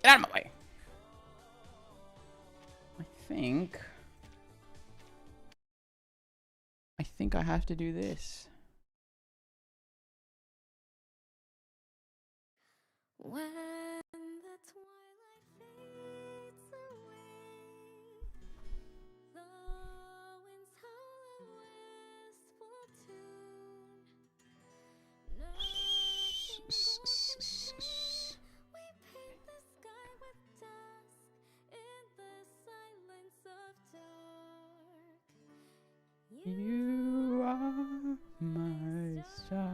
Get out of my way. I think I have to do this. When the twilight fades away, the winds howl a wistful tune. We paint the sky with dusk in the silence of dark. You are my star.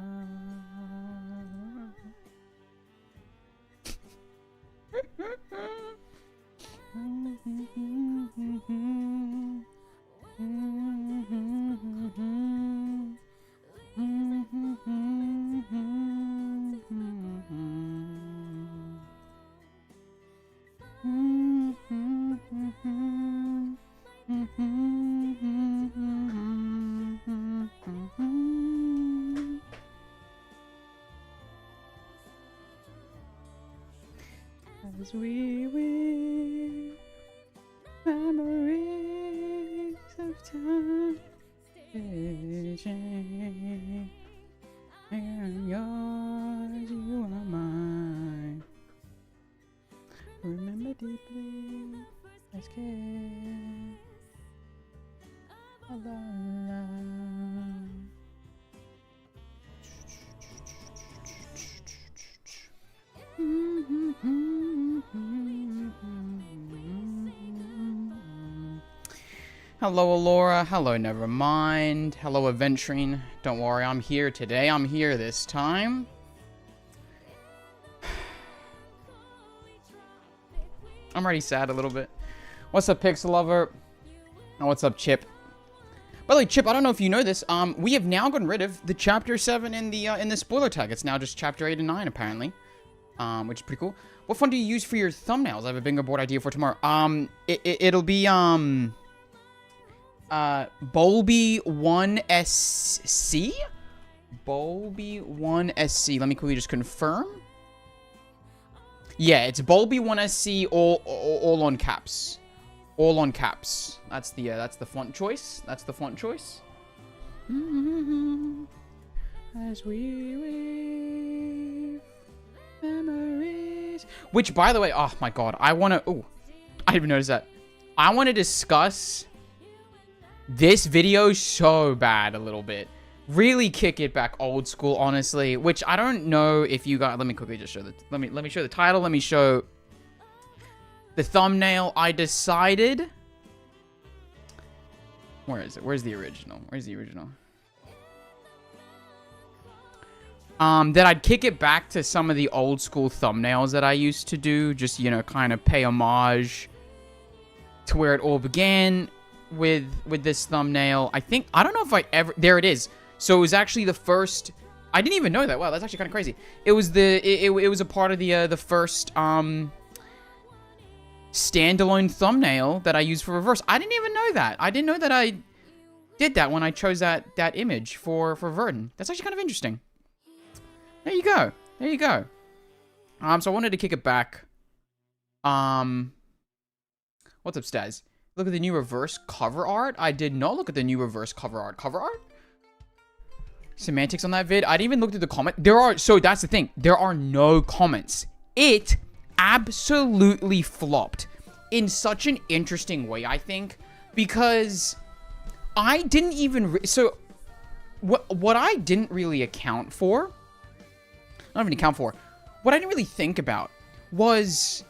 As we weave memories of time, staging. I am yours, you are mine. Remember deeply, as kiss of our love. Hello, Alora. Hello, Nevermind. Hello, Adventuring. Don't worry, I'm here today. I'm here this time. I'm already sad a little bit. What's up, Pixel Lover? Oh, what's up, Chip? By the way, Chip, I don't know if you know this. We have now gotten rid of the Chapter 7 in the spoiler tag. It's now just Chapter 8 and 9, apparently. Which is pretty cool. What font do you use for your thumbnails? I have a bingo board idea for tomorrow. It'll be, Bolby1SC? Bolby1SC. Let me quickly just confirm. Yeah, it's Bolby1SC, all on caps. All on caps. That's the font choice. That's the font choice. As we weave memories. Which, by the way, oh my god, I didn't even notice that. I want to discuss this video so bad a little bit. Really kick it back old school, honestly. Which I don't know if you got. Let me quickly just show the. Let me show the title. Let me show the thumbnail. I decided. Where is it? Where's the original? Where's the original? That I'd kick it back to some of the old school thumbnails that I used to do. Just, you know, kind of pay homage to where it all began with this thumbnail. I don't know if I ever... There it is. So it was actually the first... I didn't even know that. Wow, that's actually kind of crazy. It was it was a part of the first standalone thumbnail that I used for Reverse. I didn't even know that. I didn't know that I did that when I chose that image for Verdun. That's actually kind of interesting. There you go. There you go. So I wanted to kick it back. What's up, Staz? Look at the new reverse cover art. I did not look at the new reverse cover art. Cover art? Semantics on that vid. I didn't even look at the comment. So that's the thing. There are no comments. It absolutely flopped in such an interesting way, I think, because I didn't even... So what I didn't really account for... Not even account for. What I didn't really think about was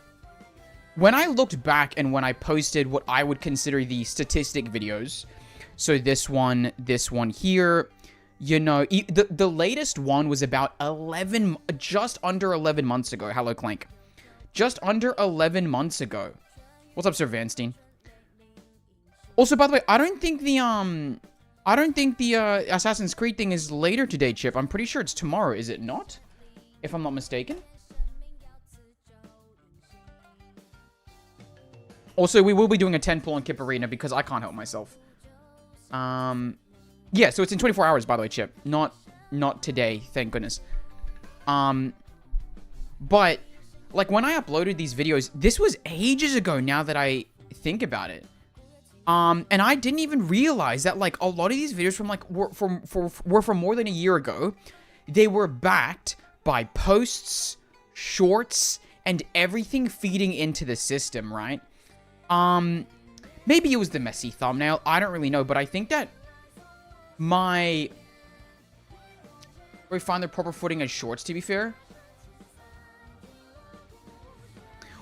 when I looked back and when I posted what I would consider the statistic videos. So this one here, you know, the latest one was about just under 11 months ago. Hello, Clank. Just under 11 months ago. What's up, Sir Vanstein? Also, by the way, I don't think the Assassin's Creed thing is later today, Chip. I'm pretty sure it's tomorrow, is it not? If I'm not mistaken. Also, we will be doing a 10 pull on Kip Arena because I can't help myself. Yeah, so it's in 24 hours, by the way, Chip. Not today, thank goodness. But like when I uploaded these videos, this was ages ago now that I think about it. And I didn't even realize that like a lot of these videos from like were from more than a year ago. They were backed by posts, shorts, and everything feeding into the system, right? Maybe it was the messy thumbnail. I don't really know, but I think that we find the proper footing as shorts, to be fair.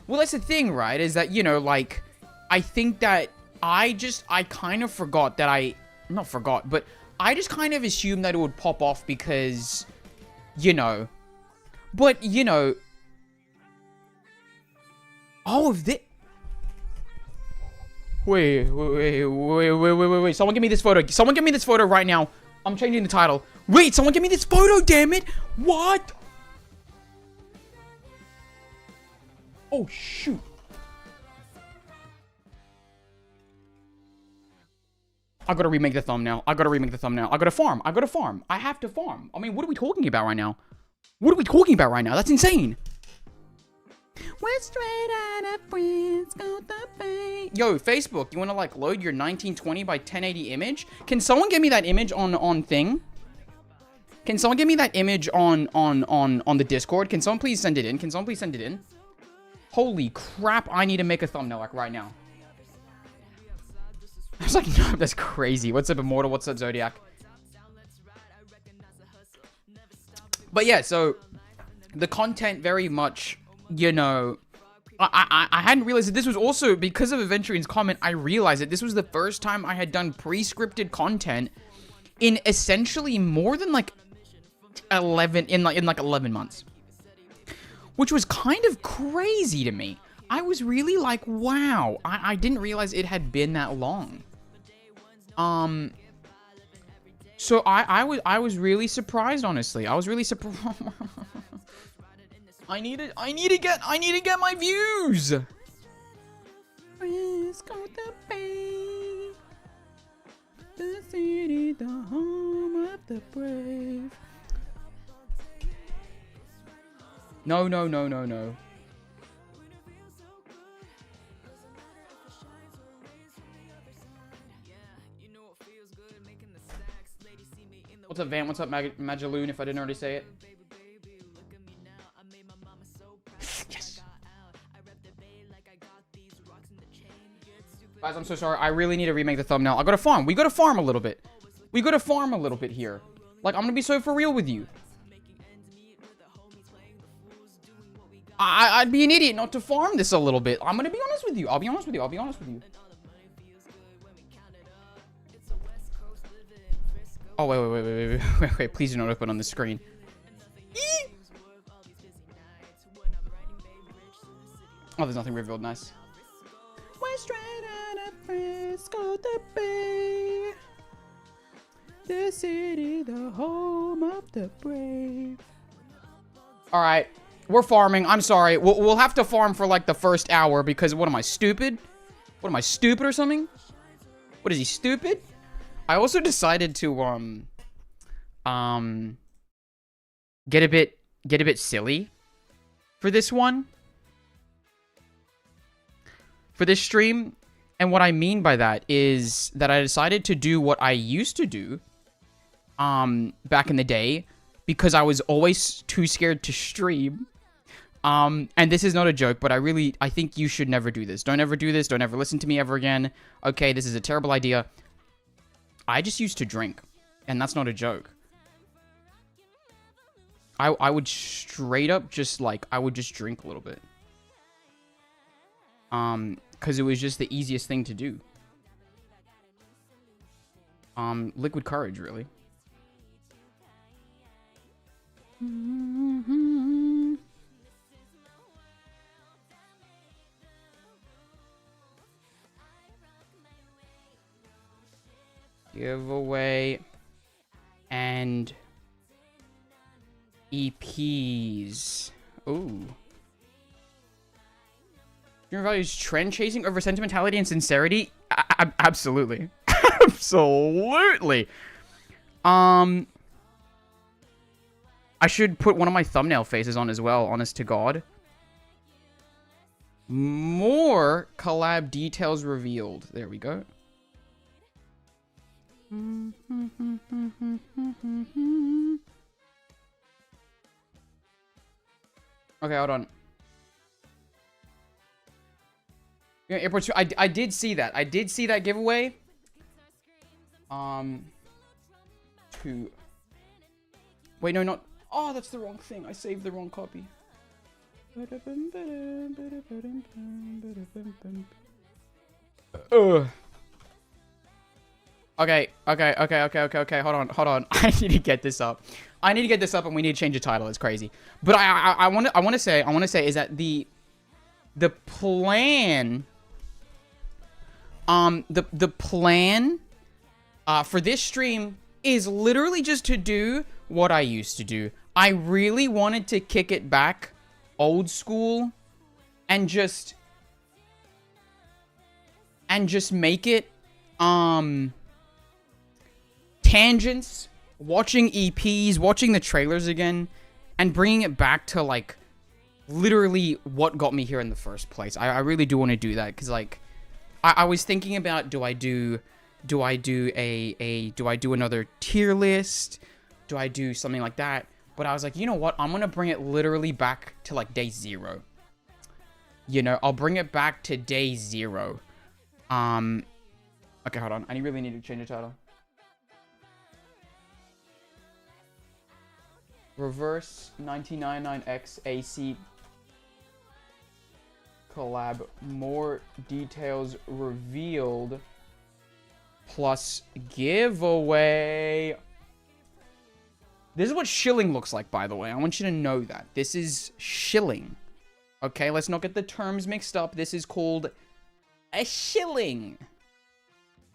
Well, that's the thing, right? Is that, you know, like, I think that I kind of forgot that not forgot, but I just kind of assumed that it would pop off because, you know, but, you know, oh, if this, wait, someone give me this photo. Someone give me this photo right now. I'm changing the title. Wait, someone give me this photo, damn it. What? Oh, shoot. I gotta remake the thumbnail. I gotta farm. I have to farm. I mean, what are we talking about right now? That's insane. We're straight out of Frisco, the Bay. Yo, Facebook, you wanna like load your 1920 by 1080 image? Can someone give me that image on thing? Can someone give me that image on the Discord? Can someone please send it in? Holy crap, I need to make a thumbnail like right now. I was like, no, that's crazy. What's up, Immortal? What's up, Zodiac? But yeah, so the content very much, you know, I hadn't realized that this was also, because of Aventurian's comment, I realized that this was the first time I had done pre-scripted content in essentially more than like 11 months. Which was kind of crazy to me. I was really like, wow, I didn't realize it had been that long. So I was really surprised, honestly. I was really surprised. I need to get my views. The city, the home of the brave. No. What's up, Van? What's up, Magaloon, if I didn't already say it? Yes! Guys, I'm so sorry. I really need to remake the thumbnail. I gotta farm. We gotta farm a little bit. Here. Like, I'm gonna be so for real with you. I'd be an idiot not to farm this a little bit. I'm gonna be honest with you. I'll be honest with you. Oh, wait. Please do not open on the screen. Oh, there's nothing revealed. Nice. We're straight out of Frisco, the Bay. The city, the home of the brave. Alright. We're farming. I'm sorry. We'll have to farm for like the first hour because what am I, stupid? What am I, stupid or something? What is he, stupid? I also decided to get a bit silly for this one. For this stream. And what I mean by that is that I decided to do what I used to do back in the day because I was always too scared to stream. And this is not a joke, but I think you should never do this. Don't ever do this. Don't ever listen to me ever again. Okay, this is a terrible idea. I just used to drink, and that's not a joke. I would straight up just like, I would just drink a little bit. Because it was just the easiest thing to do. Liquid courage, really. Giveaway and EPs. Ooh. Your values trend chasing over sentimentality and sincerity? Absolutely. Absolutely. I should put one of my thumbnail faces on as well, honest to God. More collab details revealed. There we go. Okay, hold on. Yeah, April 2. I did see that. I did see that giveaway. 2. Wait, no, not. Oh, that's the wrong thing. I saved the wrong copy. Ugh. Okay. Hold on. I need to get this up. And we need to change the title. It's crazy. But I want to say is that the plan, the plan, for this stream is literally just to do what I used to do. I really wanted to kick it back old school and just make it tangents, watching EPs, watching the trailers again, and bringing it back to like literally what got me here in the first place. I really do want to do that because like I was thinking about do I do another tier list? Do I do something like that? But I was like, you know what? I'm gonna bring it literally back to like day 0. You know, I'll bring it back to day 0. Okay, hold on. I really need to change the title. Reverse 1999X AC collab. More details revealed. Plus giveaway. This is what shilling looks like, by the way. I want you to know that. This is shilling. Okay, let's not get the terms mixed up. This is called a shilling.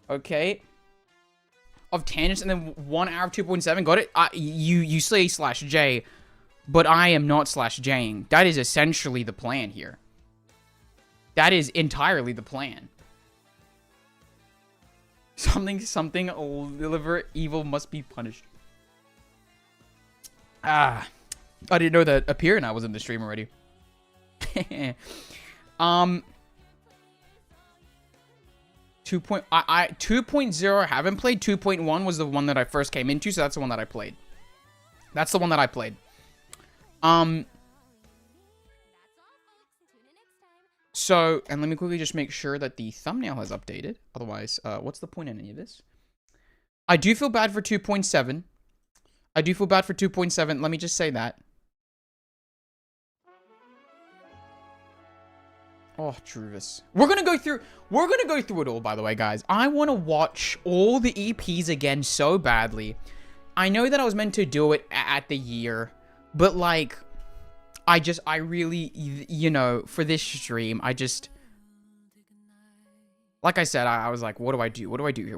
Okay. Of tangents and then 1 hour of 2.7. Got it? You say /J, but I am not /Jing. That is essentially the plan here. That is entirely the plan. Something, deliver evil must be punished. I didn't know that Appear and I was in the stream already. 2.0 I haven't played. 2.1 was the one that I first came into, so that's the one that I played. So, and let me quickly just make sure that the thumbnail has updated. Otherwise, what's the point in any of this? I do feel bad for 2.7. Let me just say that. Oh, Truvis. We're gonna go through it all, by the way, guys. I want to watch all the EPs again so badly. I know that I was meant to do it at the year, but like, I really, you know, for this stream, like I said, I was like, what do I do? What do I do here?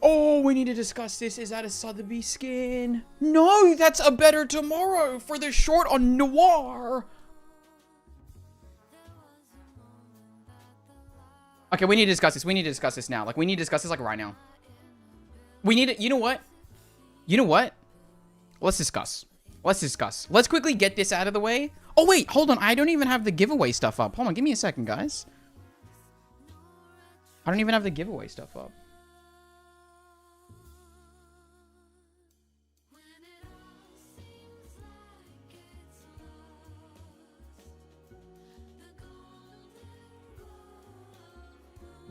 Oh, we need to discuss this. Is that a Sotheby skin? No, that's a Better Tomorrow for the short on Noir. Okay, we need to discuss this. Now. Like, we need to discuss this, like, right now. We need to... You know what? Let's discuss. Let's quickly get this out of the way. Oh, wait. Hold on. I don't even have the giveaway stuff up. Hold on. Give me a second, guys. I don't even have the giveaway stuff up.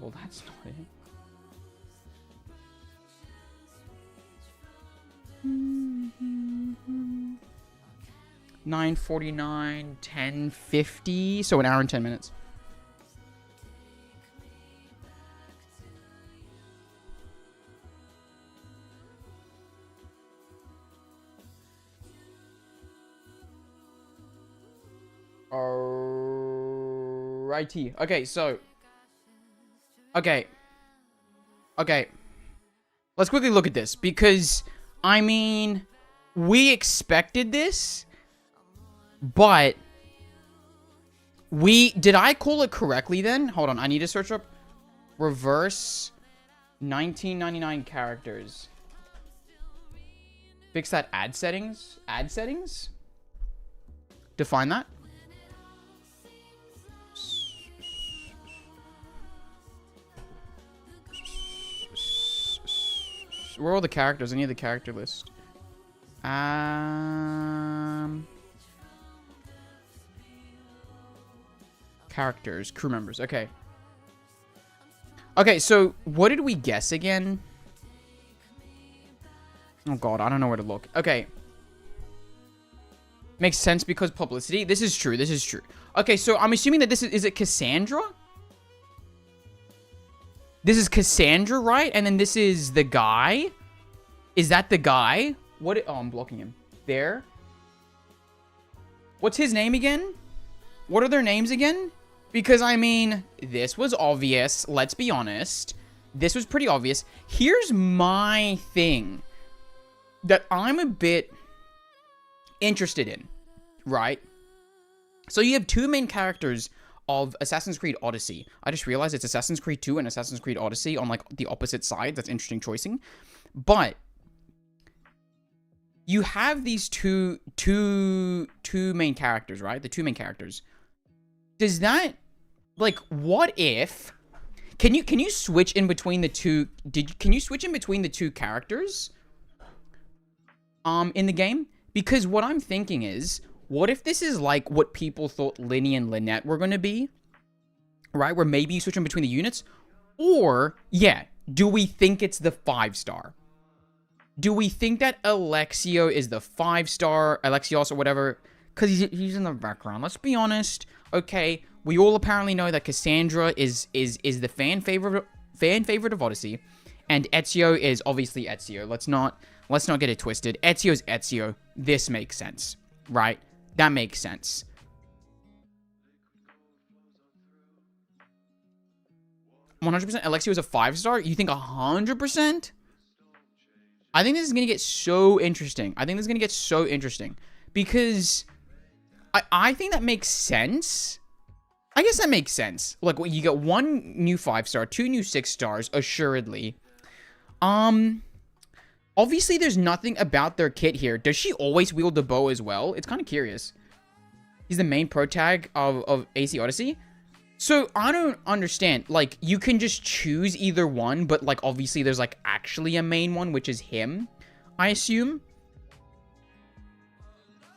Well, that's not it. 9:49, 10:50, so an hour and 10 minutes. Alrighty. Okay, so... Okay. Let's quickly look at this, because, I mean, we expected this, but did I call it correctly then? Hold on, I need to search up reverse 1999 characters. Fix that ad settings. Ad settings? Define that. Where are all the characters? I need the character list. Characters, crew members. Okay. Okay, so what did we guess again? Oh god, I don't know where to look. Okay. Makes sense because publicity. This is true. This is true. Okay, so I'm assuming that this is it Cassandra? This is Cassandra, right? And then this is the guy? Is that the guy? What? Oh, I'm blocking him. There. What's his name again? What are their names again? Because, I mean, this was obvious. Let's be honest. This was pretty obvious. Here's my thing that I'm a bit interested in, right? So you have two main characters of Assassin's Creed Odyssey. I just realized it's Assassin's Creed 2 and Assassin's Creed Odyssey on, like, the opposite sides. That's interesting choicing. But you have these two main characters, right? The two main characters. Does that, like, what if... Can you switch in between the two... Can you switch in between the two characters? In the game? Because what I'm thinking is, what if this is like what people thought Linny and Lynette were going to be? Right? Where maybe you switch in between the units? Or, yeah, do we think it's the 5-star? Do we think that Alexio is the 5-star, Alexios or whatever? Because he's in the background. Let's be honest. Okay, we all apparently know that Cassandra is the fan favorite of Odyssey, and Ezio is obviously Ezio. Let's not get it twisted. Ezio's Ezio. This makes sense, right? That makes sense. $100%. Alexio is a 5-star. You think 100%? I think this is gonna get so interesting. Because I think that makes sense. I guess that makes sense. Like, you get one new 5-star, two new 6-stars, assuredly. Obviously, there's nothing about their kit here. Does she always wield the bow as well? It's kind of curious. He's the main protag of AC Odyssey. So, I don't understand. Like, you can just choose either one, but, like, obviously there's, like, actually a main one, which is him, I assume.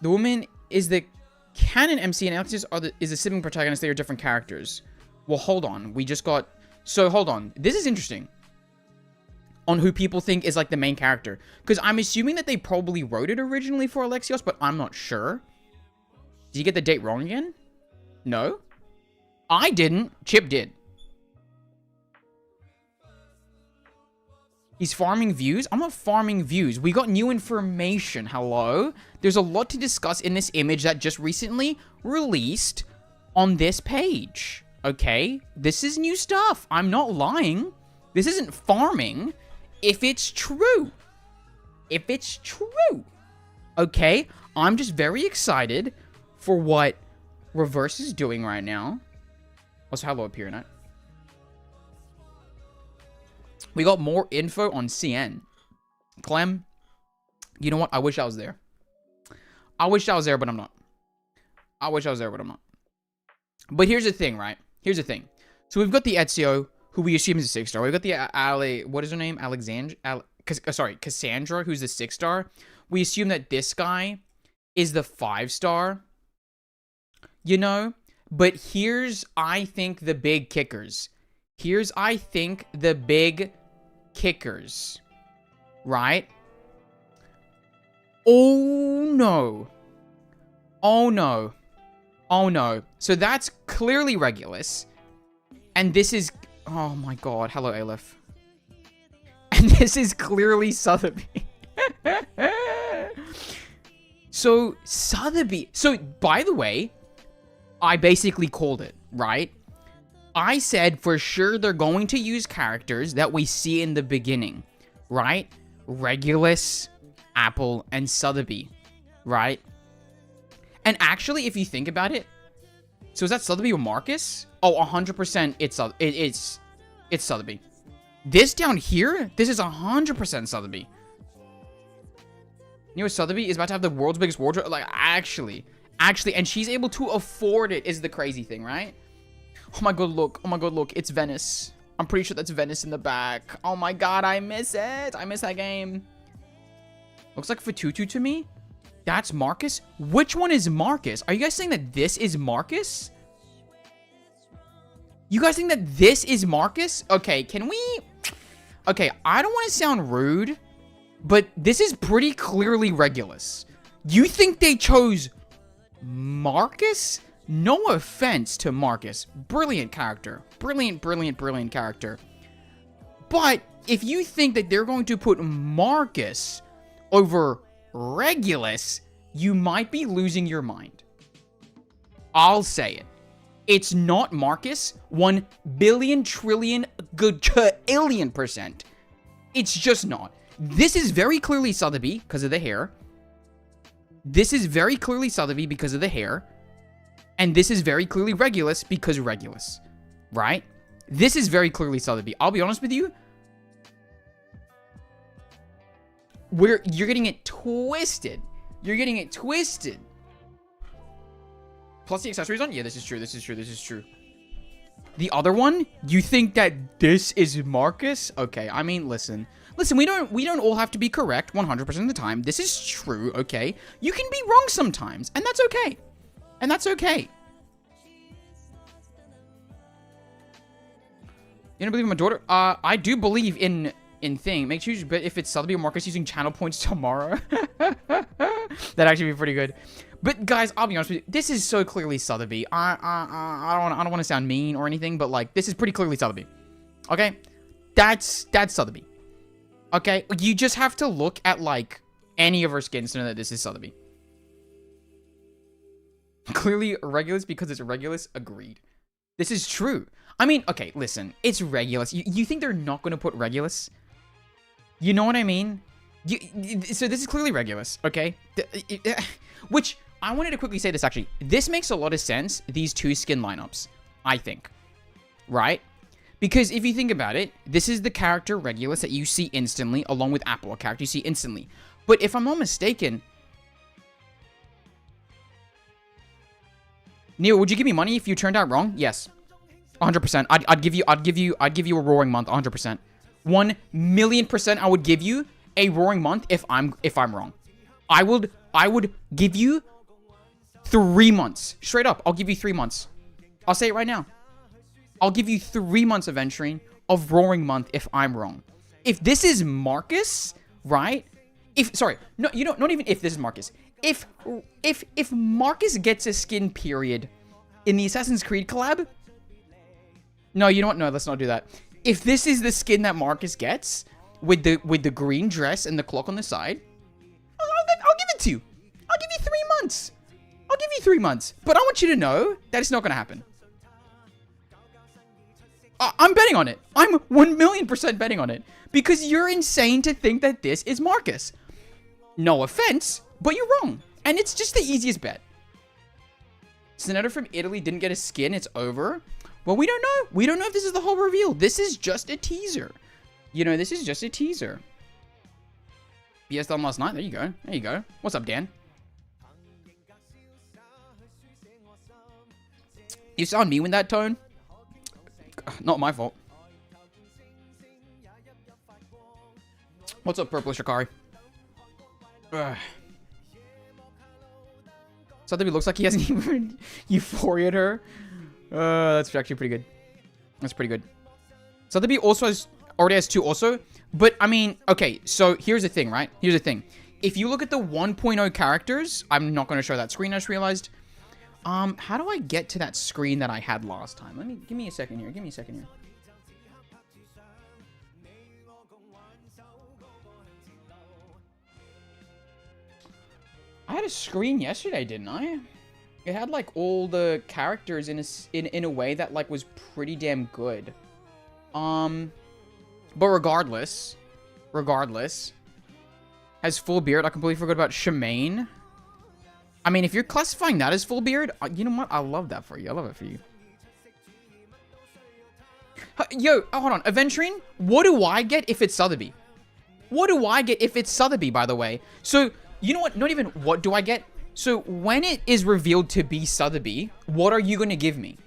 The woman is the canon MC, and Alexius is the sibling protagonist. They are different characters. Well, hold on. We just got... So, hold on. This is interesting. On who people think is, like, the main character. Because I'm assuming that they probably wrote it originally for Alexios, but I'm not sure. Did you get the date wrong again? No? I didn't. Chip did. He's farming views? I'm not farming views. We got new information. Hello? There's a lot to discuss in this image that just recently released on this page. Okay? This is new stuff. I'm not lying. This isn't farming. If it's true. If it's true. Okay? I'm just very excited for what Reverse is doing right now. Also, hello up here, Nat. We got more info on CN. Clem, you know what? I wish I was there. I wish I was there, but I'm not. I wish I was there, but I'm not. But here's the thing, right? Here's the thing. So we've got the Ezio, who we assume is a 6-star. We've got the what is her name? Cassandra, who's the 6-star. We assume that this guy is the 5-star. You know? But here's, I think, the big kickers. Here's, I think, the big kickers. Right? Oh, no. Oh, no. Oh, no. So that's clearly Regulus. And this is... Oh, my God. Hello, Aleph. And this is clearly Sotheby. So, Sotheby... So, by the way... I basically called it, right? I said for sure they're going to use characters that we see in the beginning, right? Regulus, Apple, and Sotheby, right? And actually, if you think about it, so is that Sotheby or Marcus? Oh, 100% it's Sotheby. This down here, this is 100% Sotheby. You know, Sotheby is about to have the world's biggest wardrobe. Like, actually, and she's able to afford it is the crazy thing, right? Oh my god, look. Oh my god, look. It's Venice. I'm pretty sure that's Venice in the back. Oh my god, I miss it. I miss that game. Looks like Fatutu to me. That's Marcus? Which one is Marcus? Are you guys saying that this is Marcus? You guys think that this is Marcus? Okay, can we... Okay, I don't want to sound rude, but this is pretty clearly Regulus. You think they chose Marcus? No offense to Marcus. Brilliant character. Brilliant character. But if you think that they're going to put Marcus over Regulus, you might be losing your mind. I'll say it. It's not Marcus 1 billion trillion gajillion %. It's just not. This is very clearly Sotheby because of the hair. This is very clearly Sotheby because of the hair. And this is very clearly Regulus because Regulus. Right? This is very clearly Sotheby. I'll be honest with you. You're getting it twisted. You're getting it twisted. Plus the accessories on? Yeah, this is true. This is true. The other one? You think that this is Marcus? Okay, I mean, listen, we don't all have to be correct 100% of the time. This is true, okay? You can be wrong sometimes, and that's okay. You don't believe in my daughter? I do believe in thing. Make sure you bet if it's Sotheby or Marcus using channel points tomorrow. That'd actually be pretty good. But guys, I'll be honest with you. This is so clearly Sotheby. I don't want to sound mean or anything, but like this is pretty clearly Sotheby. Okay, that's Sotheby. Okay, you just have to look at like any of her skins to know that this is Sotheby. Clearly Regulus because it's Regulus. Agreed. This is true. I mean, okay, listen, it's Regulus. You think they're not going to put Regulus? You know what I mean? So this is clearly Regulus, okay? Which, I wanted to quickly say this actually. This makes a lot of sense, these two skin lineups, I think. Right? Because if you think about it, this is the character Regulus that you see instantly, along with Apple, a character you see instantly. But if I'm not mistaken... Neil, would you give me money if you turned out wrong? Yes. 100%. I'd give you a roaring month, 100%. 1,000,000% I would give you a roaring month if I'm wrong. I would give you 3 months. Straight up, I'll give you 3 months. I'll say it right now. I'll give you 3 months of entering of roaring month if I'm wrong. If this is Marcus, right? No, you don't, not even if this is Marcus. If Marcus gets a skin period in the Assassin's Creed collab, no, you know what? No, let's not do that. If this is the skin that Marcus gets with the green dress and the clock on the side, I'll give it to you. I'll give you 3 months. I'll give you 3 months. But I want you to know that it's not going to happen. I'm betting on it. I'm 1,000,000% betting on it. Because you're insane to think that this is Marcus. No offense, but you're wrong. And it's just the easiest bet. Sonetta from Italy didn't get a skin. It's over. Well, we don't know. We don't know if this is the whole reveal. This is just a teaser. You know, this is just a teaser. BS done last night. There you go. There you go. What's up, Dan? You sound me with that tone? Not my fault. What's up, Purple Shikari? Something looks like he hasn't even euphoria'd her. That's actually pretty good. That's pretty good. Sotheby also already has 2 also. But, I mean, okay, so here's the thing, right? Here's the thing. If you look at the 1.0 characters, I'm not going to show that screen, I just realized. How do I get to that screen that I had last time? Give me a second here. Give me a second here. I had a screen yesterday, didn't I? It had like all the characters in a way that like was pretty damn good. But regardless, has full beard. I completely forgot about Shemaine. I mean, if you're classifying that as full beard, you know what? I love that for you. I love it for you. Yo, hold on. Aventurine, what do I get if it's Sotheby? What do I get if it's Sotheby, by the way? So, You know what? Not even what do I get? So when it is revealed to be Sotheby, what are you gonna give me?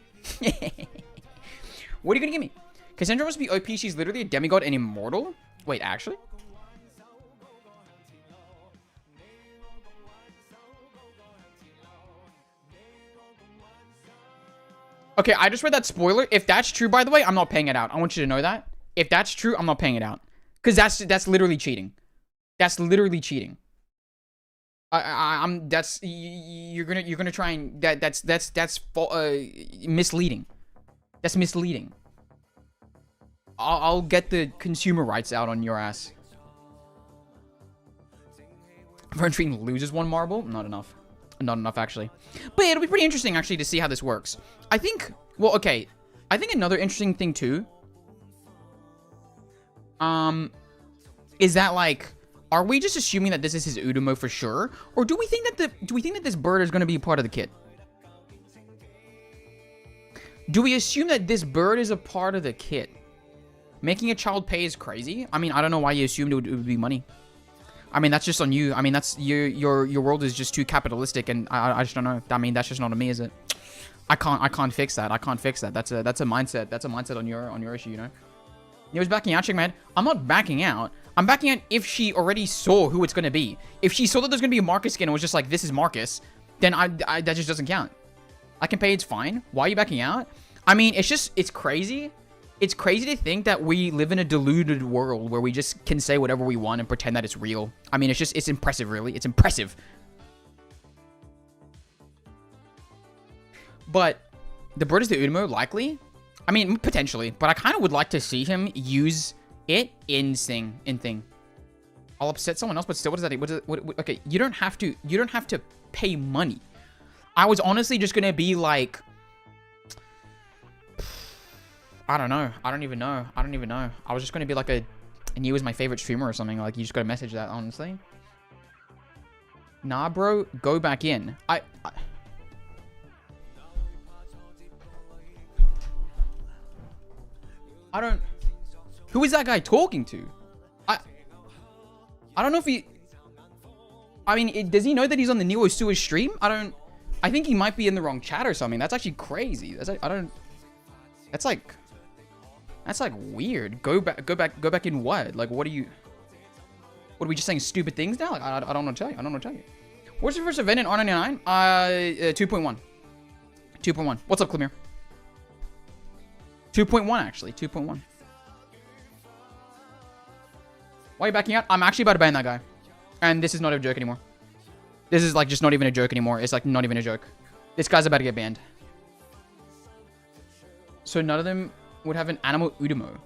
What are you gonna give me? Cassandra must be OP. She's literally a demigod and immortal. Wait, actually? Okay, I just read that spoiler. If that's true, by the way, I'm not paying it out. I want you to know that. If that's true, I'm not paying it out. Because that's literally cheating. That's literally cheating. You're gonna try and that's misleading. That's misleading. I'll get the consumer rights out on your ass. Vern loses 1 marble? Not enough. Not enough, actually. But it'll be pretty interesting, actually, to see how this works. I think, well, okay. I think another interesting thing, too, is that, like, are we just assuming that this is his Udomo for sure? Or do we think that this bird is going to be a part of the kit? Do we assume that this bird is a part of the kit? Making a child pay is crazy. I mean, I don't know why you assumed it would be money. I mean, that's just on you. I mean, that's your world is just too capitalistic, and I just don't know. I mean, that's just not on me, is it? I can't fix that. I can't fix that. That's a mindset. That's a mindset on your issue, you know. He was backing out, check my head. I'm not backing out. I'm backing out if she already saw who it's gonna be. If she saw that there's gonna be a Marcus skin and was just like, this is Marcus, then that just doesn't count. I can pay. It's fine. Why are you backing out? I mean, it's crazy. It's crazy to think that we live in a deluded world where we just can say whatever we want and pretend that it's real. I mean, it's impressive, really. It's impressive. But the bird is the Udomo, likely. I mean, potentially. But I kind of would like to see him use it in thing. I'll upset someone else, but still, what does that? What, okay, you don't have to pay money. I was honestly just gonna be like, I don't know. I don't even know. I was just going to be like and you was my favorite streamer or something. Like, you just got to message that, honestly. Nah, bro. Go back in. I don't... Who is that guy talking to? I don't know if he... I mean, does he know that he's on the Neo Sewers stream? I think he might be in the wrong chat or something. That's actually crazy. That's like weird. Go back in what? Like, what are we just saying stupid things now? Like, I don't know to tell you. What's your first event in R99? 2.1. 2.1. What's up, Clemir? 2.1, actually. 2.1. Why are you backing out? I'm actually about to ban that guy. And this is not a joke anymore. This is, like, just not even a joke anymore. It's, like, not even a joke. This guy's about to get banned. So none of them would have an animal Udomo.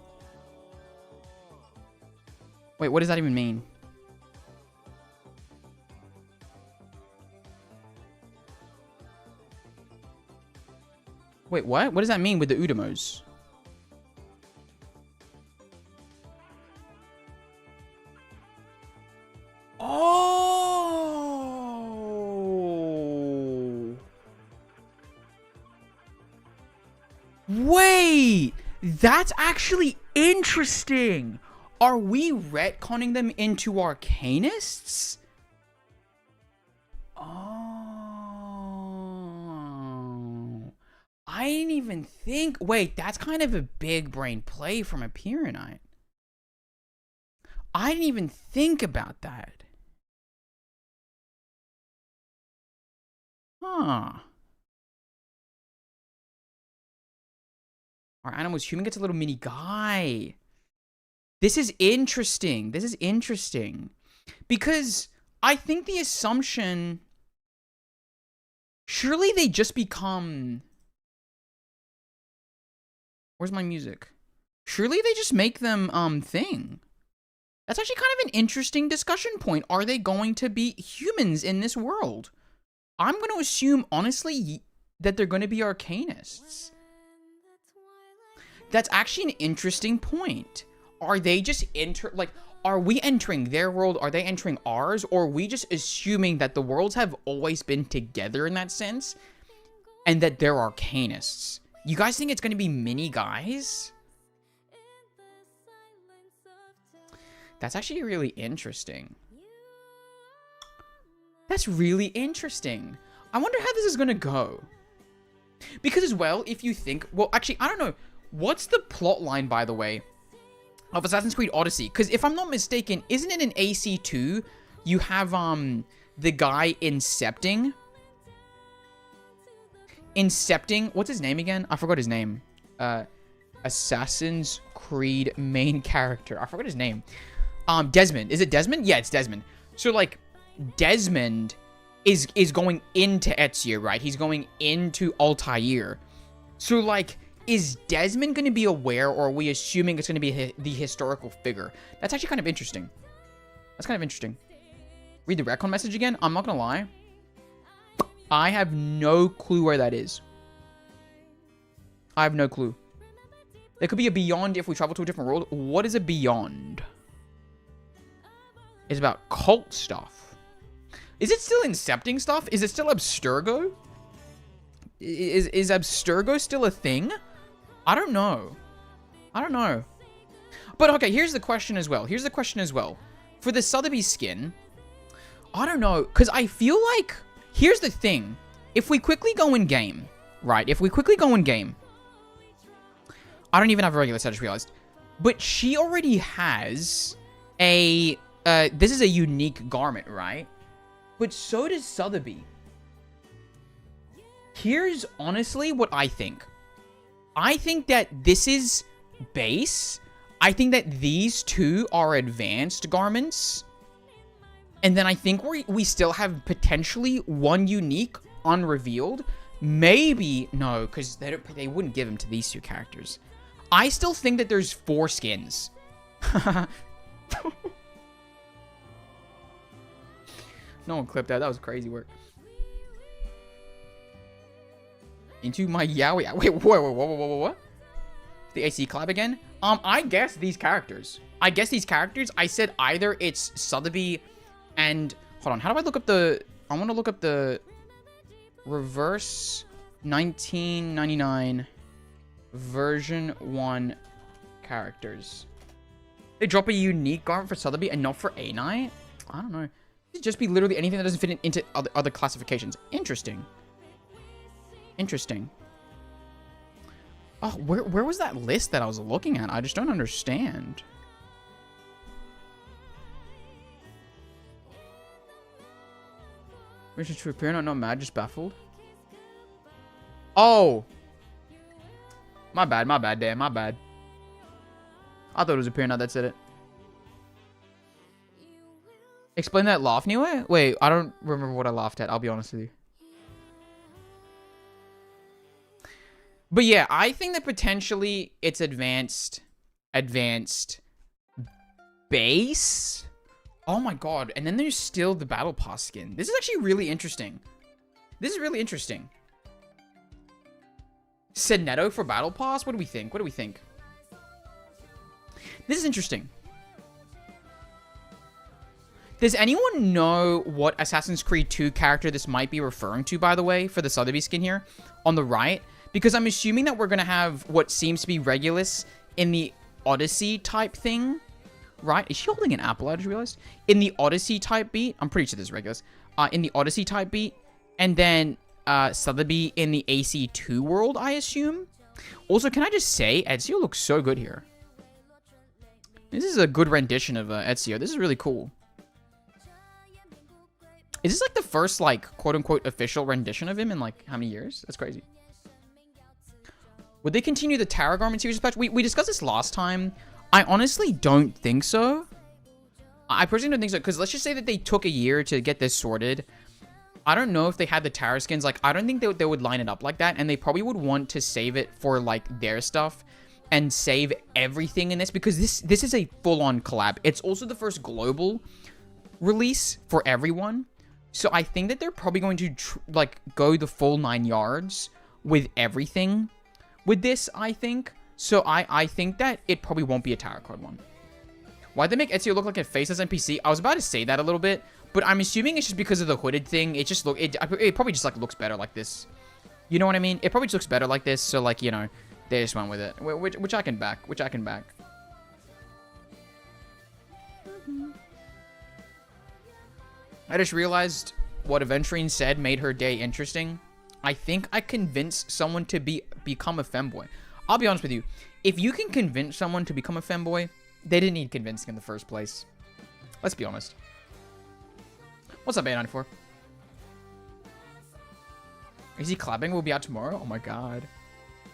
Wait, what does that even mean? Wait, what? What does that mean with the Udomos? Oh! Wait! That's actually interesting! Are we retconning them into Arcanists? Oh. I didn't even think... Wait, that's kind of a big brain play from a Pyronite. I didn't even think about that. Huh. Our animal's human gets a little mini guy. This is interesting. This is interesting. Because I think the assumption... Surely they just become... Where's my music? Surely they just make them, thing. That's actually kind of an interesting discussion point. Are they going to be humans in this world? I'm going to assume, honestly, that they're going to be Arcanists. That's actually an interesting point. Are they just are we entering their world? Are they entering ours? Or are we just assuming that the worlds have always been together in that sense? And that they're Arcanists? You guys think it's going to be mini guys? That's actually really interesting. That's really interesting. I wonder how this is gonna go. Because as well, if you think, well, actually, I don't know. What's the plot line, by the way, of Assassin's Creed Odyssey? Because if I'm not mistaken, isn't it in AC2? You have the guy incepting. What's his name again? I forgot his name. Assassin's Creed main character. I forgot his name. Desmond. Is it Desmond? Yeah, it's Desmond. So like, Desmond is going into Ezio, right? He's going into Altair. So like, is Desmond going to be aware, or are we assuming it's going to be the historical figure? That's actually kind of interesting. That's kind of interesting. Read the retcon message again. I'm not going to lie. I have no clue where that is. I have no clue. There could be a beyond if we travel to a different world. What is a beyond? It's about cult stuff. Is it still incepting stuff? Is it still Abstergo? Is Abstergo still a thing? I don't know. I don't know. But okay, here's the question as well. For the Sotheby skin, I don't know, because I feel like, here's the thing. If we quickly go in game, right? If we quickly go in game, I don't even have a regular set, I just realized. But she already has a, this is a unique garment, right? But so does Sotheby. Here's honestly what I think. I think that this is base. I think that these two are advanced garments. And then I think we still have potentially one unique unrevealed. Maybe, no, because they wouldn't give them to these two characters. I still think that there's 4 skins. No one clipped that. That was crazy work. Into my Yowie. Wait, what? The AC collab again? I guess these characters. I said either it's Sotheby and... Hold on. How do I look up the... I want to look up the... Reverse 1999 version 1 characters. They drop a unique garment for Sotheby and not for A Knight? I don't know. It'd just be literally anything that doesn't fit into other classifications. Interesting. Interesting. Oh, where was that list that I was looking at? I just don't understand. Mission to appear, not mad, just baffled. Oh! My bad, damn, my bad. I thought it was appear, now that's it. Explain that laugh, anyway? Wait, I don't remember what I laughed at, I'll be honest with you. But yeah, I think that potentially it's advanced base. Oh my god, and then there's still the Battle Pass skin. This is actually really interesting. This is really interesting. Sinetto for Battle Pass? What do we think? This is interesting. Does anyone know what Assassin's Creed 2 character this might be referring to, by the way, for the Sotheby skin here? On the right? Because I'm assuming that we're going to have what seems to be Regulus in the Odyssey type thing. Right? Is she holding an apple? I just realized. In the Odyssey type beat. I'm pretty sure this is Regulus. In the Odyssey type beat. And then Sotheby in the AC2 world, I assume. Also, can I just say, Ezio looks so good here. This is a good rendition of Ezio. This is really cool. Is this like the first, like, quote-unquote official rendition of him in, like, how many years? That's crazy. Would they continue the Tower Garment series patch? We discussed this last time. I honestly don't think so. I personally don't think so, because let's just say that they took a year to get this sorted. I don't know if they had the Tower skins. Like, I don't think they would line it up like that, and they probably would want to save it for, like, their stuff and save everything in this, because this is a full-on collab. It's also the first global release for everyone. So I think that they're probably going to, like, go the full 9 yards with everything with this, I think. So I think that it probably won't be a tarot card one. Why'd they make Ezio look like a faceless NPC? I was about to say that a little bit, but I'm assuming it's just because of the hooded thing. It just it probably just, like, looks better like this. You know what I mean? It probably just looks better like this. So, like, you know, they just went with it, which I can back. I just realized what Aventurine said made her day interesting. I think I convinced someone to become a femboy. I'll be honest with you. If you can convince someone to become a femboy, they didn't need convincing in the first place. Let's be honest. What's up, A94? Is he collabing? Will be out tomorrow? Oh my god.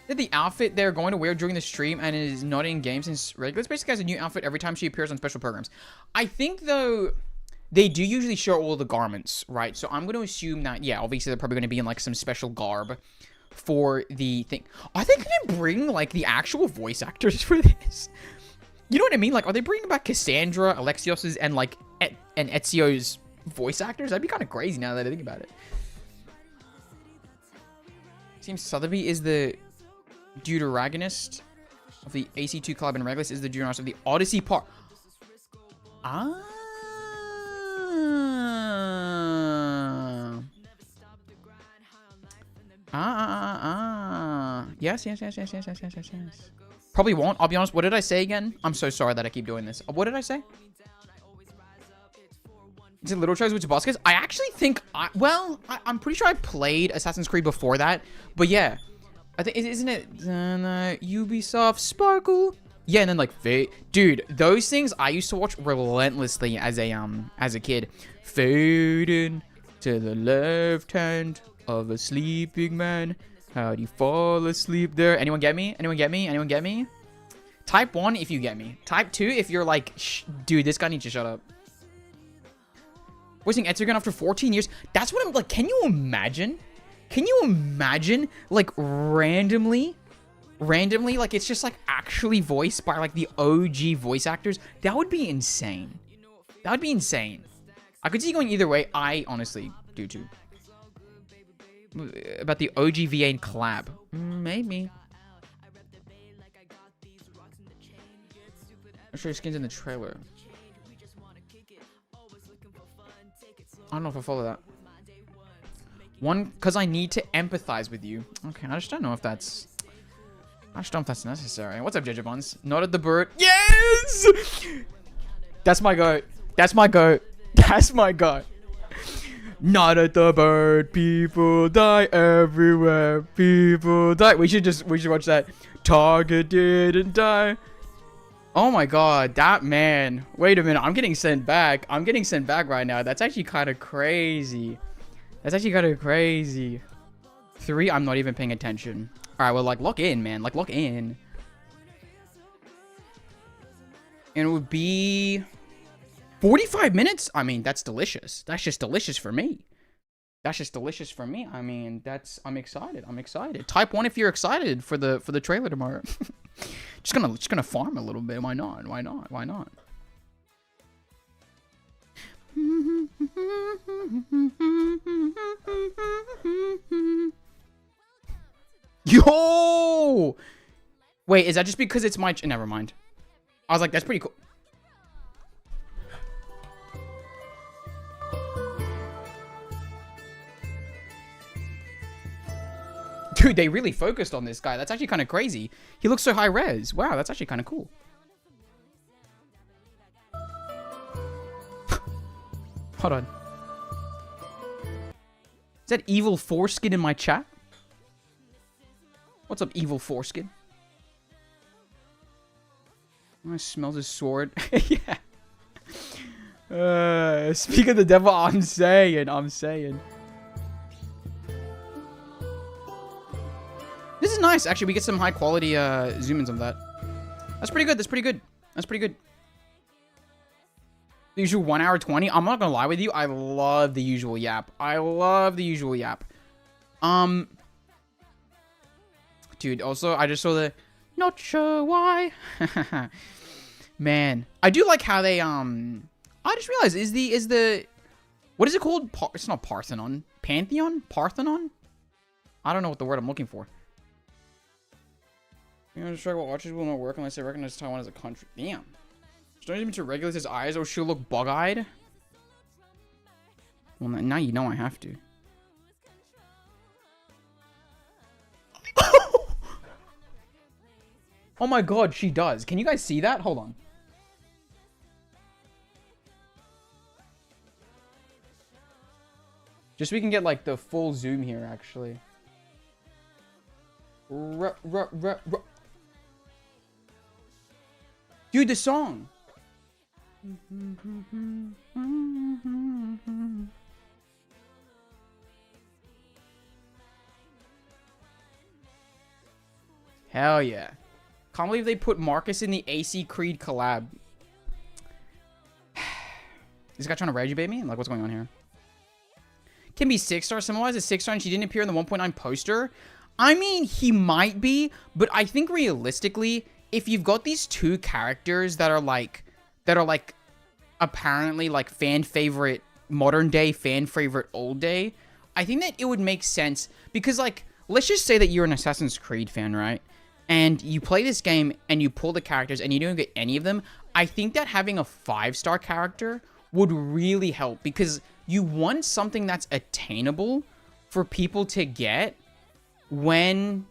The outfit they're going to wear during the stream and is not in game since Regulus basically has a new outfit every time she appears on special programs. I think, though, they do usually show all the garments, right? So I'm going to assume that, yeah, obviously they're probably going to be in, like, some special garb for the thing. Are they going to bring, like, the actual voice actors for this? You know what I mean? Like, are they bringing back Cassandra, Alexios's, and, like, and Ezio's voice actors? That'd be kind of crazy now that I think about it. Seems Sotheby is the deuteragonist of the AC2 collab, and Regulus is the deuteragonist of the Odyssey part. Yes. Probably won't. I'll be honest. What did I say again? I'm so sorry that I keep doing this. What did I say? Is it Little Tries with Tabascus? I actually think I'm pretty sure I played Assassin's Creed before that. But yeah. I think, isn't it Ubisoft Sparkle? Yeah, and then like dude, those things I used to watch relentlessly as a kid. Fading to the left hand of a sleeping man. How'd you fall asleep there? Anyone get me? Anyone get me? Anyone get me? Type 1 if you get me. Type 2 if you're like, dude, this guy needs to shut up. Voicing Etrigan after 14 years. That's what I'm like. Can you imagine? Can you imagine, like, randomly, like, it's just, like, actually voiced by, like, the OG voice actors? That would be insane. That would be insane. I could see going either way. I honestly do, too. About the OG VA and collab. Maybe. I'm sure your skin's in the trailer. I don't know if I follow that. One, because I need to empathize with you. Okay, I just don't know if that's... I just don't know if that's necessary. What's up, JJ Buns? Not at the bird. Yes! That's my goat. That's my goat. That's my goat. Not at the bird. People die everywhere. People die. We should watch that. Target didn't die. Oh my god, that man. Wait a minute. I'm getting sent back. I'm getting sent back right now. That's actually kind of crazy. That's actually kind of crazy. 3, I'm not even paying attention. Alright, well, like, lock in, man. Like, lock in. And it would be 45 minutes? I mean, that's delicious. That's just delicious for me. That's just delicious for me. I mean, I'm excited. I'm excited. Type 1 if you're excited for the trailer tomorrow. just gonna farm a little bit. Why not? Why not? Why not? Yo! Wait, is that just because it's my... Never mind. I was like, that's pretty cool. Dude, they really focused on this guy. That's actually kind of crazy. He looks so high res. Wow, that's actually kind of cool. Hold on. Is that Evil Foreskin in my chat? What's up, Evil Foreskin? Oh, I smell his sword. Yeah. Speak of the devil, I'm saying. This is nice. Actually, we get some high quality zoom ins on that. That's pretty good. That's pretty good. That's pretty good. The usual 1 hour 20. I'm not gonna lie with you. I love the usual yap. I love the usual yap. Dude, also, I just saw the... Not sure why. Man. I do like how they, I just realized, is the... What is it called? It's not Parthenon. Pantheon? Parthenon? I don't know what the word I'm looking for. You know, just talk about watches will not work unless they recognize Taiwan as a country. Damn. Don't even to regulate his eyes or she'll look bug-eyed. Well, now you know I have to. Oh my god, she does. Can you guys see that? Hold on. Just so we can get, like, the full zoom here, actually. Dude, the song. Hell yeah. Can't believe they put Marcus in the AC Creed collab. Is this guy trying to rage bait me? Like, what's going on here? Can be 6-star, symbolized as 6-star, and she didn't appear in the 1.9 poster. I mean, he might be, but I think realistically, if you've got these two characters that are like apparently like fan favorite modern day, fan favorite old day, I think that it would make sense because, like, let's just say that you're an Assassin's Creed fan, right? And you play this game and you pull the characters and you don't get any of them. I think that having a 5-star character would really help because you want something that's attainable for people to get when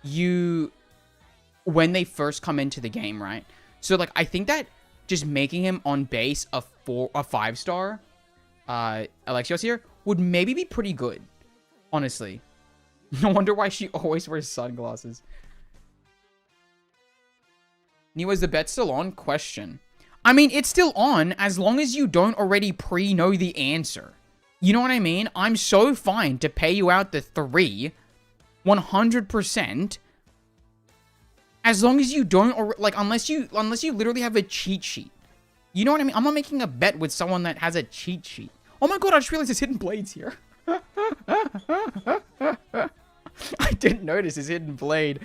they first come into the game, right? So, like, I think that just making him on base a 5-star, Alexios here, would maybe be pretty good, honestly. No wonder why she always wears sunglasses. Niwa, is the bet still on? Question. I mean, it's still on as long as you don't already know the answer. You know what I mean? I'm so fine to pay you out the 3, 100%, as long as you don't, like, unless you literally have a cheat sheet. You know what I mean? I'm not making a bet with someone that has a cheat sheet. Oh my god, I just realized there's hidden blades here. I didn't notice his hidden blade.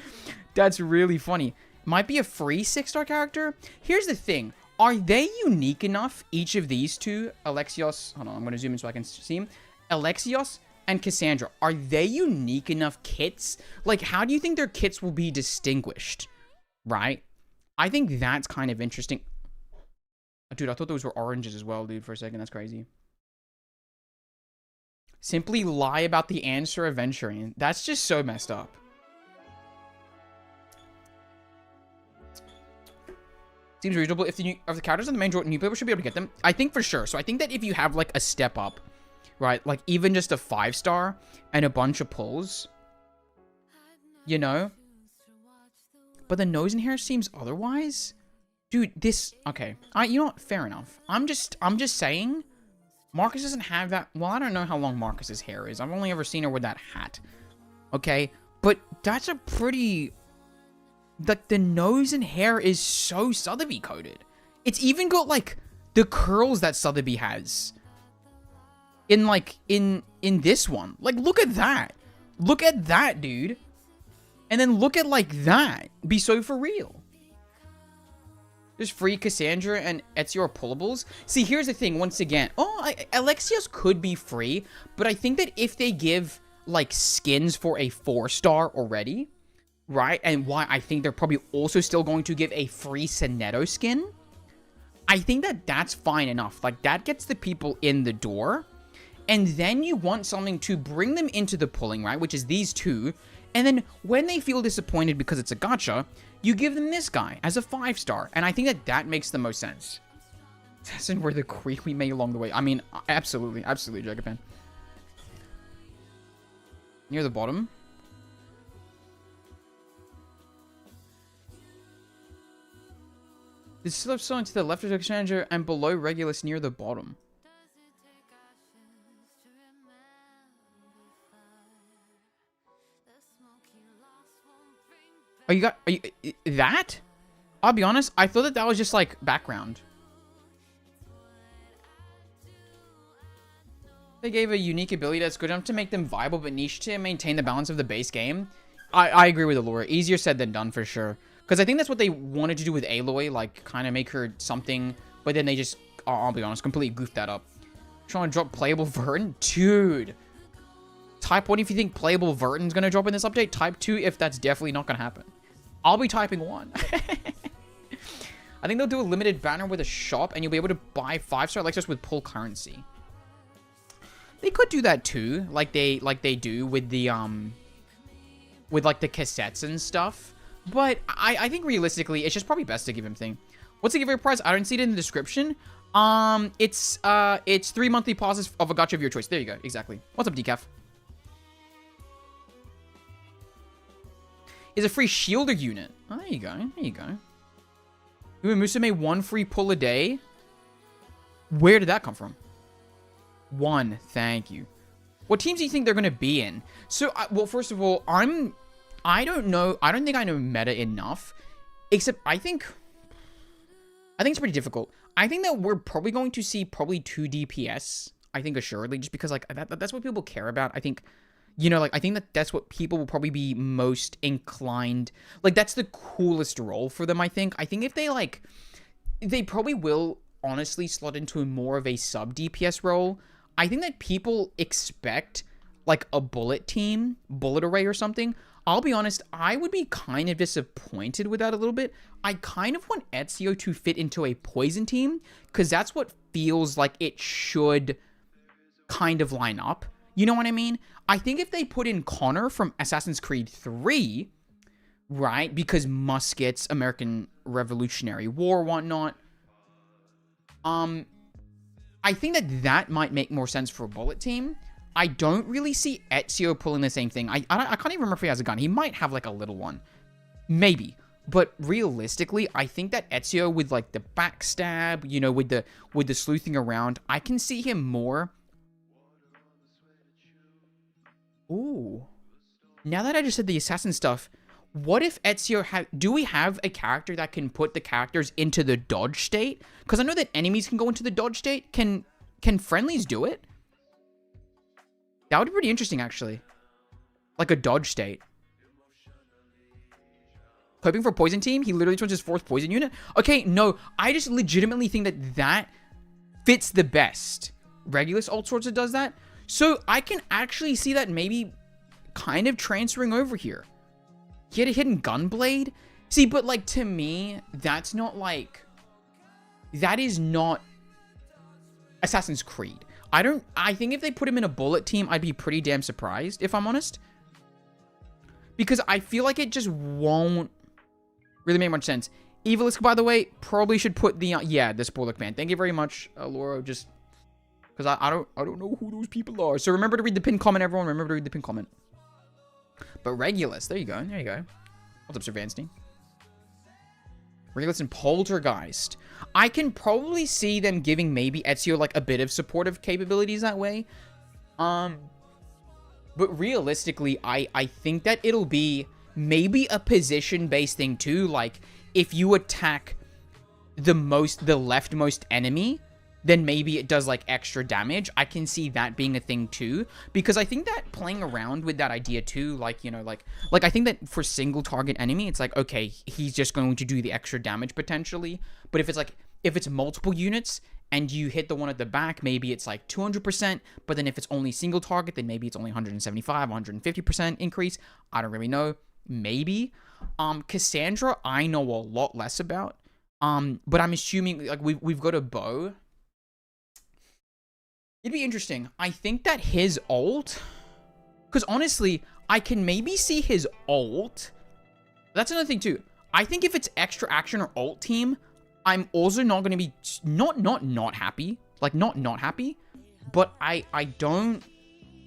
That's really funny. Might be a free 6-star character. Here's the thing. Are they unique enough, each of these two? Alexios. Hold on, I'm going to zoom in so I can see him. Alexios and Cassandra. Are they unique enough kits? Like, how do you think their kits will be distinguished? Right? I think that's kind of interesting. Dude, I thought those were oranges as well, dude, for a second. That's crazy. Simply lie about the answer eventually. That's just so messed up. Seems reasonable. If the characters in the main draw, new people should be able to get them. I think for sure. So I think that if you have, like, a step up, right? Like, even just a 5-star and a bunch of pulls, you know? But the nose and hair seems otherwise. Dude, this... Okay. You know what? Fair enough. I'm just saying... Marcus doesn't have that... Well, I don't know how long Marcus's hair is. I've only ever seen her with that hat. Okay? But that's a pretty... Like, the nose and hair is so Sotheby coded. It's even got, like, the curls that Sotheby has. In, like, in this one. Like, look at that. Look at that, dude. And then look at, like, that. Be so for real. Just free Cassandra and Ezio are pullables. See, here's the thing, once again. Alexios could be free, but I think that if they give, like, skins for a 4-star already, right? And why I think they're probably also still going to give a free Sonetto skin. I think that that's fine enough. Like, that gets the people in the door. And then you want something to bring them into the pulling, right? Which is these two. And then when they feel disappointed because it's a gacha, you give them this guy as a 5-star. And I think that that makes the most sense. Assassin were the creep we made along the way. I mean, absolutely. Absolutely, Jacopan. Near the bottom. The slip song to the left of Cassandra and below Regulus near the bottom. Oh, you got... Are you, that? I'll be honest, I thought that that was just, like, background. They gave a unique ability that's good enough to make them viable but niche to maintain the balance of the base game. I agree with Allura. Easier said than done for sure. Because I think that's what they wanted to do with Aloy, like, kind of make her something, but then they just, I'll be honest, completely goofed that up. Trying to drop playable Vertin? Dude. Type 1 if you think playable Vertin's going to drop in this update. Type 2 if that's definitely not going to happen. I'll be typing 1. I think they'll do a limited banner with a shop, and you'll be able to buy 5-star Lexus with pull currency. They could do that too, like they do with the, with, like, the cassettes and stuff. But I think realistically, it's just probably best to give him thing. What's the giveaway prize? I don't see it in the description. It's 3 monthly passes of a gacha of your choice. There you go. Exactly. What's up, Decaf? Is a free shielder unit. Oh, there you go. There you go. Musume 1 free pull a day. Where did that come from? 1. Thank you. What teams do you think they're going to be in? So, well, first of all, I don't know. I don't think I know meta enough. Except, I think it's pretty difficult. I think that we're probably going to see probably 2 DPS. I think assuredly, just because, like, that's what people care about. I think, you know, like, I think that's what people will probably be most inclined. Like, that's the coolest role for them, I think. I think if they, like, they probably will honestly slot into more of a sub DPS role. I think that people expect like a bullet team, bullet array or something. I'll be honest, I would be kind of disappointed with that a little bit. I kind of want Ezio to fit into a poison team because that's what feels like it should kind of line up. You know what I mean? I think if they put in Connor from Assassin's Creed 3, right? Because muskets, American Revolutionary War, whatnot. I think that might make more sense for a bullet team. I don't really see Ezio pulling the same thing. I can't even remember if he has a gun. He might have like a little one. Maybe. But realistically, I think that Ezio with like the backstab, you know, with the sleuthing around, I can see him more. Ooh. Now that I just said the assassin stuff, what if Ezio do we have a character that can put the characters into the dodge state? Because I know that enemies can go into the dodge state. Can friendlies do it? That would be pretty interesting, actually. Like a dodge state. Hoping for poison team? He literally turns his 4th poison unit? Okay, no. I just legitimately think that fits the best. Regulus ult sorts does that. So I can actually see that maybe kind of transferring over here. He had a hidden gunblade? See, but like to me, that's not like... That is not Assassin's Creed. I think if they put him in a bullet team, I'd be pretty damn surprised, if I'm honest. Because I feel like it just won't really make much sense. Evilisk, by the way, probably should put the... yeah, the spoiler command. Thank you very much, Laura. Just... Because I don't know who those people are. So remember to read the pinned comment, everyone. Remember to read the pinned comment. But Regulus, there you go. There you go. What's up, Sir Vanstein? Regulus and Poltergeist. I can probably see them giving maybe Ezio like a bit of supportive capabilities that way. But realistically, I think that it'll be maybe a position-based thing too. Like if you attack the leftmost enemy, then maybe it does like extra damage. I can see that being a thing too, because I think that playing around with that idea too, like, you know, like I think that for single target enemy, it's like, okay, he's just going to do the extra damage potentially. But if it's multiple units and you hit the one at the back, maybe it's like 200%, but then if it's only single target, then maybe it's only 175, 150% increase. I don't really know. Maybe. Cassandra, I know a lot less about. But I'm assuming like we've got a bow. It'd be interesting. I think that his ult... Because honestly, I can maybe see his ult. That's another thing too. I think if it's extra action or ult team, I'm also not going to be... Not happy. Like, not happy. But I don't...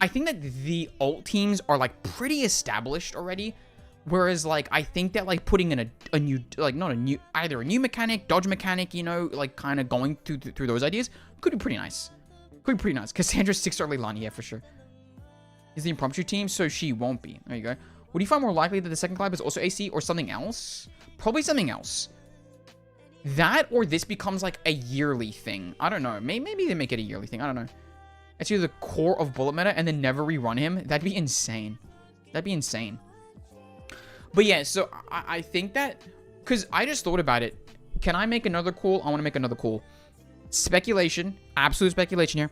I think that the ult teams are, like, pretty established already. Whereas, like, I think that, like, putting in a new... Like, not a new... Either a new mechanic, dodge mechanic, you know, like, kind of going through those ideas could be pretty nice. Could be pretty nice. Cassandra's 6-star Leilani, yeah, for sure. Is the impromptu team, so she won't be. There you go. Would you find more likely that the second collab is also AC or something else? Probably something else. That or this becomes like a yearly thing. I don't know. Maybe they make it a yearly thing. I don't know. It's either the core of bullet meta and then never rerun him. That'd be insane. That'd be insane. But yeah, so I think that... Because I just thought about it. Can I make another call? I want to make another call. Speculation. Absolute speculation here.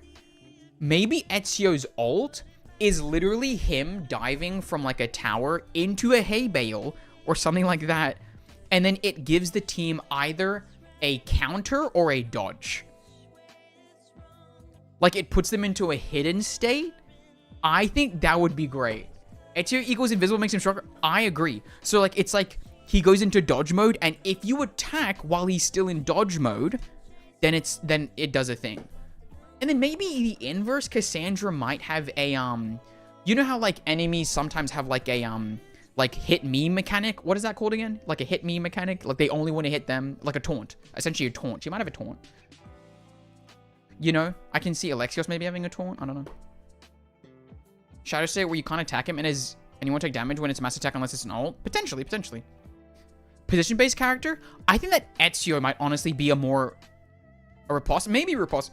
Maybe Ezio's ult is literally him diving from like a tower into a hay bale or something like that. And then it gives the team either a counter or a dodge. Like it puts them into a hidden state. I think that would be great. Ezio equals invisible makes him stronger. I agree. So like it's like he goes into dodge mode, and if you attack while he's still in dodge mode, then it does a thing. And then maybe the inverse, Cassandra might have a you know how like enemies sometimes have like a like hit me mechanic? What is that called again? Like a hit me mechanic? Like they only want to hit them, like a taunt. Essentially a taunt. She might have a taunt. You know, I can see Alexios maybe having a taunt. I don't know. Shadow State where you can't attack him and you won't take damage when it's mass attack unless it's an ult? Potentially. Position-based character? I think that Ezio might honestly be a riposte. Maybe riposte.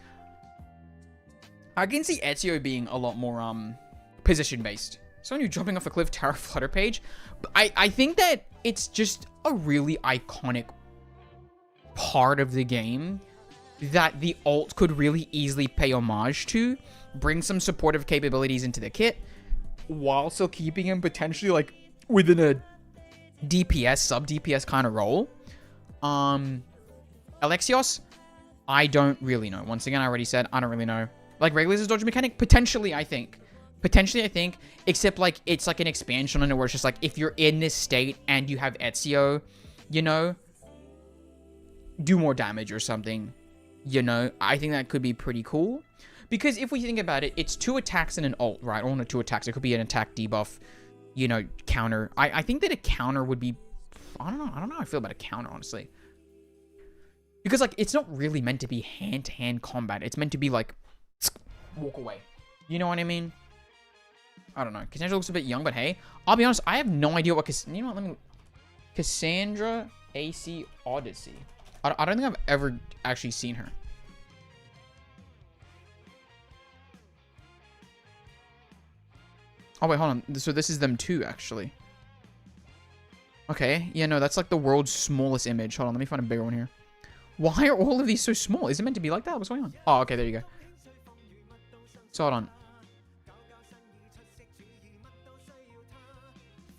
I can see Ezio being a lot more position-based. So when you're jumping off a cliff, tower flutter page. But I think that it's just a really iconic part of the game that the ult could really easily pay homage to, bring some supportive capabilities into the kit, while still keeping him potentially like within a DPS, sub-DPS kind of role. Alexios, I don't really know. Once again, I already said, I don't really know. Like, Regulus' dodge mechanic? Potentially, I think. Except, like, it's like an expansion on it where it's just like, if you're in this state and you have Ezio, you know, do more damage or something. You know, I think that could be pretty cool. Because if we think about it, it's 2 attacks and an ult, right? Or not 2 attacks. It could be an attack debuff, you know, counter. I think that a counter would be... I don't know how I feel about a counter, honestly. Because, like, it's not really meant to be hand-to-hand combat. It's meant to be, like, walk away. You know what I mean? I don't know. Cassandra looks a bit young, but hey. I'll be honest, I have no idea what... You know what? Let me... Cassandra AC Odyssey. I don't think I've ever actually seen her. Oh, wait, hold on. So this is them too, actually. Okay. Yeah, no, that's like the world's smallest image. Hold on, let me find a bigger one here. Why are all of these so small? Is it meant to be like that? What's going on? Oh, okay, there you go. So, hold on.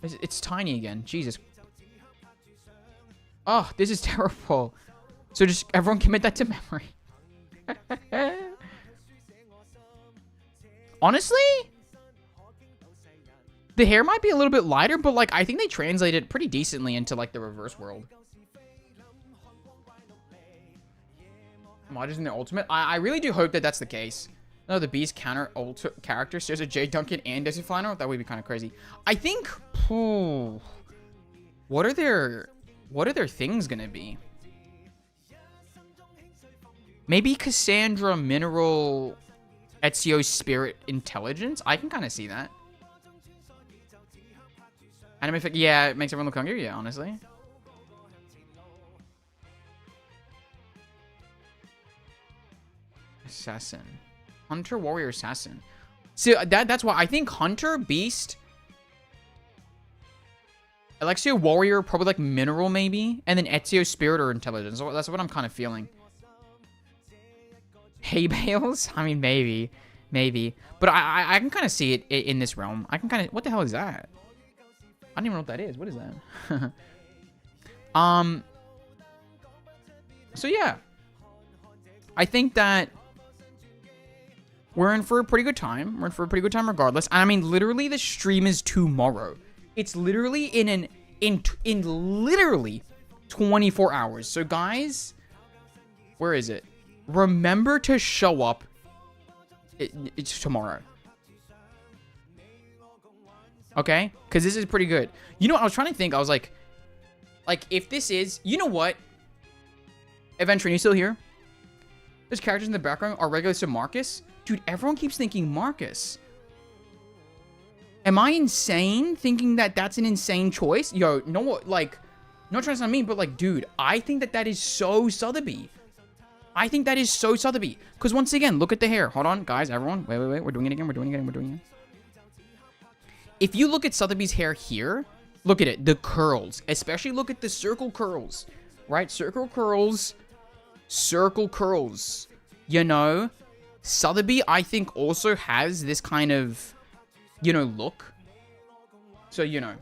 It's tiny again. Jesus. Oh, this is terrible. So just everyone commit that to memory. Honestly, the hair might be a little bit lighter, but like I think they translated it pretty decently into like the reverse world. Mods in the ultimate. I really do hope that that's the case. No, the Beast counter character. So there's a Jay Duncan and Desi Final. That would be kind of crazy. I think. What are their things gonna be? Maybe Cassandra Mineral Ezio Spirit Intelligence? I can kind of see that. Anime effect, yeah, it makes everyone look hungry, yeah, honestly. Assassin. Hunter, Warrior, Assassin. See, that's why I think Hunter, Beast, Alexio, Warrior, probably like Mineral maybe, and then Ezio, Spirit, or Intelligence. That's what I'm kind of feeling. Hay bales? I mean, maybe. But I can kind of see it in this realm. I can kind of... What the hell is that? I don't even know what that is. What is that? So, yeah. I think that we're in for a pretty good time. We're in for a pretty good time regardless. And I mean, literally, the stream is tomorrow. It's literally in literally 24 hours. So, guys, where is it? Remember to show up. It's tomorrow. Okay? Because this is pretty good. You know what? I was trying to think. I was like, if this is... You know what? Adventure, you still here? Those characters in the background are regular to Marcus? Dude, everyone keeps thinking Marcus. Am I insane thinking that that's an insane choice? Yo, no, like... No trying to sound mean, but like, dude, I think that is so Sotheby. I think that is so Sotheby. Because once again, look at the hair. Hold on, guys, everyone. Wait. We're doing it again. If you look at Sotheby's hair here, look at it. The curls. Especially look at the circle curls. Right? Circle curls. You know? Sotheby, I think, also has this kind of, you know, look. So, you know.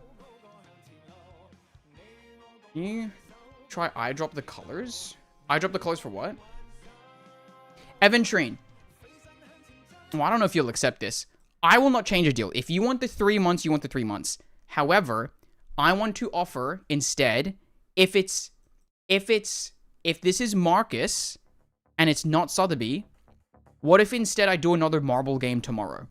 Can you try eye drop the colors? Eye drop the colors for what? Eventrine. Well, I don't know if you'll accept this. I will not change a deal. If you want the 3 months, you want the 3 months. However, I want to offer instead, if this is Marcus and it's not Sotheby, what if instead I do another marble game tomorrow?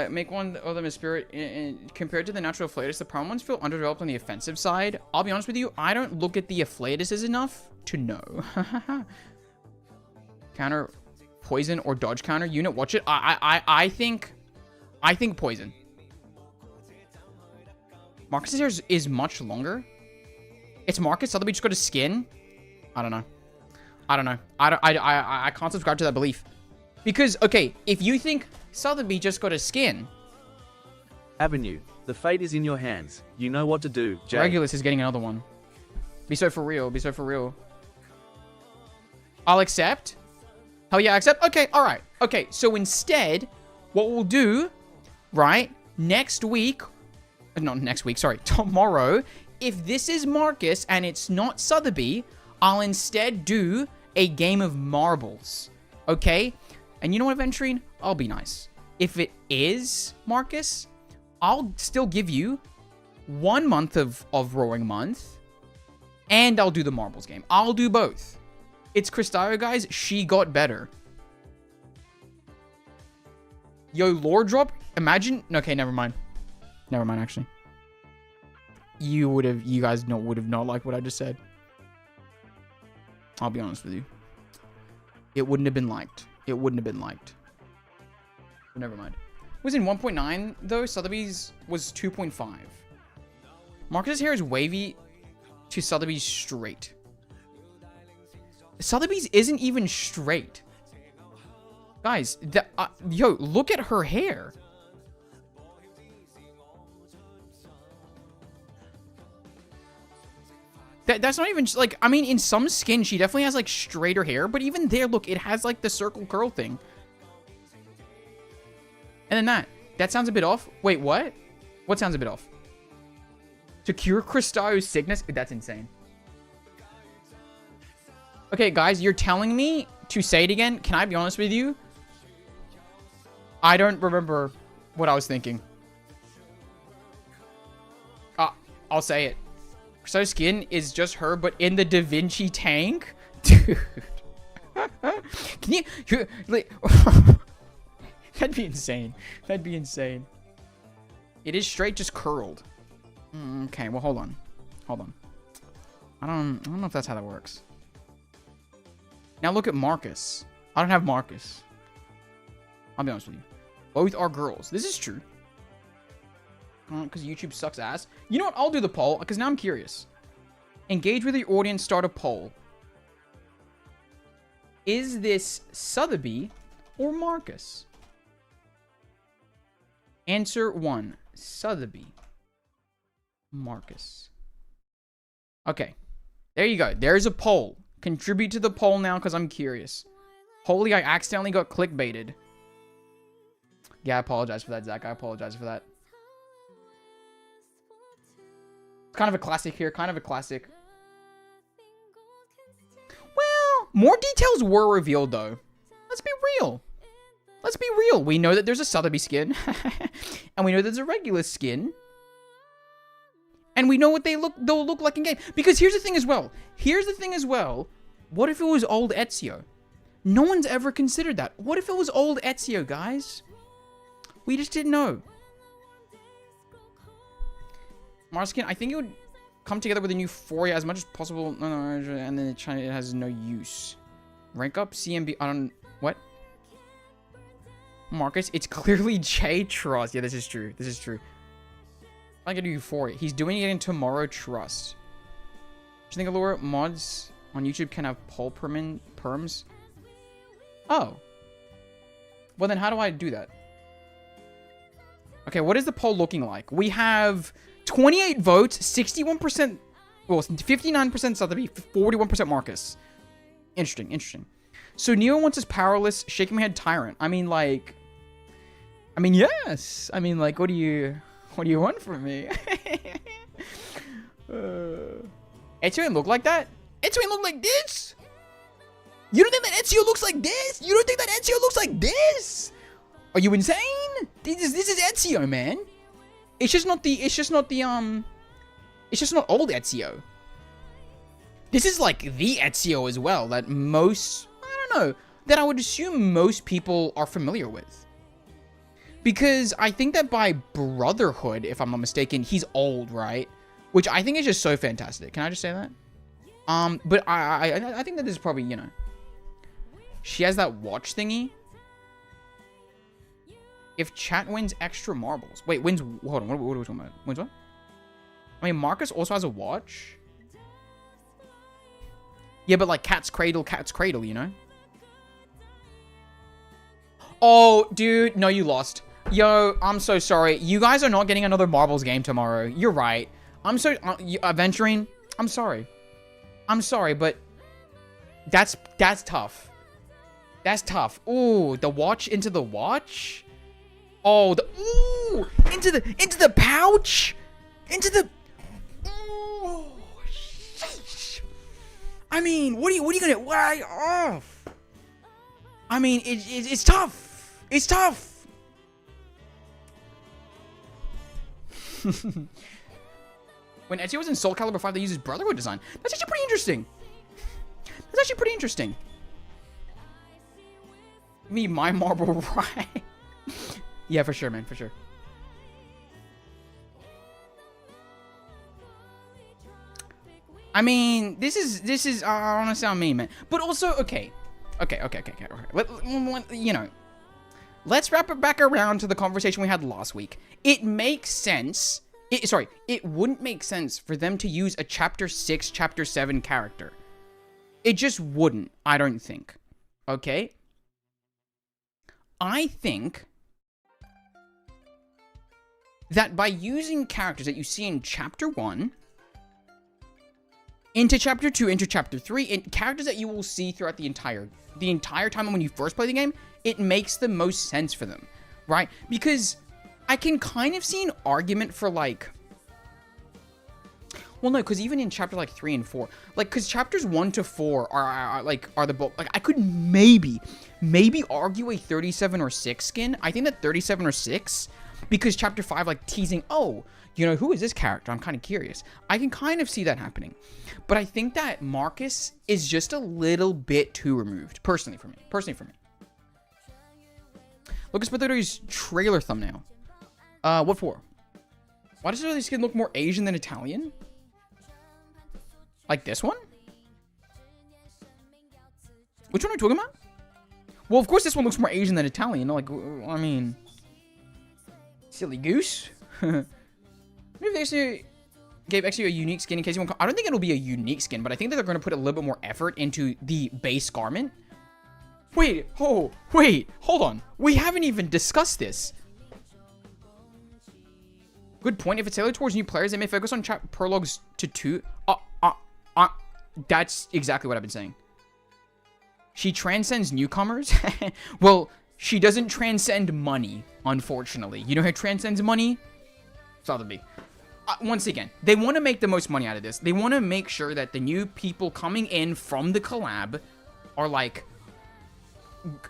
Make one of them a spirit. Compared to the natural Afflatus, the prime ones feel underdeveloped on the offensive side. I'll be honest with you, I don't look at the Afflatuses enough to know. Counter poison or dodge counter unit. Watch it. I think poison. Marcus's hair is much longer. It's Marcus. Sotheby just got a skin. I don't know. I can't subscribe to that belief. Because, okay, if you think Sotheby just got a skin. Avenue, the fate is in your hands. You know what to do, Jay. Regulus is getting another one. Be so for real. Be so for real. I'll accept. Hell yeah, accept. Okay, alright. Okay, so instead, what we'll do, right, next week, not next week, sorry, tomorrow, if this is Marcus and it's not Sotheby, I'll instead do a game of marbles. Okay? And you know what, Venturine? I'll be nice. If it is Marcus, I'll still give you 1 month of Roaring Month, and I'll do the marbles game. I'll do both. It's Cristaio, guys. She got better. Yo, lore drop. Imagine. Okay, never mind. Never mind, actually. You guys would have not liked what I just said. I'll be honest with you. It wouldn't have been liked. It wouldn't have been liked. But never mind. It was in 1.9, though. Sotheby's was 2.5. Marcus's hair is wavy to Sotheby's straight. Sotheby's isn't even straight. Guys, yo, look at her hair. That's not even, like, I mean, in some skin, she definitely has, like, straighter hair. But even there, look, it has, like, the circle curl thing. And then that sounds a bit off. Wait, what? What sounds a bit off? To cure Cristaio's sickness? That's insane. Okay, guys, you're telling me to say it again. Can I be honest with you? I don't remember what I was thinking. I'll say it. Cristaio's skin is just her, but in the Da Vinci tank? Dude. Can you like, that'd be insane. That'd be insane. It is straight, just curled. Okay, well, hold on. Hold on. I don't know if that's how that works. Now look at Marcus. I don't have Marcus. I'll be honest with you. Both are girls. This is true. Because YouTube sucks ass. You know what? I'll do the poll, because now I'm curious. Engage with your audience, start a poll. Is this Sotheby or Marcus? Answer 1. Sotheby. Marcus. Okay. There you go. There's a poll. Contribute to the poll now, because I'm curious. Holy, I accidentally got clickbaited. Yeah, I apologize for that, Zach. I apologize for that. It's kind of a classic here. Kind of a classic. Well, more details were revealed, though. Let's be real. Let's be real. We know that there's a Sotheby skin. And we know there's a regular skin. And we know what they'll look like in game. Because here's the thing as well. Here's the thing as well. What if it was old Ezio? No one's ever considered that. What if it was old Ezio, guys? We just didn't know. Mars skin, I think it would come together with a new Euphoria as much as possible. No, and then it has no use. Rank up CMB. I don't. What? Marcus, it's clearly J Trust. Yeah, this is true. This is true. I can do Euphoria. He's doing it in Tomorrow Trust. Do you think Allura mods on YouTube can have poll perms? Oh. Well, then how do I do that? Okay, what is the poll looking like? We have 28 votes, 61%, well, 59% Sotheby, 41% Marcus. Interesting, interesting. So Neo wants his powerless, shaking my head tyrant. I mean, like, yes. I mean, like, what do you want from me? Ezio ain't look like that? Ezio ain't look like this? You don't think that Ezio looks like this? You don't think that Ezio looks like this? Are you insane? This is Ezio, man. It's just not the It's just not old Ezio. This is like the Ezio as well that most, I don't know, that I would assume most people are familiar with. Because I think that by Brotherhood, if I'm not mistaken, he's old, right? Which I think is just so fantastic. Can I just say that? But I think that this is probably, you know, she has that watch thingy. If chat wins extra marbles. Wait, wins, hold on, what are we talking about? Wins what? I mean, Marcus also has a watch. Yeah, but like cat's cradle, you know? Oh, dude, no, you lost. Yo, I'm so sorry. You guys are not getting another marbles game tomorrow. You're right. I'm so, Aventurine, I'm sorry. I'm sorry, but that's tough. That's tough. Ooh, the watch into the watch? Oh, ooh, into the pouch? Into the, ooh, sheesh. I mean, what are you gonna, why, oh. I mean, it's tough. It's tough. When Ezio was in Soul Calibur 5, they used his Brotherhood design. That's actually pretty interesting. That's actually pretty interesting. Me, my marble right. Yeah, for sure, man, for sure. I mean, this is I don't want to sound mean, man. But also, okay. You know, let's wrap it back around to the conversation we had last week. It makes sense. It wouldn't make sense for them to use a Chapter 6, Chapter 7 character. It just wouldn't, I don't think. Okay? I think that by using characters that you see in Chapter 1, into Chapter 2, into Chapter 3, and characters that you will see throughout the entire time when you first play the game, it makes the most sense for them, right? Because I can kind of see an argument for like, well, no, because even in chapter like 3 and 4, like, because chapters 1 to 4 are the book. Like, I could maybe argue a 37 or 6 skin. I think that 37 or 6, because chapter 5 like teasing, oh, you know, who is this character? I'm kind of curious. I can kind of see that happening, but I think that Marcus is just a little bit too removed, personally for me. Lucas Potato's trailer thumbnail. What for? Why does this skin look more Asian than Italian? Like this one? Which one are we talking about? Well, of course this one looks more Asian than Italian. Like, I mean, silly goose. Maybe they actually gave Exio a unique skin in case you want. I don't think it'll be a unique skin, but I think that they're going to put a little bit more effort into the base garment. Wait, hold on. We haven't even discussed this. Good point. If it's tailored towards new players, they may focus on prologues to 2. That's exactly what I've been saying. She transcends newcomers. Well, she doesn't transcend money, unfortunately. You know who transcends money? Sotheby. Once again, they want to make the most money out of this. They want to make sure that the new people coming in from the collab are like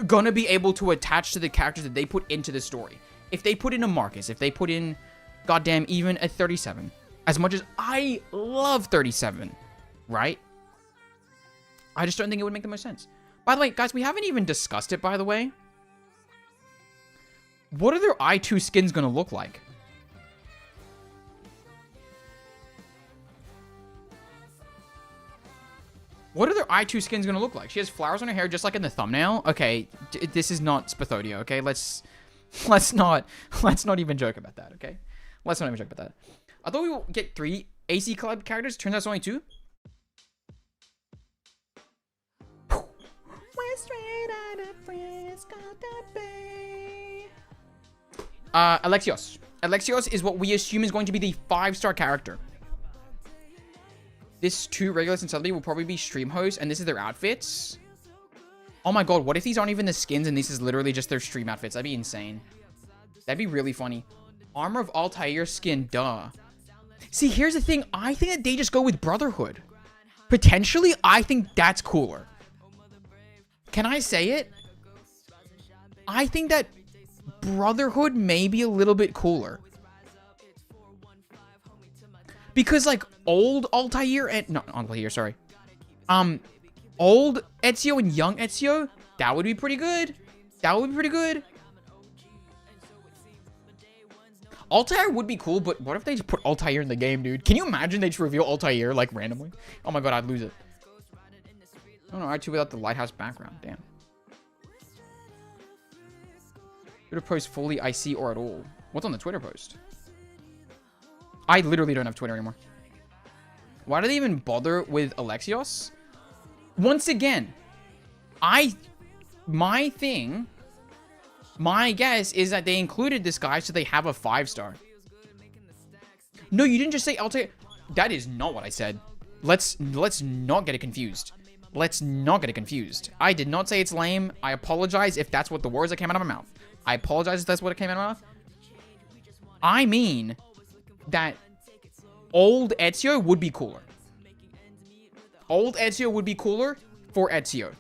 gonna be able to attach to the characters that they put into the story. If they put in a Marcus, if they put in, goddamn, even a 37, as much as I love 37, right? I just don't think it would make the most sense. By the way, guys, we haven't even discussed it, by the way. What are their I2 skins gonna look like? What are their I2 skins gonna look like? She has flowers on her hair just like in the thumbnail. Okay, this is not Spathodia, okay? Let's not even joke about that, okay? Let's not even joke about that. I thought we would get 3 AC collab characters. Turns out it's only 2. We're straight out of Frisco Bay. Alexios. Alexios is what we assume is going to be the 5-star character. This 2 Regulus and Sotheby will probably be stream hosts, and this is their outfits. Oh my god, what if these aren't even the skins and this is literally just their stream outfits? That'd be insane. That'd be really funny. Armor of Altair skin, duh. See, here's the thing. I think that they just go with Brotherhood. Potentially, I think that's cooler. Can I say it? I think that Brotherhood may be a little bit cooler. Because, like, old Altair and... No, Altair, sorry. Old Ezio and young Ezio, that would be pretty good. That would be pretty good. Altair would be cool, but what if they just put Altair in the game, dude? Can you imagine they just reveal Altair, like, randomly? Oh my god, I'd lose it. Oh no, R2 without the lighthouse background. Damn. Twitter post fully IC or at all. What's on the Twitter post? I literally don't have Twitter anymore. Why do they even bother with Alexios? Once again, my guess is that they included this guy so they have a 5-star. No, you didn't just say Altair. That is not what I said. Let's not get it confused. Let's not get it confused. I did not say it's lame. I apologize if that's what the words that came out of my mouth. I apologize if that's what it came out of my mouth. I mean that old Ezio would be cooler. Old Ezio would be cooler for Ezio.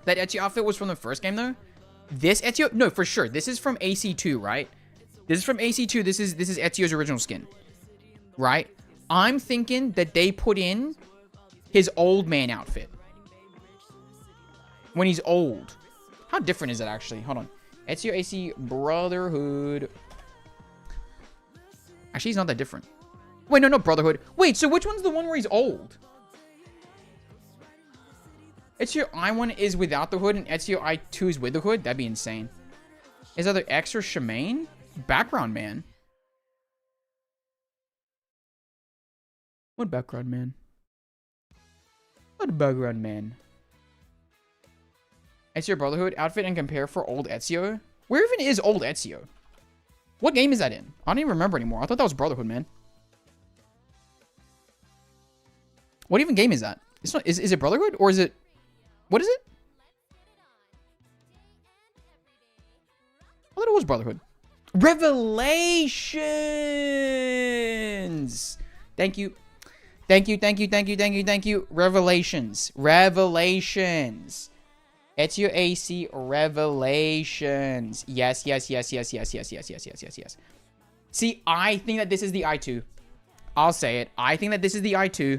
That Ezio outfit was from the first game, though. This Ezio... No, for sure. This is from AC2, right? This is from AC2. This is Ezio's original skin. Right? I'm thinking that they put in his old man outfit. When he's old. How different is it, actually? Hold on. Ezio AC Brotherhood. Actually, he's not that different. Wait, no, Brotherhood. Wait, so which one's the one where he's old? Ezio I1 is without the hood and Ezio I2 is with the hood? That'd be insane. Is either X or Shemaine? Background man. What background man? What background man? Ezio Brotherhood outfit and compare for old Ezio? Where even is old Ezio? What game is that in? I don't even remember anymore. I thought that was Brotherhood, man. What even game is that? It's not. Is it Brotherhood or is it? What is it? I thought it was Brotherhood. Revelations. Thank you. Revelations. Ezio AC Revelations. Yes. See, I think that this is the I2. I'll say it. I think that this is the I2.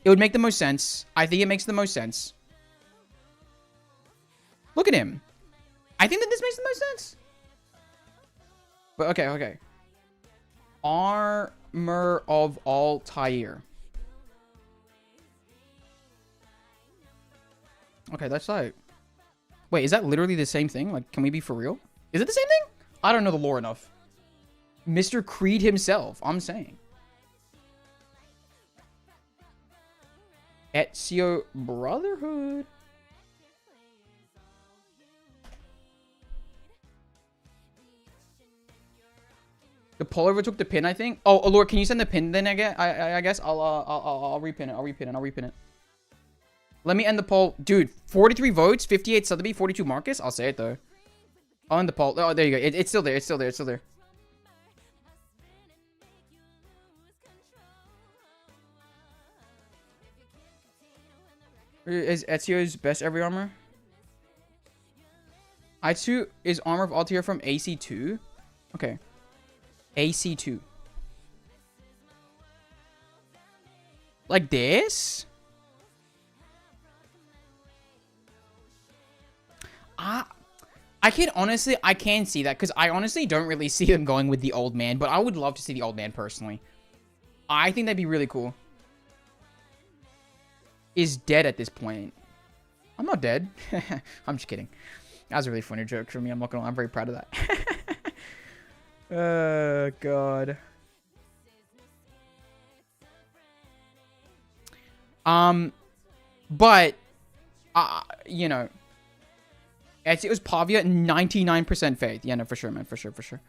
It would make the most sense. I think it makes the most sense. Look at him. I think that this makes the most sense. But okay. Armor of Altair. Okay, that's like... Wait, is that literally the same thing? Like, can we be for real? Is it the same thing? I don't know the lore enough. Mr. Creed himself, I'm saying. Ezio Brotherhood. The pullover took the pin, I think. Oh, Lord, can you send the pin then? I guess I'll repin it. I'll repin it. Let me end the poll, dude. 43 votes, 58 Sotheby, 42 Marcus. I'll say it though. I'll end the poll. Oh, there you go. It's still there. It's still there. Is Ezio's best every armor? I2 is armor of Altair from AC2. Okay. AC2. Like this? I can see that because I honestly don't really see them going with the old man, but I would love to see the old man personally. I think that'd be really cool. Is dead at this point. I'm not dead. I'm just kidding. That was a really funny joke for me. I'm not gonna lie. I'm very proud of that. Oh, God. But, you know, it was Pavia, 99% faith. Yeah, no, for sure, man. For sure.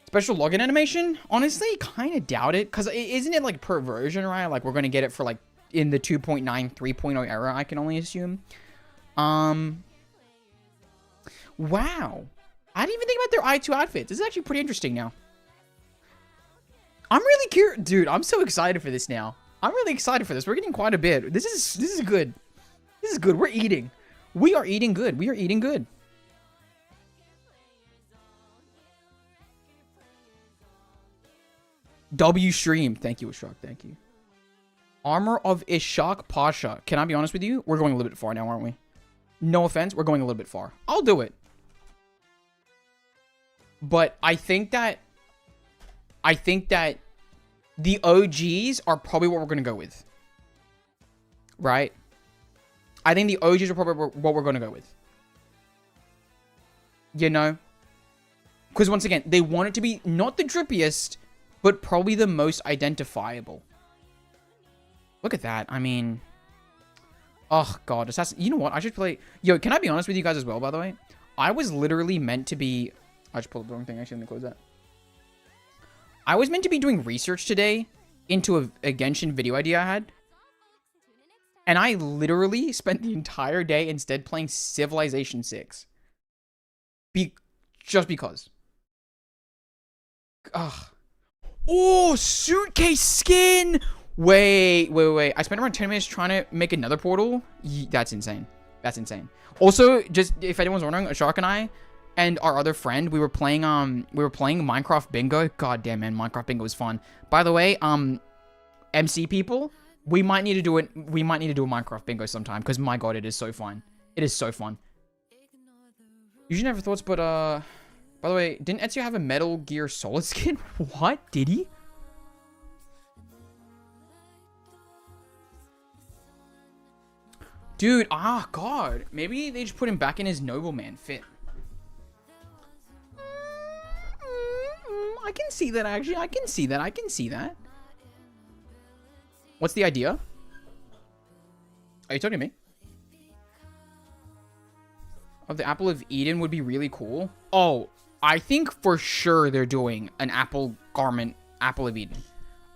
Special login animation? Honestly, kind of doubt it. Because isn't it like per version, right? Like, we're going to get it for like in the 2.9, 3.0 era, I can only assume. Wow. I didn't even think about their I2 outfits. This is actually pretty interesting now. I'm really curious. Dude, I'm so excited for this now. I'm really excited for this. We're getting quite a bit. This is good. This is good. We're eating. We are eating good. We are eating good. W stream. Thank you, Ishak. Thank you. Armor of Ishak Pasha. Can I be honest with you? We're going a little bit far now, aren't we? No offense. We're going a little bit far. I'll do it. But I think that the OGs are probably what we're going to go with. Right? I think the OGs are probably what we're going to go with. You know? Because once again, they want it to be not the drippiest, but probably the most identifiable. Look at that. I mean... Oh, God. You know what? I should play... Yo, can I be honest with you guys as well, by the way? I was literally meant to be... I just pulled up the wrong thing. Actually, let me close that. I was meant to be doing research today into a Genshin video idea I had. And I literally spent the entire day instead playing Civilization 6. Just because. Ugh. Oh, suitcase skin! Wait. I spent around 10 minutes trying to make another portal. That's insane. That's insane. Also, just if anyone's wondering, Shark and I and our other friend, we were playing Minecraft Bingo. God damn, man, Minecraft Bingo was fun. By the way, MC people, we might need to do it. We might need to do a Minecraft Bingo sometime because my God, it is so fun. It is so fun. Usually never thoughts, but by the way, didn't Ezio have a Metal Gear Solid skin? What? Did he? Dude, God. Maybe they just put him back in his nobleman fit. I can see that, actually. I can see that. What's the idea? Are you talking to me? Of the Apple of Eden would be really cool. Oh, I think for sure they're doing an Apple garment Apple of Eden.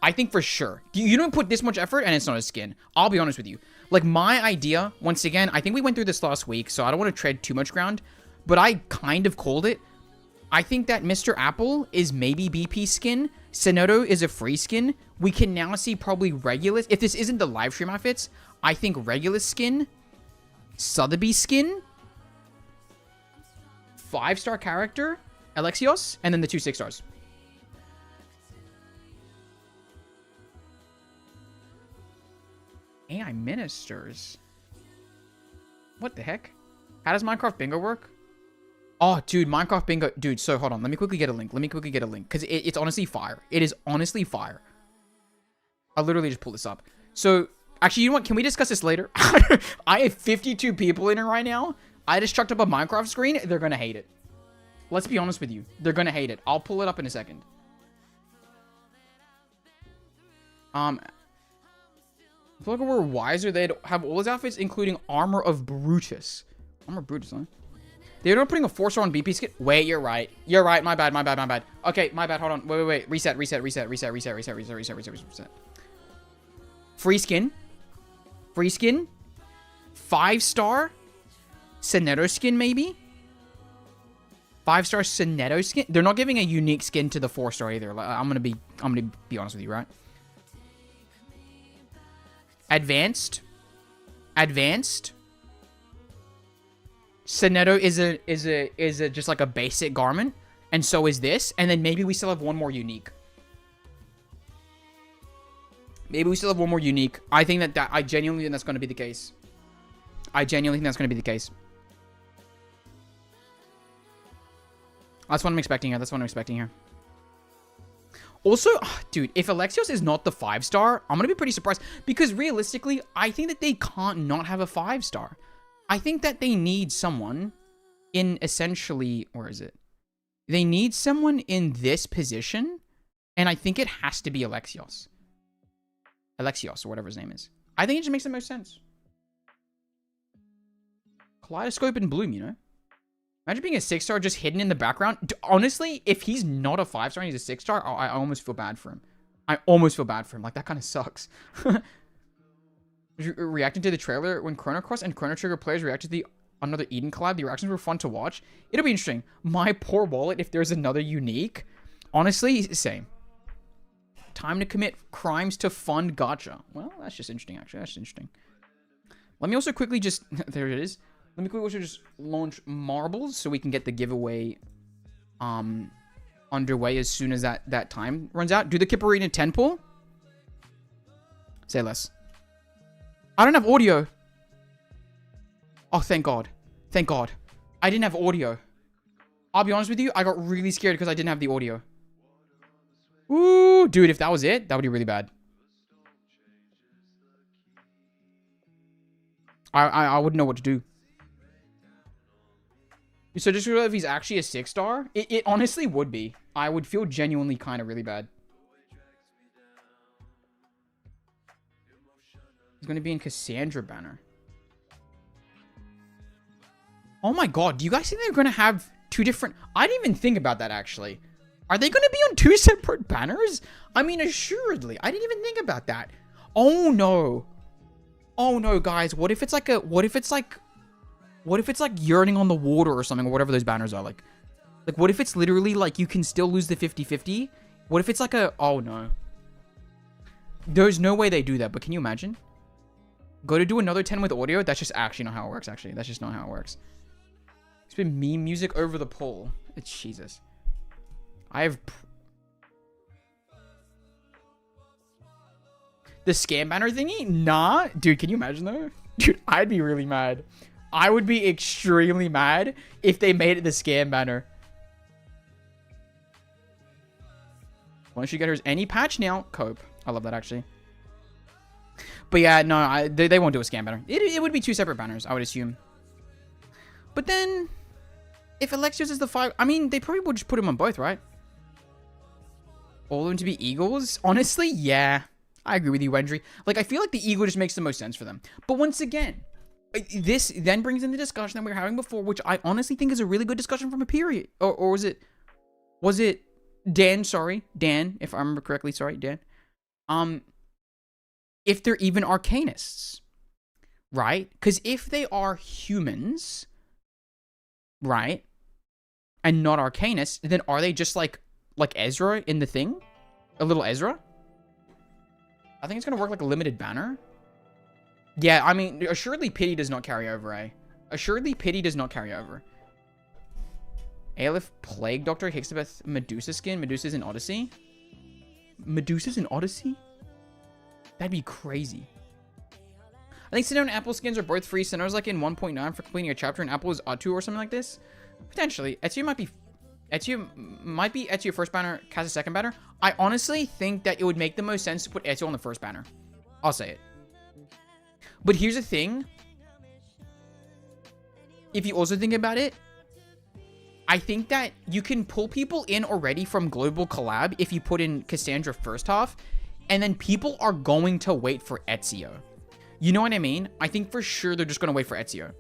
I think for sure. You don't put this much effort and it's not a skin. I'll be honest with you. Like, my idea, once again, I think we went through this last week, so I don't want to tread too much ground, but I kind of called it. I think that Mr. Apple is maybe BP skin. Sonoto is a free skin. We can now see probably Regulus. If this isn't the live stream outfits, I think Regulus skin, Sotheby skin, 5-star character, Alexios, and then the 2 6-stars. AI ministers. What the heck? How does Minecraft Bingo work? Oh, dude, Minecraft Bingo. Dude, so hold on. Let me quickly get a link. Because it's honestly fire. It is honestly fire. I'll literally just pull this up. So, actually, you know what? Can we discuss this later? I have 52 people in it right now. I just chucked up a Minecraft screen. They're going to hate it. Let's be honest with you. They're going to hate it. I'll pull it up in a second. If you were wiser, they'd have all his outfits, including Armor of Brutus. Armor of Brutus, huh? They're not putting a 4-star on BP skin. Wait, you're right. You're right. My bad. Okay, my bad. Hold on. Wait. Reset. Free skin. 5-star. Soneto skin, maybe? 5-star Soneto skin. They're not giving a unique skin to the 4-star either. Like, I'm gonna be honest with you, right? Advanced. Soneto is a just like a basic garment, and so is this. And then maybe we still have one more unique. I think that I genuinely think that's going to be the case. That's what I'm expecting here. Also, dude, if Alexios is not the 5-star, I'm going to be pretty surprised. Because realistically, I think that they can't not have a 5-star. I think that they need someone in essentially... Where is it? They need someone in this position. And I think it has to be Alexios. Alexios, or whatever his name is. I think it just makes the most sense. Kaleidoscope and Bloom, you know? Imagine being a 6-star just hidden in the background. Honestly, if he's not a 5-star and he's a 6-star, I almost feel bad for him. Like, that kind of sucks. Reacting to the trailer when Chrono Cross and Chrono Trigger players reacted to the another Eden collab. The reactions were fun to watch. It'll be interesting. My poor wallet, if there's another unique. Honestly, same. Time to commit crimes to fund gacha. Well, that's just interesting, actually. That's interesting. Let me also quickly just... there it is. Let me quickly also just launch marbles so we can get the giveaway underway as soon as that time runs out. Do the Kipperina 10 pull? Say less. I don't have audio. Oh, thank God. Thank God. I didn't have audio. I'll be honest with you, I got really scared because I didn't have the audio. Ooh, dude, if that was it, that would be really bad. I wouldn't know what to do. So just if he's actually a 6-star, it honestly would be. I would feel genuinely kind of really bad. He's going to be in Cassandra banner. Oh my God, do you guys think they're going to have 2 different... I didn't even think about that, actually. Are they going to be on 2 separate banners? I mean, assuredly. I didn't even think about that. Oh no. Oh no, guys. What if it's like a... What if it's like yearning on the water or something, or whatever those banners are? Like what if it's literally like you can still lose the 50-50? What if it's like a... Oh no. There's no way they do that, but can you imagine? Go to do another 10 with audio? That's just actually not how it works, actually. That's just not how it works. It's been meme music over the poll. It's Jesus. I have... The scam banner thingy? Nah. Dude, can you imagine though? Dude, I'd be really mad. I would be extremely mad if they made it the scam banner. Once you get hers any patch now, cope. I love that actually. But yeah, no, they won't do a scam banner. It would be 2 separate banners, I would assume. But then, if Alexios is the 5, I mean, they probably would just put him on both, right? All of them to be Eagles? Honestly, yeah. I agree with you, Wendry. Like, I feel like the Eagle just makes the most sense for them. But once again, this then brings in the discussion that we were having before, which I honestly think is a really good discussion from a period. Or was it Dan? Sorry, Dan, if I remember correctly. Sorry, Dan. If they're even Arcanists, right? Because if they are humans, right, and not Arcanists, then are they just like Ezra in the thing? A little Ezra? I think it's going to work like a limited banner. Yeah, I mean, assuredly pity does not carry over, eh? Assuredly pity does not carry over. Aleph, Plague Doctor, Hixabeth, Medusa skin. Medusa's in Odyssey? Medusa's in Odyssey? That'd be crazy. I think Sinnoh and Apple skins are both free. Sinnoh's like in 1.9 for completing a chapter, and Apple is R2 or something like this. Potentially. Ezio might be Ezio first banner, Kaz's second banner. I honestly think that it would make the most sense to put Ezio on the first banner. I'll say it. But here's the thing. If you also think about it, I think that you can pull people in already from Global Collab if you put in Cassandra first half, and then people are going to wait for Ezio. You know what I mean? I think for sure they're just going to wait for Ezio.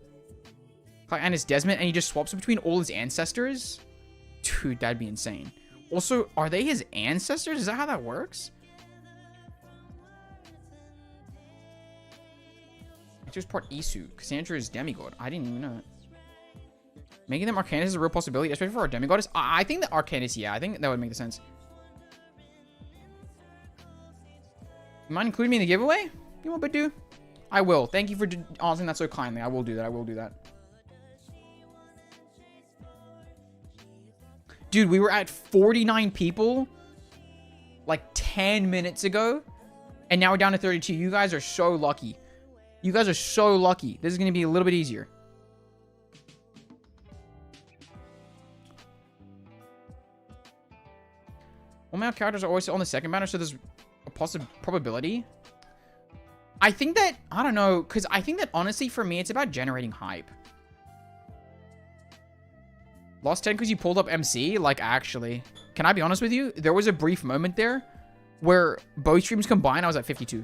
And it's Desmond, and he just swaps between all his ancestors. Dude, that'd be insane. Also, are they his ancestors? Is that how that works? Ezio's part Isu. Cassandra is demigod. I didn't even know that. Making them Arcanus is a real possibility, especially for our demigoddess. I think that Arcanus, yeah, I think that would make sense. You mind including me in the giveaway? You want to do? I will. Thank you for answering that so kindly. I will do that. I will do that. Dude, we were at 49 people like 10 minutes ago, and now we're down to 32. You guys are so lucky. You guys are so lucky. This is going to be a little bit easier. Well, my characters are always on the second banner, so there's a possible probability. I think that, I don't know, because I think that honestly for me, it's about generating hype. Lost 10 because you pulled up MC? Like, actually. Can I be honest with you? There was a brief moment there where both streams combined, I was at 52.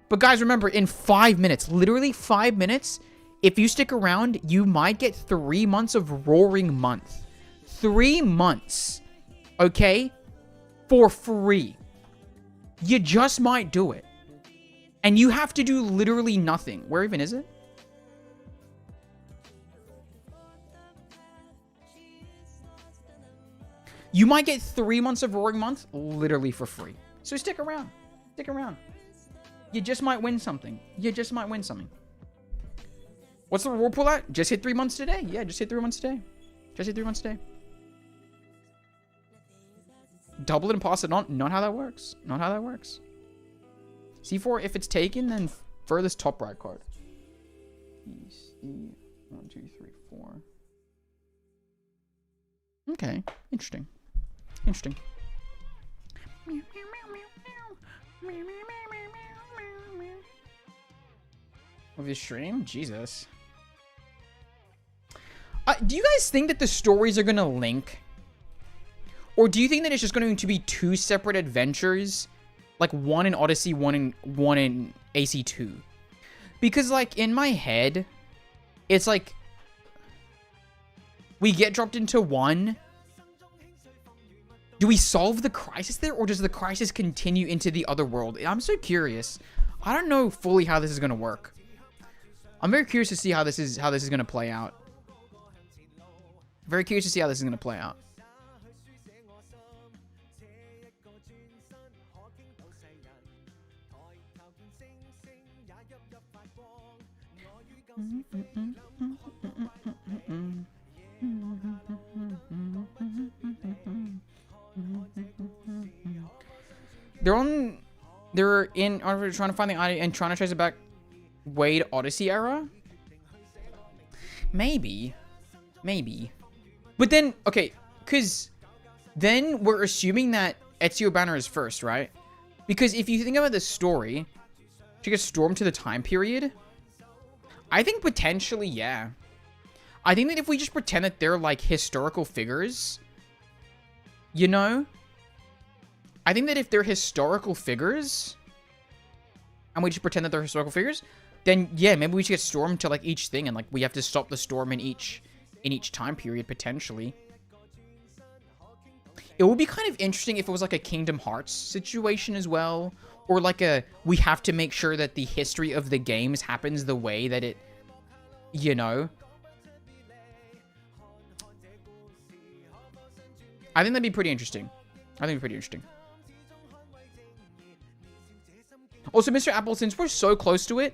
But guys, remember, in 5 minutes, literally 5 minutes, if you stick around, you might get 3 months of Roaring Month. 3 months. Okay? For free. You just might do it. And you have to do literally nothing. Where even is it? You might get 3 months of Roaring Month literally for free. So stick around. Stick around. You just might win something. You just might win something. What's the reward pool at? Just hit 3 months today. Yeah, just hit 3 months today. Just hit 3 months today. double it and pass it on. Not how that works. Not how that works. C4, if it's taken, then furthest top right card. E, C, 1, 2, 3, 4. Okay, interesting. Interesting. With his stream? Jesus. Do you guys think that the stories are going to link? Or do you think that it's just going to be two separate adventures? Like one in Odyssey, one in AC2? Because like in my head, it's like we get dropped into one. Do we solve the crisis there, or does the crisis continue into the other world? I'm so curious. I don't know fully how this is going to work. I'm very curious to see how this is going to play out. Very curious to see how this is going to play out. They're in trying to find the ID and trying to trace it back Wade Odyssey era. Maybe. But then, okay, because then we're assuming that Ezio Banner is first, right? Because if you think about the story, she gets stormed to the time period. I think potentially, yeah. I think that if we just pretend that they're like historical figures, you know? I think that if they're historical figures, and we just pretend that they're historical figures, then yeah, maybe we should get stormed to like each thing, and like we have to stop the storm in each time period potentially. It would be kind of interesting if it was like a Kingdom Hearts situation as well, or like we have to make sure that the history of the games happens the way that it, you know. I think that'd be pretty interesting. Also, Mr. Apple, since we're so close to it,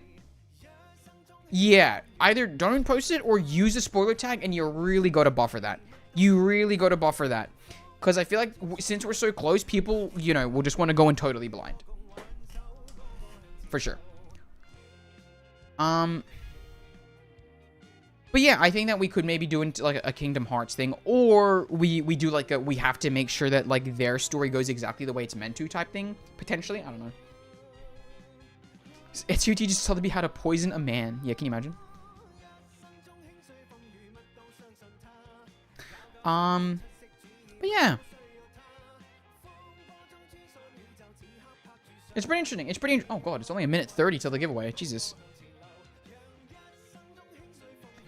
yeah, either don't post it or use a spoiler tag, and you really got to buffer that. Because I feel like since we're so close, people, you know, will just want to go in totally blind. For sure. But yeah, I think that we could maybe do into like a Kingdom Hearts thing, or we do like we have to make sure that like their story goes exactly the way it's meant to type thing. Potentially, I don't know. Ezio just told me how to poison a man. Yeah, can you imagine? But yeah. It's pretty interesting. Oh god, it's only 1:30 till the giveaway. Jesus.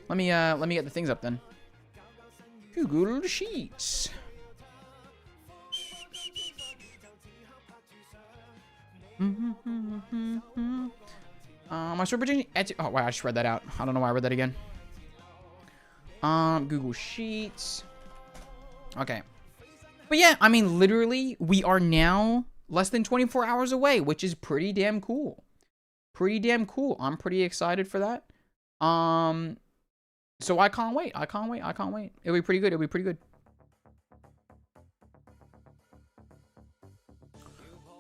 Let me get the things up then. Google Sheets. My super prediction. Oh wow, I just read that out. I don't know why I read that again. Google Sheets. Okay. But yeah, I mean, literally, we are now less than 24 hours away, which is pretty damn cool. I'm pretty excited for that. So I can't wait. It'll be pretty good.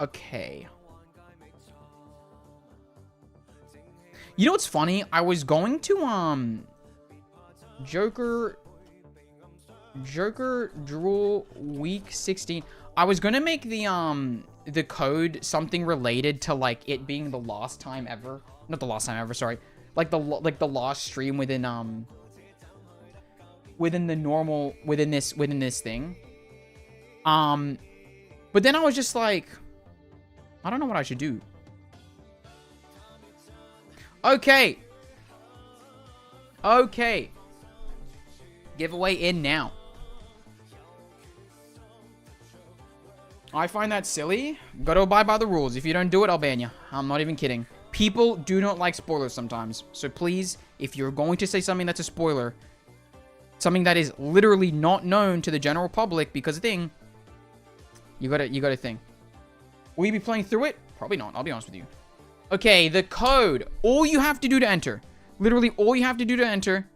Okay. You know what's funny? I was going to, Joker Drool Week 16. I was gonna make the code something related to like it being the last time ever. Not the last time ever, sorry. Like the last stream within the normal within this thing. But then I was just like, I don't know what I should do. Okay. Giveaway in now. I find that silly. Gotta abide by the rules. If you don't do it, I'll ban you. I'm not even kidding. People do not like spoilers sometimes. So please, if you're going to say something that's a spoiler, something that is literally not known to the general public because of thing, you gotta think. Will you be playing through it? Probably not. I'll be honest with you. Okay, the code. All you have to do to enter, literally all you have to do to enter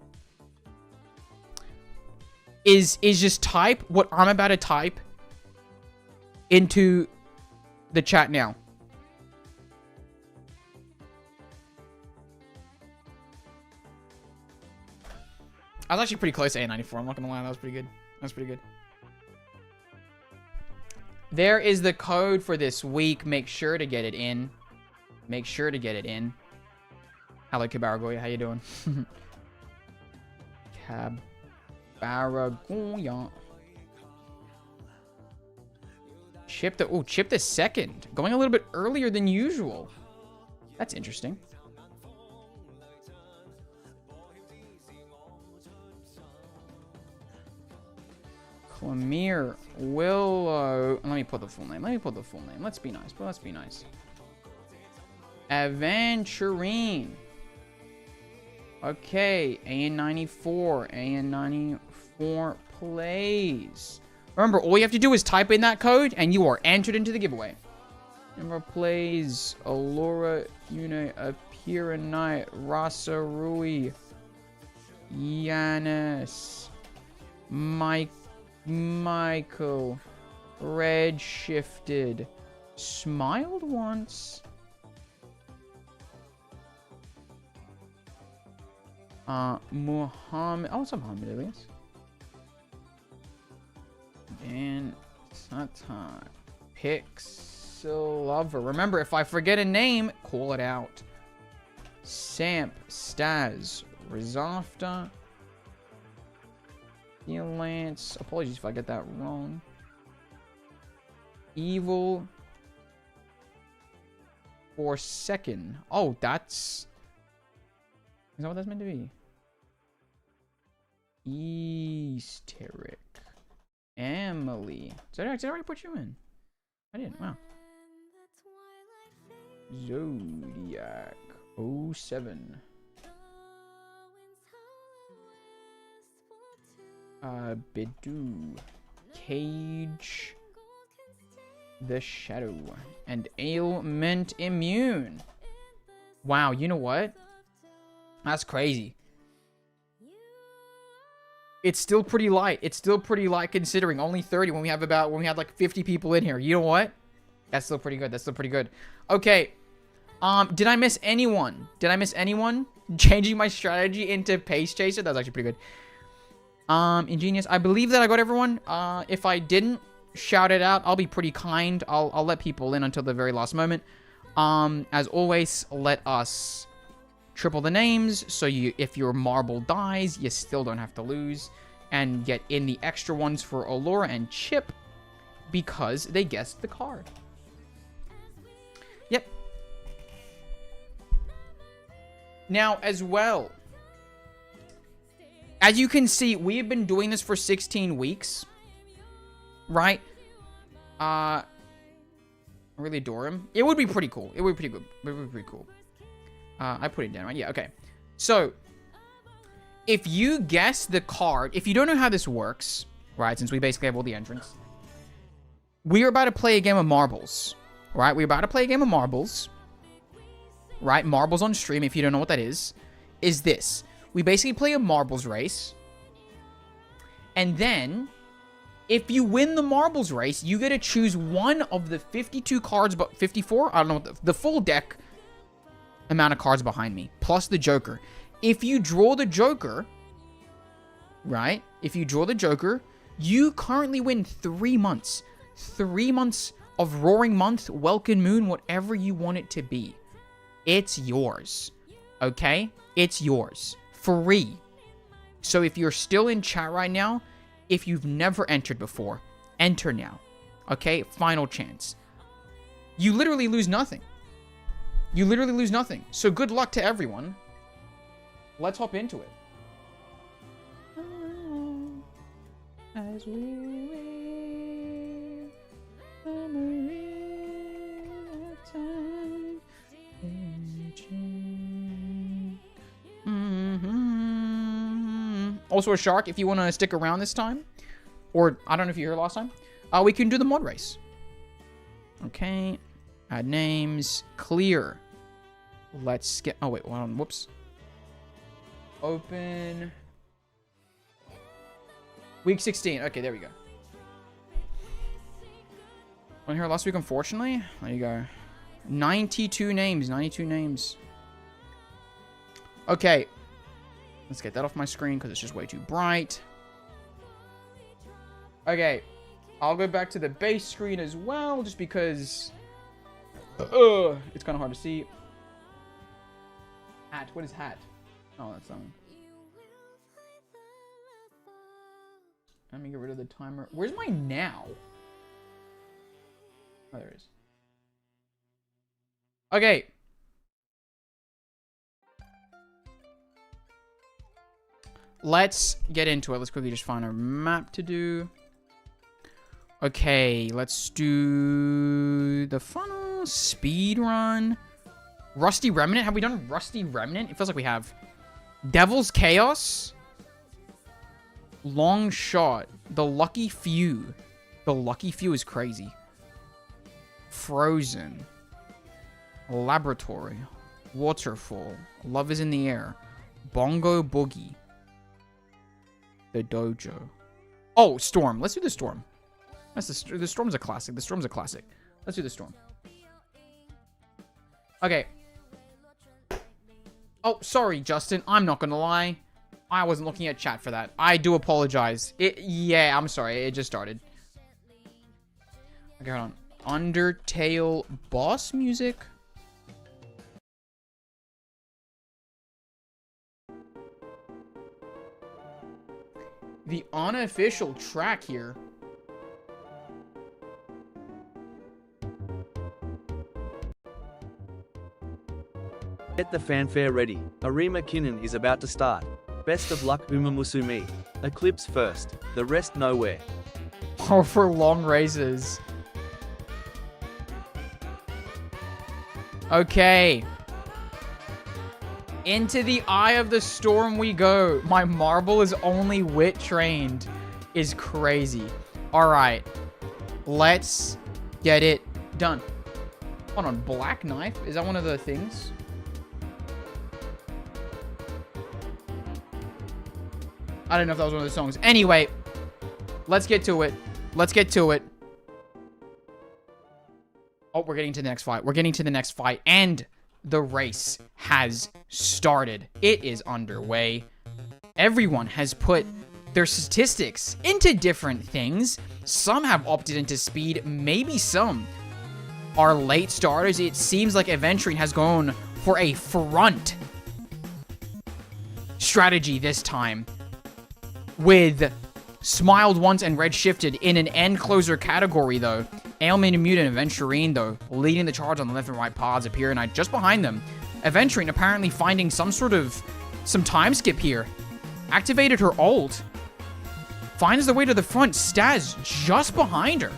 is just type what I'm about to type into the chat now. I was actually pretty close to A94. I'm not gonna lie, that was pretty good. That's pretty good. There is the code for this week. Make sure to get it in. Make sure to get it in. Hello, Cabaragoya. How you doing? Cabaragoya. Chip the second. Going a little bit earlier than usual. That's interesting. Clemere Willow. Let me put the full name. Let's be nice. Let's be nice. Aventurine. Okay. AN94. AN94 plays. Remember, all you have to do is type in that code and you are entered into the giveaway. Number plays Allura Une Apiranite Rasa Rui Yanis Michael Red Shifted Smiled Once Muhammad. Oh, what's up, Muhammad Elias? And Satan Pixel Lover. Remember, if I forget a name, call it out. Samp Staz Rizafta Lance. Apologies if I get that wrong. Evil Forsaken. Oh, that's... Is that what that's meant to be? Easteric. Emily. Did I already put you in? I didn't. Wow. Zodiac 07. Bidu. Cage. The Shadow. And Ailment Immune. Wow, you know what? That's crazy. It's still pretty light. It's still pretty light considering only 30 when we had like 50 people in here. You know what? That's still pretty good. That's still pretty good. Okay. Did I miss anyone? Did I miss anyone? Changing my strategy into Pace Chaser? That was actually pretty good. Ingenious. I believe that I got everyone. If I didn't, shout it out. I'll be pretty kind. I'll let people in until the very last moment. As always, let us triple the names, so if your marble dies, you still don't have to lose, and get in the extra ones for Allura and Chip because they guessed the card. Yep. Now, as well, as you can see, we have been doing this for 16 weeks, right? I really adore him. It would be pretty cool. It would be pretty good. It would be pretty cool. I put it down, right? Yeah, okay. So, if you guess the card, if you don't know how this works, right, since we basically have all the entrants, we're about to play a game of marbles, right? We're about to play a game of marbles, right? Marbles on stream, if you don't know what that is this. We basically play a marbles race, and then, if you win the marbles race, you get to choose one of the 52 cards, but 54? I don't know, the full deck amount of cards behind me, plus the Joker. If you draw the Joker, right? If you draw the Joker, you currently win 3 months. 3 months of Roaring Month, Welkin Moon, whatever you want it to be. It's yours. Okay? It's yours. Free. So if you're still in chat right now, if you've never entered before, enter now. Okay? Final chance. You literally lose nothing. You literally lose nothing. So good luck to everyone. Let's hop into it. As we wait, memory of time. Also a shark, if you want to stick around this time, or I don't know if you were here last time, we can do the mod race. Okay. Add names. Clear. Let's get... Oh, wait. Hold on. Whoops. Open. Week 16. Okay, there we go. On here last week, unfortunately. There you go. 92 names. 92 names. Okay. Let's get that off my screen because it's just way too bright. Okay. I'll go back to the base screen as well, just because it's kind of hard to see. Hat. What is hat? Oh, that's something. Let me get rid of the timer. Where's my now? Oh, there it is. Okay. Let's get into it. Let's quickly just find our map to do. Okay, let's do the funnel. Speed run. Rusty Remnant. Have we done Rusty Remnant? It feels like we have. Devil's Chaos. Long Shot. The Lucky Few. The Lucky Few is crazy. Frozen. Laboratory. Waterfall. Love is in the Air. Bongo Boogie. The Dojo. Oh, Storm. Let's do the Storm. The Storm's a classic. The Storm's a classic. Let's do the Storm. Okay. Oh, sorry, Justin. I'm not gonna lie. I wasn't looking at chat for that. I do apologize. Yeah, I'm sorry. It just started. Okay, hold on. Undertale boss music. The unofficial track here. Get the fanfare ready. Arima Kinnan is about to start. Best of luck, Uma Musumi. Eclipse first, the rest nowhere. Oh, for long races. Okay. Into the eye of the storm we go. My marble is only wit trained. Is crazy. Alright. Let's get it done. Hold on. Black Knife? Is that one of the things? I don't know if that was one of the songs. Anyway. Let's get to it. Let's get to it. Oh, we're getting to the next fight. We're getting to the next fight. And the race has started. It is underway. Everyone has put their statistics into different things. Some have opted into speed. Maybe some are late starters. It seems like Aventurine has gone for a front strategy this time, with Smiled Once and Red Shifted in an end closer category, though. Ailman and Mutant Aventurine, though, leading the charge on the left and right pods, appear and just behind them. Aventurine apparently finding some time skip here. Activated her ult. Finds the way to the front. Staz just behind her.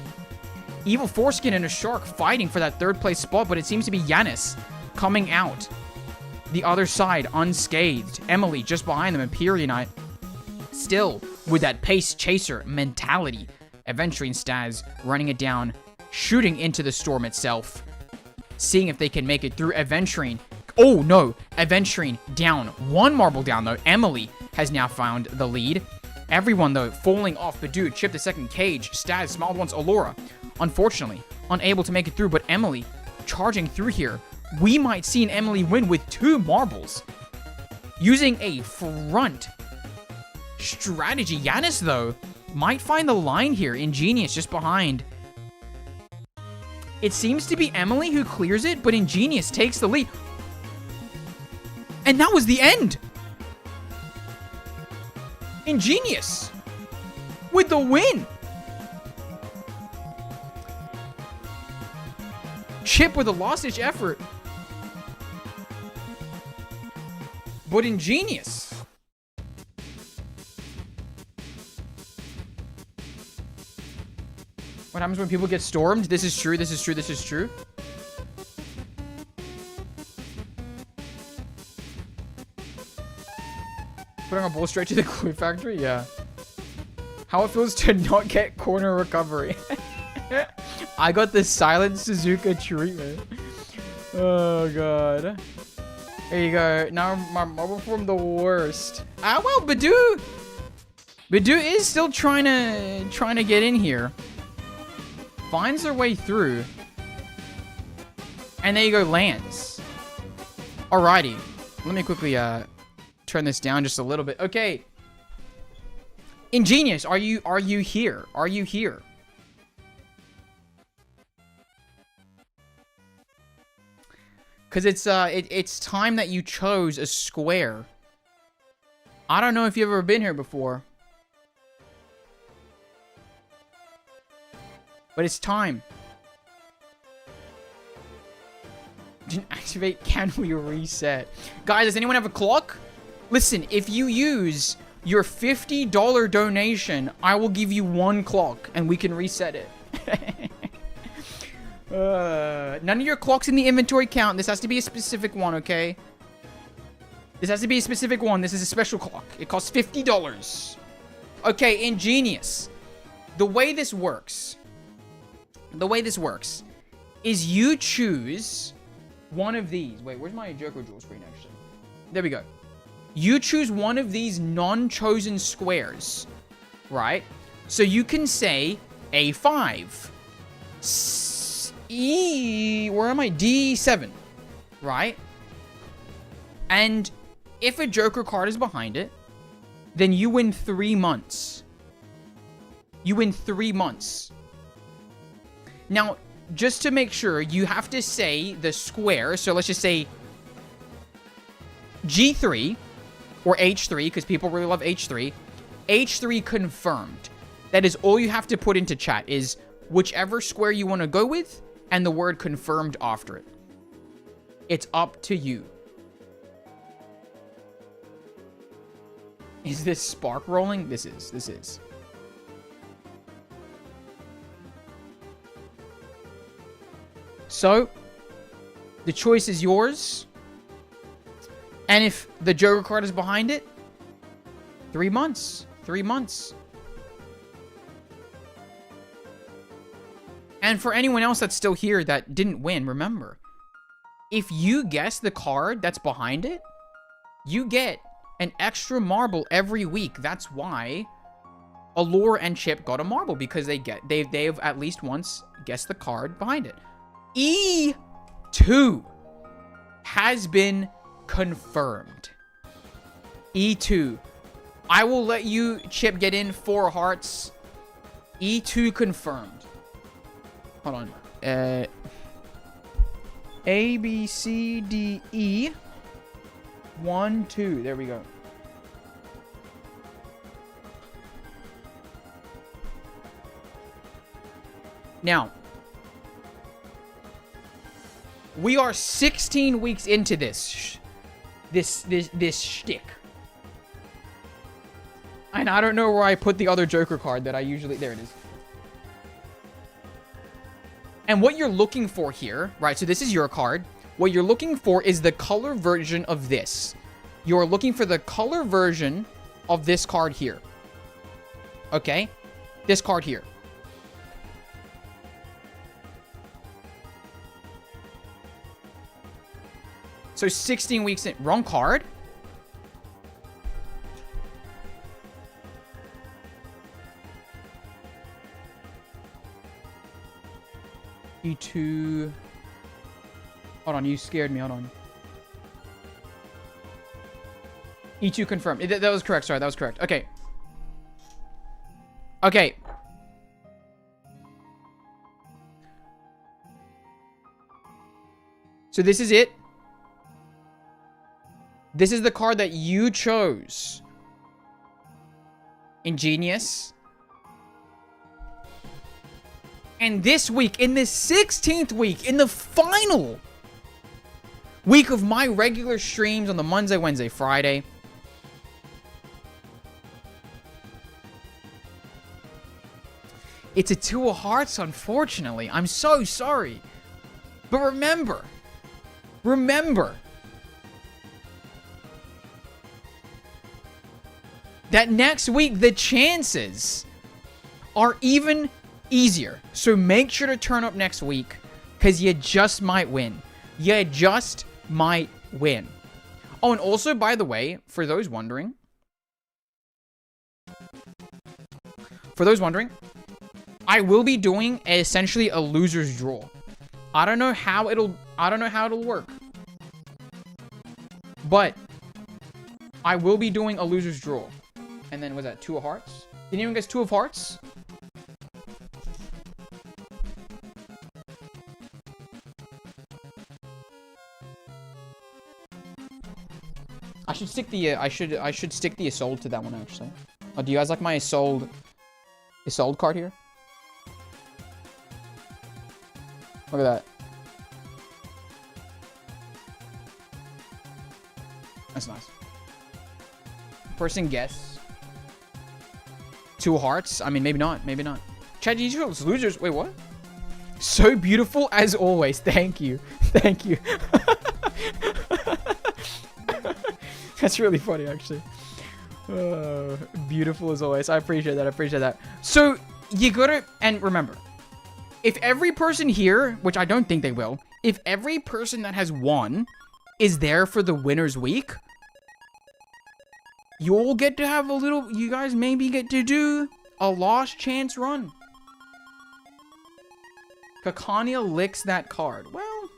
Evil Foreskin and a Shark fighting for that third place spot, but it seems to be Yanis coming out the other side unscathed. Emily just behind them, Imperial Knight still with that pace chaser mentality. Aventurine Staz running it down, shooting into the storm itself, seeing if they can make it through. Aventurine. Oh no, Aventurine down. One marble down though. Emily has now found the lead. Everyone though falling off. Badoo chipped the second cage. Staz smiled once. Allura, unfortunately, unable to make it through, but Emily charging through here. We might see an Emily win with 2 marbles. Using a front strategy. Yanis, though, might find the line here. Ingenious just behind. It seems to be Emily who clears it, but Ingenious takes the lead. And that was the end. Ingenious with the win. Chip with a last-ditch effort. But Ingenious. What happens when people get stormed? This is true, this is true, this is true. Putting our ball straight to the glue factory? Yeah. How it feels to not get corner recovery. I got the silent Suzuka treatment. Oh, God. There you go. Now my marble form the worst. Ah, well, Badoo. Badoo is still trying to get in here. finds their way through. And there you go, lands. Alrighty. Let me quickly turn this down just a little bit. Okay. Ingenious, are you here? Are you here? Cause it's time that you chose a square. I don't know if you've ever been here before. But it's time. Didn't activate, can we reset? Guys, does anyone have a clock? Listen, if you use your $50 donation, I will give you 1 clock and we can reset it. None of your clocks in the inventory count. This has to be a specific one, okay? This has to be a specific one. This is a special clock. It costs $50. Okay, ingenious. The way this works is you choose one of these. Wait, where's my Joker Jewel screen, actually? There we go. You choose one of these non-chosen squares, right? So you can say A5. Where am I? D7, right? And if a Joker card is behind it, then you win 3 months. You win 3 months. Now, just to make sure, you have to say the square. So let's just say G3 or H3, because people really love H3. H3 confirmed. That is all you have to put into chat, is whichever square you want to go with and the word confirmed after it. It's up to you. Is this spark rolling? This is. So, the choice is yours. And if the Joker card is behind it, 3 months. 3 months. And for anyone else that's still here that didn't win, remember, if you guess the card that's behind it, you get an extra marble every week. That's why Allure and Chip got a marble, because they've at least once guessed the card behind it. E2 has been confirmed. E2. I will let you, Chip, get in 4 hearts. E2 confirmed. Hold on. A, B, C, D, E. 1, 2. There we go. Now, we are 16 weeks into this shtick. And I don't know where I put the other Joker card that I usually... There it is. And what you're looking for here, right? So this is your card. What you're looking for is the color version of this. You're looking for the color version of this card here. Okay? This card here. So 16 weeks in. Wrong card? E2. Hold on, you scared me. Hold on. E2 confirmed. That was correct. Sorry, that was correct. Okay. Okay. So this is it. This is the card that you chose. Ingenious. And this week, in the 16th week, in the final week of my regular streams on the Monday, Wednesday, Friday, it's a 2 of hearts, unfortunately. I'm so sorry. But remember, that next week, the chances are even easier. So make sure to turn up next week, because you just might win. You just might win. Oh, and also, by the way, for those wondering, I will be doing essentially a loser's draw. I don't know how it'll work. But I will be doing a loser's draw. And then was that 2 of hearts? Did anyone guess 2 of hearts? I should stick the I should stick the Isolde to that one actually. Oh, do you guys like my Isolde card here? Look at that. That's nice. Person guess. 2 hearts? I mean, maybe not. Maybe not. Chat GG losers. Wait, what? So beautiful as always. Thank you. Thank you. That's really funny, actually. Beautiful as always. I appreciate that. I appreciate that. So, you gotta... And remember, if every person here, which I don't think they will, if every person that has won is there for the winner's week, you'll get to have a little... You guys maybe get to do a last chance run. Kakania licks that card. Well,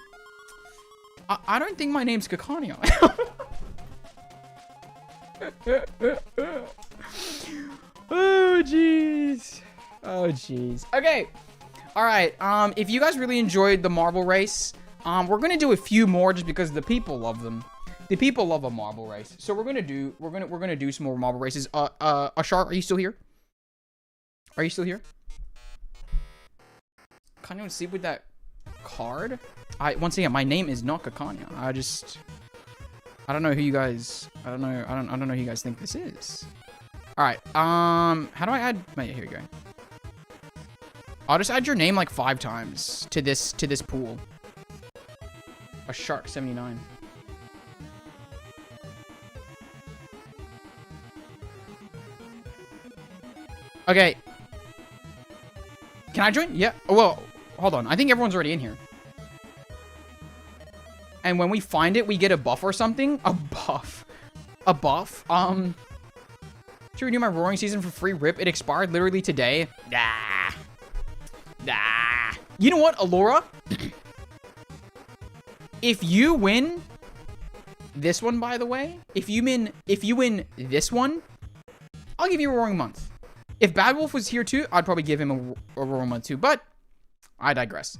I don't think my name's Kakania. Oh, jeez. Oh, jeez. Okay. All right. If you guys really enjoyed the marble race, we're gonna do a few more just because the people love them. The people love a marble race, so we're gonna do some more marble races. Ashar, are you still here? Are you still here? Can't even sleep with that card. Once again, my name is not Kakanya. I don't know who you guys. I don't know who you guys think this is. All right. How do I add? Here we go. I'll just add your name like 5 times to this pool. A shark 79. Okay. Can I join? Yeah. Oh, well, hold on. I think everyone's already in here. And when we find it, we get a buff or something. A buff. A buff. Should renew my roaring season for free? Rip. It expired literally today. Nah. Nah. You know what, Alora? If you win this one, by the way, if you win this one, I'll give you a roaring month. If Bad Wolf was here too, I'd probably give him a roaring month too. But I digress.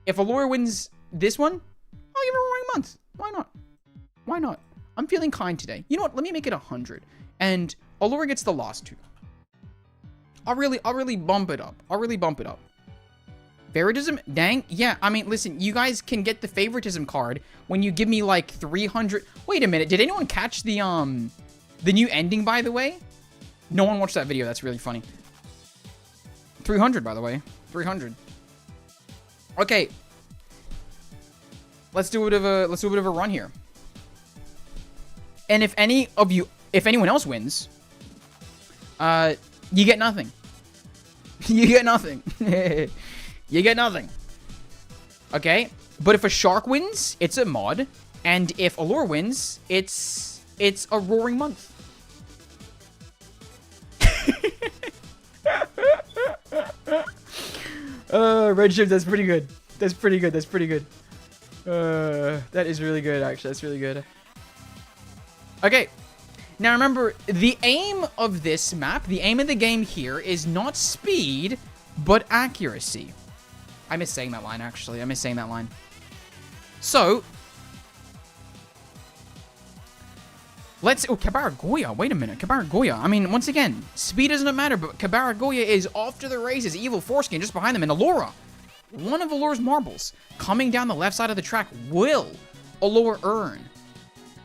If Alora wins this one, I'll give her a roaring month. Why not? Why not? I'm feeling kind today. You know what? Let me make it 100. And Allura gets the last 2. I'll really bump it up. I'll really bump it up. Favoritism? Dang. Yeah, I mean, listen, you guys can get the favoritism card when you give me like 300. Wait a minute. Did anyone catch the new ending, by the way? No one watched that video. That's really funny. 300, by the way. 300. Okay. Let's do a bit of a run here. And if anyone else wins, you get nothing. You get nothing. You get nothing. Okay? But if a shark wins, it's a mod. And if Allure wins, it's a roaring month. Redshift, that's pretty good. That's pretty good. That's pretty good. That is really good, actually. That's really good. Okay. Now remember, the aim of this map, the aim of the game here is not speed, but accuracy. I miss saying that line, actually. I miss saying that line. So, let's... Oh, Kabaragoya. Wait a minute. Kabaragoya. I mean, once again, speed doesn't matter, but Kabaragoya is off to the races. Evil Foreskin just behind them. And Allura, one of Allura's marbles, coming down the left side of the track. Will Allura earn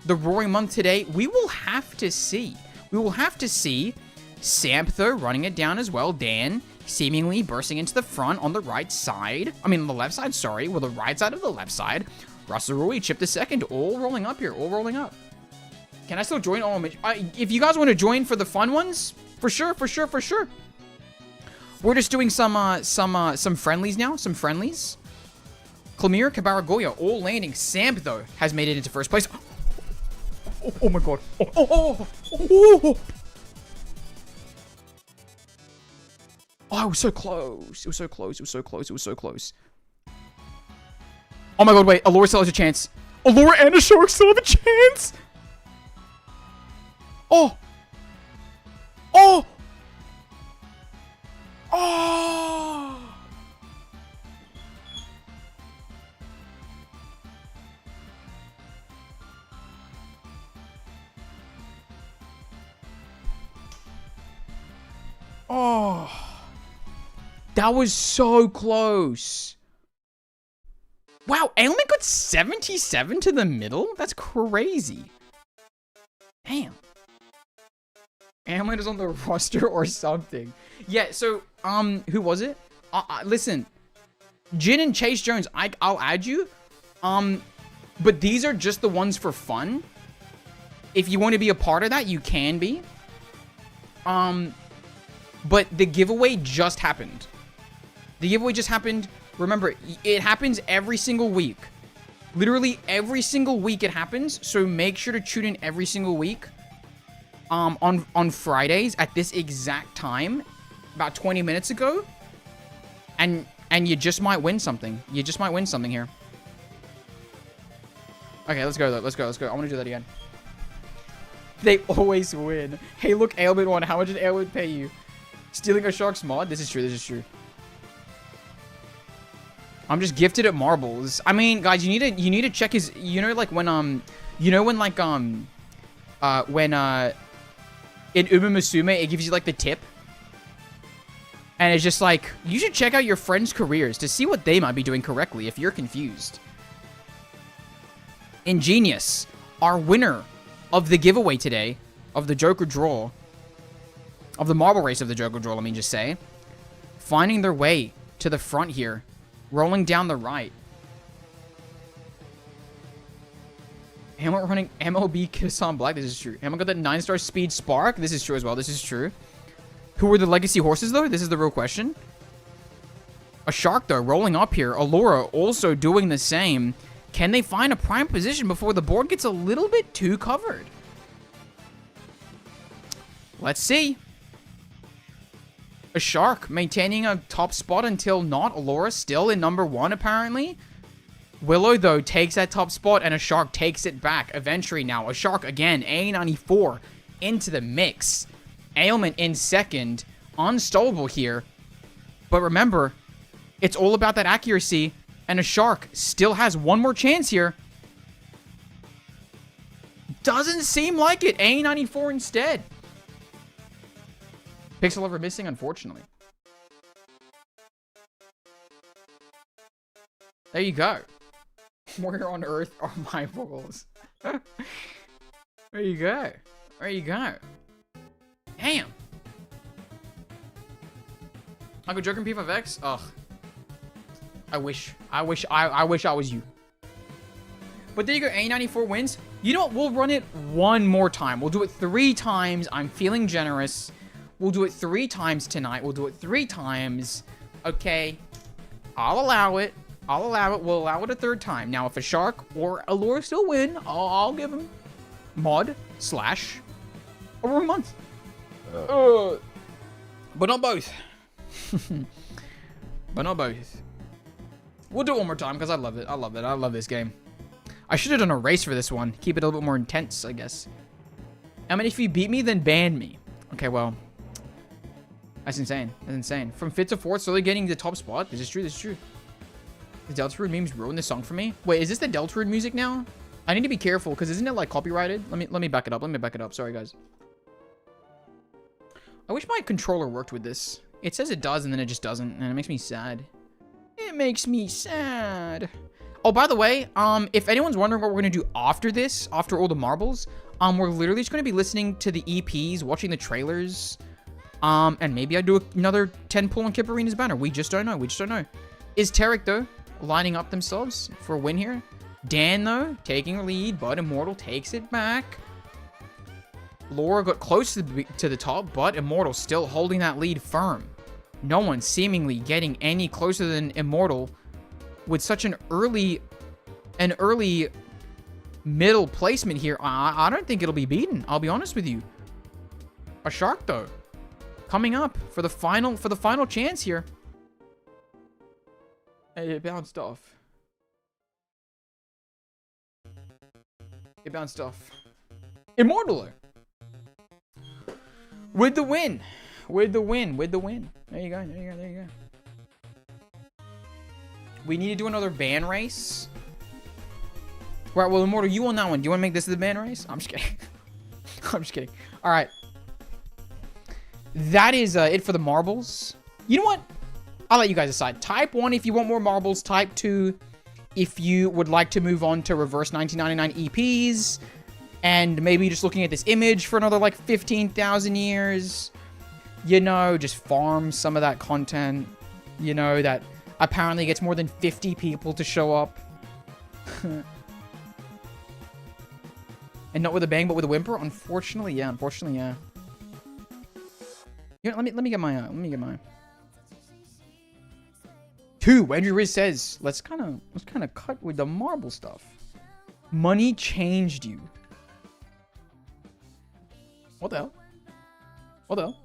the roaring month today? We will have to see. We will have to see. Samtho running it down as well. Dan seemingly bursting into the front on the right side. I mean, on the left side, sorry. Well, the right side of the left side. Russell Rui, Chip the second. All rolling up here. All rolling up. Can I still join? Oh, if you guys want to join for the fun ones, for sure, for sure, for sure. We're just doing some friendlies now. Some friendlies. Klamir, Kabaragoya, all landing. Samtho has made it into first place. Oh my god. Oh, it was so close. It was so close. It was so close. It was so close. Oh my god, wait. Allura still has a chance. Allura and a shark still have a chance. Oh. Oh. Oh. Oh. That was so close. Wow, Ailment got 77 to the middle? That's crazy. Damn. Ailment is on the roster or something. Yeah, so, who was it? Listen. Jin and Chase Jones, I'll add you. But these are just the ones for fun. If you want to be a part of that, you can be. But the giveaway just happened. The giveaway just happened. Remember, it happens every single week. Literally every single week it happens. So make sure to tune in every single week. On Fridays at this exact time. About 20 minutes ago. And you just might win something. You just might win something here. Okay, let's go though. Let's go. Let's go. I want to do that again. They always win. Hey, look, Ailment won. How much did Ailment pay you? Stealing a shark's mod? This is true. This is true. I'm just gifted at marbles. I mean, guys, you need to check his. You know, like when you know when like when in Uma Musume it gives you like the tip, and it's just like you should check out your friends' careers to see what they might be doing correctly if you're confused. Ingenious, our winner of the giveaway today of the Joker draw. Of the marble race of the Joker draw, let me just say. Finding their way to the front here. Rolling down the right. Hamlet running MLB Kiss on Black. This is true. Hamlet got that 9-star speed spark. This is true as well. This is true. Who were the legacy horses, though? This is the real question. A shark, though, rolling up here. Allura also doing the same. Can they find a prime position before the board gets a little bit too covered? Let's see. A shark maintaining a top spot until not. Allura still in number 1, apparently. Willow, though, takes that top spot, and a shark takes it back eventually now. A shark, again, A94 into the mix. Ailment in second. Unstoppable here. But remember, it's all about that accuracy, and a shark still has one more chance here. Doesn't seem like it. A94 instead. Pixel Lover missing, unfortunately. There you go. Where on earth are my balls? There you go. There you go. Damn. Uncle Joker in P5X? Ugh. I wish I was you. But there you go, A94 wins. You know what? We'll run it one more time. We'll do it 3 times. I'm feeling generous. We'll do it 3 times tonight. We'll do it 3 times. Okay. I'll allow it. I'll allow it. We'll allow it a 3rd time. Now, if a shark or a lure still win, I'll give him mod / a room month. But not both. But not both. We'll do it one more time because I love it. I love it. I love this game. I should have done a race for this one. Keep it a little bit more intense, I guess. I mean, if you beat me, then ban me. Okay, well. That's insane. That's insane. From 5th to 4th, slowly getting the top spot. This is true. This is true. The Deltarune memes ruined this song for me. Wait, is this the Deltarune music now? I need to be careful because isn't it like copyrighted? Let me back it up. Let me back it up. Sorry, guys. I wish my controller worked with this. It says it does and then it just doesn't, and it makes me sad. It makes me sad. Oh, by the way, if anyone's wondering what we're gonna do after this, after all the marbles, we're literally just gonna be listening to the EPs, watching the trailers, and maybe I do another 10 pull on Kipperina's banner. We just don't know. We just don't know. Is Tarek, though, lining up themselves for a win here? Dan, though, taking the lead, but Immortal takes it back. Laura got close to the top, but Immortal still holding that lead firm. No one seemingly getting any closer than Immortal with such an early middle placement here. I don't think it'll be beaten. I'll be honest with you. A shark, though, Coming up for the final chance here. Hey, it bounced off. It bounced off. Immortal. With the win. With the win. With the win. There you go. There you go. There you go. We need to do another ban race. Right, well, Immortal, you on that one. Do you want to make this the ban race? I'm just kidding. I'm just kidding. All right. That is it for the marbles. You know what? I'll let you guys decide. Type 1 if you want more marbles. Type 2 if you would like to move on to reverse 1999 EPs. And maybe just looking at this image for another, like, 15,000 years. You know, just farm some of that content. You know, that apparently gets more than 50 people to show up. And not with a bang, but with a whimper? Unfortunately, yeah. Unfortunately, yeah. You know, let me get my 2. Andrew Riz says, let's kind of cut with the marble stuff. Money changed you. What the hell? What the hell?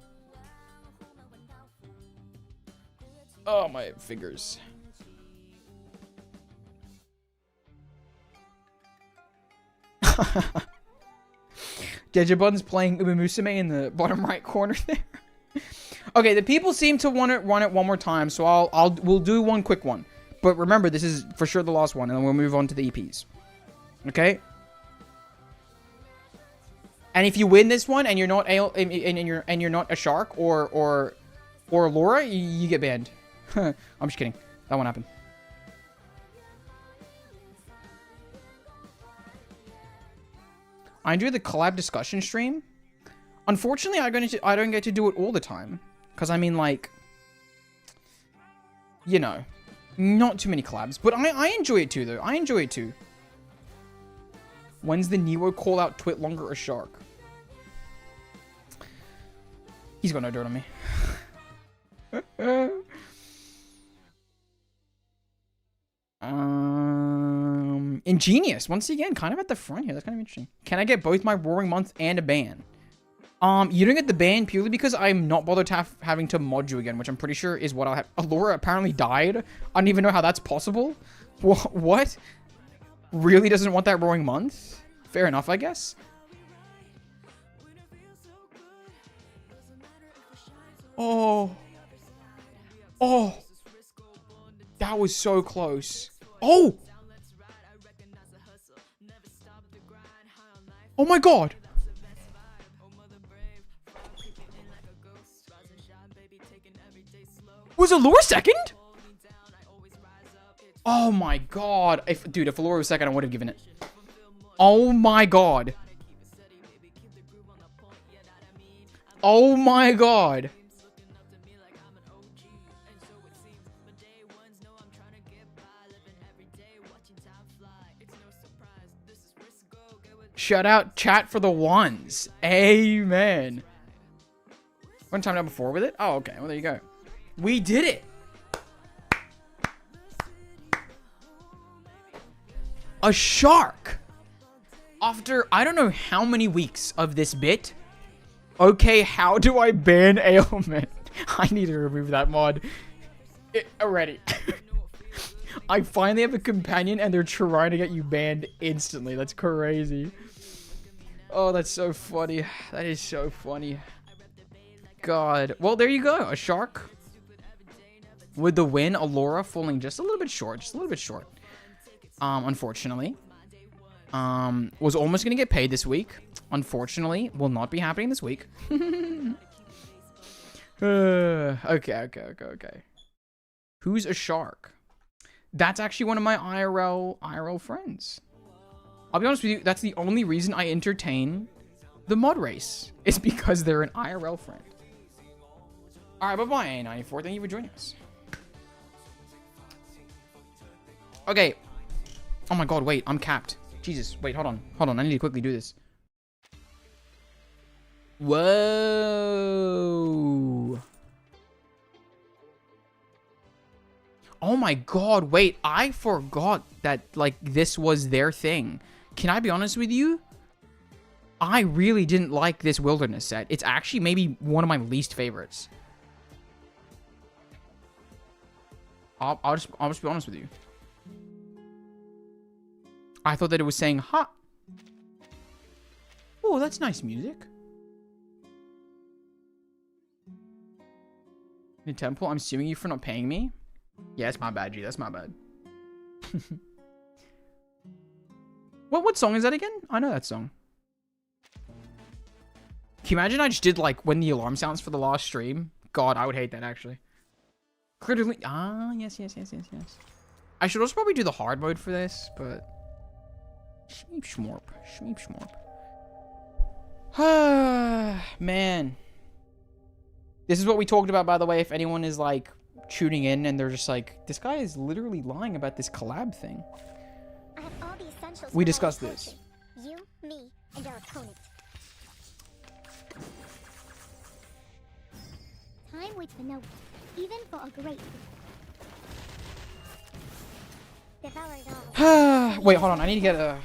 Oh, my fingers. Jejabun's playing Umamusume in the bottom right corner there. Okay, the people seem to want to run it one more time, so we'll do one quick one. But remember, this is for sure the last one, and then we'll move on to the EPs. Okay? And if you win this one and you're not and you're not a shark or Laura, you get banned. I'm just kidding. That won't happen. I enjoy the collab discussion stream. Unfortunately, I don't get to do it all the time. Because, I mean, like... You know. Not too many collabs. But I enjoy it too, though. I enjoy it too. When's the Neo call out twit longer a shark? He's got no dirt on me. Ingenious. Once again, kind of at the front here. That's kind of interesting. Can I get both my roaring month and a ban? You don't get the ban purely because I'm not bothered to having to mod you again, which I'm pretty sure is what I'll have. Allura apparently died. I don't even know how that's possible. What? Really doesn't want that roaring month? Fair enough, I guess. Oh. Oh. That was so close. Oh. Oh my god. Was Allura second? Oh my god. Dude, if Allura was second, I would have given it. Oh my god. Oh my god. Shout out chat for the ones. Amen. One time number 4 with it? Oh, okay. Well, there you go. We did it. A shark. After I don't know how many weeks of this bit. Okay, how do I ban ailment? I need to remove that mod already. I finally have a companion and they're trying to get you banned instantly. That's crazy. Oh, that's so funny. That is so funny. God. Well, there you go. A shark. With the win, Allura falling just a little bit short. Just a little bit short. Unfortunately. Was almost going to get paid this week. Unfortunately, will not be happening this week. Okay. Who's a shark? That's actually one of my IRL friends. I'll be honest with you, that's the only reason I entertain the mod race. It's because they're an IRL friend. Alright, bye-bye, A94. Thank you for joining us. Okay. Oh my god, wait, I'm capped. Jesus, wait, hold on. Hold on, I need to quickly do this. Whoa. Oh my god, wait, I forgot that, like, this was their thing. Can I be honest with you? I really didn't like this wilderness set. It's actually maybe one of my least favorites. I'll just be honest with you. I thought that it was saying ha. Oh, that's nice music. The temple, I'm suing you for not paying me. Yeah, it's my bad, G. That's my bad. What song is that again? I know that song. Can you imagine I just did like when the alarm sounds for the last stream? God, I would hate that actually. Critically, yes. I should also probably do the hard mode for this, but shmeep shmorp. Man, this is what we talked about, by the way. If anyone is like tuning in and they're just like, this guy is literally lying about this collab thing. I have all the essentials We for discussed our this. potion. You, me, and our opponent. Time waits for no one, even for a great. Devour it all. Wait, hold on. I need to get a.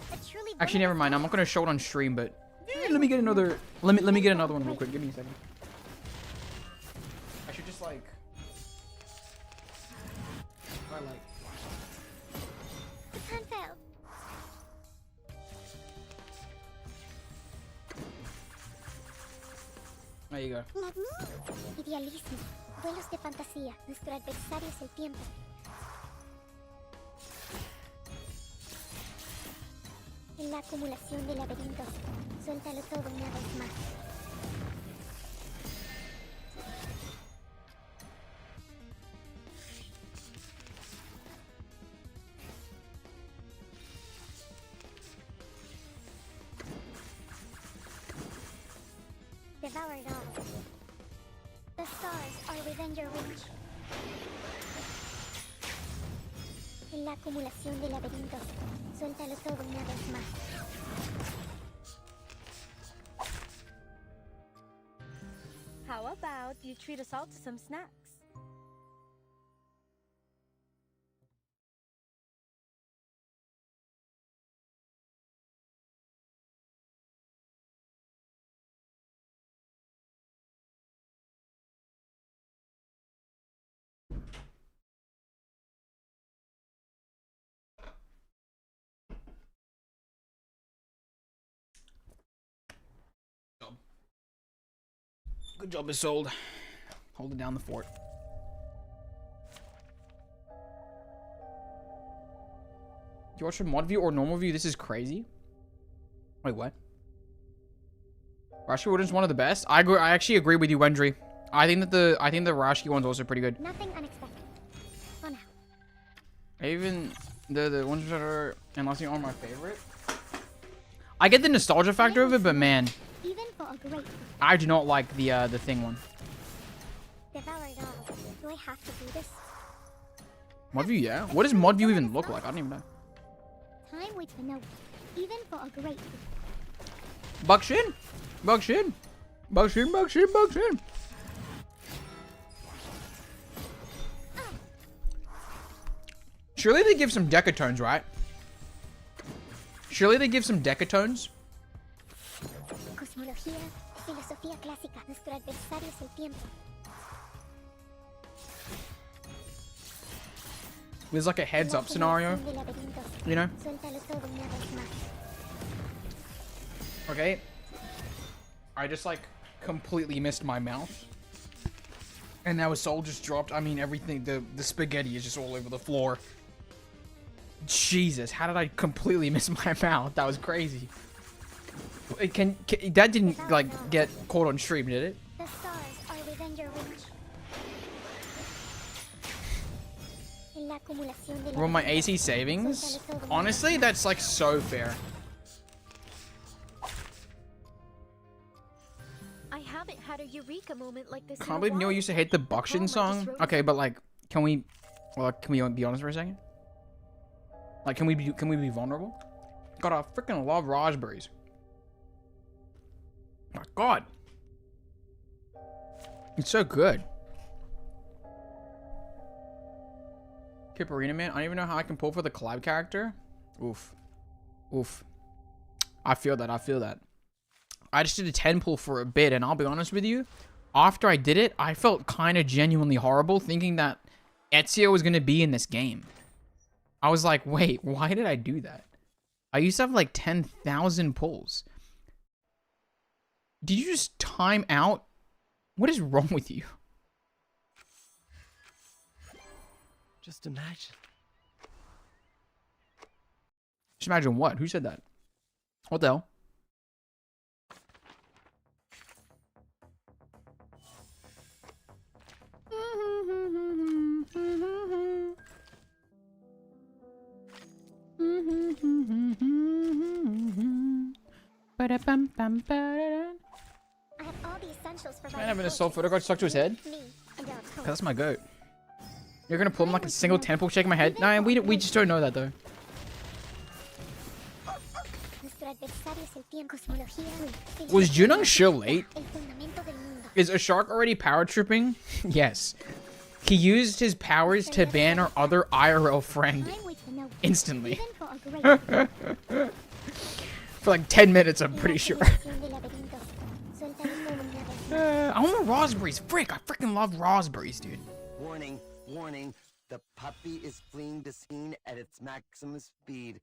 A truly Actually, never mind. I'm not gonna show it on stream, but let me get another. Let me get another one real quick. Give me a second. I should just like. The plan failed. There you go. Idealismo, vuelos de fantasía. Nuestro adversario es el tiempo. En la acumulación de laberintos, suéltalo todo una vez más. Devour it all. The stars are within your reach. En la acumulación de laberintos, suéltalo todo una vez más. How about you treat us all to some snacks? Good job, Isolde. Holding down the fort. You watch a mod view or normal view? This is crazy. Wait, what? Rashki Wooden's one of the best. I actually agree with you, Wendry. I think the Rashki one's also pretty good. Nothing unexpected. For now. Even the ones that are unless you are my favorite. I get the nostalgia factor of it, but man, Even for a great. I do not like the thing one. Devour it all. Do I have to do this? Mod view, yeah. What does mod view even look like? I don't even know. Time waits for no one. Even for a great. Buckshin. Surely they give some decatones, right? Surely they give some decatones. Cosmología, filosofía clásica. Nuestro adversario es el tiempo. There's like a heads up scenario, you know? Suéltalo todo una vez más. Okay. I just like completely missed my mouth. And now his soul just dropped. I mean, everything, the spaghetti is just all over the floor. Jesus, how did I completely miss my mouth? That was crazy. Can that didn't like get caught on stream, did it? The stars are within your reach. En la acumulación de Roll my AC savings? Honestly, that's like so fair. I haven't had a eureka moment like this. Can't believe Neil used to hate the Buckshin song. Okay, but like, can we be honest for a second? Like, can we be vulnerable? God, I freaking love raspberries. My God, it's so good. Kipperina, man. I don't even know how I can pull for the collab character. Oof. I feel that. I feel that. I just did a 10 pull for a bit, and I'll be honest with you. After I did it, I felt kind of genuinely horrible thinking that Ezio was going to be in this game. I was like, wait, why did I do that? I used to have like 10,000 pulls. Did you just time out? What is wrong with you? Just imagine. Just imagine what? Who said that? What the hell? I have all the essentials for Man having a soul photo card stuck to his head? me and our toast. That's my goat. You're gonna pull him like a single temple shaking my head? Nah, we just don't know that though. Nuestro adversario es el tiempo. Cosmología. Was Junong Shi late? El fundamento del mundo. Is a shark already power tripping? Yes. He used his powers to ban our other IRL friend I'm with the no. instantly. Even for a great For like 10 minutes, I'm pretty sure. creación de laberintos. Suelta el fuego en la vez. I want raspberries. Frick, I freaking love raspberries, dude. Warning, warning. The puppy is fleeing the scene at its maximum speed.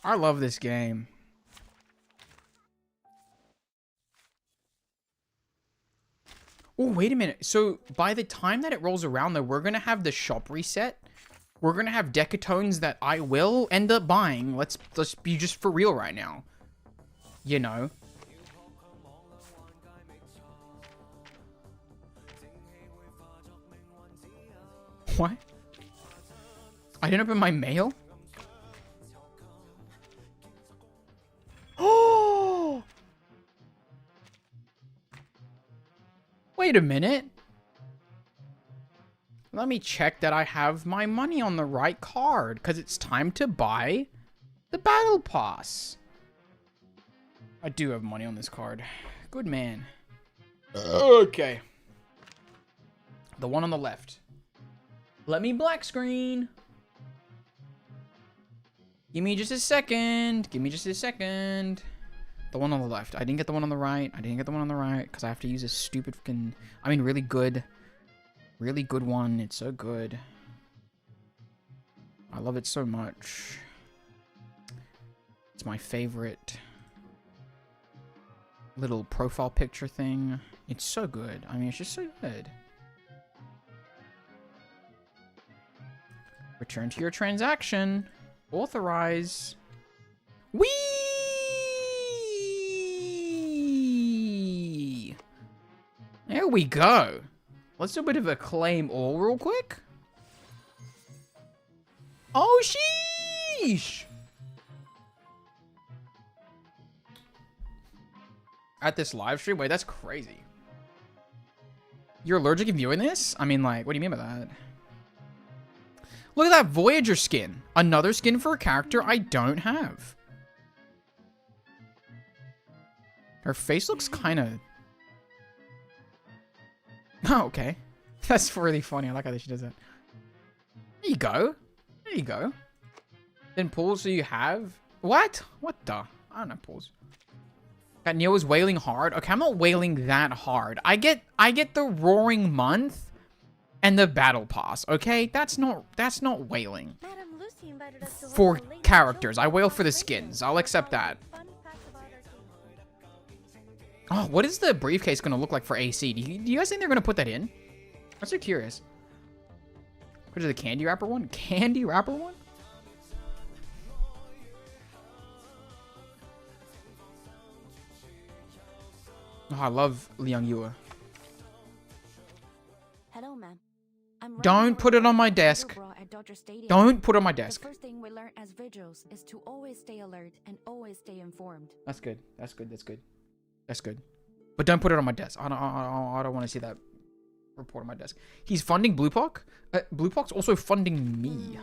I love this game. Oh, wait a minute. So, by the time that it rolls around, though, we're going to have the shop reset. We're going to have decatones that I will end up buying. Let's be just for real right now. You know. What? I didn't open my mail? Oh! Wait a minute. Let me check that I have my money on the right card, because it's time to buy the battle pass. I do have money on this card. Good man. Okay. The one on the left. Let me black screen. Give me just a second. Give me just a second. The one on the left. I didn't get the one on the right. I didn't get the one on the right because I have to use a stupid fucking... I mean, really good one. It's so good. I love it so much. It's my favorite little profile picture thing. It's so good. I mean, it's just so good. Return to your transaction. Authorize. Whee! There we go. Let's do a bit of a claim all real quick. Oh, sheesh! At this live stream? Wait, that's crazy. You're allergic to viewing this? I mean, like, what do you mean by that? Look at that Voyager skin. Another skin for a character I don't have. Her face looks kind of... Oh, okay. That's really funny. I like how she does that. There you go. There you go. Then pulls so you have... What? What the? I don't know pulls. That Neil was wailing hard. Okay, I'm not wailing that hard. I get the roaring month and the battle pass, okay? That's not wailing. Madam Lucy invited us to For host a late characters. show I wail for the celebration. skins. I'll accept that. Fun facts about our team. Oh, what is the briefcase going to look like for AC? Do you guys think they're going to put that in? I'm so curious. What is the candy wrapper one? Candy wrapper one? Oh, I love Liang Yua. Hello, ma'am. I'm Don't put it on my desk. Don't put it on my desk. The first thing we learn as vigils is to always stay alert and always stay informed. That's good. That's good. That's good. That's good. But don't put it on my desk. I don't want to see that report on my desk. He's funding Blue Pock. Blue Pock's also funding me.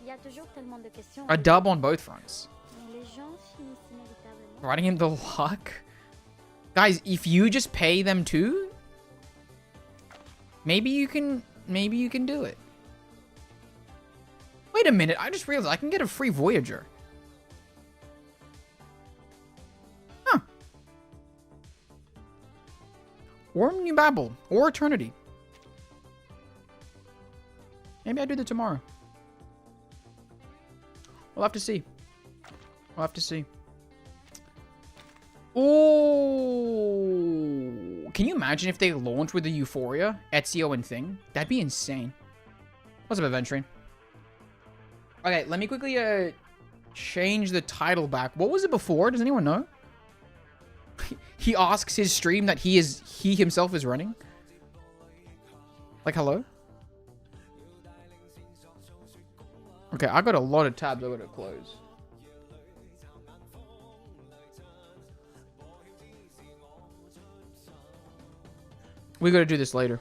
Il y a toujours tellement de questions. A dub on both fronts. Mais les gens finissent inévitablement. Writing him the luck. Guys, if you just pay them too, maybe you can do it. Wait a minute, I just realized I can get a free Voyager. Or New Babel. Or Eternity. Maybe I do that tomorrow. We'll have to see. We'll have to see. Oh, can you imagine if they launch with the Euphoria, Ezio, and Thing? That'd be insane. What's up, Adventuring? Okay, let me quickly change the title back. What was it before? Does anyone know? He asks his stream that he himself is running. Like, hello? Okay, I got a lot of tabs I gotta close. We gotta do this later.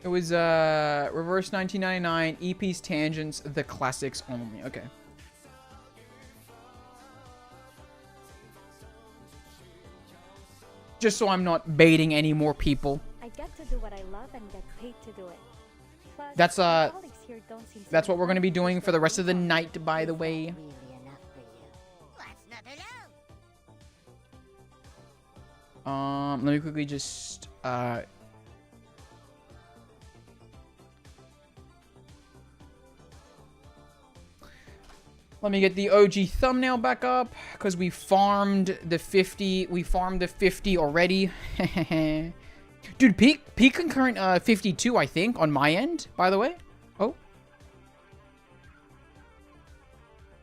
It was reverse 1999 EP's tangents, the classics only. Okay. Just so I'm not baiting any more people. I get to do what I love and get paid to do it. Plus, That's my colleagues here don't seem to that's be what we're gonna be doing for the rest of the happy. night, by the way. Really enough for you. What's not allowed? Let me quickly just let me get the OG thumbnail back up because we farmed the 50. We farmed the 50 already. Dude, peak concurrent 52, I think, on my end, by the way. Oh.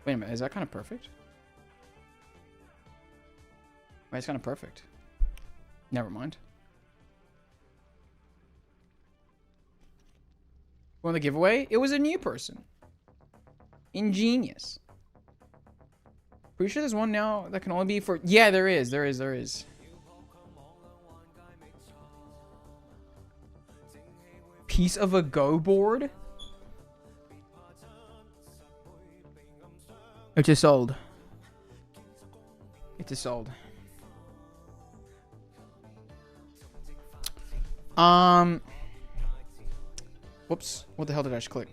Wait a minute, is that kind of perfect? Wait, it's kind of perfect. Never mind. On the giveaway, it was a new person. Ingenious. Pretty sure there's one now that can only be for... Yeah, there is. There is. Piece of a Go board? It just sold. It just sold. Whoops. What the hell did I just click?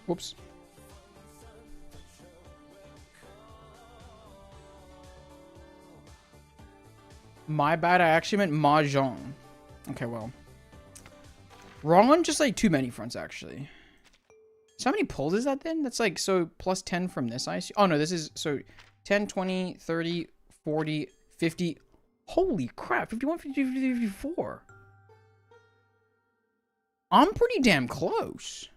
Whoops. My bad, I actually meant Mahjong. Okay, well. Wrong on just like too many fronts, actually. So how many pulls is that then? That's like, so plus 10 from this, I assume. Oh, no, this is, so 10, 20, 30, 40, 50. Holy crap, 51, 52, 54. I'm pretty damn close.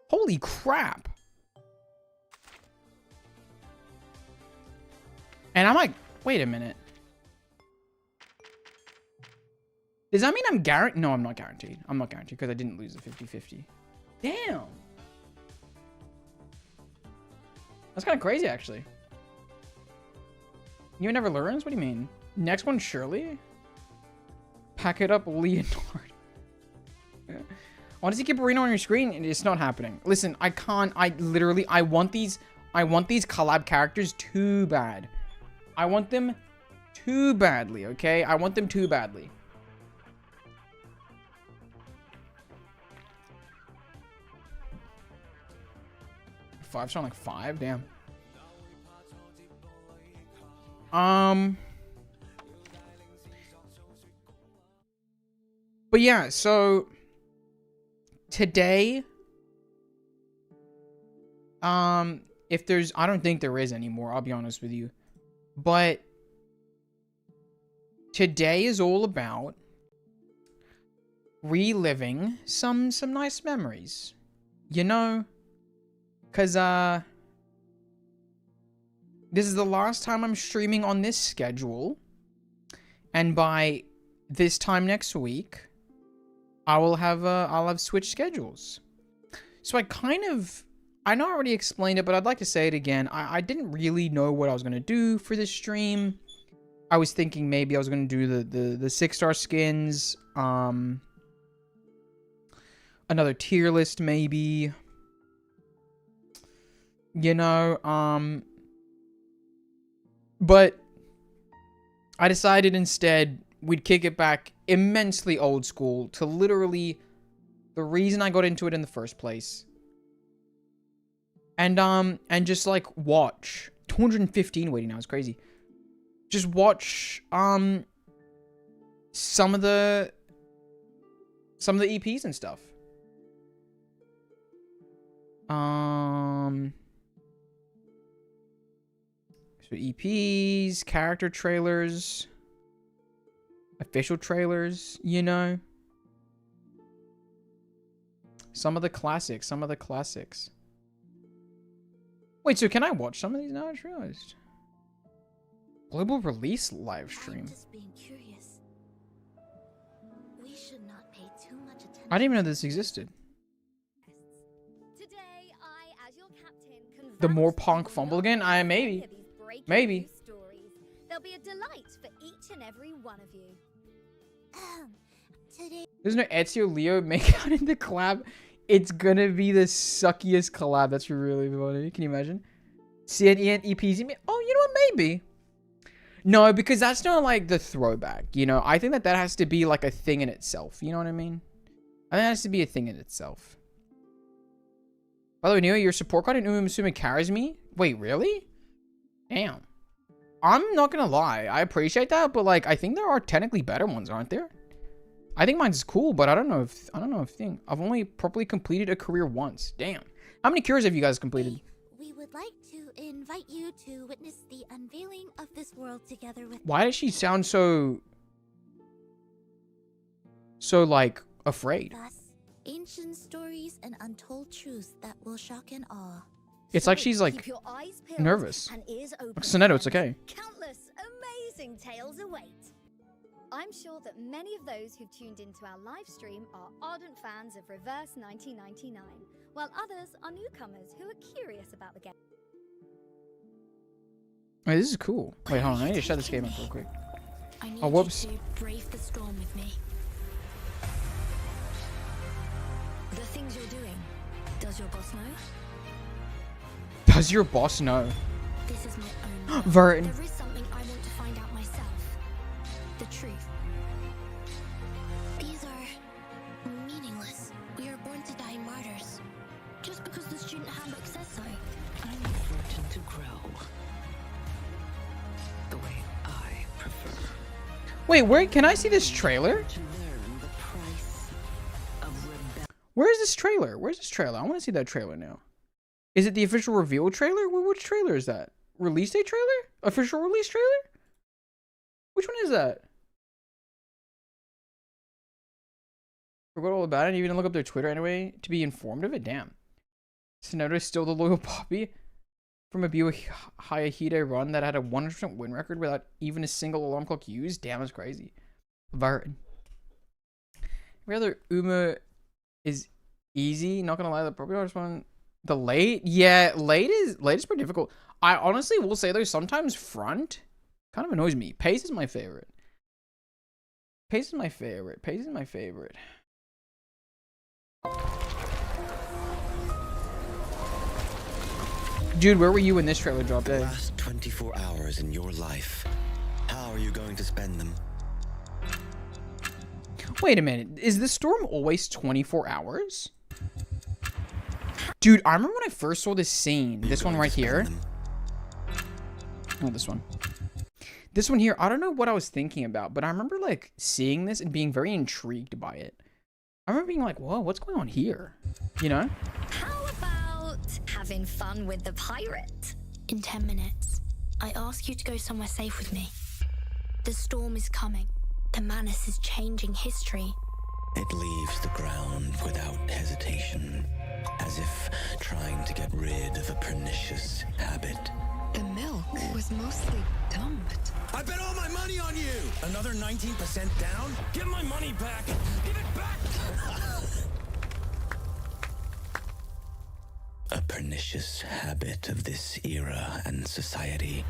Holy crap. And I'm like, wait a minute. Does that mean I'm guaranteed? No, I'm not guaranteed. I'm not guaranteed because I didn't lose the 50-50. Damn. That's kind of crazy, actually. You never learns? What do you mean? Next one, Shirley? Pack it up, Leonard. I want to see Kipperino on your screen, and it's not happening. Listen, I can't. I want these collab characters too bad. I want them too badly, okay? I want them too badly. Five sound like 5? Damn. But yeah, so today, if there's, I don't think there is anymore, I'll be honest with you. But today is all about reliving some nice memories. You know, cause this is the last time I'm streaming on this schedule, and by this time next week, I'll have switched schedules. So I kind of I know I already explained it, but I'd like to say it again. I didn't really know what I was going to do for this stream. I was thinking maybe I was going to do the 6-star skins. Another tier list, maybe. You know, but I decided instead we'd kick it back immensely old school to literally the reason I got into it in the first place. And just like watch 215 waiting now is crazy. Just watch some of the EPs and stuff. So EPs, character trailers, official trailers, you know. Some of the classics, Wait, so can I watch some of these now? I just realized. Global release live stream. I'm just being curious. We should not pay too much attention. I didn't even know this existed. Today, I, as your captain, can The more vouch that punk you will fumble not again? have to Maybe. hear these breaking Maybe. news stories. There'll be a delight for each and every one of you. Today. There's no Ezio Leo make out in the collab. It's gonna be the suckiest collab. That's really funny. Can you imagine? CNE and EPs. Oh, you know what? Maybe. No, because that's not like the throwback. You know, I think that has to be like a thing in itself. You know what I mean? I think it has to be a thing in itself. By the way, Neo, your support card in Uma Musume carries me? Wait, really? Damn. I'm not gonna lie. I appreciate that, but like, I think there are technically better ones, aren't there? I think mine's cool, but I don't know if I've only properly completed a career once. Damn. How many cures have you guys completed? We would like to invite you to witness the unveiling of this world together with Why does she sound so like afraid? us. Ancient stories and untold truths that will shock and awe. It's like she's like keep your eyes peeled nervous. and ears open. Sonetto, it's friends. okay. Countless amazing tales await. I'm sure that many of those who've tuned into our live stream are ardent fans of Reverse 1999, while others are newcomers who are curious about the game. Wait, this is cool. Wait, hold on. I need to shut this game up real quick. I need Oh, whoops. you to brave the storm with me. The things you're doing, does your boss know? Does your boss know? This is my own world. Vertin. There is something I want to find out myself. The truth. These are meaningless. We are born to die martyrs. Just because the student handbook says so. I'm fortunate to grow the way I prefer. Wait, where can I see this trailer? To learn the price of rebellion. Where is this trailer? Where's this trailer? I want to see that trailer now. Is it the official reveal trailer? Which trailer is that? Release date trailer? Official release trailer? Which one is that? Forgot all about it. I didn't even look up their Twitter anyway to be informed of it. Damn. Sonetto is still the loyal puppy from a Hayahide run that had a 100% win record without even a single alarm clock used. Damn, that's crazy. Vartan. Every other Uma is easy. Not gonna lie, the probably hardest one. The late? Yeah, late is pretty difficult. I honestly will say though, sometimes front kind of annoys me. Pace is my favorite. Pace is my favorite. Pace is my favorite. Dude, where were you when this trailer dropped? The last 24 hours in your life. How are you going to spend them? Wait a minute. Is the storm always 24 hours? Dude, I remember when I first saw this scene. This one right here. Oh, this one. This one here. I don't know what I was thinking about, but I remember like seeing this and being very intrigued by it. I remember being like, whoa, what's going on here? You know? How about having fun with the pirate? In 10 minutes, I ask you to go somewhere safe with me. The storm is coming. The Manus is changing history. It leaves the ground without hesitation, as if trying to get rid of a pernicious habit. The milk was mostly dumped. I bet all my money on you! Another 19% down? Give my money back! Give it back! A pernicious habit of this era and society.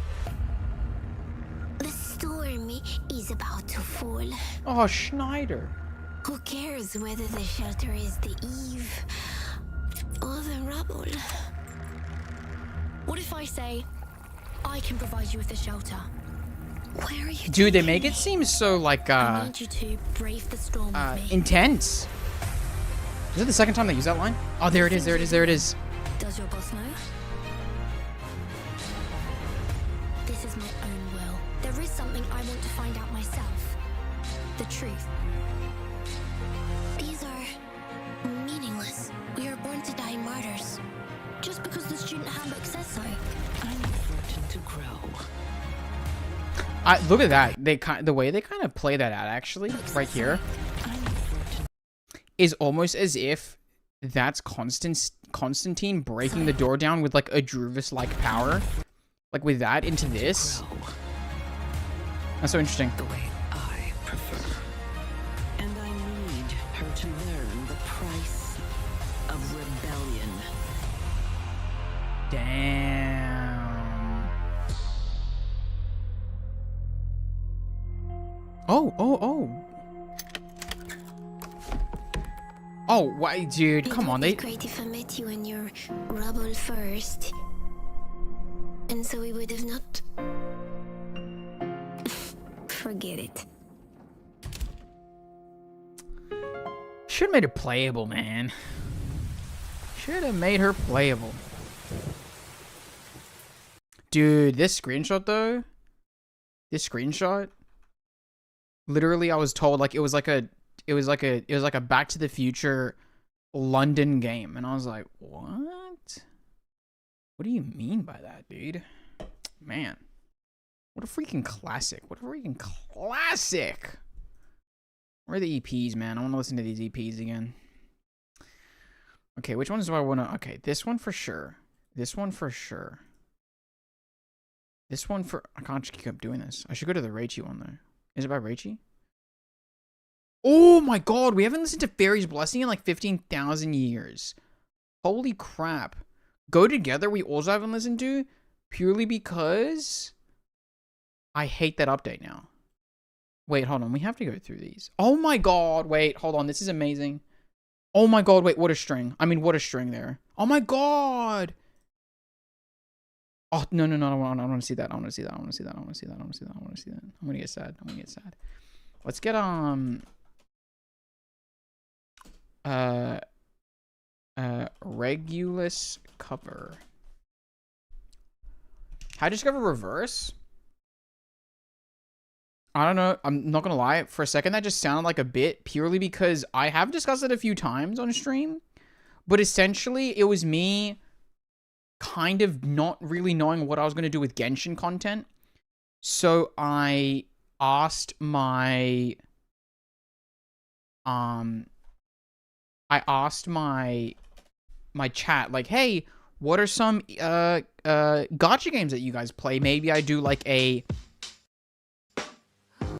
The storm is about to fall. Oh, Schneider. Who cares whether the shelter is the eve or the rubble? What if I say, I can provide you with a shelter? Where are you? Dude, they make it seem so like I need you to brave the storm with me. intense. Is it the second time they use that line? Oh, there it is, there it is, there it is. Does your boss know? This is my own will. There is something I want to find out myself. The truth. These are meaningless. We are born to die martyrs. Just because the student handbook says so. I'm certain to grow. Look at that. The way they kind of play that out, actually, right here, is almost as if that's Constantine breaking the door down with like a Druvis-like power, like with that into this. That's so interesting. The way I prefer. And I need her to learn the price of rebellion. Damn. Oh. Oh, why, dude? Come on, It would be great if I met you in your rubble first, and so we would have not. Forget it. Should have made her playable, man. Should have made her playable. Dude, this screenshot though. This screenshot. Literally, I was told like it was like a Back to the Future London game, and I was like, what? What do you mean by that, dude? Man, what a freaking classic! What a freaking classic! Where are the EPs, man? I want to listen to these EPs again. Okay, which ones do I want to? Okay, this one for sure. This one for sure. This one for. I can't just keep up doing this. I should go to the Raichi one though. Is it by Raichi? Oh my god, we haven't listened to Fairy's Blessing in like 15,000 years. Holy crap. Go Together we also haven't listened to purely because I hate that update now. Wait, hold on. We have to go through these. Oh my god. Wait, hold on. This is amazing. Oh my god. Wait, what a string. I mean, what a string there. Oh my god. Oh, no. I want to see that. I want to see that. I want to see that. I want to see that. I want to see that. I want to see that. I'm going to get sad. I'm going to get sad. Let's get, Regulus cover. How to discover reverse? I don't know. I'm not gonna lie. For a second, that just sounded like a bit purely because I have discussed it a few times on stream, but essentially it was me kind of not really knowing what I was gonna do with Genshin content. So I asked my my chat, like, hey, what are some gacha games that you guys play? Maybe I do like a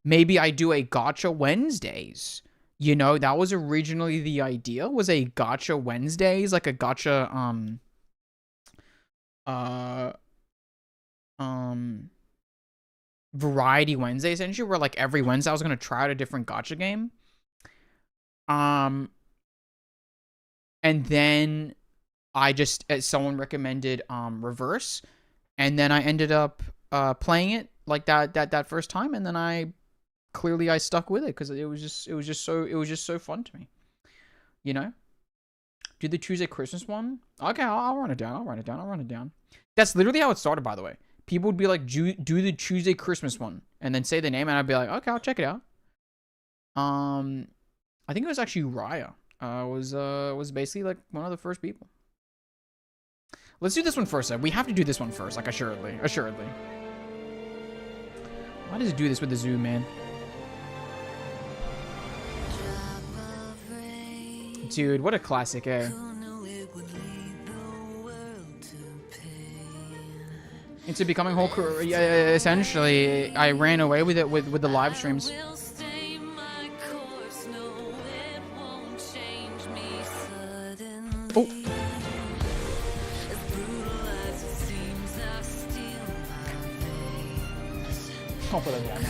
gacha Wednesdays. You know, that was originally the idea, was a gacha Wednesdays, like a gacha variety Wednesday, essentially, where like every Wednesday I was gonna try out a different gacha game. And then I just, someone recommended Reverse, and then I ended up playing it like that first time, and then I stuck with it because it was just so fun to me, you know. Do the Tuesday Christmas one? Okay, I'll run it down. That's literally how it started, by the way. People would be like, do the Tuesday Christmas one, and then say the name, and I'd be like, okay, I'll check it out. I think it was actually Raya. Was basically like one of the first people. Let's do this one first. We have to do this one first, like assuredly. Why does it do this with the zoom, man? Dude, what a classic, eh? Into becoming whole career. Yeah, essentially, I ran away with it with the live streams. Oh. I'll put it down.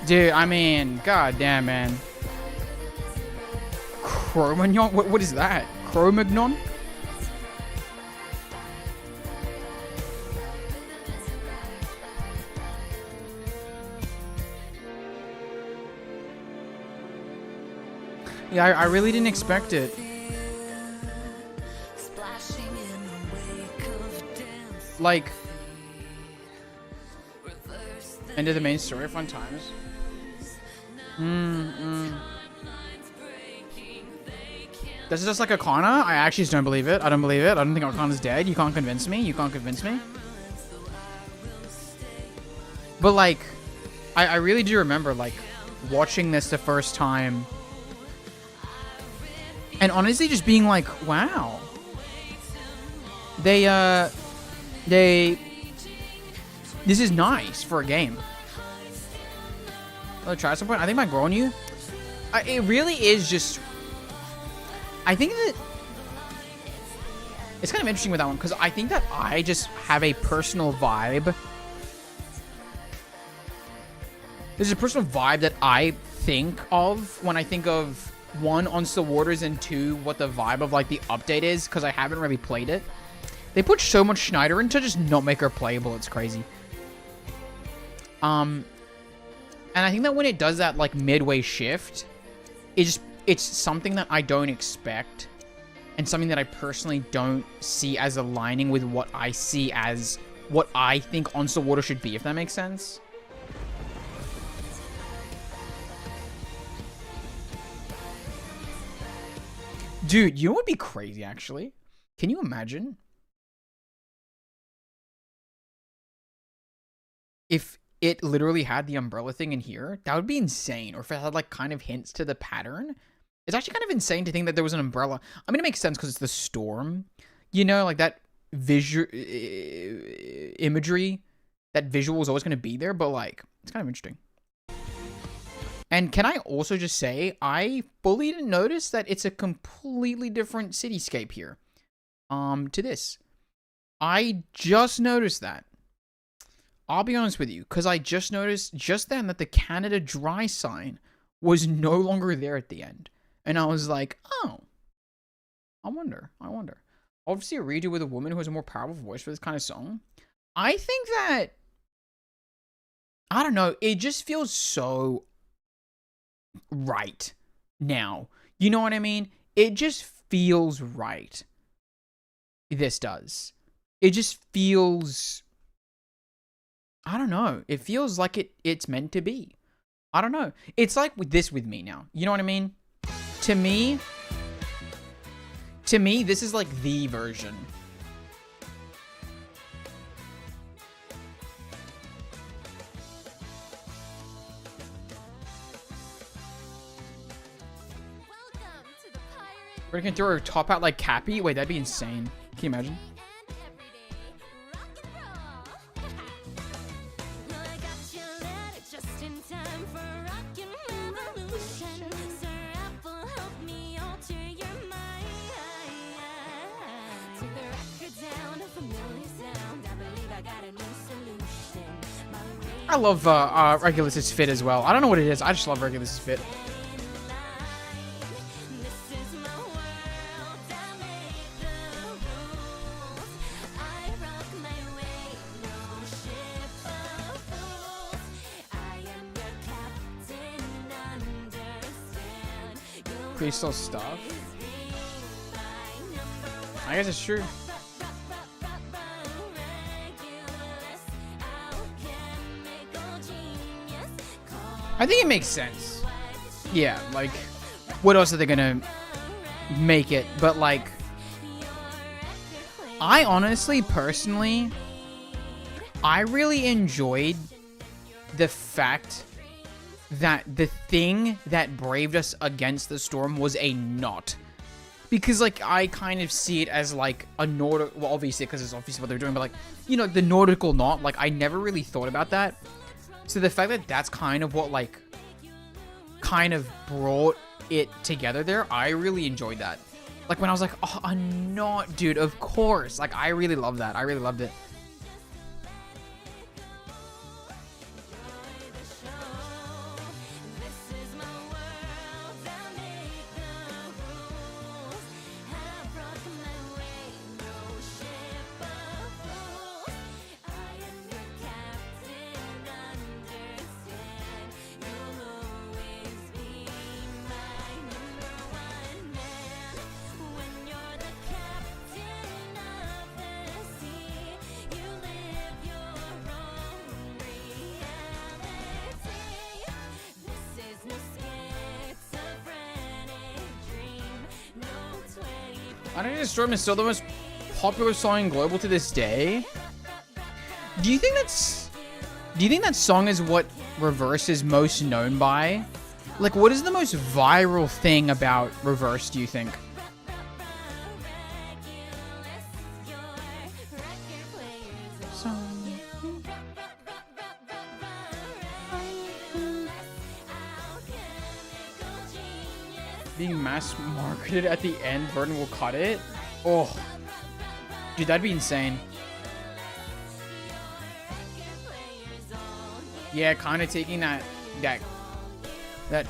Dude, I mean, goddamn, man. Cro-Magnon? What is that? Cro-Magnon? Yeah, I really didn't expect it. Like, end of the main story, fun times. This is just like Akana? I actually just don't believe it. I don't believe it. I don't think Akana's dead. You can't convince me. You can't convince me. But like, I really do remember like watching this the first time. And honestly just being like, wow. This is nice for a game. I'll try some point. I think my grown you. It really is just. I think that it's kind of interesting with that one because I think that I just have a personal vibe. There's a personal vibe that I think of when I think of one, On Still Waters, and two, what the vibe of like the update is because I haven't really played it. They put so much Schneider into just not make her playable. It's crazy. And I think that when it does that like midway shift, it's something that I don't expect and something that I personally don't see as aligning with what I see as what I think On Still Water should be, if that makes sense. Dude, you know what would be crazy actually? Can you imagine if it literally had the umbrella thing in here? That would be insane. Or if it had like kind of hints to the pattern. It's actually kind of insane to think that there was an umbrella. I mean, it makes sense because it's the storm. You know, like that visual imagery, that visual is always going to be there. But like, it's kind of interesting. And can I also just say, I fully didn't notice that it's a completely different cityscape here. To this. I just noticed that. I'll be honest with you, because I just noticed just then that the Canada Dry sign was no longer there at the end. And I was like, oh, I wonder. Obviously, a redo with a woman who has a more powerful voice for this kind of song. I think that, I don't know, it just feels so right now. You know what I mean? It just feels right. This does. It just feels... I don't know. It feels like it's meant to be. I don't know. It's like with this with me now. You know what I mean? To me, this is like the version. We're gonna throw her top out like Cappy? Wait, that'd be insane. Can you imagine? I love Regulus's fit as well. I don't know what it is. I just love Regulus's fit. Crystal stuff. I guess it's true. I think it makes sense. Yeah, like, what else are they gonna make it? But like, I honestly, personally, I really enjoyed the fact that the thing that braved us against the storm was a knot. Because, like, I kind of see it as, like, a Nordic... Well, obviously, because it's obviously what they're doing, but, like, you know, the nautical knot. Like, I never really thought about that. So the fact that that's kind of what, like, kind of brought it together there, I really enjoyed that. Like, when I was like, oh, a knot, dude, of course. Like, I really love that. I really loved it. Underneath the Storm is still the most popular song global to this day. Do you think that song is what Reverse is most known by? Like, what is the most viral thing about Reverse, do you think? Being mass marketed at the end, Burden will cut it. Oh, dude, that'd be insane. Yeah, kind of taking that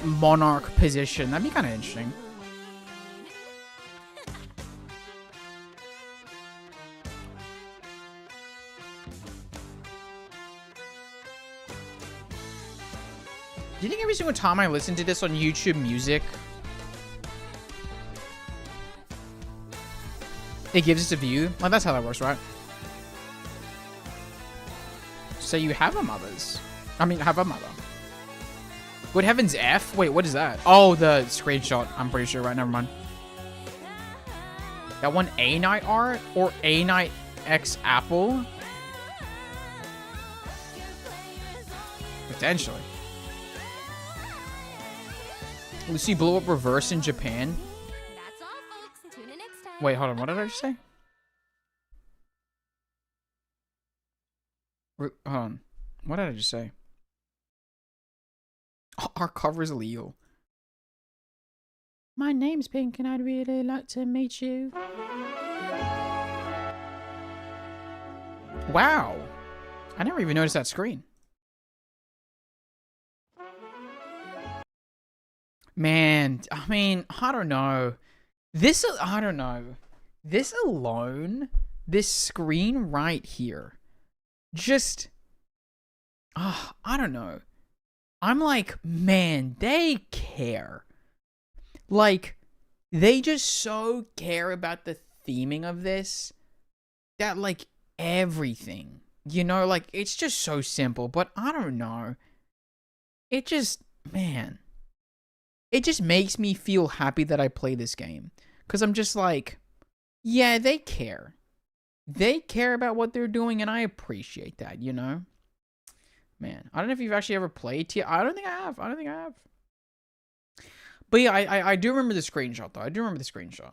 monarch position. That'd be kind of interesting. Do you think every single time I listen to this on YouTube Music, it gives us a view? Like, that's how that works, right? So you have a mother's. I mean, have a mother. Good heavens F? Wait, what is that? Oh, the screenshot. I'm pretty sure, right? Never mind. That one A Night art? Or A Night X Apple? Potentially. Lucy blew up Reverse in Japan. Wait, hold on. What did I just say? Hold on. What did I just say? Oh, our cover is illegal. My name's Pink and I'd really like to meet you. Wow. I never even noticed that screen. Man, I mean, I don't know. I don't know. This alone, this screen right here, just, I don't know. I'm like, man, they care. Like, they just so care about the theming of this that, like, everything, you know, like, it's just so simple, but I don't know. It just, man, it just makes me feel happy that I play this game. Because I'm just like, yeah, they care. They care about what they're doing, and I appreciate that, you know? Man, I don't know if you've actually ever played T. I don't think I have. I don't think I have. But yeah, I do remember the screenshot, though. I do remember the screenshot.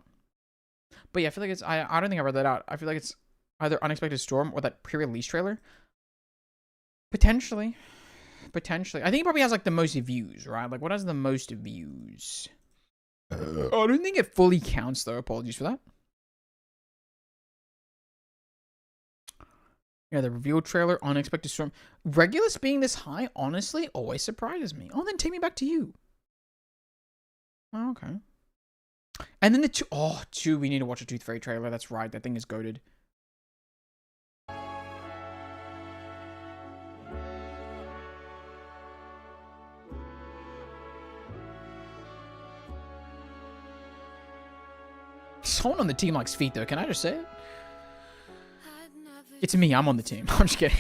But yeah, I feel like it's... I don't think I read that out. I feel like it's either Unexpected Storm or that pre-release trailer. Potentially. Potentially. I think it probably has, like, the most views, right? Like, what has the most views? I don't think it fully counts, though. Apologies for that. Yeah, the reveal trailer, Unexpected Storm. Regulus being this high, honestly, always surprises me. Oh, then take me back to you. Oh, okay. And then the two... Oh, two. We need to watch a Tooth Fairy trailer. That's right. That thing is goated. Someone on the team likes feet, though. Can I just say it? It's me. I'm on the team. I'm just kidding.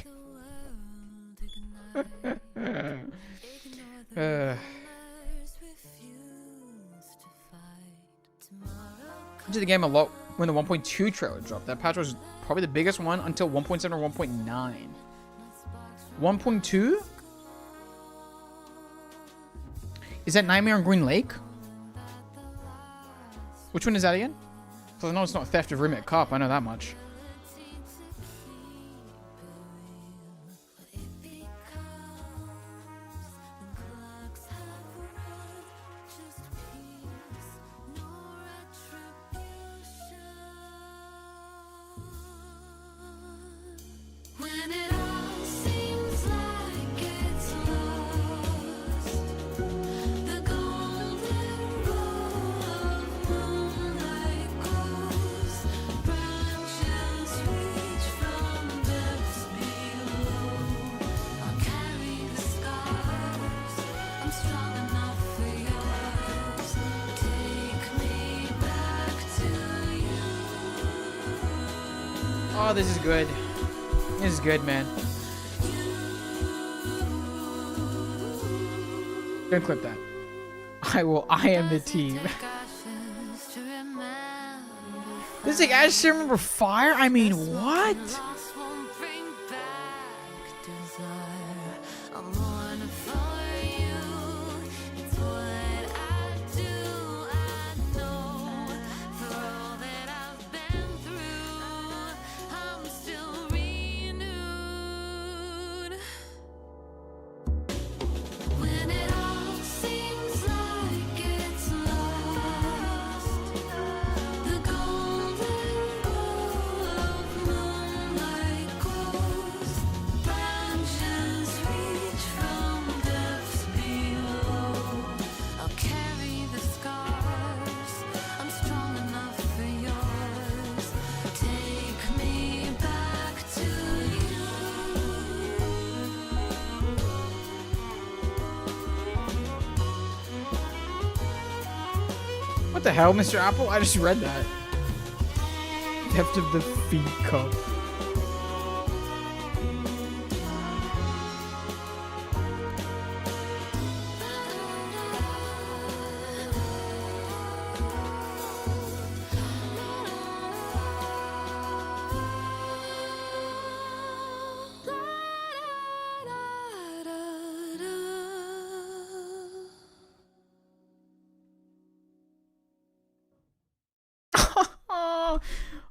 Into the game a lot when the 1.2 trailer dropped. That patch was probably the biggest one until 1.7 or 1.9. 1.2? Is that Nightmare on Green Lake? Which one is that again? Because I know it's not Theft of Remit Cup. I know that much. Oh, this is good. This is good, man. Don't clip that. I am the team. This is like, I just remember Fire? I mean, what? What the hell, Mr. Apple? I just read that. Theft of the Feet Cup.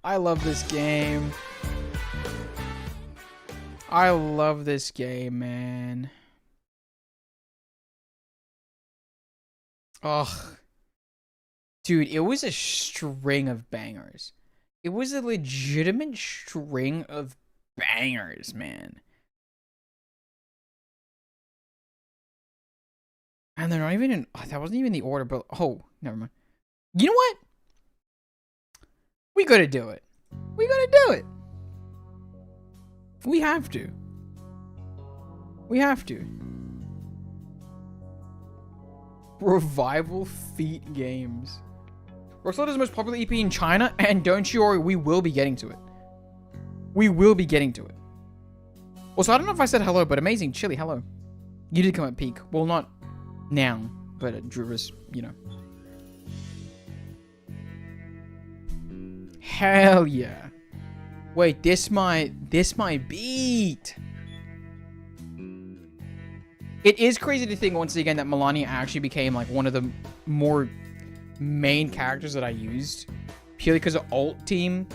I love this game. I love this game, man. Ugh. Dude, it was a string of bangers. It was a legitimate string of bangers, man. And they're not even in... Oh, that wasn't even the order, but... Oh, never mind. You know what? We gotta do it. We gotta do it. We have to. We have to. Revival Feet Games. Rockstar is the most popular EP in China, and don't you worry, we will be getting to it. We will be getting to it. Also, I don't know if I said hello, but Amazing Chili, hello. You did come at peak. Well, not now, but at Druvis, you know. Hell yeah. Wait, this might beat. It is crazy to think once again that Melania actually became like one of the more main characters that I used. Purely because of alt team,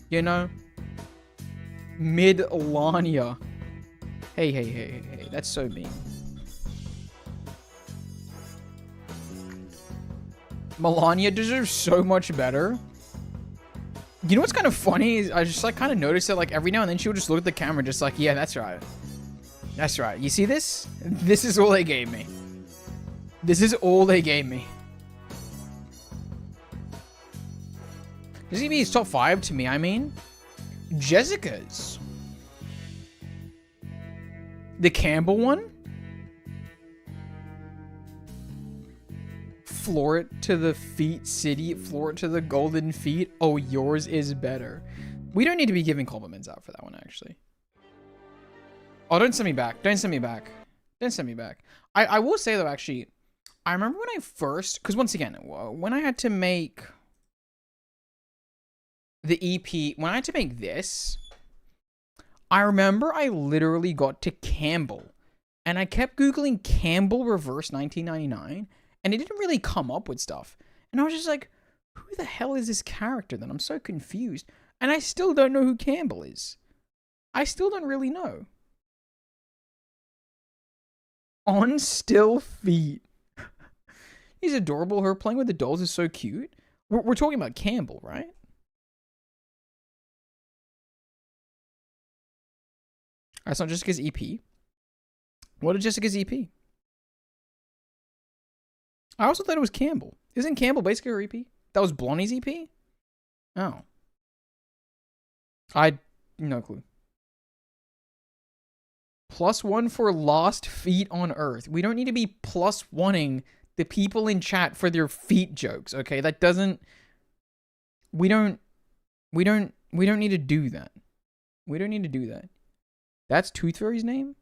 you know? Mid-Lania. Hey, that's so mean. Melania deserves so much better. You know what's kind of funny is I just like kind of noticed that like every now and then she would just look at the camera just like, yeah, that's right. That's right. You see this? This is all they gave me. This is all they gave me. This is gonna be his top 5 to me, I mean. Jessica's. The Campbell one? Floor it to the feet city, floor it to the golden feet. Oh, yours is better. We don't need to be giving compliments out for that one, actually. Oh, don't send me back. Don't send me back. Don't send me back. I will say, though, actually, I remember when I first... Because, once again, when I had to make the EP... When I had to make this, I remember I literally got to Campbell And I kept Googling Campbell reverse 1999, and it didn't really come up with stuff. And I was just like, who the hell is this character then? I'm so confused. And I still don't know who Campbell is. I still don't really know. On still feet. He's adorable. Her playing with the dolls is so cute. We're talking about Campbell, right? That's not Jessica's EP. What is Jessica's EP? I also thought it was Campbell. Isn't Campbell basically her EP? That was Blondie's EP? Oh. No clue. +1 for lost feet on Earth. We don't need to be +1ing the people in chat for their feet jokes, okay? That doesn't... We don't need to do that. We don't need to do that. That's Tooth Fairy's name?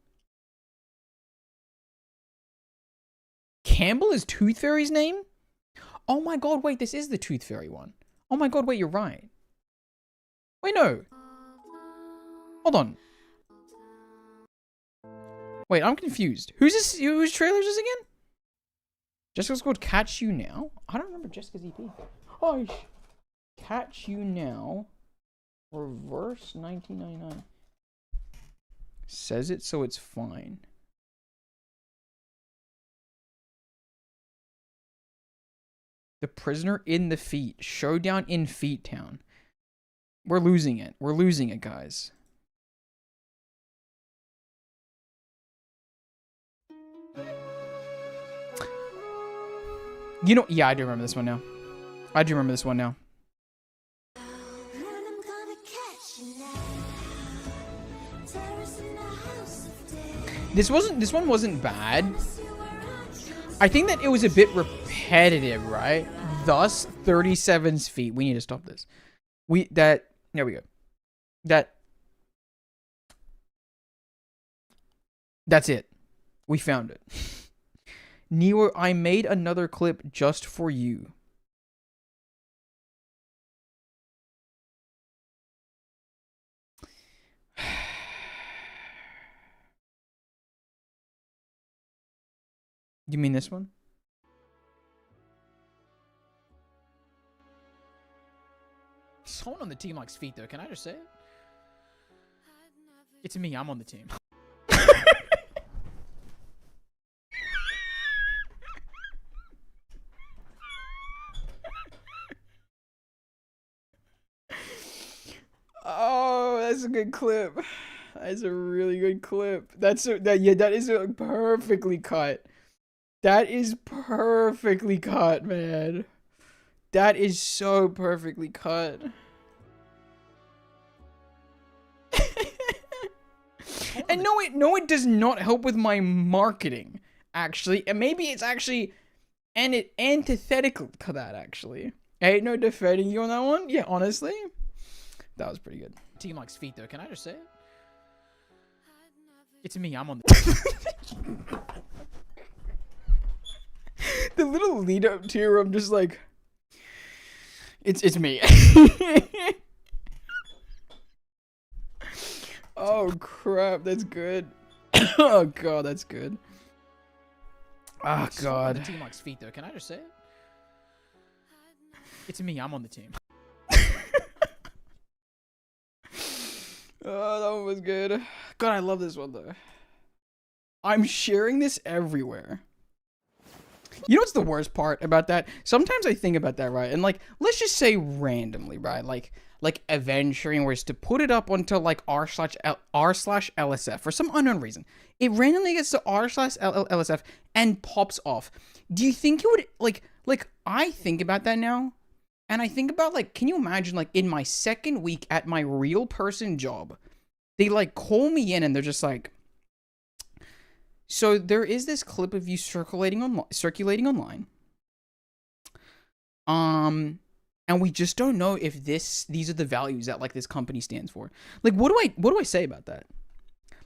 Campbell is Tooth Fairy's name? Oh my god, wait, this is the Tooth Fairy one. Oh my god, wait, you're right. Wait, no. Hold on. Wait, I'm confused. Who's this? Whose trailer is this again? Jessica's called Catch You Now? I don't remember Jessica's EP. Oh, Catch You Now. Reverse 1999. Says it so it's fine. The Prisoner in the Feet. Showdown in Feet Town. We're losing it. We're losing it, guys. You know, yeah, I do remember this one now. I do remember this one now. This one wasn't bad. I think that it was a bit repetitive, right? Thus, 37's feet. We need to stop this. There we go. That's it. We found it. Neo, I made another clip just for you. You mean this one? Someone on the team likes feet, though. Can I just say it? It's me. I'm on the team. Oh, that's a good clip. That's a really good clip. That is a perfectly cut. That is perfectly cut, man. That is so perfectly cut. And no, it does not help with my marketing, actually. And maybe it's actually antithetical to that, actually. Ain't no defending you on that one. Yeah, honestly. That was pretty good. Team likes feet, though. Can I just say it? It's me. I'm on the... The little lead up to her, I'm just like... It's me. Oh, crap. That's good. Oh, God. That's good. Oh, God. The team likes feet, though. Can I just say it? It's me. I'm on the team. Oh, that one was good. God, I love this one, though. I'm sharing this everywhere. You know what's the worst part about that? Sometimes I think about that, right? And, like, let's just say randomly, right? Like Adventuring was to put it up onto, like, r/LSF for some unknown reason. It randomly gets to r/LSF and pops off. Do you think it would, like, I think about that now? And I think about, like, can you imagine, like, in my second week at my real person job, they, like, call me in and they're just like, so there is this clip of you circulating online. And we just don't know if these are the values that, like, this company stands for. Like, what do I say about that?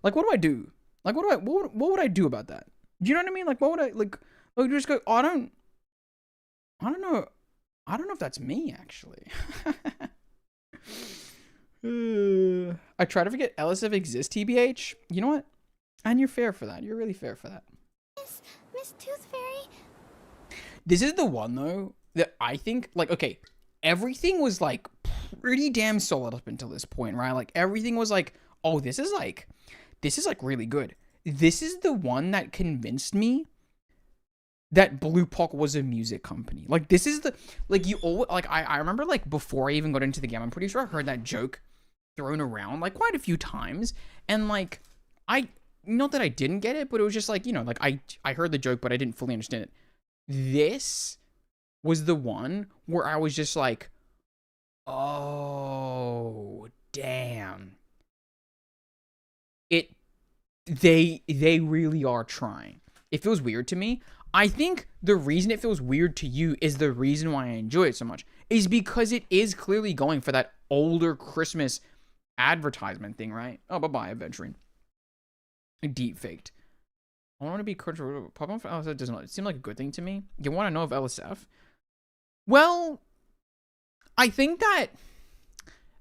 Like, what do I do? Like, what would I do about that? Do you know what I mean? Like, what would I, like just go, oh, I don't know. I don't know if that's me, actually. I try to forget LSF exists, TBH. You know what? And you're fair for that. You're really fair for that. Miss Tooth Fairy. This is the one, though, that I think, like, okay, everything was, like, pretty damn solid up until this point, right? Like, everything was like, oh, this is, like, really good. This is the one that convinced me that Blue Pock was a music company. Like, this is the, like, you always, like, I remember, like, before I even got into the game, I'm pretty sure I heard that joke thrown around, like, quite a few times, and, like, not that I didn't get it, but it was just, like, you know, like, I heard the joke, but I didn't fully understand it. This was the one where I was just like, oh, damn. They really are trying. It feels weird to me. I think the reason it feels weird to you is the reason why I enjoy it so much. Is because it is clearly going for that older Christmas advertisement thing, right? Oh, bye-bye, adventuring. Deep faked. I want to be controversial. Pop on for LSF does not seem like a good thing to me. You want to know of LSF? Well, I think that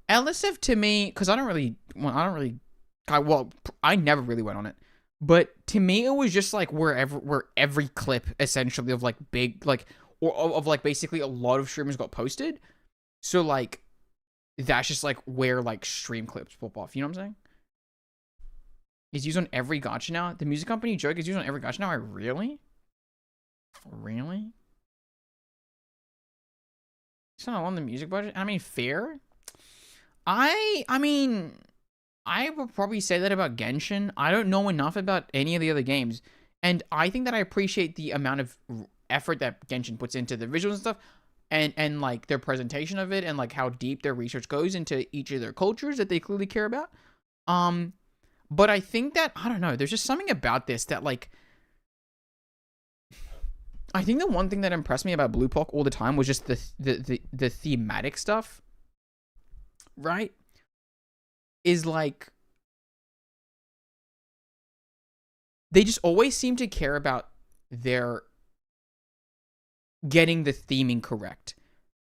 LSF to me, because I never really went on it. But to me, it was just like where every clip essentially of like big, like, or of like basically a lot of streamers got posted. So like, that's just like where like stream clips pop off. You know what I'm saying? Is used on every gacha now. The music company joke is used on every gacha now. Really? It's not on the music budget. I mean, fair. I mean, I would probably say that about Genshin. I don't know enough about any of the other games, and I think that I appreciate the amount of effort that Genshin puts into the visuals and stuff, and like their presentation of it, and like how deep their research goes into each of their cultures that they clearly care about. But I think that, I don't know, there's just something about this that, like, I think the one thing that impressed me about Blue Pock all the time was just the thematic stuff, right? Is, like, they just always seem to care about their getting the theming correct,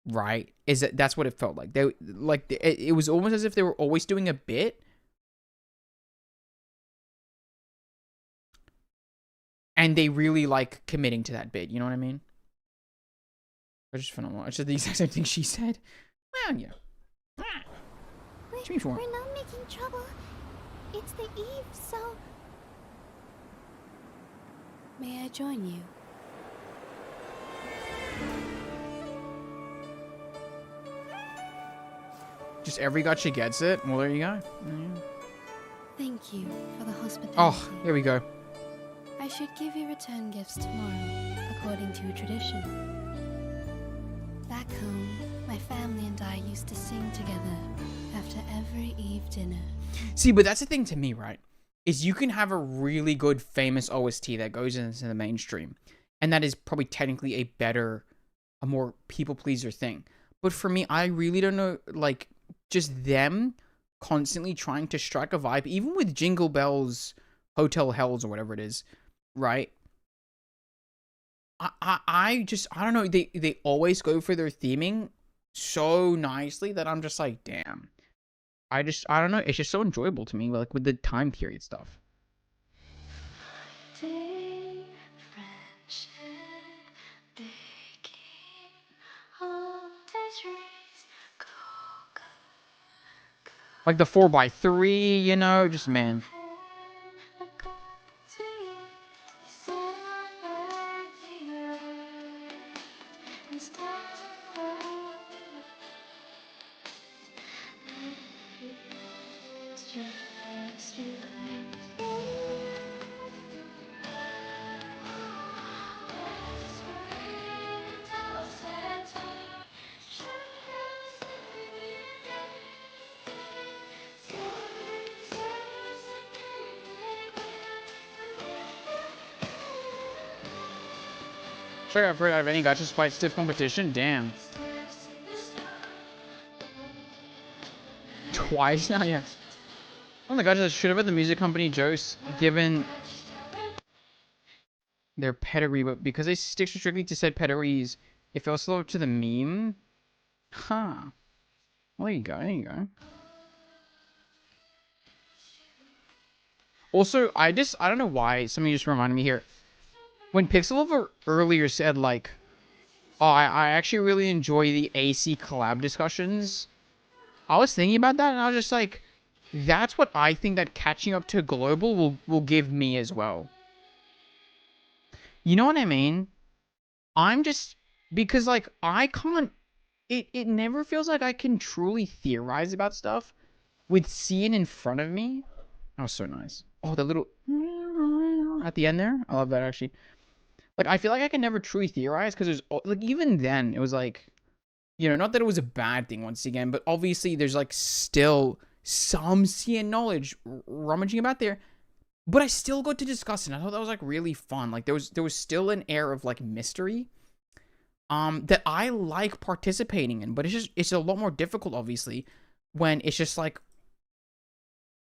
right? That's what it felt like. It was almost as if they were always doing a bit, and they really like committing to that bit. You know what I mean? Which is phenomenal. It's just the exact same thing she said. Well, yeah. We're not making trouble. It's the eve, so... May I join you? Just every gacha gets it. Well, there you go. Yeah. Thank you for the hospitality. Oh, here we go. I should give you return gifts tomorrow, according to tradition. Back home, my family and I used to sing together after every Eve dinner. See, but that's the thing to me, right? Is you can have a really good famous OST that goes into the mainstream, and that is probably technically a more people pleaser thing. But for me, I really don't know, like, just them constantly trying to strike a vibe, even with Jingle Bells, Hotel Hells, or whatever it is. Right? I don't know. They always go for their theming so nicely that I'm just like, damn. I don't know. It's just so enjoyable to me, like with the time period stuff. Like the 4x3, you know, just man. Sure, I've heard of any gotcha despite stiff competition. Damn. Twice now, yeah. Oh my gosh, I should have had the music company jokes given their pedigree, but because they stick strictly to said pedigrees, it fell slow to the meme. Huh. Well, there you go, there you go. Also, I don't know why. Something just reminded me here. When Pixelover earlier said, like, oh, I actually really enjoy the AC collab discussions. I was thinking about that, and I was just like, that's what I think that catching up to global will give me as well. You know what I mean? I'm just... Because, like, I can't... It never feels like I can truly theorize about stuff with seeing in front of me. That was so nice. Oh, the little... At the end there? I love that, actually. Like, I feel like I can never truly theorize, because there's... Like, even then, it was like... You know, not that it was a bad thing, once again, but obviously there's, like, still some CN knowledge rummaging about there. But I still got to discuss it. I thought that was, like, really fun. Like, there was still an air of, like, mystery that I like participating in. But it's a lot more difficult, obviously, when it's just, like,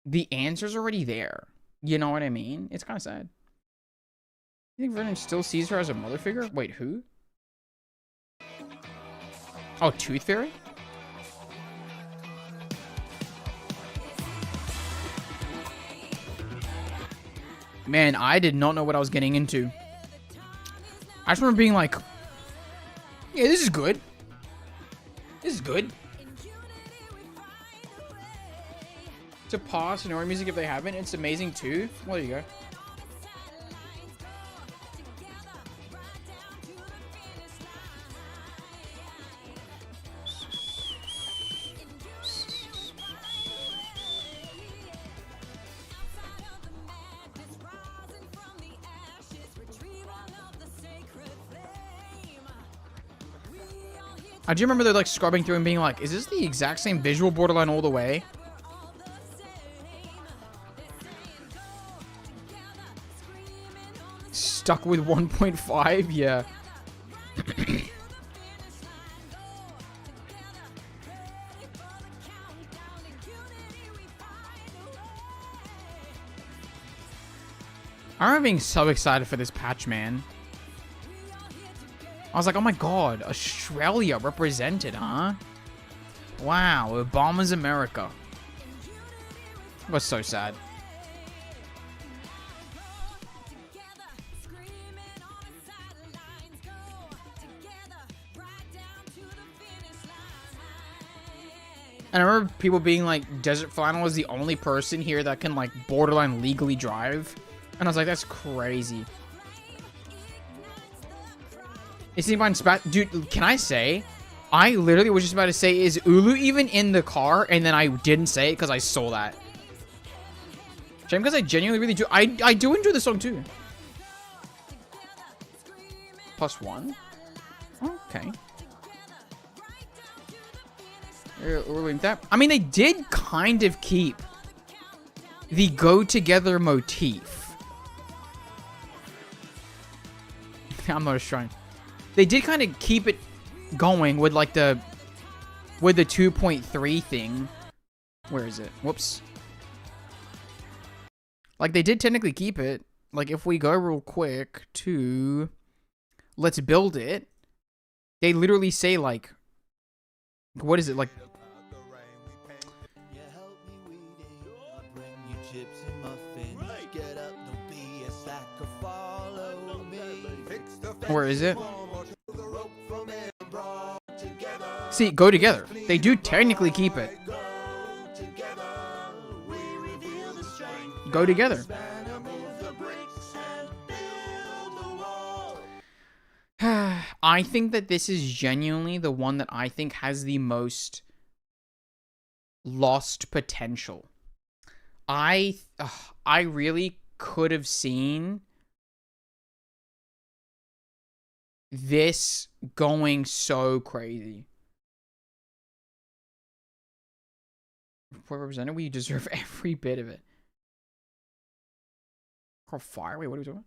the answer's already there. You know what I mean? It's kind of sad. You think Vernon still sees her as a mother figure? Wait, who? Oh, Tooth Fairy? Man, I did not know what I was getting into. I just remember being like, yeah, this is good. This is good. To pause Sonora music if they haven't, it's amazing too. Well, there you go. I do remember they're like scrubbing through and being like, is this the exact same visual Borderline all the way? Stuck with 1.5? Yeah. I remember being so excited for this patch, man. I was like, oh my god, Australia represented, huh? Wow, Obama's America. It was so sad. And I remember people being like, Desert Flannel is the only person here that can like borderline legally drive. And I was like, that's crazy. Is he behind Spat? Dude, can I say? I literally was just about to say, is Ulu even in the car? And then I didn't say it because I saw that. Shame because I genuinely really do. I do enjoy the song too. +1? Okay. I mean, they did kind of keep the go together motif. I'm not trying. They did kind of keep it going with like the 2.3 thing. Where is it? Whoops. Like they did technically keep it. Like if we go real quick to let's build it, they literally say like, what is it like? Where is it? See, go together. They do technically keep it. Go together. I think that this is genuinely the one that I think has the most lost potential. I really could have seen this going so crazy. For representative, we deserve every bit of it. Carl Fire? Wait, what are we talking about?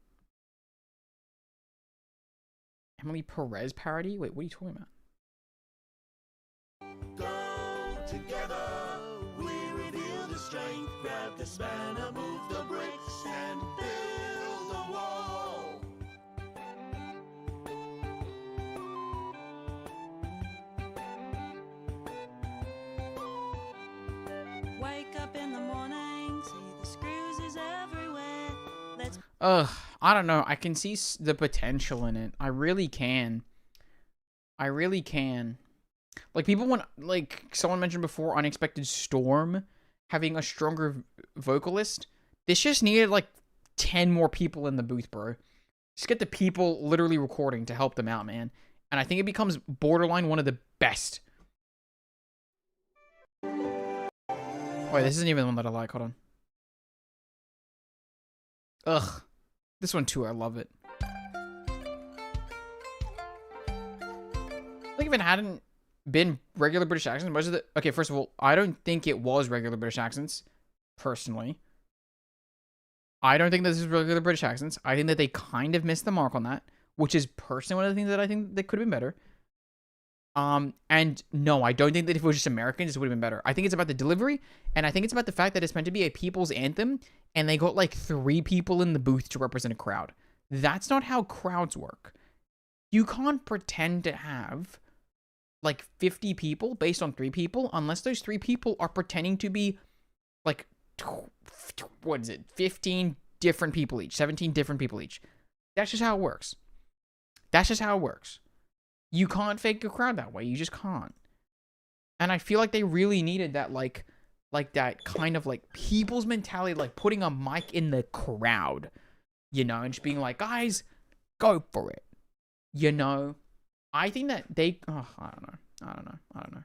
Emily Perez parody? Wait, what are you talking about? Go together, we reveal the strength. Grab the spanner, move the bricks, and build a wall. Wake up in the morning, see the screws is everywhere. I don't know. I can see the potential in it. I really can. I really can. Like, people want, like, someone mentioned before, Unexpected Storm having a stronger vocalist. This just needed, like, 10 more people in the booth, bro. Just get the people literally recording to help them out, man. And I think it becomes borderline one of the best. Wait, this isn't even the one that I like. Hold on. Ugh. This one, too, I love it. Like, if it hadn't been regular British accents, most of the... Okay, first of all, I don't think it was regular British accents, personally. I don't think this is regular British accents. I think that they kind of missed the mark on that, which is personally one of the things that I think that could have been better. And no, I don't think that if it was just Americans, it would have been better. I think it's about the delivery, and I think it's about the fact that it's meant to be a people's anthem, and they got like 3 people in the booth to represent a crowd. That's not how crowds work. You can't pretend to have like 50 people based on 3 people unless those 3 people are pretending to be like, what is it, 15 different people each, 17 different people each. That's just how it works. That's just how it works. You can't fake a crowd that way. You just can't. And I feel like they really needed that, like that kind of like people's mentality, like putting a mic in the crowd, you know, and just being like, guys, go for it. You know, I think that they, oh, I don't know.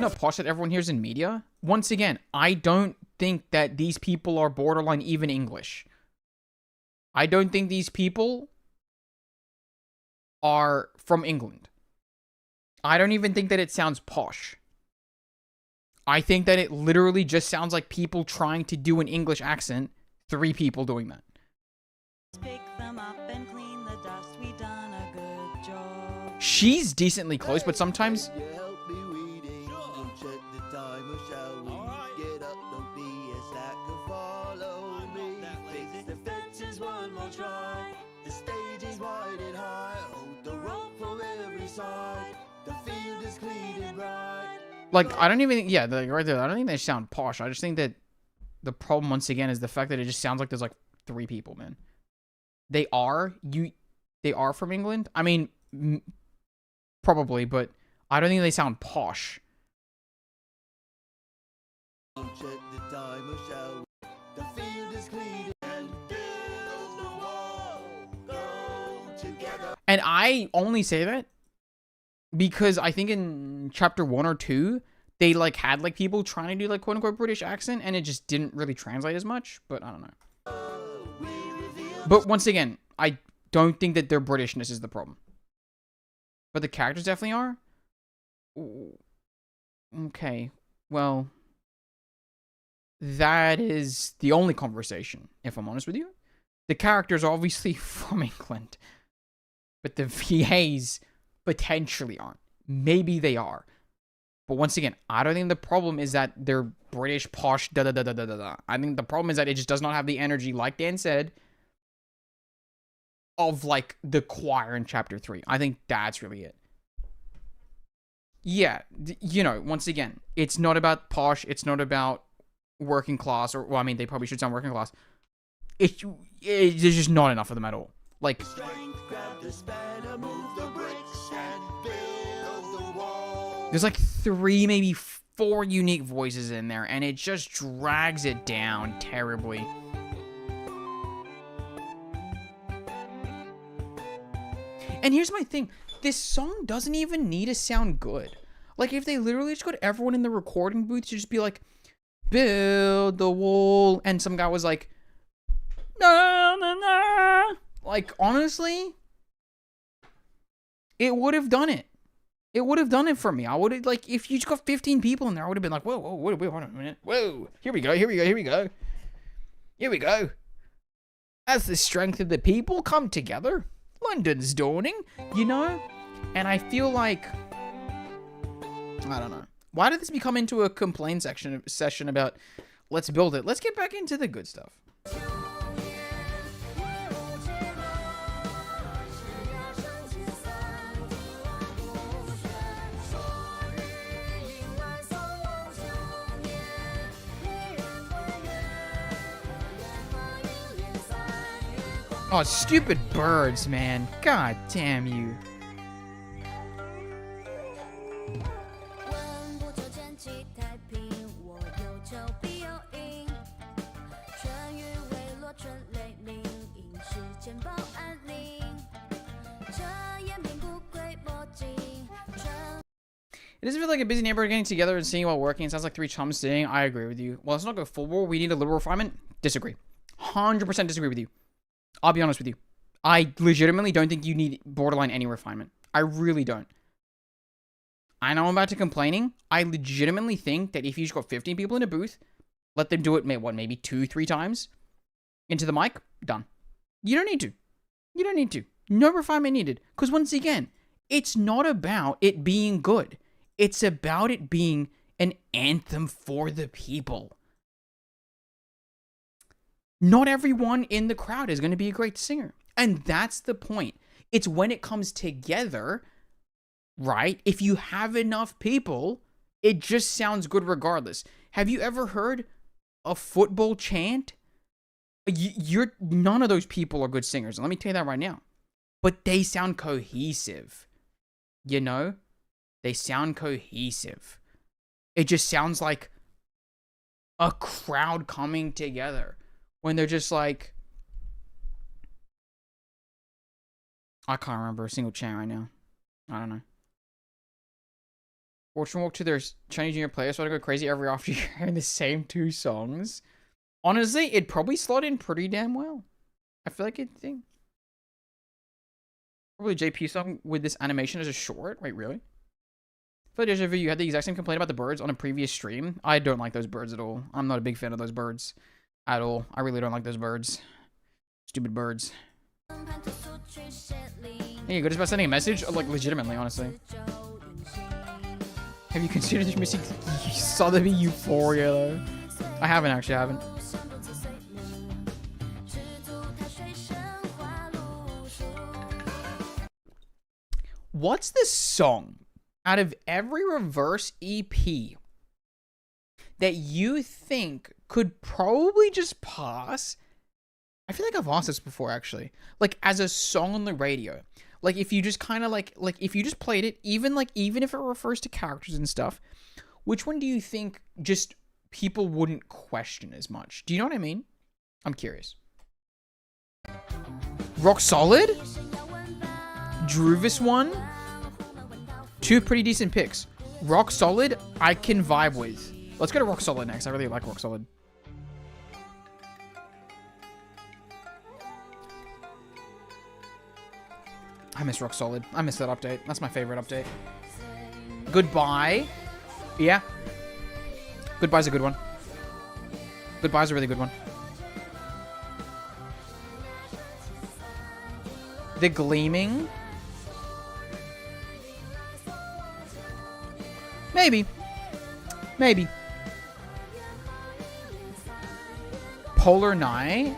No, posh that everyone hears in media. Once again, I don't think that these people are borderline even English. I don't think these people are from England. I don't even think that it sounds posh. I think that it literally just sounds like people trying to do an English accent. 3 people doing that. Pick them up and clean the dust. We done a good job. She's decently close, but sometimes... Like, I don't even think, yeah, like right there, I don't think they sound posh. I just think that the problem, once again, is the fact that it just sounds like there's like 3 people, man. They are from England. I mean, probably, but I don't think they sound posh. And I only say that because I think in chapter 1 or 2, they like had like people trying to do like quote unquote British accent, and it just didn't really translate as much. But I don't know. But once again, I don't think that their Britishness is the problem. But the characters definitely are. Ooh. Okay, well, that is the only conversation, if I'm honest with you. The characters are obviously from England, but the VAs potentially aren't. Maybe they are. But once again, I don't think the problem is that they're British, posh, da-da-da-da-da-da. I think the problem is that it just does not have the energy, like Dan said, of, like, the choir in Chapter 3. I think that's really it. Yeah, you know, once again, it's not about posh, it's not about working class, or, well, I mean, they probably should sound working class. There's just not enough of them at all. Like... There's like 3, maybe 4 unique voices in there, and it just drags it down terribly. And here's my thing. This song doesn't even need to sound good. Like, if they literally just got everyone in the recording booth to just be like, build the wall, and some guy was like, na, na, na. Like, honestly, it would have done it. It would have done it for me. I would have, like, if you just got 15 people in there, I would have been like, whoa, wait a minute. Whoa, here we go. As the strength of the people come together, London's dawning, you know? And I feel like, I don't know. Why did this become into a complaint session about, let's build it? Let's get back into the good stuff. Oh, stupid birds, man. God damn you. It doesn't feel like a busy neighborhood getting together and seeing while working. It sounds like three chums sitting. I agree with you. Well, let's not go full war. We need a little refinement. Disagree. 100% disagree with you. I'll be honest with you. I legitimately don't think you need borderline any refinement. I really don't. I know I'm about to complaining. I legitimately think that if you just got 15 people in a booth, let them do it, maybe 2-3 times into the mic, done. You don't need to. You don't need to. No refinement needed. Because once again, it's not about it being good. It's about it being an anthem for the people. Not everyone in the crowd is going to be a great singer. And that's the point. It's when it comes together, right? If you have enough people, it just sounds good regardless. Have you ever heard a football chant? None of those people are good singers. Let me tell you that right now. But they sound cohesive. You know? They sound cohesive. It just sounds like a crowd coming together. When they're just like... I can't remember a single chant right now. I don't know. Fortune walk to their Chinese New Year playlist. So I go crazy every after year hearing the same 2 songs. Honestly, it'd probably slot in pretty damn well. I feel like it'd think. Probably JP song with this animation as a short. Wait, really? For Deja Vu, you had the exact same complaint about the birds on a previous stream. I don't like those birds at all. I'm not a big fan of those birds at all. I really don't like those birds. Stupid birds. Hey, you go just about sending a message? Like, legitimately, honestly. Have you considered this missing Sotheby Euphoria, though? I haven't, actually, I haven't. What's the song out of every Reverse EP that you think could probably just pass? I feel like I've asked this before, actually. Like, as a song on the radio. Like, if you just kind of like if you just played it, even if it refers to characters and stuff, which one do you think just people wouldn't question as much? Do you know what I mean? I'm curious. Rock Solid? Druvis one? 2 pretty decent picks. Rock Solid, I can vibe with. Let's go to Rock Solid next. I really like Rock Solid. I miss Rock Solid. I miss that update. That's my favorite update. Goodbye. Yeah. Goodbye's a good one. Goodbye's a really good one. The Gleaming. Maybe. Maybe. Polar Night.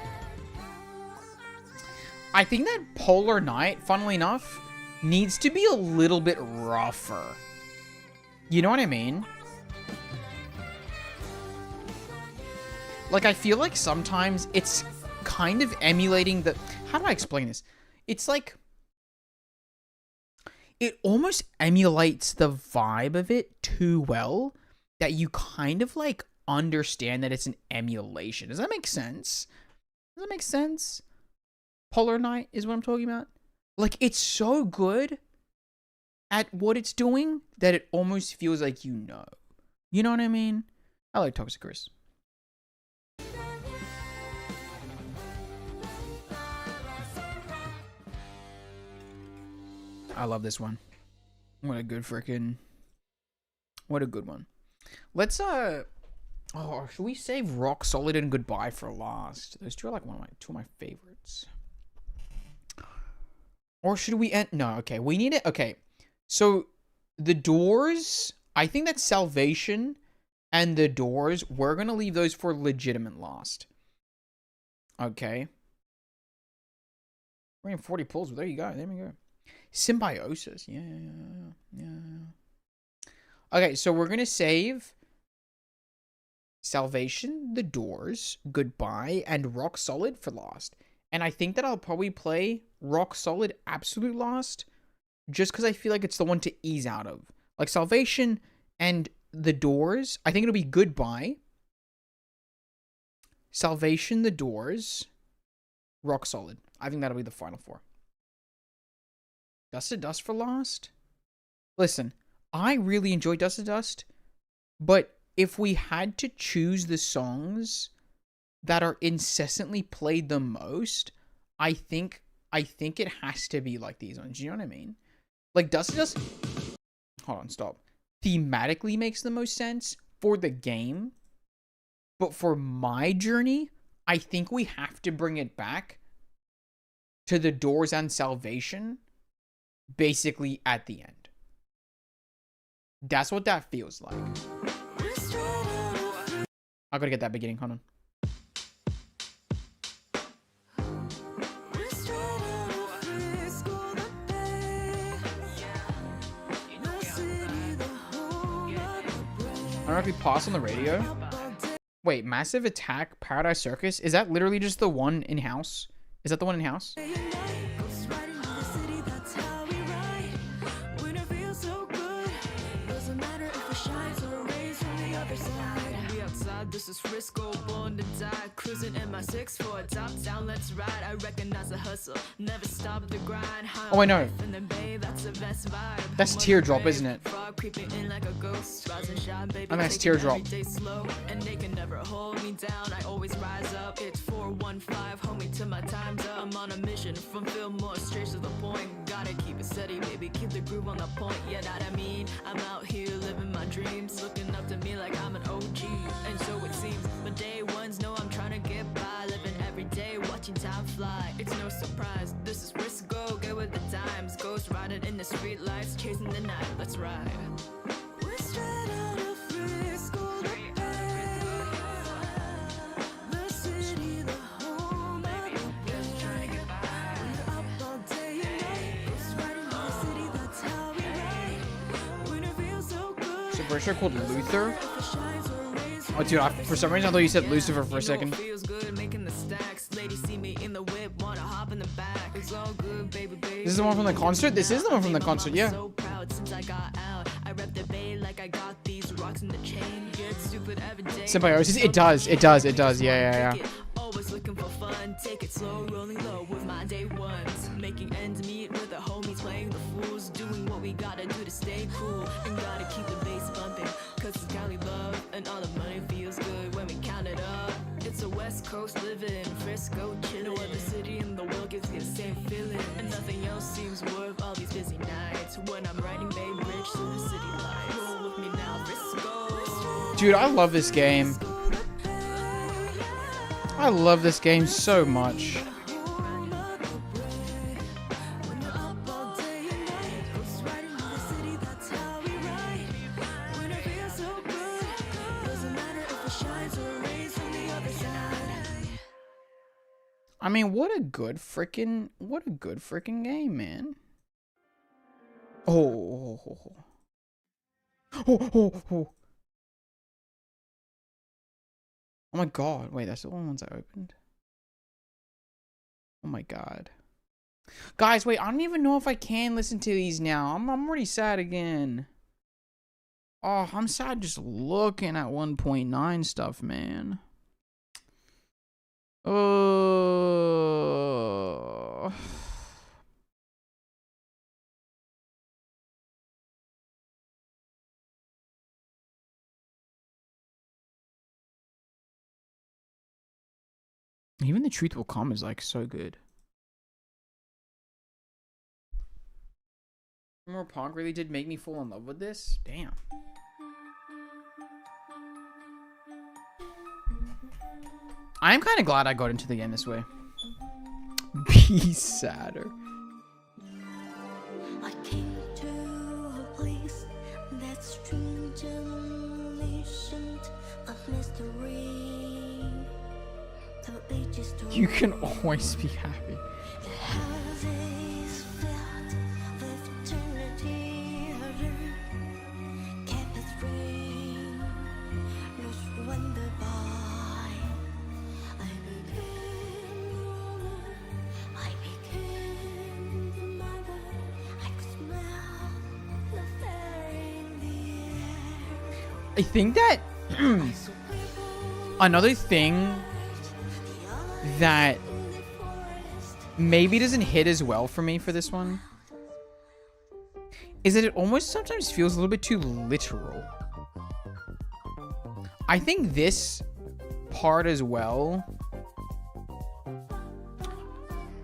I think that Polar Night, funnily enough, needs to be a little bit rougher. You know what I mean? Like, I feel like sometimes it's kind of emulating the... How do I explain this? It's like... It almost emulates the vibe of it too well that you kind of, like, understand that it's an emulation. Does that make sense? Does that make sense? Polar Night is what I'm talking about. Like, it's so good at what it's doing that it almost feels like you know. You know what I mean? I like Toxic Chris. I love this one. What a good freaking... What a good one. Let's, Oh, should we save Rock Solid and Goodbye for last? Those two are like two of my favorites. Or should we end? No, okay. We need it. Okay. So, The Doors, I think that's Salvation and The Doors. We're going to leave those for legitimate last. Okay. We're in 40 pulls. There you go. There we go. Symbiosis. Yeah. Okay, so we're going to save Salvation, The Doors, Goodbye, and Rock Solid for last. And I think that I'll probably play Rock Solid Absolute last, just because I feel like it's the one to ease out of. Like Salvation and The Doors, I think it'll be Goodbye. Salvation, The Doors, Rock Solid. I think that'll be the final 4. Dust to Dust for last? Listen, I really enjoy Dust to Dust, but if we had to choose the songs that are incessantly played the most, I think it has to be like these ones. You know what I mean? Like Dust to Dust, hold on, stop. Thematically makes the most sense for the game, but for my journey, I think we have to bring it back to The Doors and Salvation, basically at the end. That's what that feels like. I gotta get that beginning. Hold on. I don't know if we pause on the radio. Wait, Massive Attack, Paradise Circus? Is that literally just the one in-house? Is that the one in-house? This is Frisco, born to die. Cruising in my 6'4", top down, let's ride. I recognize the hustle, never stop the grind. Oh, I know. That's Teardrop, isn't it? And that's Teardrop. And they can never hold me down. I always rise up. It's 415, homie, till my time's up. I'm on a mission from Fillmore, straight to the point. Gotta keep it steady, baby, keep the groove on the point. Yeah, that I mean, I'm out here living my dreams, looking up to me like I'm an OG. And so it seems, but day ones know I'm trying to get by, living every day, watching time fly. It's no surprise, this is Frisco, get with the times. Ghost riding in the street lights, chasing the night, let's ride. We're straight out of Frisco, the city, the home of the best. Trying to get by. We're up all day and night, ghost riding in the city, that's how we ride. When it feels so good. So Berkshire called Luther? Oh, dude, for some reason I thought you said Lucifer for a second. Feels good making the stacks. Lady see me in the whip, wanna hop in the back. It's all good, baby, baby. This is the one from the concert? This is the one from the concert, yeah. So proud since I got out. I rep the bay like I got these rocks in the chain. Get stupid every day. Symbiosis? It does. Yeah. Always looking for fun. Take it slow, rolling low with my day ones. Making ends meet with the homies, playing the fools. Doing what we gotta do to stay cool. And gotta keep the bass bumping. Cause it's Cali love. And all the money feels good when we count it up. It's a West Coast living, Frisco chillin'. No other city in the world gives me the same feeling. And nothing else seems worth all these busy nights. When I'm riding Bay Bridge through the city lights. Roll with me now, Frisco. Dude, I love this game. I love this game so much. I mean, what a good freaking game, man. Oh. Oh my god. Wait, that's the only ones I opened. Oh my god. Guys, wait, I don't even know if I can listen to these now. I'm already sad again. Oh, I'm sad just looking at 1.9 stuff, man. Oh. Even The Truth Will Come is like so good. More Punk really did make me fall in love with this. Damn. I'm kind of glad I got into the game this way. Be sadder. I came to a place that's strange and ancient of mystery. You can always be happy. I think that another thing that maybe doesn't hit as well for me for this one is that it almost sometimes feels a little bit too literal. I think this part as well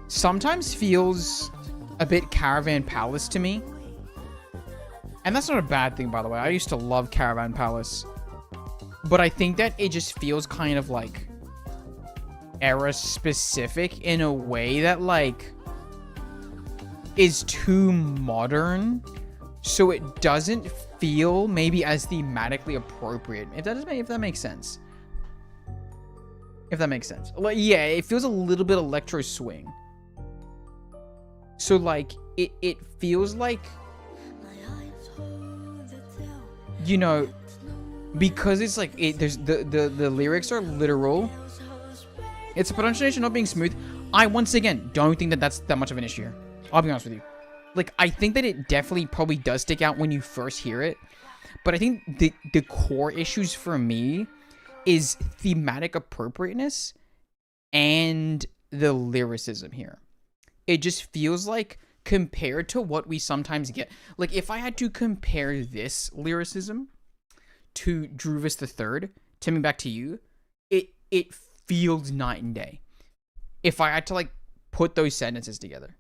sometimes feels a bit Caravan Palace to me. And that's not a bad thing, by the way. I used to love Caravan Palace. But I think that it just feels kind of like era specific in a way that like is too modern, so it doesn't feel maybe as thematically appropriate. If that makes sense. If that makes sense. Like, yeah, it feels a little bit electro swing. So like it feels like, you know, because it's like there's the lyrics are literal. It's a pronunciation not being smooth. I once again don't think that that's that much of an issue here. I'll be honest with you. Like, I think that it definitely probably does stick out when you first hear it. But I think the core issues for me is thematic appropriateness and the lyricism here. It just feels like, compared to what we sometimes get, like if I had to compare this lyricism to Druvis the Third, Timmy Back to You, it feels night and day. If I had to like put those sentences together.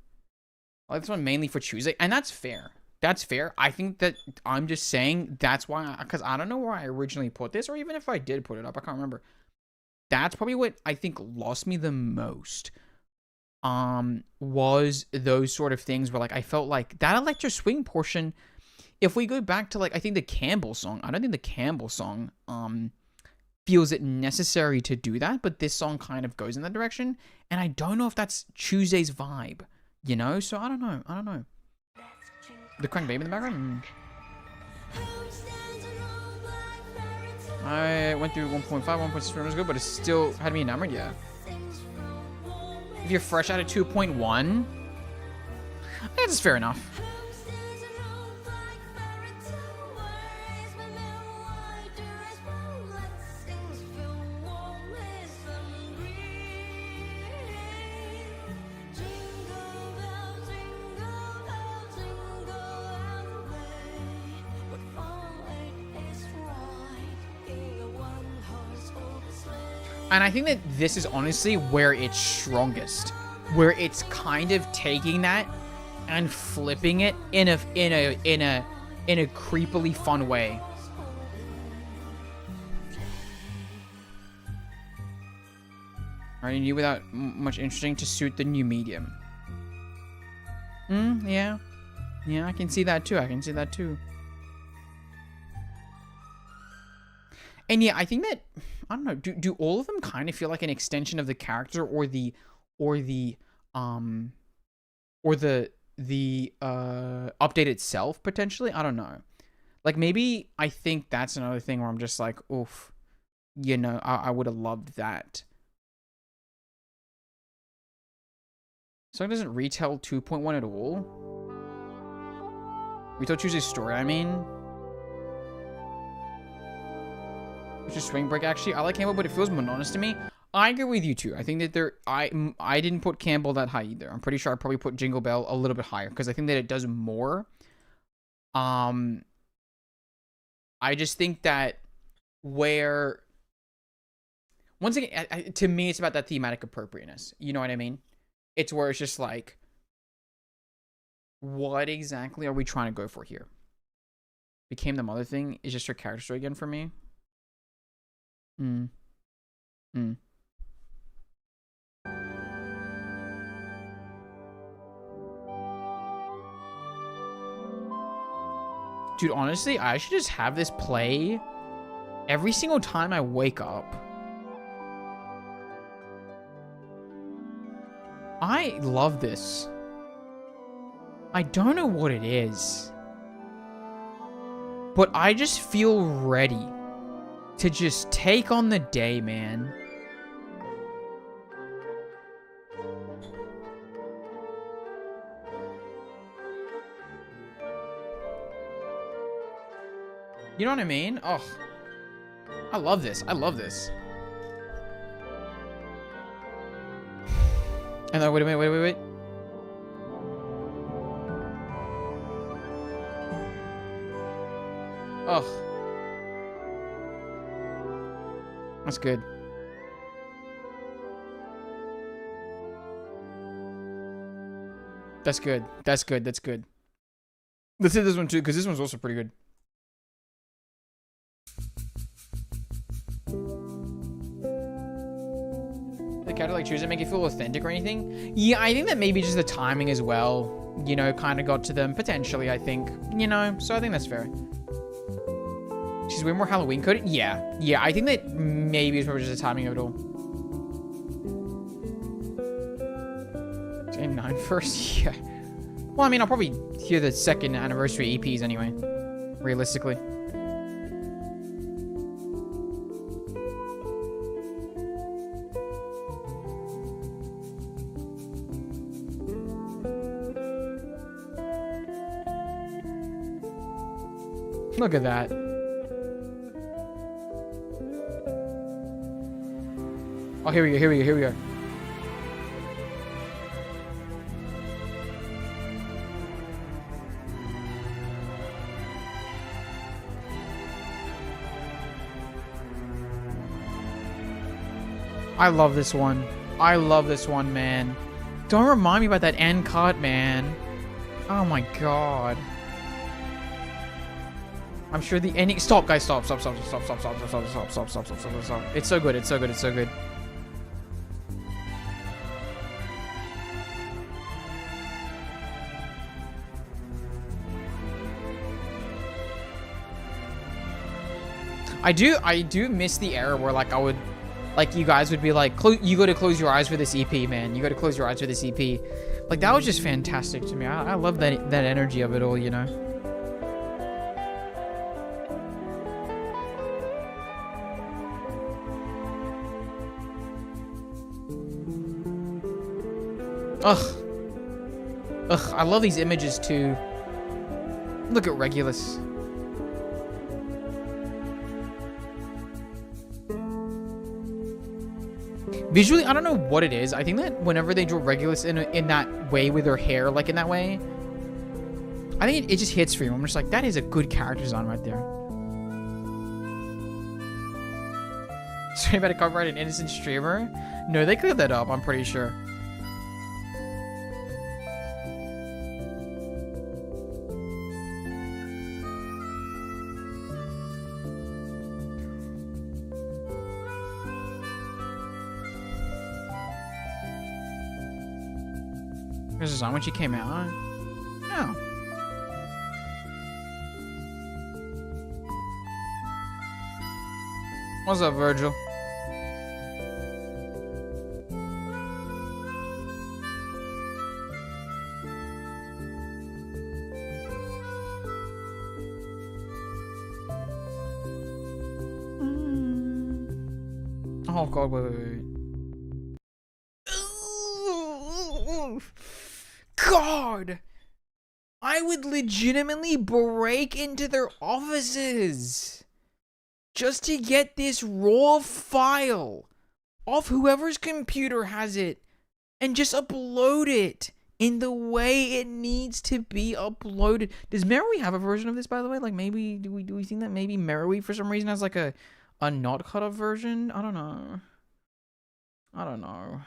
Like, this one mainly for Tuesday, and that's fair. That's fair. I think that I'm just saying that's why, because I don't know where I originally put this, or even if I did put it up, I can't remember. That's probably what I think lost me the most. Was those sort of things where like I felt like that electro swing portion, if we go back to like I think the Campbell song, I don't think the Campbell song feels it necessary to do that, but this song kind of goes in that direction, and I don't know if that's Tuesday's vibe, you know? So I don't know. The crank baby in the background. I went through 1.5, 1.6 minutes ago, but it still had me enamored, yeah. If you're fresh out of 2.1, I think that's fair enough. And I think that this is honestly where it's strongest, where it's kind of taking that and flipping it in a creepily fun way. Writing new without much interesting to suit the new medium. Yeah, I can see that too. And yeah, I think that, I don't know, do all of them kind of feel like an extension of the character or the update itself potentially? I don't know. Like, maybe I think that's another thing where I'm just like, oof, you know, I would have loved that. Song doesn't retell 2.1 at all. Retell Tuesday's story, I mean. Which is Swing Break, actually. I like Campbell, but it feels monotonous to me. I agree with you, too. I think that I didn't put Campbell that high, either. I'm pretty sure I probably put Jingle Bell a little bit higher, because I think that it does more. I just think that where... Once again, to me, it's about that thematic appropriateness. You know what I mean? It's where it's just like, what exactly are we trying to go for here? Became the Mother thing is just her character story again for me. Dude, honestly, I should just have this play every single time I wake up. I love this. I don't know what it is, but I just feel ready to just take on the day, man. You know what I mean? Oh, I love this. I love this. And then, wait. Ugh. That's good. That's good. That's good. That's good. Let's hit this one too, because this one's also pretty good. The character like choose it make it feel authentic or anything? Yeah, I think that maybe just the timing as well, you know, kind of got to them potentially, I think. You know, so I think that's fair. She's way more Halloween coded? Yeah. Yeah, I think that maybe it's probably just the timing of it all. Game 9 first? Yeah. Well, I mean, I'll probably hear the second anniversary EPs anyway. Realistically. Look at that. Oh, here we go. I love this one. I love this one, man. Don't remind me about that end cut, man. Oh my god. I'm sure the ending. Stop, guys! Stop! It's so good. It's so good. I do miss the era where like I would, like you guys would be like, you got to close your eyes for this EP, man. You got to close your eyes for this EP. Like that was just fantastic to me. I love that energy of it all, you know. Ugh, I love these images too. Look at Regulus. Visually, I don't know what it is. I think that whenever they draw Regulus in that way with her hair, like in that way, I think it just hits for you. I'm just like, that is a good character design right there. Sorry about to copyright an innocent streamer? No, they cleared that up, I'm pretty sure. This is on when she came out. No. What's up, Virgil? Oh god, wait. God! I would legitimately break into their offices just to get this raw file off whoever's computer has it and just upload it in the way it needs to be uploaded. Does Merowi have a version of this, by the way? Like maybe do we think that maybe Merowi for some reason has like a not cut up version? I don't know.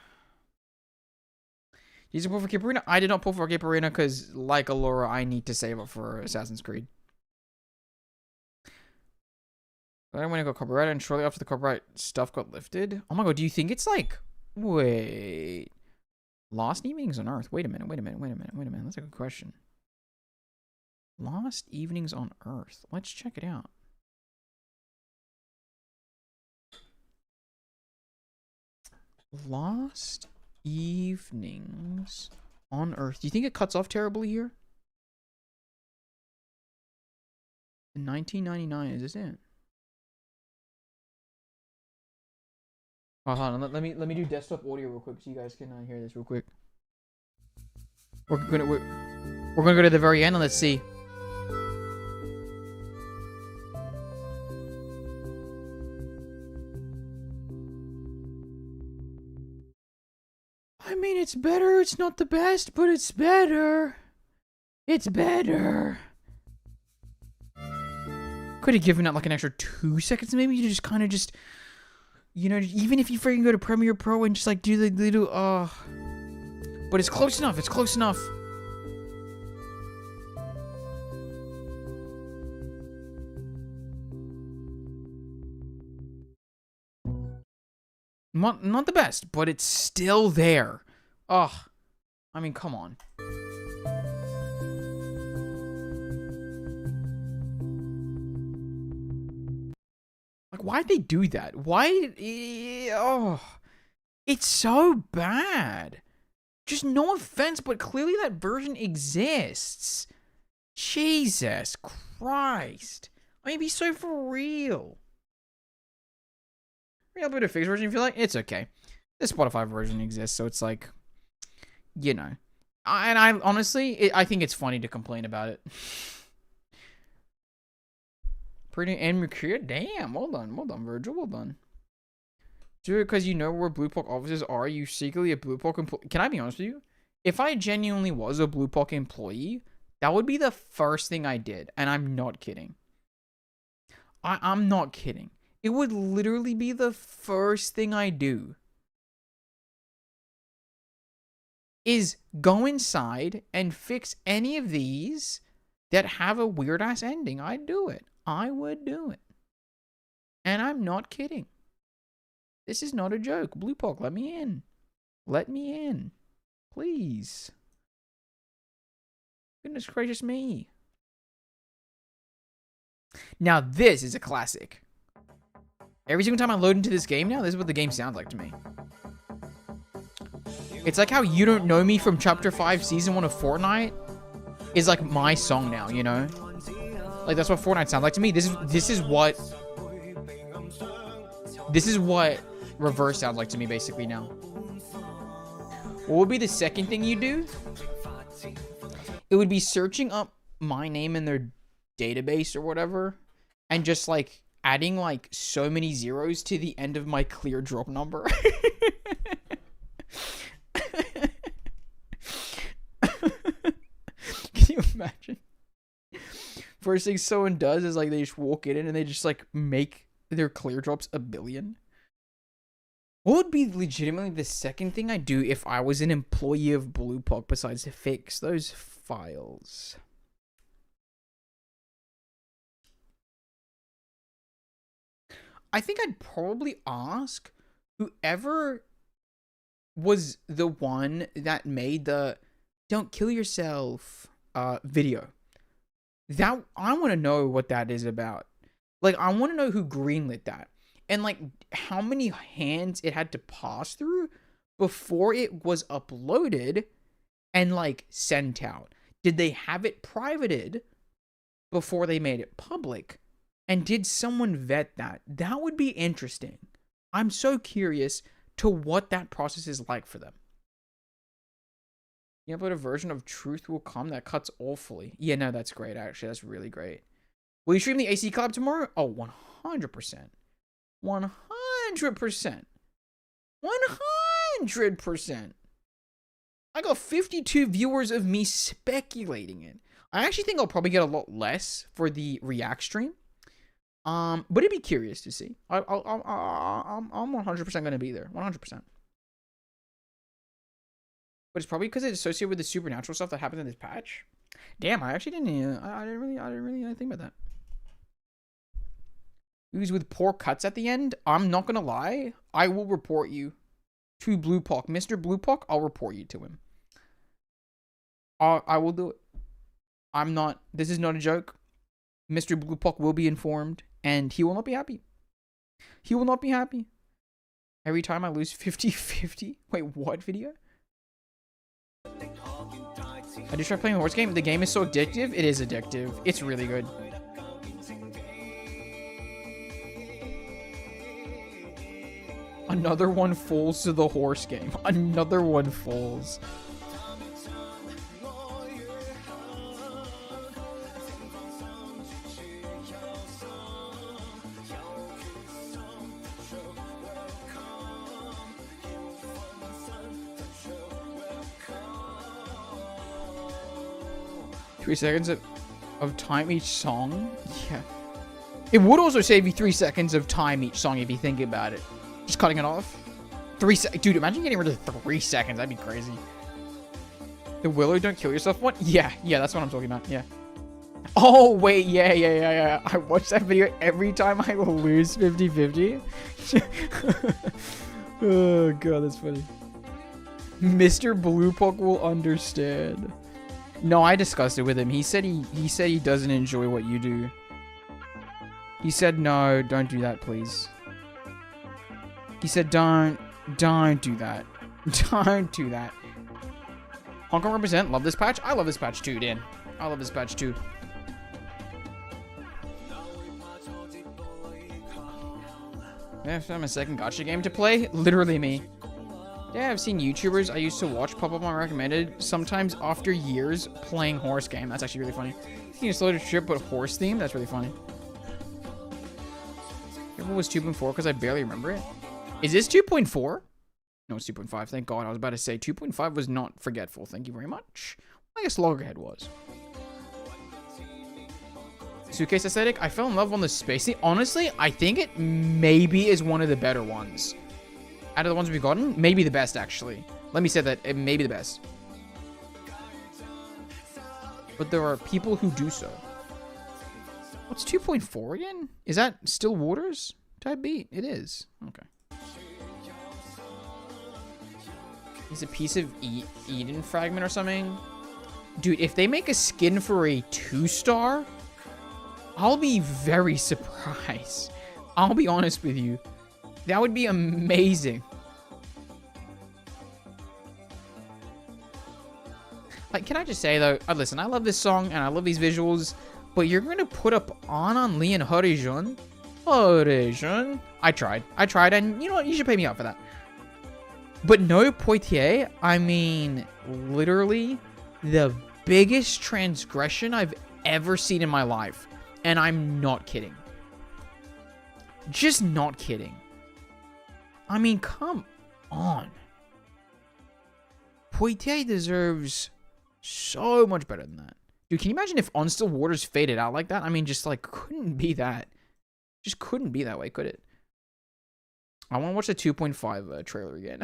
Did you pull for Cape Arena? I did not pull for Cape Arena because, like Allura, I need to save up for Assassin's Creed. But I went to go copyright, and shortly after the copyright stuff got lifted. Oh my god, do you think it's like... Wait... Lost Evenings on Earth? Wait a minute. That's a good question. Lost Evenings on Earth. Let's check it out. Lost Evenings on Earth. Do you think it cuts off terribly here? In 1999, is this it? Oh, hold on. Let me do desktop audio real quick so you guys can hear this real quick. We're gonna go to the very end and let's see. It's better. It's not the best, but it's better. It's better. Could have given it like an extra 2 seconds maybe to just kind of just, you know, even if you freaking go to Premiere Pro and just like do the little, but it's close enough. It's close enough. Not the best, but it's still there. Ugh. I mean, come on. Like, why'd they do that? Why? Oh. It's so bad. Just no offense, but clearly that version exists. Jesus Christ. I mean, be so for real. Real bit of fixed version if you like. It's okay. The Spotify version exists, so it's like, you know. And I honestly, I think it's funny to complain about it. Pretty and Mercure. Damn. Well done, Virgil. Well done. Do it because you know where Blue Pock offices are. You secretly a Blue Pock employee. Can I be honest with you? If I genuinely was a Blue Pock employee, that would be the first thing I did. And I'm not kidding. I'm not kidding. It would literally be the first thing I do. Is go inside and fix any of these that have a weird ass ending. I'd do it. I would do it. And I'm not kidding. This is not a joke. Blue Pock, let me in. Let me in. Please. Goodness gracious me. Now this is a classic. Every single time I load into this game now, this is what the game sounds like to me. It's like how You Don't Know Me from Chapter 5 Season 1 of Fortnite is like my song now, you know? Like that's what Fortnite sounds like to me. This is what Reverse sounds like to me basically now. What would be the second thing you do? It would be searching up my name in their database or whatever and just like adding like so many zeros to the end of my clear drop number. Can you imagine? First thing someone does is like they just walk in and they just like make their clear drops 1 billion. What would be legitimately the second thing I do if I was an employee of Blue Pock besides to fix those files? I think I'd probably ask whoever was the one that made the "Don't Kill Yourself" video. That I want to know what that is about. Like, I want to know who greenlit that. And like how many hands it had to pass through before it was uploaded and like sent out. Did they have it privated before they made it public? And did someone vet that? That would be interesting. I'm so curious to what that process is like for them. You upload a version of Truth Will Come that cuts awfully. Yeah, no, that's great, actually. That's really great. Will you stream the AC COLLAB tomorrow? Oh, 100%. 100%. 100%. I got 52 viewers of me speculating it. I actually think I'll probably get a lot less for the React stream. But it'd be curious to see. I'm 100% going to be there. 100%. But it's probably because it's associated with the supernatural stuff that happened in this patch. Damn, I actually didn't. I didn't really think about that. Who's with poor cuts at the end? I'm not gonna lie. I will report you to Blue Pock, Mr. Blue Pock. I'll report you to him. I will do it. I'm not. This is not a joke. Mr. Blue Pock will be informed, and he will not be happy. He will not be happy. Every time I lose 50-50. Wait, what video? I just tried playing a horse game. The game is so addictive. It is addictive. It's really good. Another one falls to the horse game. Another one falls. 3 seconds of time each song? Yeah. It would also save you 3 seconds of time each song if you think about it. Just cutting it off. 3 seconds. Dude, imagine getting rid of 3 seconds. That'd be crazy. The Willow Don't Kill Yourself one? Yeah, that's what I'm talking about. Yeah. Oh, wait. Yeah. I watch that video every time I lose 50-50. Oh, God, that's funny. Mr. Bluepock will understand. No, I discussed it with him. He said he doesn't enjoy what you do. He said, no, don't do that, please. He said, don't do that. Don't do that. Hong Kong represent. Love this patch. I love this patch too, Dan. I love this patch too. Yeah, I'm a second gacha game to play. Literally me. Yeah, I've seen YouTubers I used to watch pop up on recommended sometimes after years playing horse game. That's actually really funny. You can slow the trip, but horse theme. That's really funny. It was 2.4 because I barely remember it. Is this 2.4? No, it's 2.5. Thank God. I was about to say 2.5 was not forgetful. Thank you very much. I guess Loggerhead was. Suitcase aesthetic. I fell in love on the space theme. Honestly, I think it maybe is one of the better ones. Out of the ones we've gotten, maybe the best, actually. Let me say that. It may be the best. But there are people who do so. What's 2.4 again? Is that Still Waters type beat? It is. Okay. Is a piece of Eden fragment or something? Dude, if they make a skin for a 2-star, I'll be very surprised. I'll be honest with you. That would be amazing. Like, can I just say, though, listen, I love this song and I love these visuals, but you're going to put up Anan Lee and Horizon? Horizon? I tried, and you know what? You should pay me out for that. But no Poitiers, I mean, literally the biggest transgression I've ever seen in my life. And I'm not kidding. Just not kidding. I mean, come on. Poitiers deserves so much better than that. Dude, can you imagine if On Still Waters faded out like that? I mean, just like, couldn't be that. Just couldn't be that way, could it? I want to watch the 2.5 trailer again.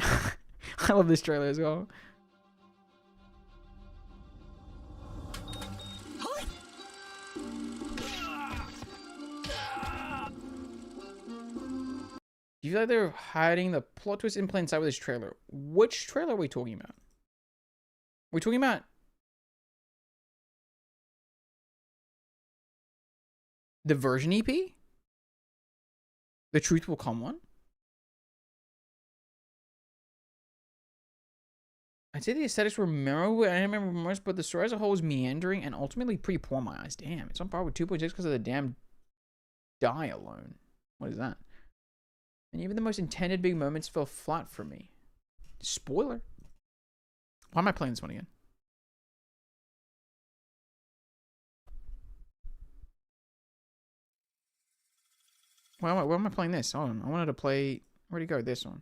I love this trailer as well. Do you feel like they're hiding the plot twist in plain sight with this trailer? Which trailer are we talking about? We're talking about the version EP? The Truth Will Come one? I'd say the aesthetics were memorable, and I remember most, but the story as a whole was meandering and ultimately pretty poor in my eyes. Damn, it's on par with 2.6 because of the damn die alone. What is that? And even the most intended big moments fell flat for me. Spoiler. Why am I playing this one again? Why am I playing this? Hold on. I wanted to play... Where'd it go? This one.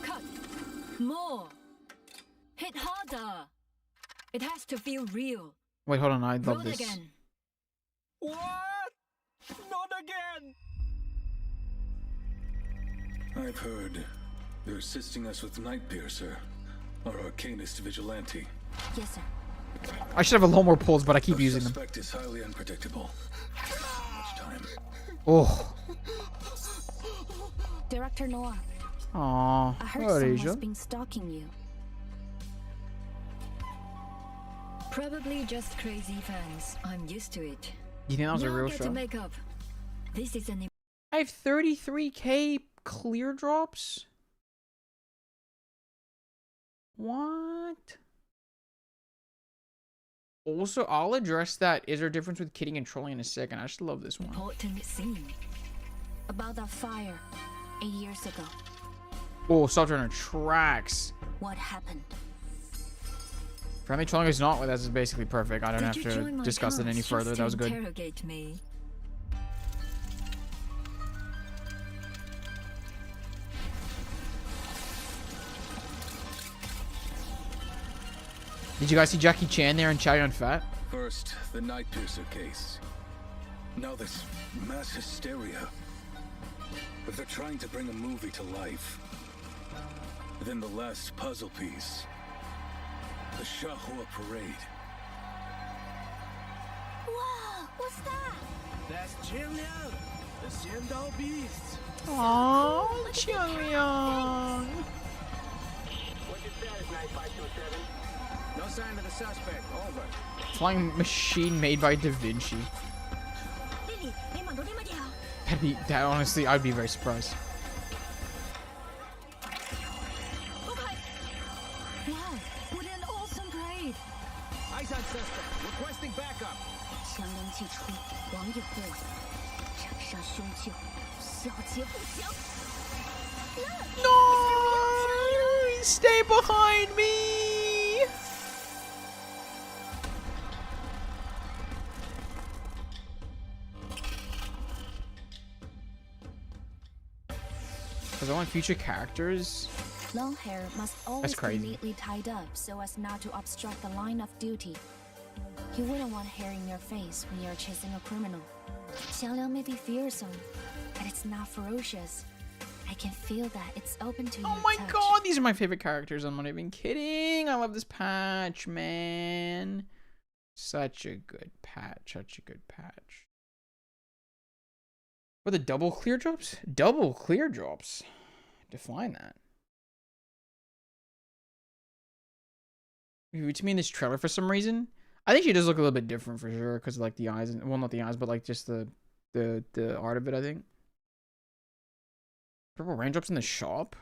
Cut. More. Hit harder. It has to feel real. Wait, hold on. I love Roll this. Again. What? Not again! I've heard they're assisting us with Nightpiercer, our arcanist vigilante. Yes, sir. I should have a lot more pulls, but I keep using them. Suspect is highly unpredictable. Much time. Oh. Director Noah. Aww. I heard someone's been stalking you. Probably just crazy fans. I'm used to it. You think that was a real get show? To make up. This is an... I have 33k clear drops? What? Also, I'll address that. Is there a difference with kidding and trolling in a second? I just love this one. Important scene. About that fire 8 years ago. Oh, Sojourner tracks. What happened? Friendly trolling is not. That's basically perfect. I don't have to discuss it any further. That was good. Interrogate me. Did you guys see Jackie Chan there and Chow Yun Fat? First, the Night Piercer case. Now this mass hysteria. If they're trying to bring a movie to life, then the last puzzle piece. The Shahua Parade. Wow, what's that? That's Qiangliang, the Xiandao Beast. Oh, Qiangliang. What's your status, 9527? No sign of the suspect. Over. Flying machine made by Da Vinci. That honestly, I'd be very surprised. Wow, what an awesome parade! Eyes on suspect. Requesting backup. 强梁既出，王也过，斩杀凶旧，小节不详。No! Stay behind me! Because I want future characters. Long hair must always be crazy. neatly tied up so as not to obstruct the line of duty. You wouldn't want hair in your face when you're chasing a criminal. Xiangliang may be fearsome, but it's not ferocious. I can feel that it's open to your Oh my touch. god, these are my favorite characters. I'm not even kidding. I love this patch, man. Such a good patch. Such a good patch. What, the double clear drops? Double clear drops. Define that. It's me in this trailer for some reason. I think she does look a little bit different for sure, because like the eyes, and well, not the eyes, but like just the art of it. I think. Purple raindrops in the shop.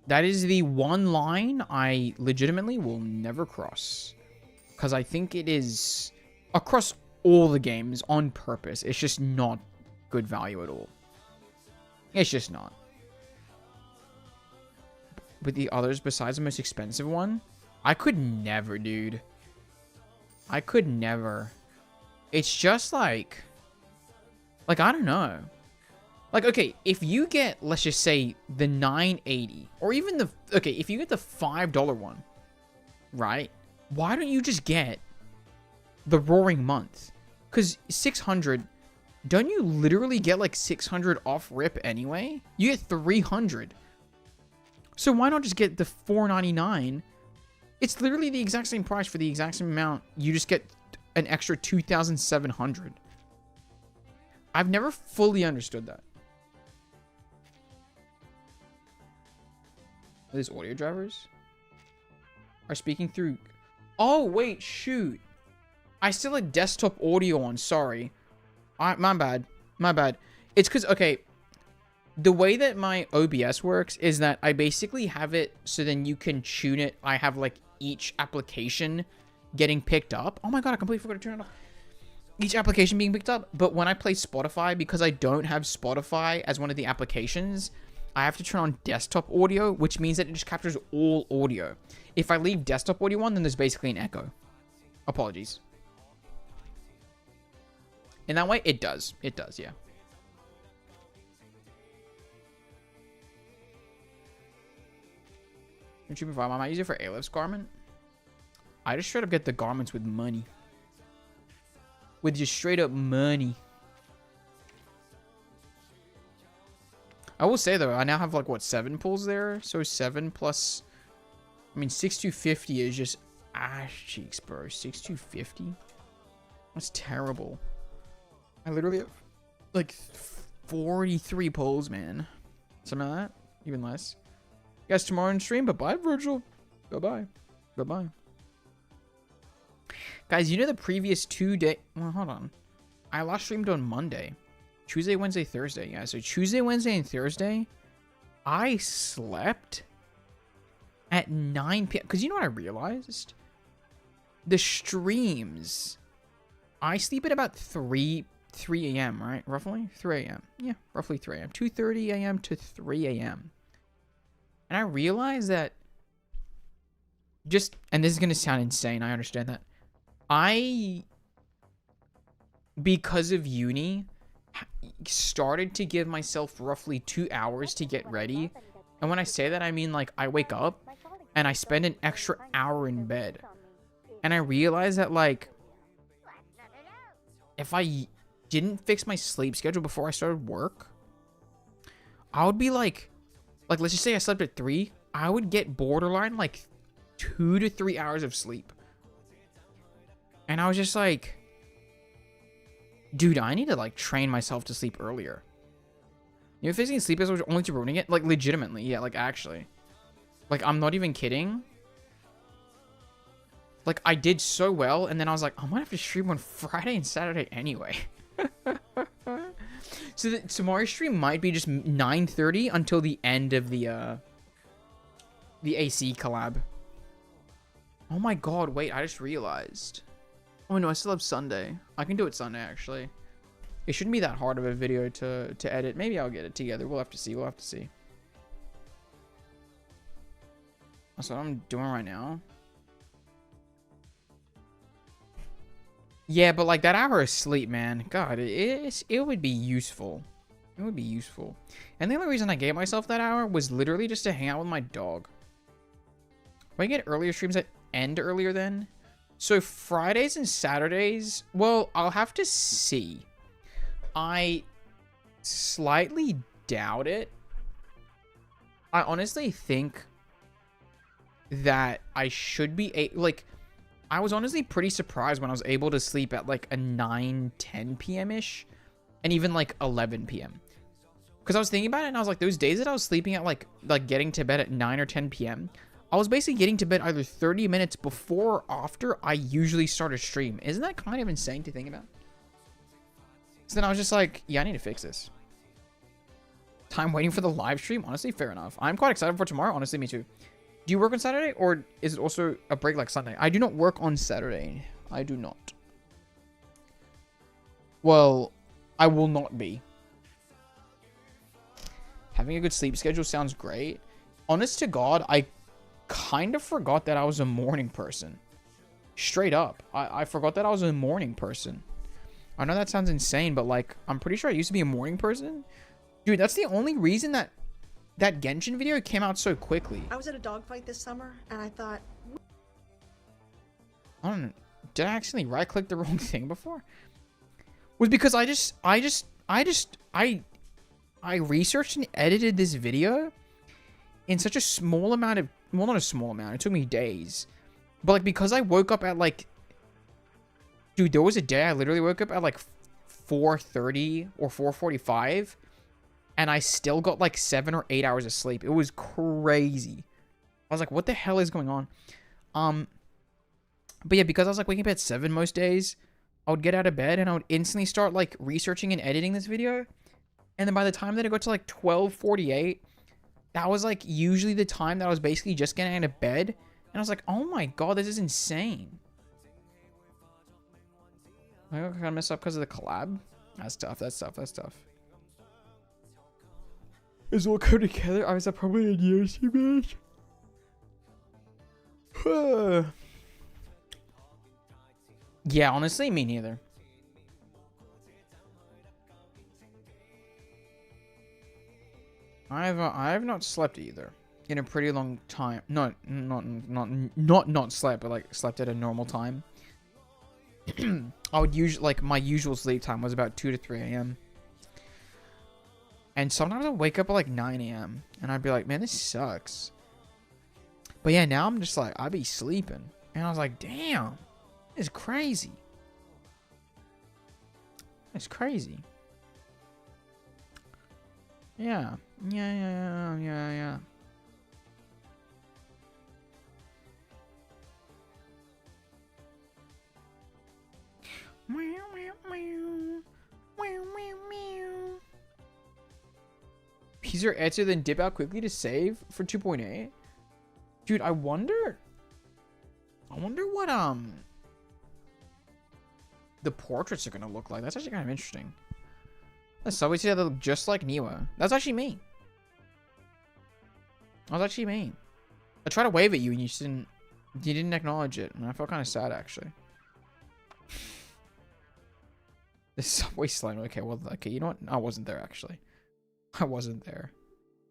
That is the one line I legitimately will never cross, because I think it is across all the games on purpose. It's just not good value at all. It's just not. With the others, besides the most expensive one, I could never, dude. I could never. It's just like I don't know. Like, okay, if you get, let's just say, the 980, or even the, okay, if you get the $5 one, right? Why don't you just get the Roaring Month? Because 600, don't you literally get like 600 off rip anyway? You get 300. So why not just get the $4.99? It's literally the exact same price for the exact same amount. You just get an extra 2,700. I've never fully understood that. These audio drivers are speaking through. Oh, wait, shoot. I still had desktop audio on. Sorry. My bad. My bad. It's because, okay, the way that my OBS works is that I basically have it so then you can tune it. I have like each application getting picked up. Oh my god, I completely forgot to turn it off. Each application being picked up. But when I play Spotify, because I don't have Spotify as one of the applications, I have to turn on desktop audio, which means that it just captures all audio. If I leave desktop audio on, then there's basically an echo. Apologies. In that way, it does. It does, yeah. I might use it for Alep's garment. I just straight up get the garments with money. With just straight up money. I will say though, I now have like what, 7 pulls there? So 7 plus, I mean 6250 is just ass cheeks, bro. 6250? That's terrible. I literally have like 43 pulls, man. Something like that. Even less. Guys, tomorrow in stream. Bye-bye, Virgil. Bye-bye. Bye-bye. Guys, you know the previous 2 days... Well, hold on. I last streamed on Monday. Tuesday, Wednesday, Thursday. Yeah, so Tuesday, Wednesday, and Thursday, I slept at 9 p.m. Because you know what I realized? The streams... I sleep at about 3 a.m., right? Roughly? 3 a.m. Yeah, roughly 3 a.m. 2:30 a.m. to 3 a.m. And I realized that and this is going to sound insane, I understand that. Because of uni, started to give myself roughly 2 hours to get ready. And when I say that, I mean like I wake up and I spend an extra hour in bed. And I realized that, like, if I didn't fix my sleep schedule before I started work, I would be like, let's just say I slept at 3, I would get borderline like 2 to 3 hours of sleep. And I was just like, dude, I need to like train myself to sleep earlier. You know, fixing sleep is only to ruining it, like legitimately, yeah, like actually. Like, I'm not even kidding. Like, I did so well, and then I was like, I'm gonna have to stream on Friday and Saturday anyway. So tomorrow's stream might be just 9:30 until the end of the AC collab. Oh my god, wait, I just realized. Oh no, I still have Sunday. I can do it Sunday, actually. It shouldn't be that hard of a video to edit. Maybe I'll get it together. We'll have to see. We'll have to see. That's what I'm doing right now. Yeah, but like that hour of sleep, man. God, it would be useful. It would be useful. And the only reason I gave myself that hour was literally just to hang out with my dog. If I get earlier streams that end earlier then. So Fridays and Saturdays, well, I'll have to see. I slightly doubt it. I honestly think that I should be like, I was honestly pretty surprised when I was able to sleep at like a 9-10 p.m. ish, and even like 11 p.m. Because I was thinking about it, and I was like, those days that I was sleeping at like getting to bed at 9 or 10 p.m., I was basically getting to bed either 30 minutes before or after I usually start a stream. Isn't that kind of insane to think about? So then I was just like, yeah, I need to fix this. Time waiting for the live stream? Honestly, fair enough. I'm quite excited for tomorrow. Honestly, me too. Do you work on Saturday, or is it also a break like Sunday? I do not work on Saturday. I do not. Well, I will not be. Having a good sleep schedule sounds great. Honest to God, I kind of forgot that I was a morning person. Straight up. I forgot that I was a morning person. I know that sounds insane, but like, I'm pretty sure I used to be a morning person. Dude, that's the only reason that Genshin video came out so quickly. I was at a dogfight this summer, and I thought... I don't know. Did I accidentally right-click the wrong thing before? Was because I researched and edited this video in such a small amount of... Well, not a small amount. It took me days. But like, because I woke up at like... Dude, there was a day I literally woke up at like 4:30 or 4:45. And I still got like 7 or 8 hours of sleep. It was crazy. I was like, what the hell is going on? But yeah, because I was like waking up at 7 most days, I would get out of bed and I would instantly start like researching and editing this video. And then by the time that it got to like 12:48, that was like usually the time that I was basically just getting out of bed. And I was like, oh my god, this is insane. I got kind of messed up because of the collab. That's tough. That's tough. That's tough. Is all go together? I was probably in years too much. Yeah, honestly, me neither. I have not slept either in a pretty long time. Not slept, but like slept at a normal time. I would usually, like, my usual sleep time was about 2 to 3 a.m. And sometimes I'd wake up at like 9 a.m. and I'd be like, man, this sucks. But yeah, now I'm just like, I'd be sleeping. And I was like, damn, it's crazy. It's crazy. Yeah. Yeah. Easier answer than dip out quickly to save for 2.8. Dude, I wonder what the portraits are gonna look like. That's actually kind of interesting. The subways here look just like Niwa. That's actually me. That was actually me. I tried to wave at you and you didn't acknowledge it, and I felt kind of sad actually. The subway slime. Okay, well, okay, you know what? I wasn't there actually. I wasn't there.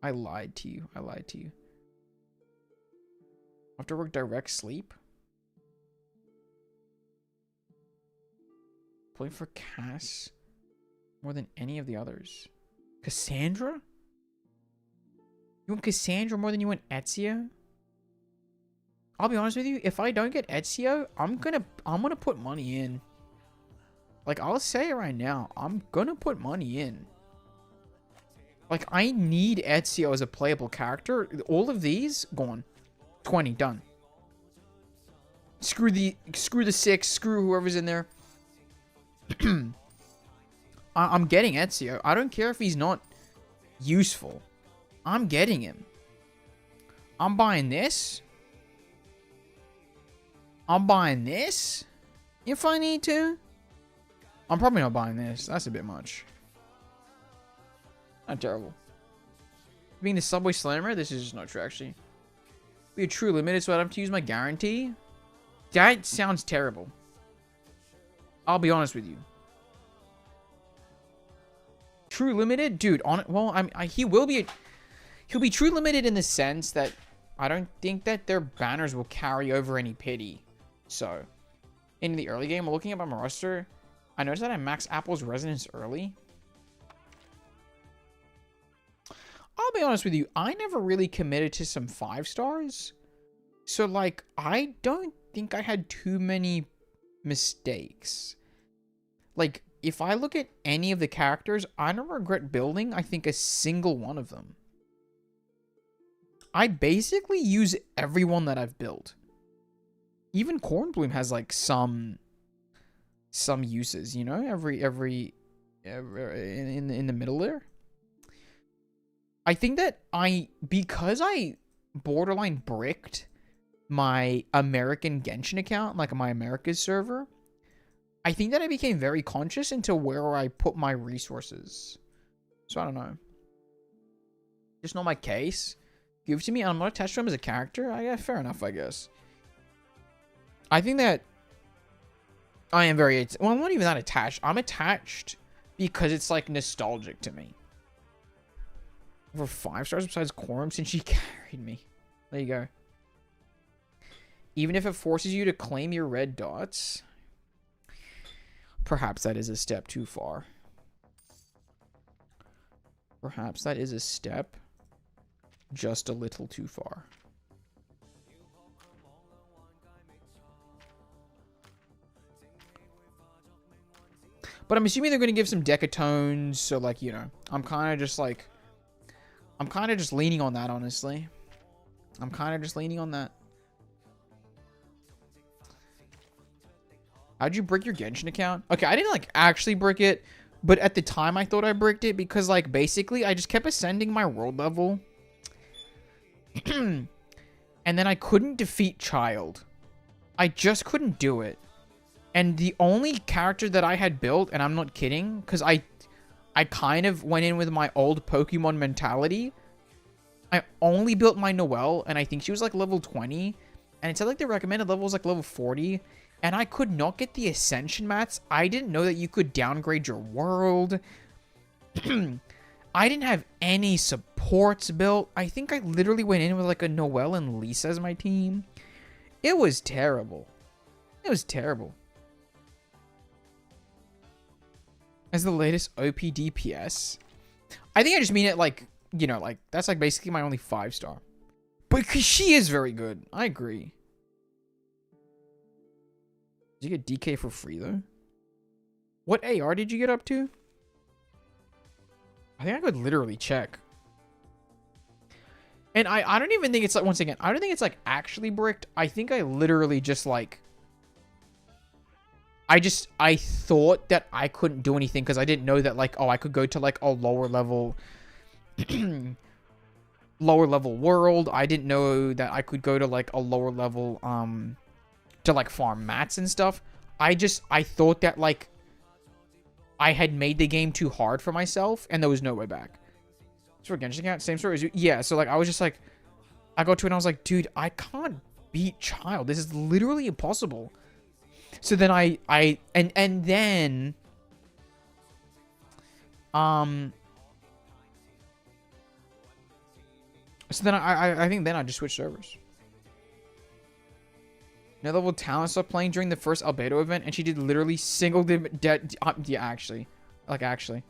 I lied to you. After work direct sleep. Playing for Cass more than any of the others. Cassandra? You want Cassandra more than you want Ezio? I'll be honest with you, if I don't get Ezio, I'm gonna put money in. Like, I'll say it right now, I'm gonna put money in. Like, I need Ezio as a playable character. All of these, gone. 20, done. Screw the 6, screw whoever's in there. I'm getting Ezio. I don't care if he's not useful. I'm getting him. I'm buying this. I'm buying this. If I need to. I'm probably not buying this. That's a bit much. Not terrible. Being the Subway Slammer, this is just not true, actually. Be a true limited, so I'd have to use my guarantee. That sounds terrible. I'll be honest with you. True limited, dude. He'll be true limited in the sense that I don't think that their banners will carry over any pity. So, in the early game, looking at my roster, I noticed that I maxed Apple's Resonance early. I'll be honest with you, I never really committed to some 5 stars. So, like, I don't think I had too many mistakes. Like, if I look at any of the characters, I don't regret building, I think, a single one of them. I basically use everyone that I've built. Even Cornbloom has, like, some uses, you know? Every in the middle there. I think that because I borderline bricked my American Genshin account, like my Americas server, I think that I became very conscious into where I put my resources. So I don't know. Just not my case. Give it to me. I'm not attached to him as a character. Yeah, fair enough, I guess. I think that I am very... Well, I'm not even that attached. I'm attached because it's, like, nostalgic to me. Over 5 stars besides Quorum since she carried me. There you go. Even if it forces you to claim your red dots, perhaps that is a step too far. Perhaps that is a step just a little too far. But I'm assuming they're going to give some decatones, so, like, you know, I'm kind of just leaning on that, honestly. I'm kind of just leaning on that. How'd you brick your Genshin account? Okay, I didn't, like, actually brick it, but at the time I thought I bricked it because, like, basically I just kept ascending my world level. And then I couldn't defeat Child. I just couldn't do it. And the only character that I had built, and I'm not kidding, because I kind of went in with my old Pokemon mentality. I only built my Noelle, and I think she was like level 20. And it said like the recommended level was like level 40. And I could not get the Ascension mats. I didn't know that you could downgrade your world. I didn't have any supports built. I think I literally went in with like a Noelle and Lisa as my team. It was terrible. It was terrible. As the latest OP DPS. I think I just mean it like, you know, like, that's like basically my only 5 star. But she is very good. I agree. Did you get DK for free, though? What AR did you get up to? I think I could literally check. And I don't even think it's like, once again, I don't think it's like actually bricked. I think I literally just like... I thought that I couldn't do anything because I didn't know that, like, oh, I could go to, like, a lower level world. I didn't know that I could go to, like, a lower level, to, like, farm mats and stuff. I thought that, like, I had made the game too hard for myself, and there was no way back. So, Genshin account, same story as you. Yeah, so, like, I was just, like, I got to it and I was like, dude, I can't beat Child. This is literally impossible. So then I think then I just switched servers. level talent started playing during the first Albedo event, and she did literally single yeah, actually. Like, actually.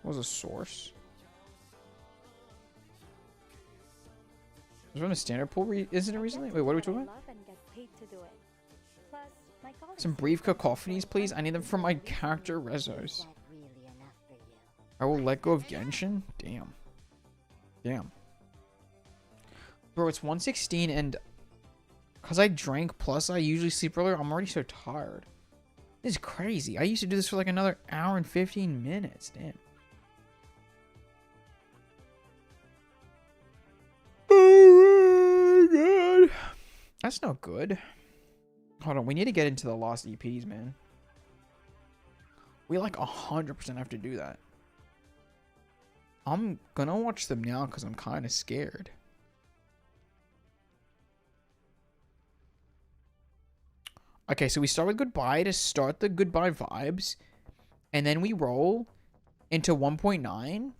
What was a source? Was from a standard pool, isn't it recently? Wait, what are we talking about? Some brief cacophonies, please. I need them for my character rezos. I will let go of Genshin? Damn. Damn. Bro, it's 1:16 and... Because I drank, plus I usually sleep earlier, I'm already so tired. This is crazy. I used to do this for like another hour and 15 minutes. Damn. Oh my god. That's not good. Hold on, we need to get into the lost EPs, man. We like 100% have to do that. I'm gonna watch them now because I'm kind of scared. Okay, so we start with goodbye to start the goodbye vibes. And then we roll into 1.9.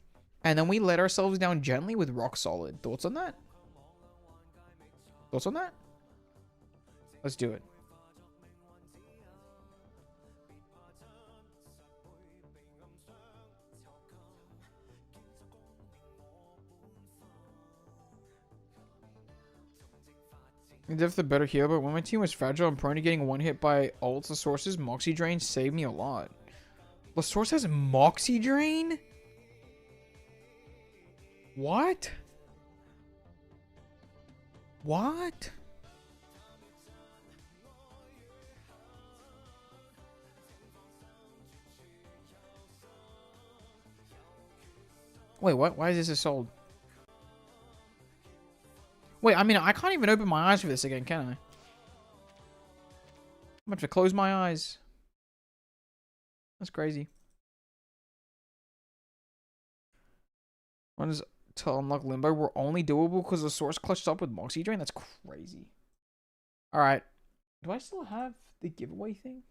And then we let ourselves down gently with rock solid. Thoughts on that? Thoughts on that? Let's do it. Def the better heal, but when my team was fragile and prone to getting one hit by ults, the source's Moxie Drain saved me a lot. The source has Moxie Drain? What? What? Wait, what? Why is this a sold? Wait, I mean, I can't even open my eyes for this again, can I? I'm about to close my eyes. That's crazy. Ones to unlock Limbo were only doable because the source clutched up with Moxie Drain? That's crazy. Alright. Do I still have the giveaway thing?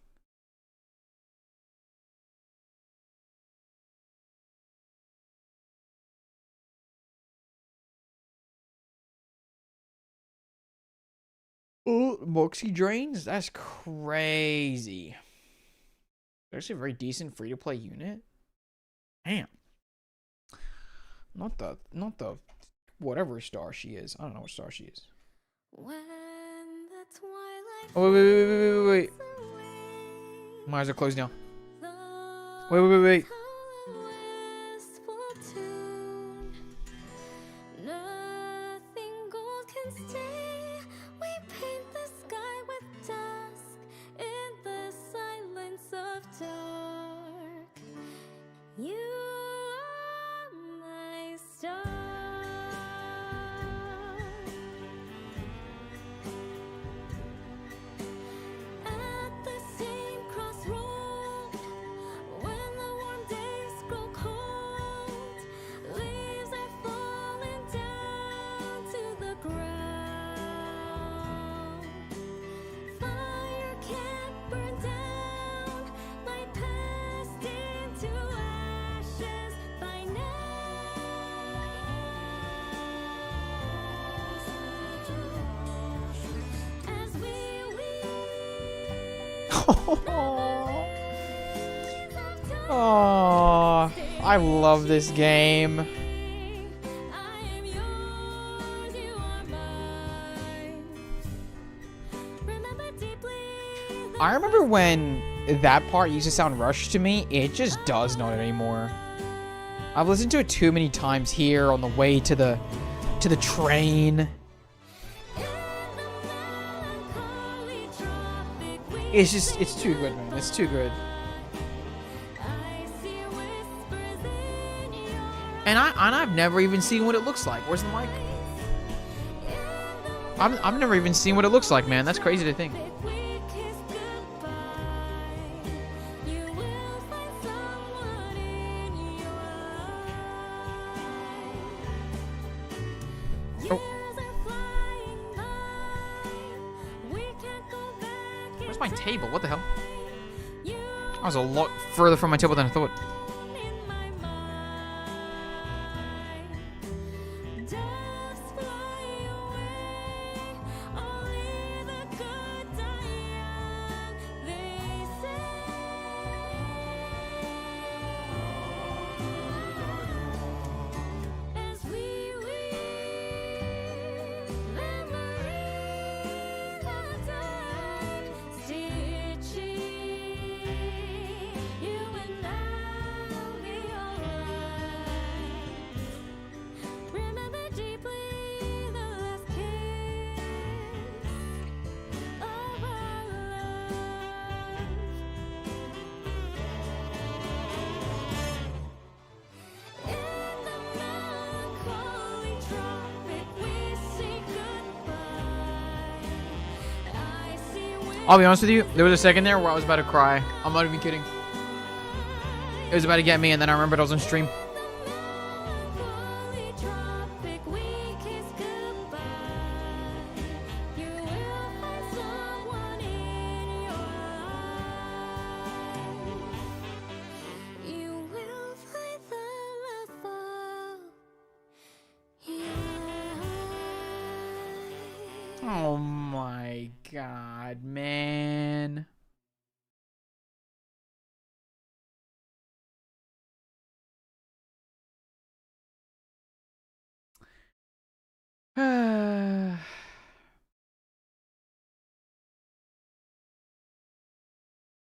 Oh, Moxie Drains? That's crazy. There's a very decent free-to-play unit. Damn. Not the whatever star she is. I don't know what star she is. Oh, wait. My eyes are closed now. Wait. Oh, I love this game. I remember when that part used to sound rushed to me. It just does not anymore. I've listened to it too many times here on the way to the train. It's too good, man. It's too good. And I've never even seen what it looks like. Where's the mic? I've never even seen what it looks like, man. That's crazy to think. Oh. Where's my table? What the hell? I was a lot further from my table than I thought. I'll be honest with you, there was a second there where I was about to cry. I'm not even kidding. It was about to get me, and then I remembered I was on stream. Oh my god, man.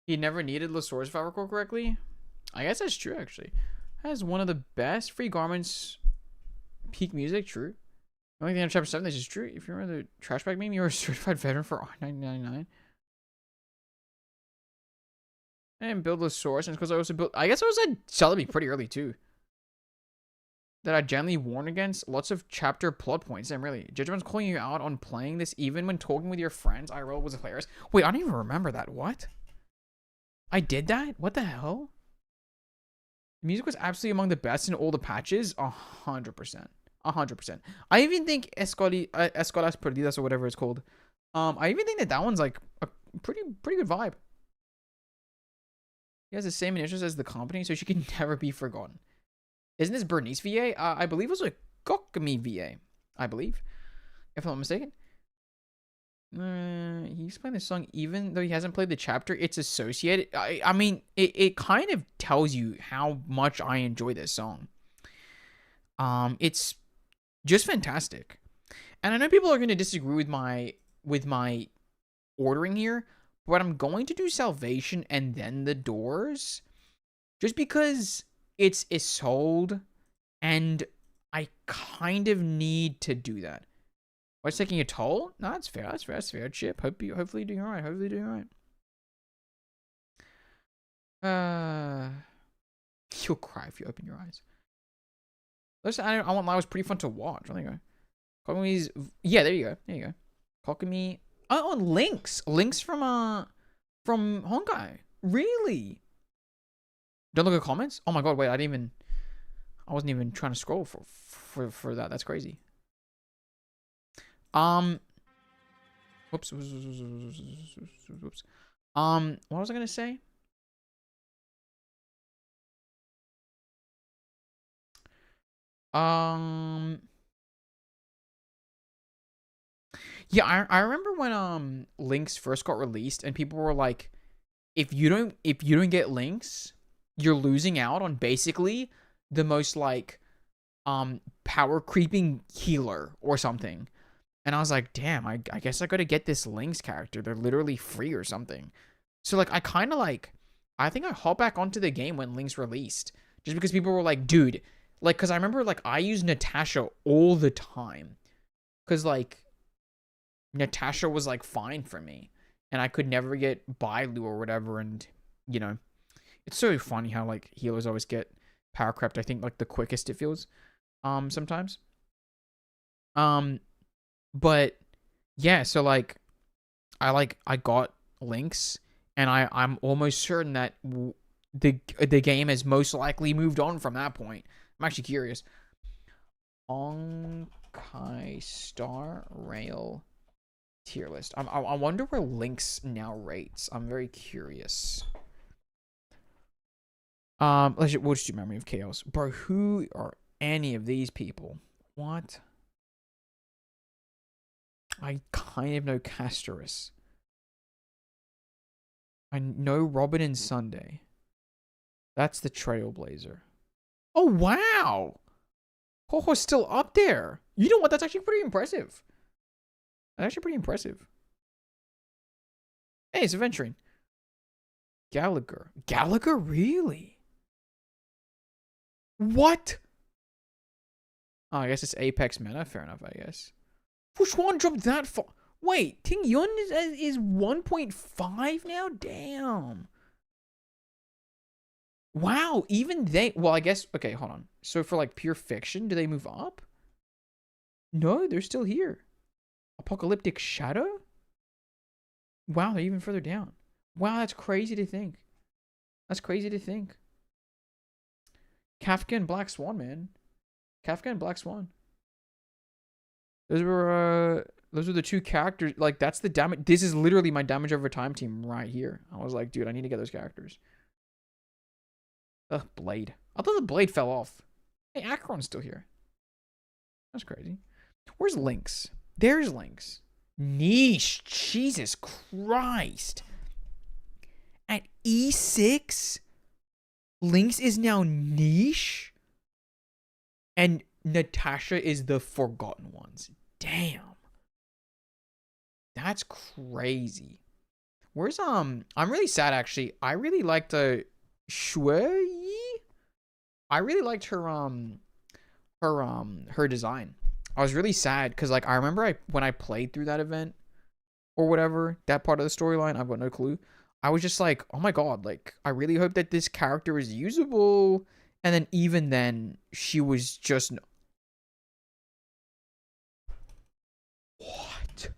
He never needed Lasource, if I recall correctly. I guess that's true, actually. Has one of the best free garments. Peak music, true. The only thing on chapter 7 this is true. If you remember the trash bag meme, you were a certified veteran for R999. I didn't build Lasource, and it's because I also built. I guess I was at Celebi pretty early, too. That I generally warn against lots of chapter plot points. And really, Judgment's calling you out on playing this even when talking with your friends. IRL was hilarious. Wait, I don't even remember that. What? I did that? What the hell? The music was absolutely among the best in all the patches. 100%. 100%. I even think Escolas Perdidas or whatever it's called. I even think that one's like a pretty good vibe. He has the same initials as the company, so she can never be forgotten. Isn't this Bernice VA? I believe it was a Kokami VA. I believe, if I'm not mistaken. He's playing this song even though he hasn't played the chapter. It's associated. I mean, it kind of tells you how much I enjoy this song. It's just fantastic. And I know people are going to disagree with my ordering here, but I'm going to do Salvation and then The Doors just because it's Isolde and I kind of need to do that. What's taking a toll? No, that's fair. That's fair. That's fair. Chip. Hopefully you're doing all right. Hopefully you're doing all right. You'll cry if you open your eyes. Listen, I want that was pretty fun to watch. There you go. Kokami's. Yeah, there you go. There you go. Kokami. Oh, Lynx. Lynx from Honkai. Really? Don't look at comments. Oh my god! Wait, I wasn't even trying to scroll for that. That's crazy. Whoops. Whoops. What was I gonna say? Yeah, I remember when Lynx first got released and people were like, if you don't get Lynx, you're losing out on basically the most like power creeping healer or something. And I was like, damn, I guess I gotta get this Lynx character. They're literally free or something. So like I kind of like, I think I hopped back onto the game when Lynx released. Just because people were like, dude, like, because I remember like I used Natasha all the time. Because like Natasha was like fine for me. And I could never get Bailu or whatever. And, you know, it's so funny how like healers always get power crept. I think like the quickest it feels sometimes. But yeah, so like I got Lynx and I'm almost certain that the game has most likely moved on from that point. I'm actually curious. Honkai Star Rail tier list. I wonder where Lynx now rates. I'm very curious. We'll just do Memory of Chaos. Bro, who are any of these people? What? I kind of know Castorus. I know Robin and Sunday. That's the Trailblazer. Oh, wow! Hoho's still up there. You know what? That's actually pretty impressive. That's actually pretty impressive. Hey, it's adventuring. Gallagher. Gallagher? Really? What? Oh, I guess it's Apex meta. Fair enough, I guess. Which one dropped that far? Wait, Ting Yun is 1.5 now? Damn. Wow, even they... Well, I guess... Okay, hold on. So for, like, pure fiction, do they move up? No, they're still here. Apocalyptic Shadow? Wow, they're even further down. Wow, that's crazy to think. That's crazy to think. Kafka and Black Swan, man. Kafka and Black Swan. Those were the two characters. Like, that's the damage. This is literally my damage over time team right here. I was like, dude, I need to get those characters. Ugh, Blade. I thought the Blade fell off. Hey, Acheron's still here. That's crazy. Where's Lynx? There's Lynx. Niche. Jesus Christ. At E6, Lynx is now niche. And Natasha is the Forgotten Ones. Damn. That's crazy. Where's I'm really sad actually. I really liked Shui. I really liked her design. I was really sad because like I remember when I played through that event or whatever, that part of the storyline, I've got no clue. I was just like, oh my god, like I really hope that this character is usable. And then even then, she was just what?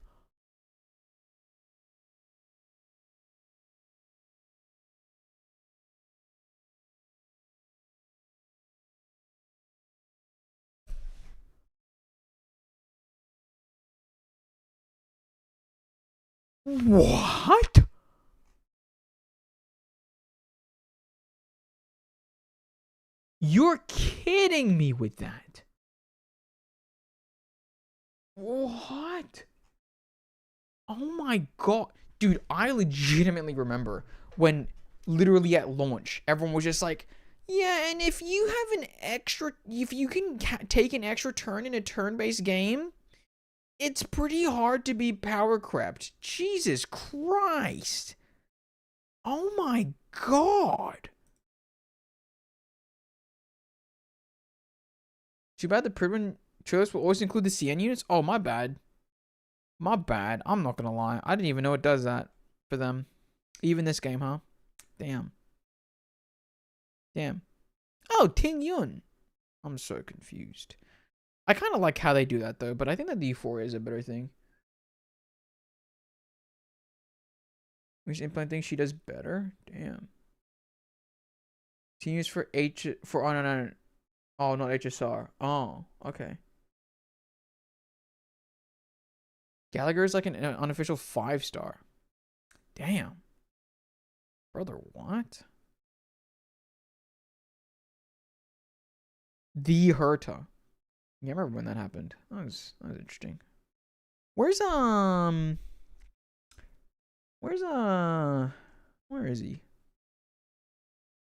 What? You're kidding me with that. What? Oh my god. Dude, I legitimately remember when literally at launch, everyone was just like, yeah, and if you have an extra, if you can take an extra turn in a turn-based game, it's pretty hard to be power crept. Jesus Christ. Oh my god. Too bad the Pridman trailers will always include the CN units. Oh, my bad. My bad. I'm not gonna lie. I didn't even know it does that for them. Even this game, huh? Damn. Damn. Oh, Ting Yun. I'm so confused. I kind of like how they do that, though, but I think that the Euphoria is a better thing. Which implant thing she does better? Damn. Can use for oh, no. Oh, not HSR. Oh, okay. Gallagher is like an unofficial 5-star. Damn. Brother, what? The Herta. Yeah, I remember when that happened. That was interesting. Where is he?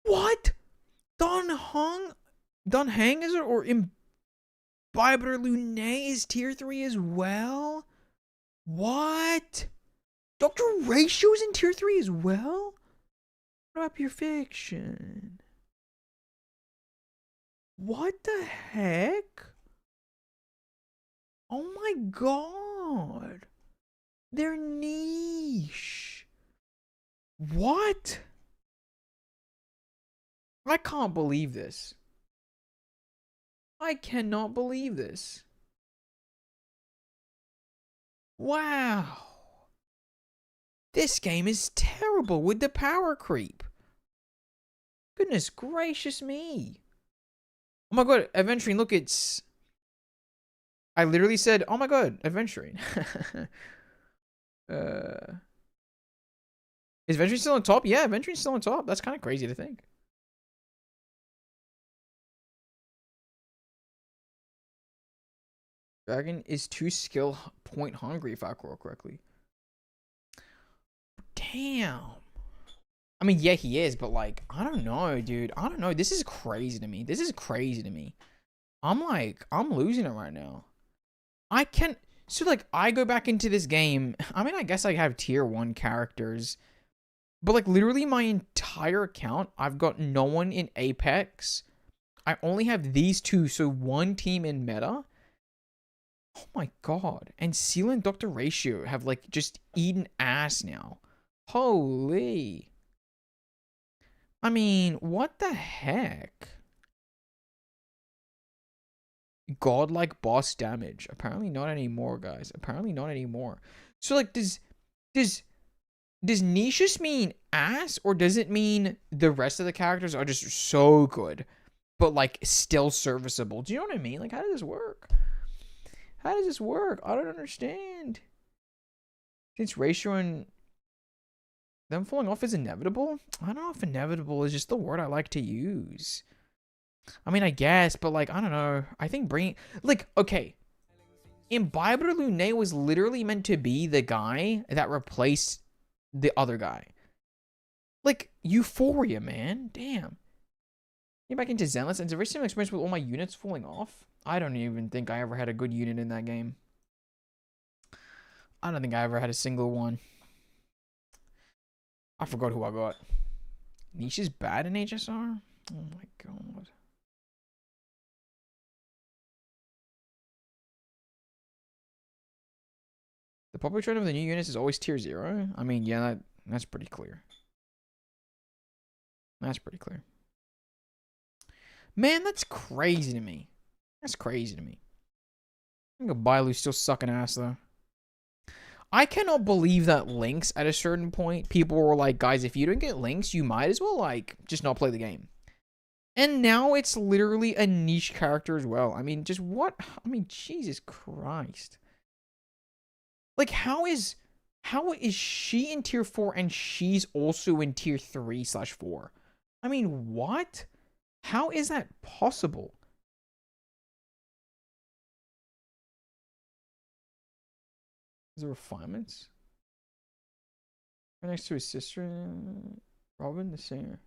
What? Don Hang is it, or Imbiber Lune is tier 3 as well? What? Dr. Ratio's in tier 3 as well? What about Pure Fiction? What the heck? Oh my god. They're niche. What? I can't believe this. I cannot believe this. Wow. This game is terrible with the power creep. Goodness gracious me. Oh my god, Adventuring, look, it's... I literally said, oh my god, Adventuring. Is Adventuring still on top? Yeah, Adventuring's still on top. That's kind of crazy to think. Dragon is too skill point hungry, if I recall correctly. Damn. I mean, yeah, he is, but like, I don't know, dude. I don't know. This is crazy to me. This is crazy to me. I'm like, I'm losing it right now. I can't. So like, I go back into this game. I mean, I guess I have tier 1 characters. But like, literally my entire account, I've got no one in Apex. I only have these two, so one team in meta. Oh my god. And Seal and Dr. Ratio have like just eaten ass now. Holy. I mean, what the heck? Godlike boss damage. Apparently not anymore, guys. Apparently not anymore. So like, does Does niche just mean ass, or does it mean the rest of the characters are just so good, but like still serviceable? Do you know what I mean? Like, how does this work? How does this work? I don't understand. Since ratio and them falling off is inevitable? I don't know if inevitable is just the word I like to use. I mean, I guess, but like, I don't know. I think bringing, like, okay. Imbiber Lune was literally meant to be the guy that replaced the other guy. Like, Euphoria, man. Damn. Get back into Zenless, and it's a very similar experience with all my units falling off. I don't even think I ever had a good unit in that game. I don't think I ever had a single one. I forgot who I got. Niche is bad in HSR? Oh my god. The popular trend of the new units is always tier 0? I mean, yeah, that's pretty clear. That's pretty clear. Man, that's crazy to me. That's crazy to me. I think Bailu's still sucking ass, though. I cannot believe that links, at a certain point, people were like, guys, if you don't get links, you might as well, like, just not play the game. And now it's literally a niche character as well. I mean, just what? I mean, Jesus Christ. Like, how is she in tier 4 and she's also in tier 3/4? I mean, what? How is that possible? Is there refinements? Right next to his sister, Robin the singer.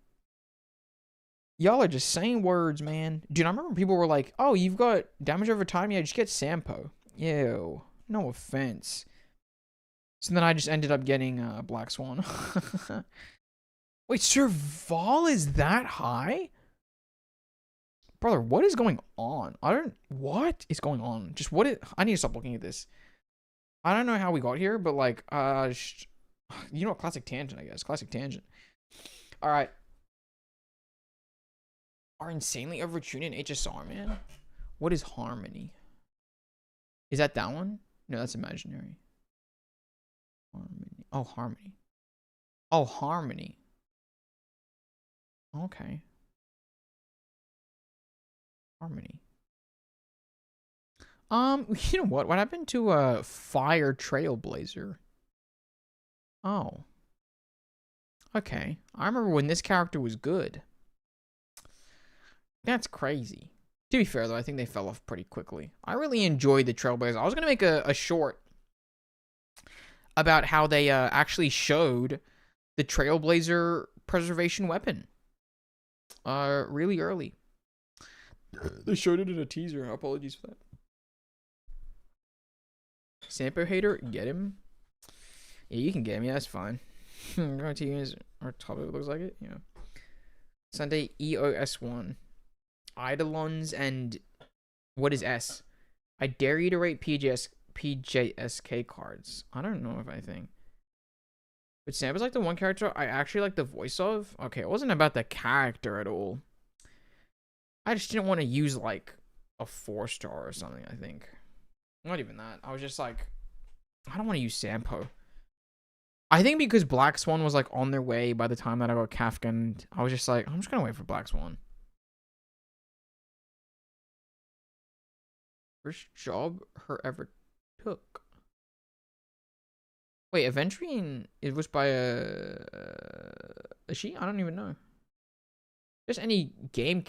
Y'all are just saying words, man. Dude, I remember people were like, oh, you've got damage over time? Yeah, just get Sampo. Ew. No offense. So then I just ended up getting Black Swan. Wait, Serval is that high? Brother, what is going on? What is going on? Just what is... I need to stop looking at this. I don't know how we got here, but like, you know, classic tangent, I guess. Classic tangent. All right. Are insanely overtuned in HSR, man. What is Harmony? Is that one? No, that's imaginary. Harmony. Oh, Harmony. Oh, Harmony. Okay. Harmony. You know what? What happened to Fire Trailblazer? Oh. Okay. I remember when this character was good. That's crazy. To be fair, though, I think they fell off pretty quickly. I really enjoyed the Trailblazer. I was going to make a short about how they actually showed the Trailblazer preservation weapon really early. They showed it in a teaser. Apologies for that. Sampo hater, get him. Yeah, you can get him. Yeah, that's fine. Going to use our topic. Looks like it. Yeah. Sunday EOS1. Eidolons and what is S? I dare you to rate PJSK cards. I don't know if I think. But Sampo's like the one character I actually like the voice of. Okay, it wasn't about the character at all. I just didn't want to use like a 4-star or something, I think. Not even that. I was just like, I don't want to use Sampo. I think because Black Swan was like on their way by the time that I got Kafka, I was just like, I'm just going to wait for Black Swan. First job her ever took. Wait, Aventurine, it was by a she? I don't even know. Just any game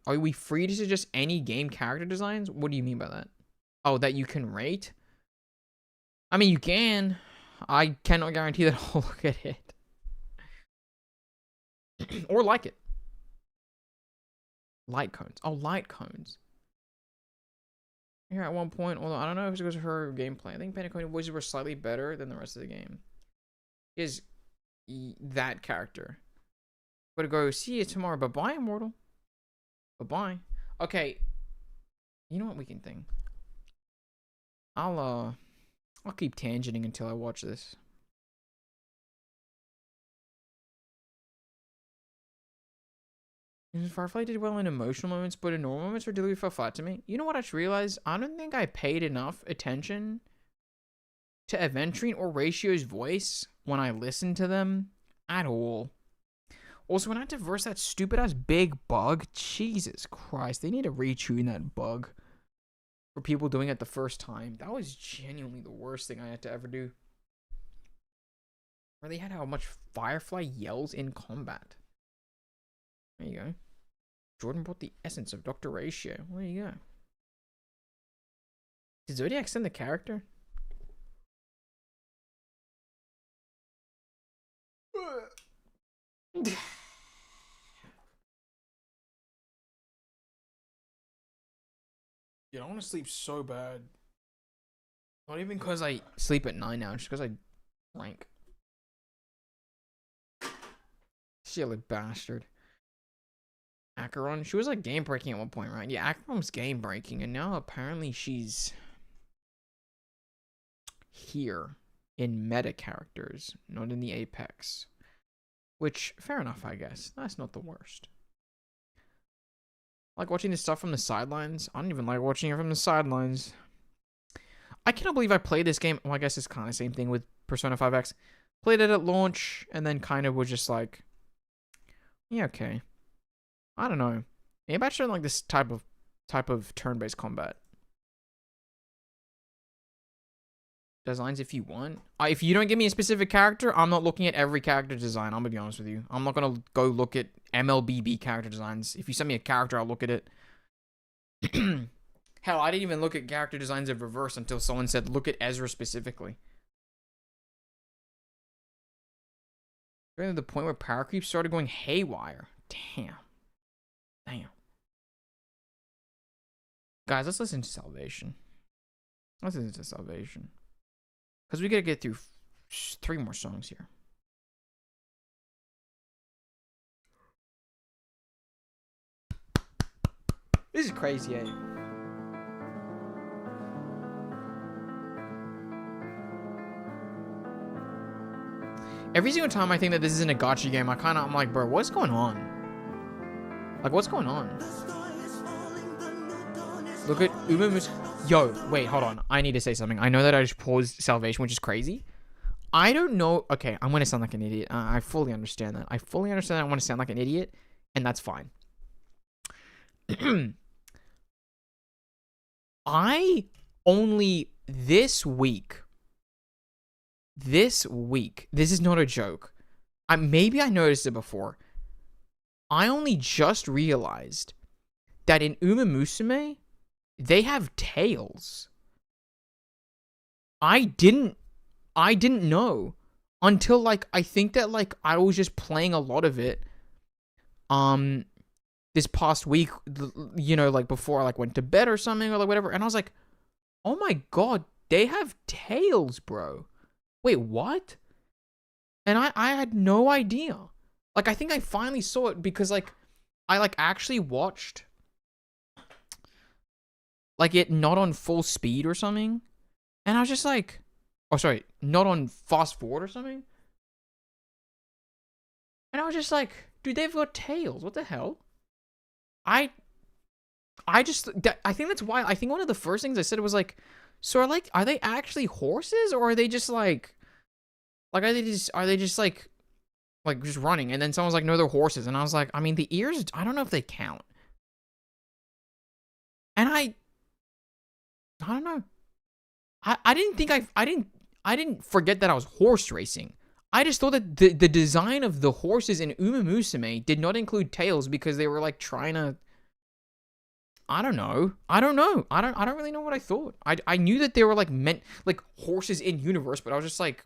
are we free to suggest any game character designs? What do you mean by that? Oh, that you can rate? I mean, you can. I cannot guarantee that I'll look at it. Or like it. Light cones. Oh, light cones. Here at one point, although I don't know if it's because of her gameplay. I think Penacony voices were slightly better than the rest of the game. Is that character. But go see you tomorrow. Bye-bye, Immortal. Bye-bye. Okay. You know what we can think? I'll keep tangenting until I watch this. Firefly did well in emotional moments, but in normal moments her delivery fell flat to me. You know what I just realized? I don't think I paid enough attention to Aventurine or Ratio's voice when I listen to them at all. Also, when I had to verse that stupid ass big bug, Jesus Christ, they need to retune that bug for people doing it the first time. That was genuinely the worst thing I had to ever do. Where they had how much Firefly yells in combat. There you go. Jordan brought the essence of Dr. Ratio. There you go. Did Zodiac send the character? Yeah, I want to sleep so bad. Not even because I sleep at 9 now, just because I drank. Silly bastard. Acheron, she was like game breaking at one point, right? Yeah, Acheron was game breaking, and now apparently she's here in meta characters, not in the Apex. Which, fair enough, I guess. That's not the worst. Like watching this stuff from the sidelines. I don't even like watching it from the sidelines. I cannot believe I played this game. Well, I guess it's kind of the same thing with Persona 5X. Played it at launch, and then kind of was just like, yeah, okay. I don't know. Maybe I shouldn't like this type of turn-based combat. Designs if you want. If you don't give me a specific character, I'm not looking at every character design. I'm gonna be honest with you. I'm not gonna go look at MLBB character designs. If you send me a character, I'll look at it. Hell, I didn't even look at character designs of Reverse until someone said, look at Ezra specifically. Getting to the point where power creep started going haywire. Damn. Guys, let's listen to Salvation. Let's listen to Salvation. Because we gotta get through 3 more songs here. This is crazy, eh? Every single time I think that this isn't a gacha game, I'm like, bro, what's going on? Like, what's going on? Look at Umamu's. Yo, wait, hold on. I need to say something. I know that I just paused Salvation, which is crazy. I don't know. Okay, I'm going to sound like an idiot. I fully understand that. I fully understand that I want to sound like an idiot, and that's fine. I only this week, this is not a joke. Maybe I noticed it before. I only just realized that in Uma Musume, they have tails. I didn't know until like I think that like I was just playing a lot of it this past week, you know, like before I like went to bed or something or like whatever, and I was like, "Oh my god, they have tails, bro." Wait, what? And I had no idea. Like I think I finally saw it because like I like actually watched like it not on full speed or something. And I was just like, oh, sorry, not on fast forward or something. And I was just like, dude, they've got tails. What the hell? I think that's why, I think one of the first things I said was like, so are they actually horses or are they just like are they just like just running? And then someone was like, no, they're horses. And I was like, I mean, the ears, I don't know if they count. And I don't know. I didn't forget that I was horse racing. I just thought that the design of the horses in Uma Musume did not include tails because they were like trying to, I don't know. I don't really know what I thought. I knew that they were like meant like horses in universe, but I was just like,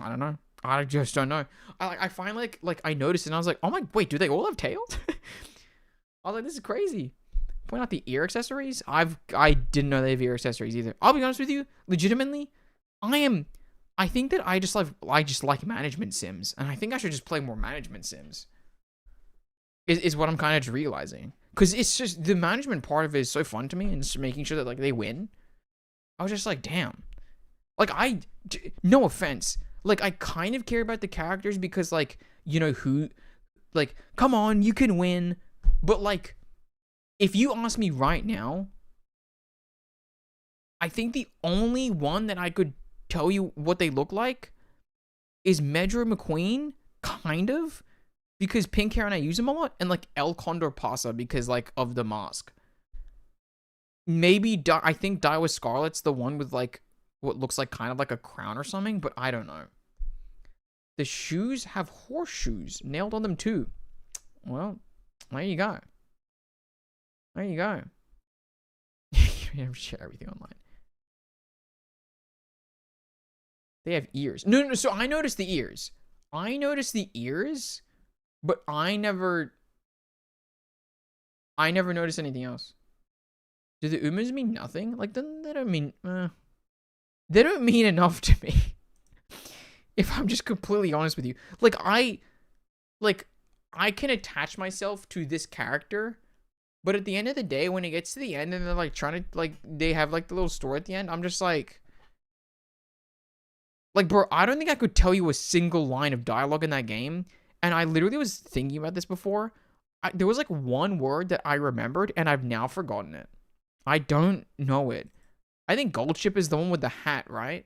I don't know. I just don't know. I finally like I noticed it and I was like, oh my, wait, do they all have tails? I was like, this is crazy. Point out the ear accessories. I didn't know they have ear accessories either. I'll be honest with you, legitimately, I think that I just like management sims, and I think I should just play more management sims. Is what I'm kind of just realizing, because it's just the management part of it is so fun to me, and just making sure that like they win. I was just like, damn, like no offense, like I kind of care about the characters because like you know who, like come on, you can win, but like. If you ask me right now, I think the only one that I could tell you what they look like is Medra McQueen, kind of, because pink hair and I use them a lot, and like El Condor Pasa because like of the mask. Maybe I think Die with Scarlet's the one with like what looks like kind of like a crown or something, but I don't know. The shoes have horseshoes nailed on them too. Well, there you go. There you go. You share everything online. They have ears. No. So I noticed the ears. But I never noticed anything else. Do the Umas mean nothing? Like, they don't mean... they don't mean enough to me. If I'm just completely honest with you. Like, I can attach myself to this character, but at the end of the day, when it gets to the end and they're, like, trying to, like, they have, like, the little story at the end, I'm just like... Like, bro, I don't think I could tell you a single line of dialogue in that game, and I literally was thinking about this before. There was, like, one word that I remembered, and I've now forgotten it. I don't know it. I think Gold Ship is the one with the hat, right?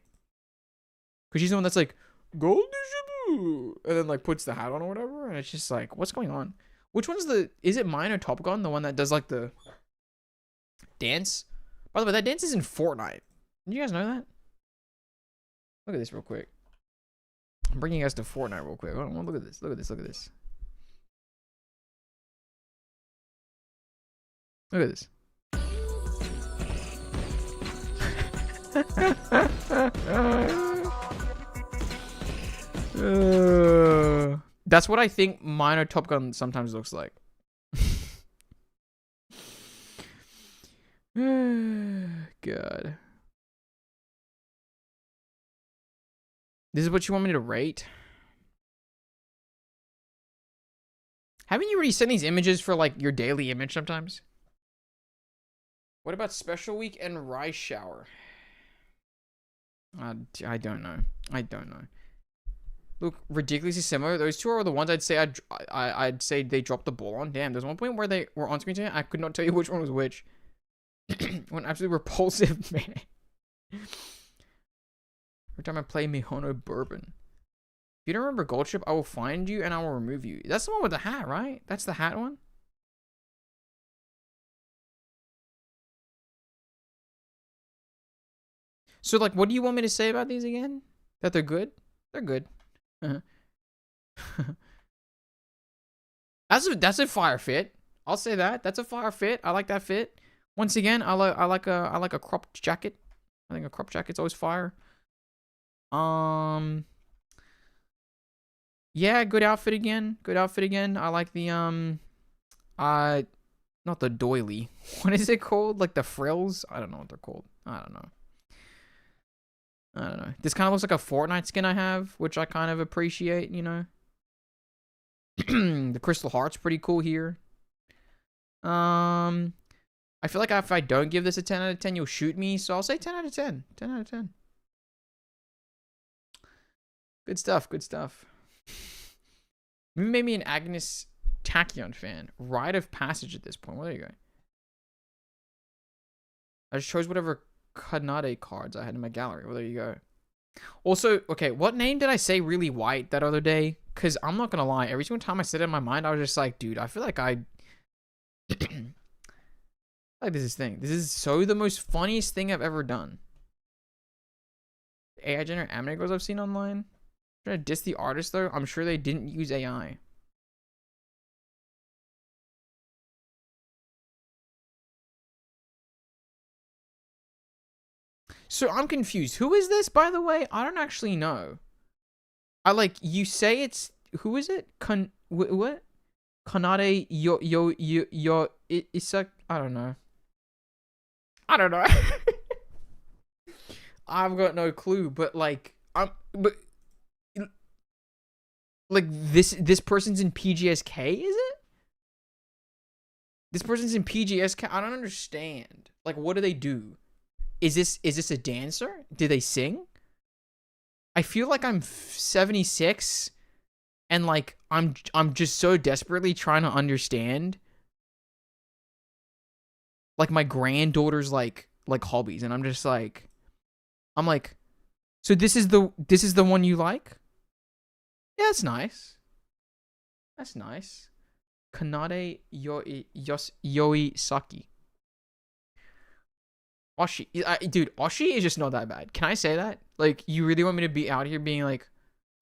Because she's the one that's like, Gold Ship, and then like puts the hat on or whatever, and it's just like, what's going on? Which one's is it mine or Top Gun? The one that does like the dance? By the way, that dance is in Fortnite. Did you guys know that? Look at this real quick. I'm bringing you guys to Fortnite real quick. Hold on, look at this. Look at this. Look at this. Look at this. That's what I think minor Top Gun sometimes looks like. God. This is what you want me to rate? Haven't you already sent these images for like your daily image sometimes? What about Special Week and Rice Shower? I don't know. I don't know. Look ridiculously similar. Those two are the ones I'd say they dropped the ball on. Damn, there's one point where they were on screen today. I could not tell you which one was which. One absolutely repulsive man. Every time I play Mihono Bourbon. If you don't remember Gold Ship, I will find you and I will remove you. That's the one with the hat, right? That's the hat one? So, like, what do you want me to say about these again? That they're good? They're good. That's a fire fit. I'll say that. That's a fire fit. I like that fit. Once again, I like a cropped jacket. I think a cropped jacket's always fire. Yeah, good outfit again. Good outfit again. I like the not the doily. What is it called? Like the frills? I don't know what they're called. I don't know. This kind of looks like a Fortnite skin I have, which I kind of appreciate, you know. The Crystal Heart's pretty cool here. I feel like if I don't give this a 10 out of 10, you'll shoot me, so I'll say 10 out of 10. 10 out of 10. Good stuff, good stuff. Maybe an Agnes Tachyon fan. Rite of Passage at this point. Well, there you go. I just chose whatever Kanade cards I had in my gallery. Well, there you go. Also, okay, what name did I say really white that other day? Because I'm not going to lie. Every single time I said it in my mind, I was just like, dude, I feel like like this is so the most funniest thing I've ever done. AI generated anime girls I've seen online. Trying to diss the artist though. I'm sure they didn't use AI. So I'm confused. Who is this, by the way? I don't actually know. You say it's, who is it? What? Kanade yo Isak? I don't know. I've got no clue, but this person's in PGSK, is it? This person's in PGSK. I don't understand. Like, what do they do? Is this a dancer? Do they sing? I feel like I'm 76 and like I'm just so desperately trying to understand like my granddaughter's like like hobbies, and I'm like, so this is the one you like? Yeah, that's nice. That's nice. Kanade Yoi Saki. Oshi. Dude, Oshi is just not that bad. Can I say that? Like, you really want me to be out here being like,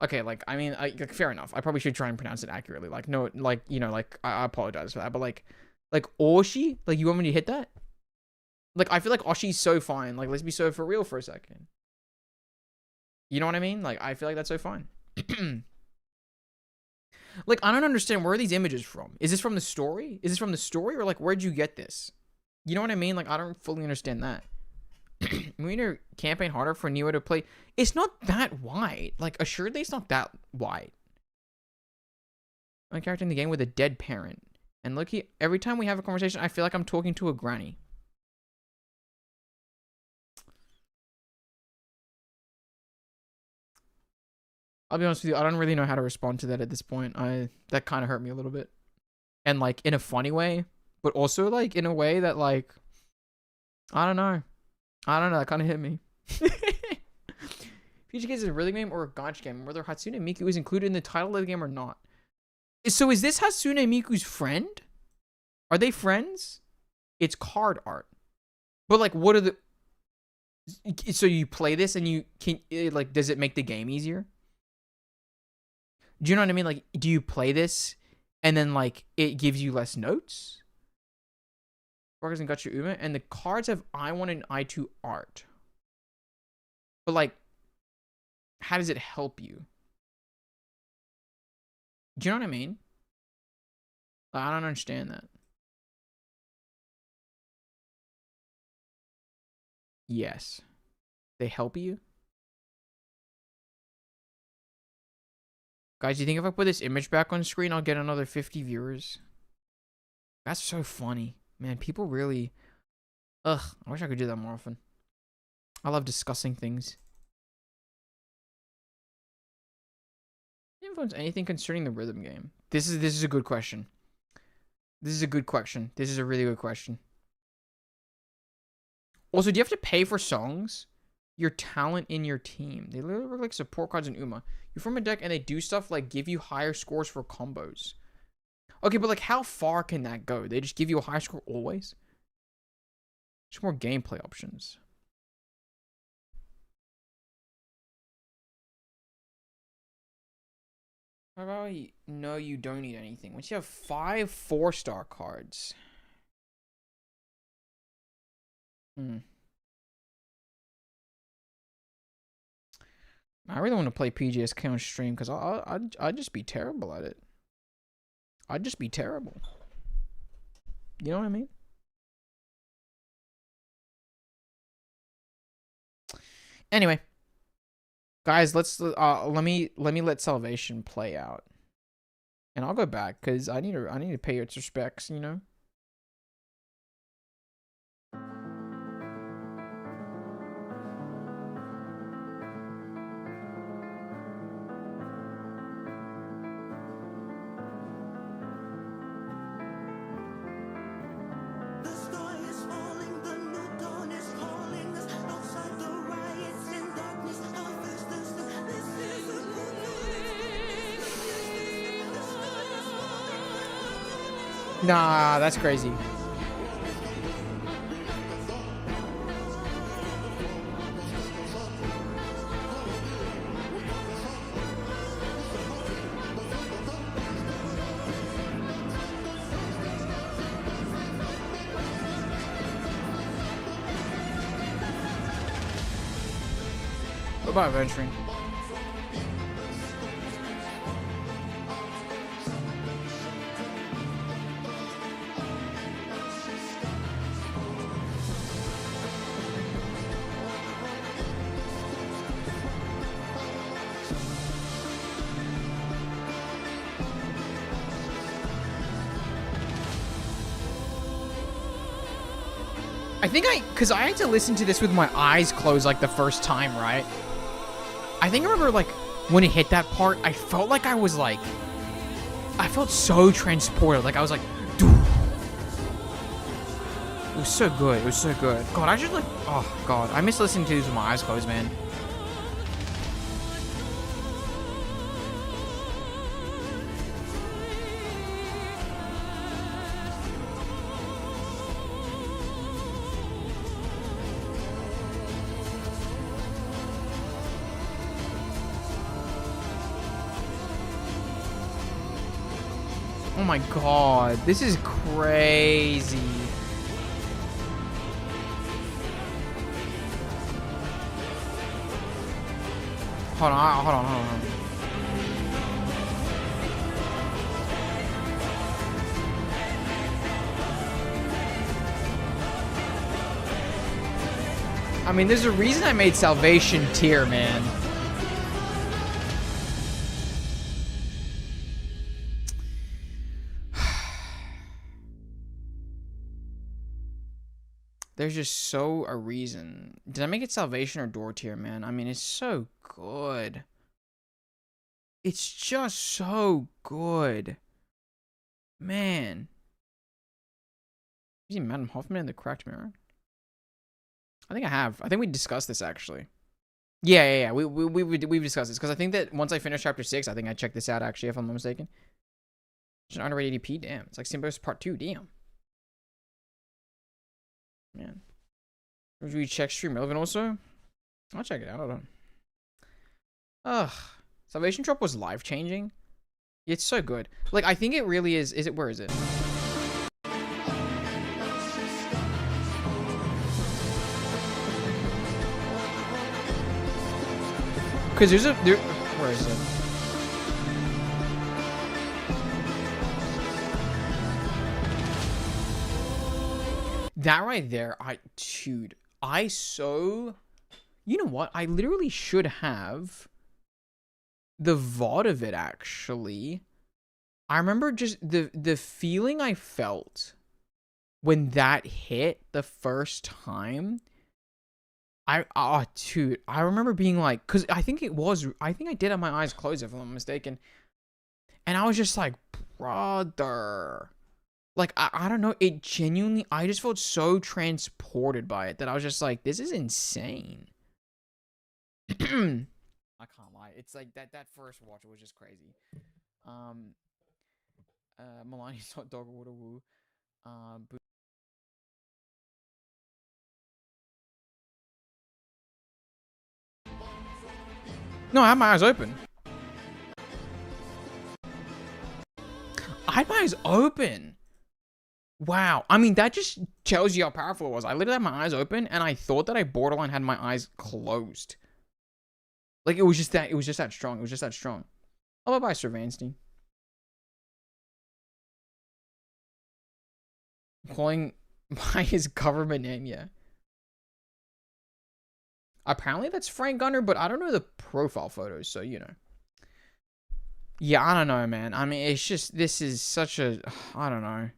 okay, like, I mean, like, fair enough. I probably should try and pronounce it accurately. Like, no, like, you know, like, I apologize for that. But like Oshi? Like, you want me to hit that? Like, I feel like Oshi's so fine. Like, let's be so for real for a second. You know what I mean? Like, I feel like that's so fine. Like, I don't understand. Where are these images from? Is this from the story? Is this from the story? Or, like, where'd you get this? You know what I mean? Like, I don't fully understand that. Made your campaign harder for Neo to play. It's not that wide. Like, assuredly, it's not that wide. I'm a character in the game with a dead parent. And look, every time we have a conversation, I feel like I'm talking to a granny. I'll be honest with you, I don't really know how to respond to that at this point. That kind of hurt me a little bit. And, like, in a funny way. But also, like, in a way that, like, I don't know. That kind of hit me. Future Kids is a rhythm game or a gacha game. Whether Hatsune Miku is included in the title of the game or not. So is this Hatsune Miku's friend? Are they friends? It's card art. But, like, what are the... So you play this and you can... Like, does it make the game easier? Do you know what I mean? Like, do you play this and then, like, it gives you less notes? Workers and Gacha Uma, and the cards have I1 and I2 art. But, like, how does it help you? Do you know what I mean? I don't understand that. Yes. They help you? Guys, do you think if I put this image back on screen, I'll get another 50 viewers? That's so funny. Man, people really... Ugh, I wish I could do that more often. I love discussing things. Influence anything concerning the rhythm game? This is a good question. This is a good question. This is a really good question. Also, do you have to pay for songs? Your talent in your team. They literally look like support cards in Uma. You form a deck and they do stuff like give you higher scores for combos. Okay, but like how far can that go? They just give you a high score always? Just more gameplay options. How about no, you don't need anything. Once you have 5 4-star cards. I really want to play PGSK on stream because I'd just be terrible at it. I'd just be terrible. You know what I mean? Anyway, guys, let's let me let Salvation play out, and I'll go back because I need to pay its respects. You know. Nah, that's crazy. What about venturing? Because I had to listen to this with my eyes closed like the first time, right? I think I remember like when it hit that part, I felt like I was like, I felt so transported. Like I was like, dude. It was so good. It was so good. God, I just like... Oh, God. I miss listening to these with my eyes closed, man. Oh my God. This is crazy. Hold on. I mean, there's a reason I made Salvation tier, man. There's just so a reason. Did I make it Salvation or Door tier, man? I mean, it's so good. It's just so good. Man. Is he Madam Hoffman in the cracked mirror? I think I have. I think we discussed this, actually. Yeah. We've discussed this. Because I think that once I finish Chapter 6, I think I checked this out, actually, if I'm not mistaken. It's an underrated EP. Damn. It's like Symbiosis Part 2. Damn. Man. Would we check Stream Relevant also? I'll check it out. Hold on. Ugh. Salvation Drop was life-changing. It's so good. Like, I think it really is. Is it? Where is it? Because there's a... where is it? That right there, dude, you know what? I literally should have the VOD of it, actually. I remember just the feeling I felt when that hit the first time. Dude, I remember being like, because I think I did have my eyes closed, if I'm not mistaken. And I was just like, brother. Like, I don't know, it genuinely, I just felt so transported by it that I was just like, this is insane. I can't lie. It's like, that first watch was just crazy. Melania's hot dog water woo. No, I had my eyes open. I had my eyes open. Wow. I mean, that just tells you how powerful it was. I literally had my eyes open, and I thought that I borderline had my eyes closed. Like, it was just that strong. It was just that strong. Oh, bye-bye, Sir Vanstein. Calling by his government name, yeah. Apparently that's Frank Gunner, but I don't know the profile photos, so, you know. Yeah, I don't know, man. I mean, it's just, this is such a, I don't know.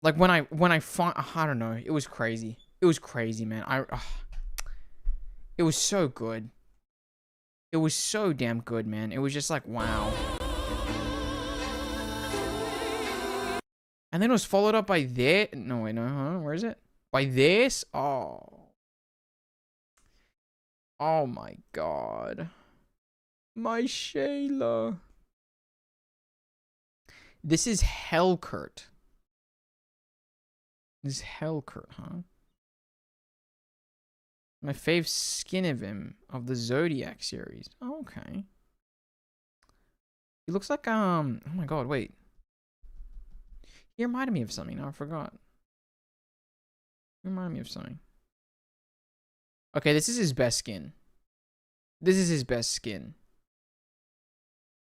Like, when I find, I don't know. It was crazy. It was crazy, man. It was so good. It was so damn good, man. It was just like, wow. And then it was followed up by this. No, wait, no. Huh? Where is it? By this? Oh. Oh, my God. My Shayla. This is Hellkurt. This is Hellkurt, huh? My fave skin of him of the Zodiac series. Oh, okay. He looks like oh my God, wait. He reminded me of something. Now I forgot. He reminded me of something. Okay, this is his best skin. This is his best skin.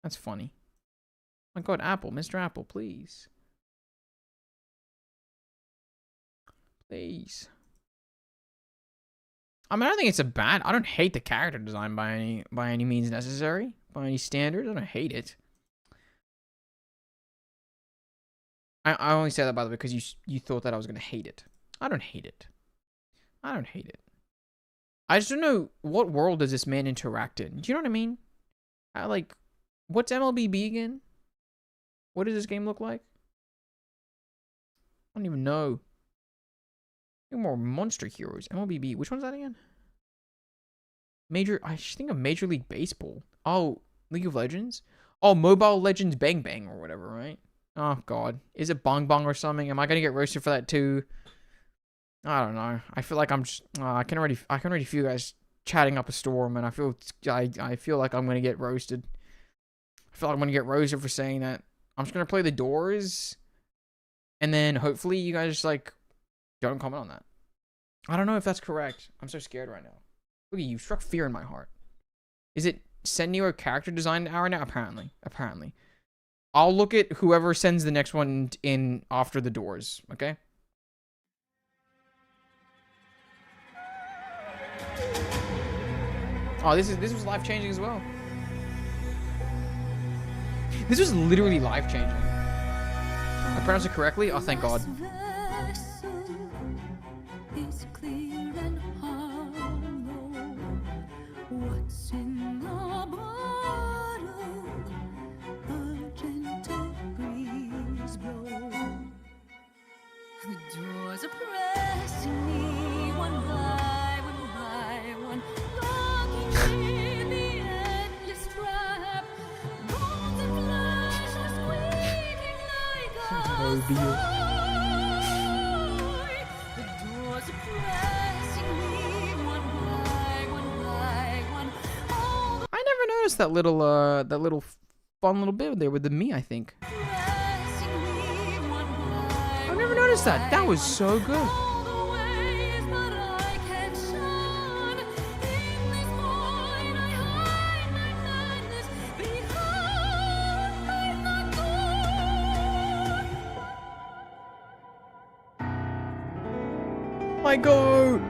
That's funny. Oh my God, Apple, Mr. Apple, please. Please. I mean, I don't think it's a bad. I don't hate the character design by any means necessary, by any standards. I don't hate it. I only say that, by the way, because you thought that I was gonna hate it. I don't hate it. I don't hate it. I just don't know what world does this man interact in. Do you know what I mean? Like, what's MLBB again? What does this game look like? I don't even know. More Monster Heroes. MLBB. Which one's that again? I should think of Major League Baseball. Oh, League of Legends? Oh, Mobile Legends Bang Bang or whatever, right? Oh, God. Is it Bong Bong or something? Am I going to get roasted for that too? I don't know. I feel like I'm just... I can already feel you guys chatting up a storm, and I feel like I'm going to get roasted. I feel like I'm going to get roasted for saying that. I'm just going to play the Doors, and then hopefully you guys just, like, don't comment on that. I don't know if that's correct. I'm so scared right now. Look at you, struck fear in my heart. Is it send you a character design hour now? Apparently. I'll look at whoever sends the next one in after the Doors, okay? Oh, this was life-changing as well. This was literally life-changing. I pronounced it correctly? Oh, thank God. I never noticed that little fun little bit there with the me, I think. I've never noticed that. That was so good. My goat!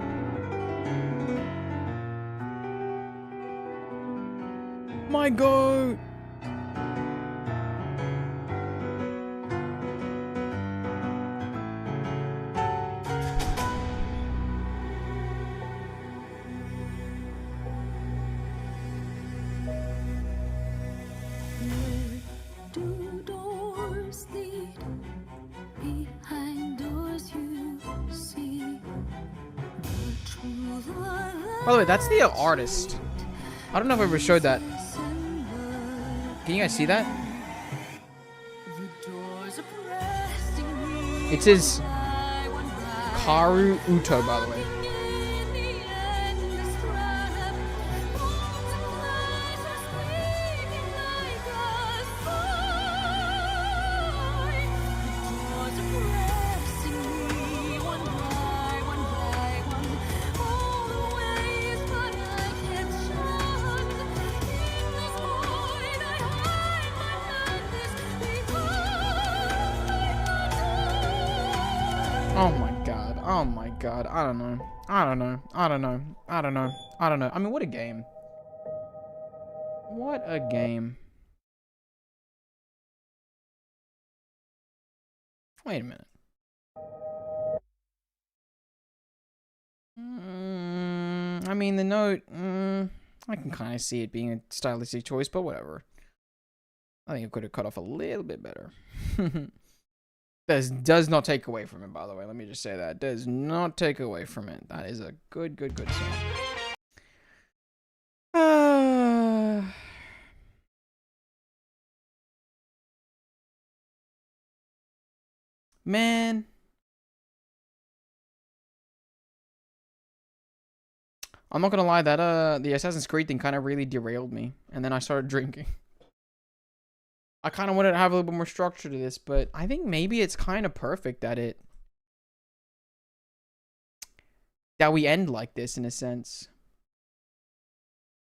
My goat! By the way, that's the artist. I don't know if I ever showed that. Can you guys see that? It says Karu Uto, by the way. Oh my god. Oh my god. I don't know. I don't know. I don't know. I don't know. I don't know. I mean, what a game. What a game. Wait a minute. I mean, the note, I can kind of see it being a stylistic choice, but whatever. I think it could have cut off a little bit better. Does not take away from it, by the way. Let me just say that. Does not take away from it. That is a good song. Man. I'm not gonna lie, that the Assassin's Creed thing kind of really derailed me. And then I started drinking. I kind of wanted to have a little bit more structure to this, but I think maybe it's kind of perfect that we end like this in a sense.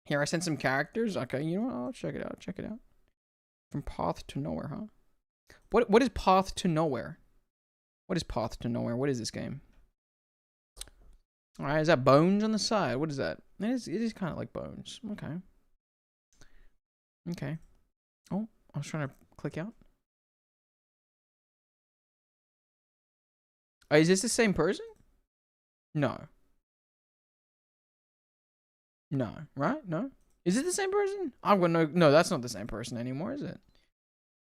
Here, I sent some characters. Okay, you know what? I'll check it out. Check it out. From Path to Nowhere, huh? What is Path to Nowhere? What is Path to Nowhere? What is this game? All right, is that Bones on the side? What is that? It is kind of like Bones. Okay. Okay. Oh, I was trying to click out. Oh, is this the same person? No. No, right? No? Is it the same person? I'm gonna no, that's not the same person anymore, is it?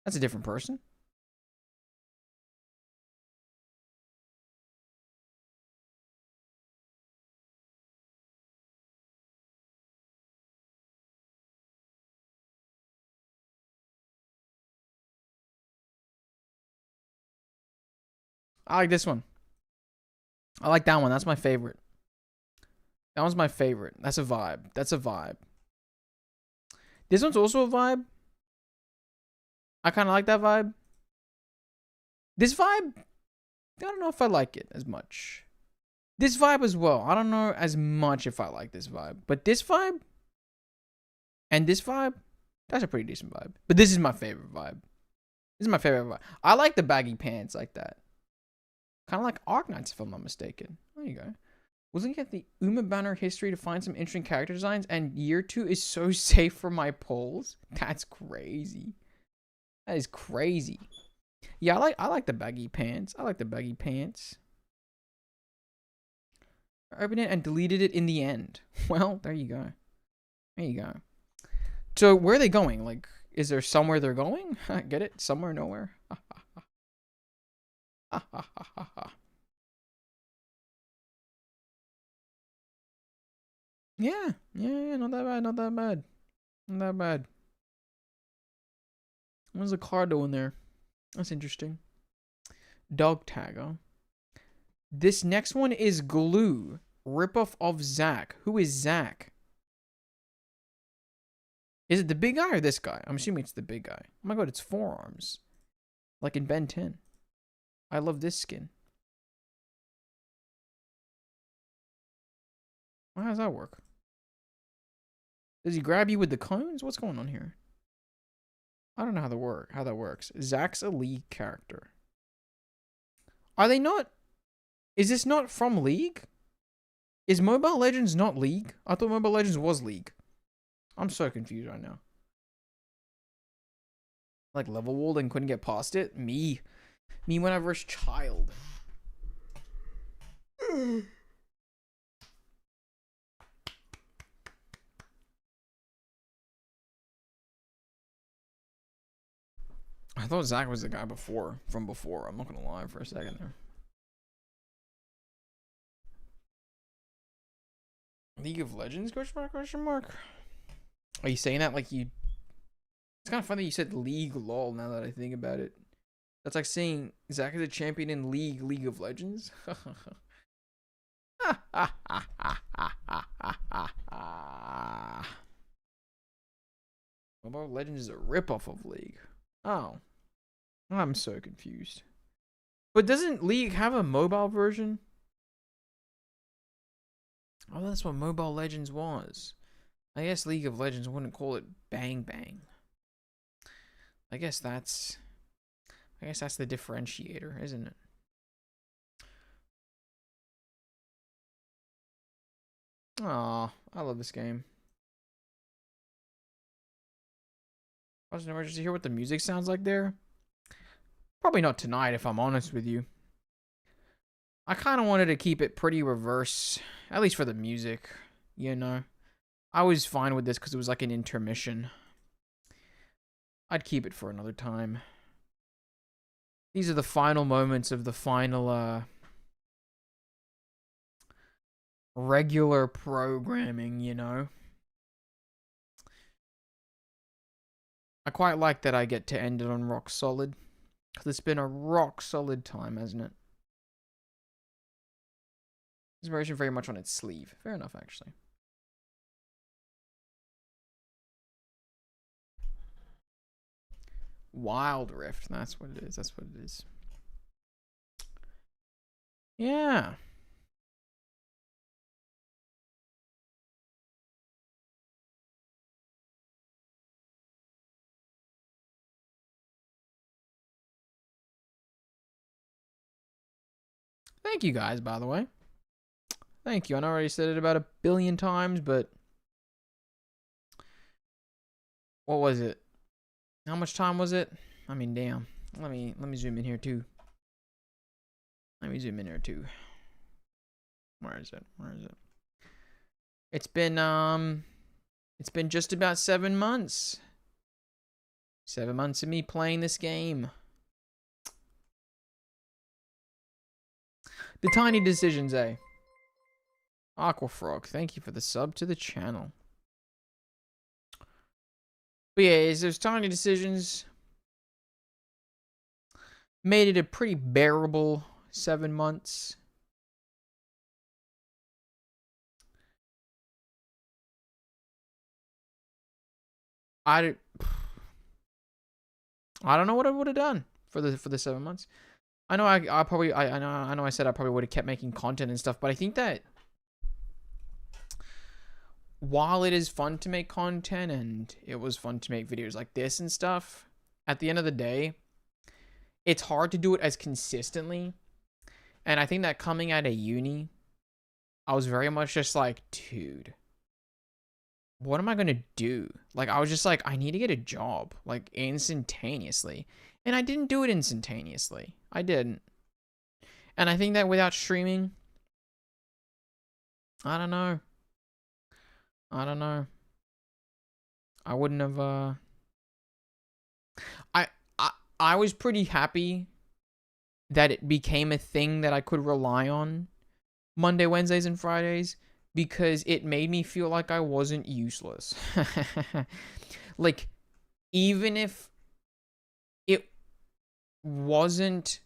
That's a different person. I like this one. I like that one. That's my favorite. That one's my favorite. That's a vibe. That's a vibe. This one's also a vibe. I kind of like that vibe. This vibe, I don't know if I like it as much. This vibe as well. I don't know as much if I like this vibe. But this vibe and this vibe, that's a pretty decent vibe. But this is my favorite vibe. This is my favorite vibe. I like the baggy pants like that. Kind of like Arknights, if I'm not mistaken. There you go. Was looking at the Uma banner history to find some interesting character designs, and year 2 is so safe for my polls. That's crazy. That is crazy. Yeah, I like the baggy pants. I like the baggy pants. I opened it and deleted it in the end. Well, there you go. There you go. So where are they going? Like, is there somewhere they're going? Get it? Somewhere, nowhere. Yeah, not that bad, not that bad. Not that bad. What's the car doing there? That's interesting. Dog tagger. This next one is Glue. Ripoff of Zack. Who is Zack? Is it the big guy or this guy? I'm assuming it's the big guy. Oh my god, it's forearms. Like in Ben 10. I love this skin. Well, how does that work? Does he grab you with the cones? What's going on here? I don't know how that works. Zack's a League character. Are they not? Is this not from League? Is Mobile Legends not League? I thought Mobile Legends was League. I'm so confused right now. Like level walled and couldn't get past it? Me when I was child. I thought Zack was the guy from before. I'm not gonna lie for a second there. League of Legends? Question mark? Are you saying that like you... It's kind of funny you said League lol now that I think about it. That's like saying Zack is a champion in League of Legends. Mobile Legends is a ripoff of League. Oh. I'm so confused. But doesn't League have a mobile version? Oh, that's what Mobile Legends was. I guess League of Legends wouldn't call it Bang Bang. I guess that's the differentiator, isn't it? Aw, I love this game. I was an emergency. Hear what the music sounds like there? Probably not tonight, if I'm honest with you. I kind of wanted to keep it pretty reverse, at least for the music, you know. I was fine with this because it was like an intermission. I'd keep it for another time. These are the final moments of the final, regular programming, you know. I quite like that I get to end it on rock solid. Because it's been a rock solid time, hasn't it? Inspiration very much on its sleeve. Fair enough, actually. Wild Rift. That's what it is. That's what it is. Yeah. Thank you guys, by the way. Thank you. I know I already said it about 1 billion times, but what was it? How much time was it? I mean, damn. Let me zoom in here too. Let me zoom in here too. Where is it? Where is it? It's been just about 7 months. 7 months of me playing this game. The tiny decisions, eh? Aquafrog, thank you for the sub to the channel. But yeah, those tiny decisions made it a pretty bearable 7 months. I don't know what I would have done for the 7 months. I know I know I said I probably would have kept making content and stuff, but I think that while it is fun to make content and it was fun to make videos like this and stuff, at the end of the day, it's hard to do it as consistently. And I think that coming out of uni, I was very much just like, dude, what am I going to do? Like, I was just like, I need to get a job, like, instantaneously. And I didn't do it instantaneously. I didn't. And I think that without streaming, I don't know. I wouldn't have, I was pretty happy that it became a thing that I could rely on Monday, Wednesdays, and Fridays, because it made me feel like I wasn't useless. Like, even if it wasn't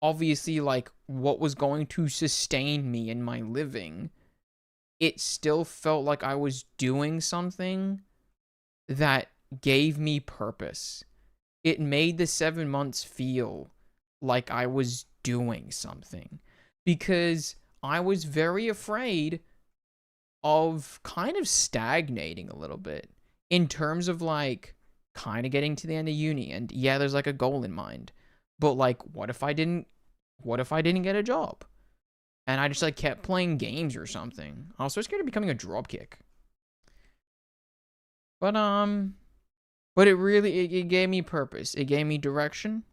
obviously like what was going to sustain me in my living, it still felt like I was doing something that gave me purpose. It made the 7 months feel like I was doing something, because I was very afraid of kind of stagnating a little bit in terms of like kind of getting to the end of uni. And yeah, there's like a goal in mind, but like, what if I didn't get a job? And I just like kept playing games or something. I was so scared of becoming a dropkick. But it really, it gave me purpose. It gave me direction.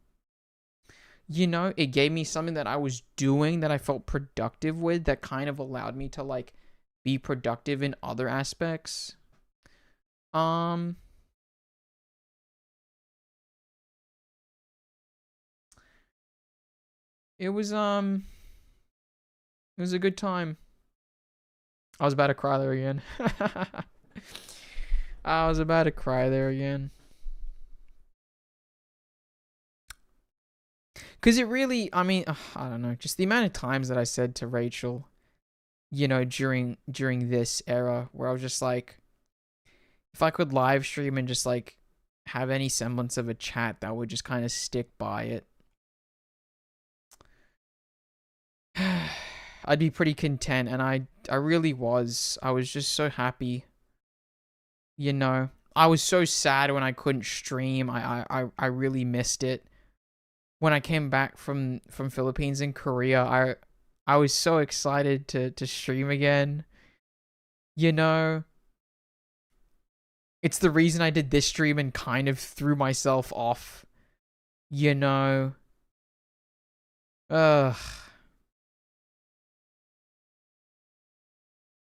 You know, it gave me something that I was doing that I felt productive with, that kind of allowed me to like be productive in other aspects. It was a good time. I was about to cry there again. I was about to cry there again. Because it really, I mean, I don't know, just the amount of times that I said to Rachel, you know, during this era, where I was just like, if I could live stream and just like have any semblance of a chat, that would just kind of stick by it, I'd be pretty content. And I really was. I was just so happy. You know, I was so sad when I couldn't stream. I really missed it. When I came back from Philippines and Korea, I was so excited to stream again. You know, it's the reason I did this stream and kind of threw myself off. You know, I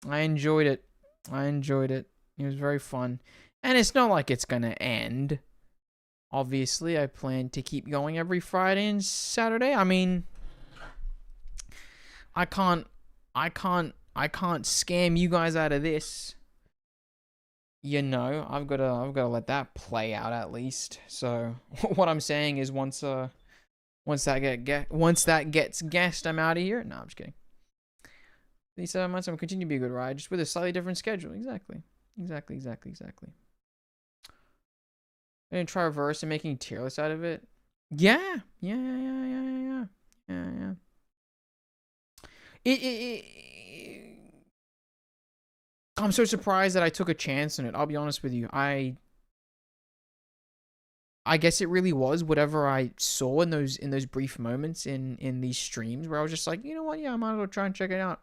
enjoyed it. It was very fun. And it's not like it's gonna end. Obviously, I plan to keep going every Friday and Saturday. I mean, I can't scam you guys out of this. You know, I've gotta let that play out at least. So what I'm saying is, once that gets guessed, I'm out of here. No, I'm just kidding. These 7 months, I'm gonna continue to be a good ride, just with a slightly different schedule. Exactly. I didn't try reverse and making tier lists out of it. Yeah. I'm so surprised that I took a chance on it. I'll be honest with you. I guess it really was whatever I saw in those brief moments in these streams, where I was just like, you know what? Yeah, I might as well try and check it out.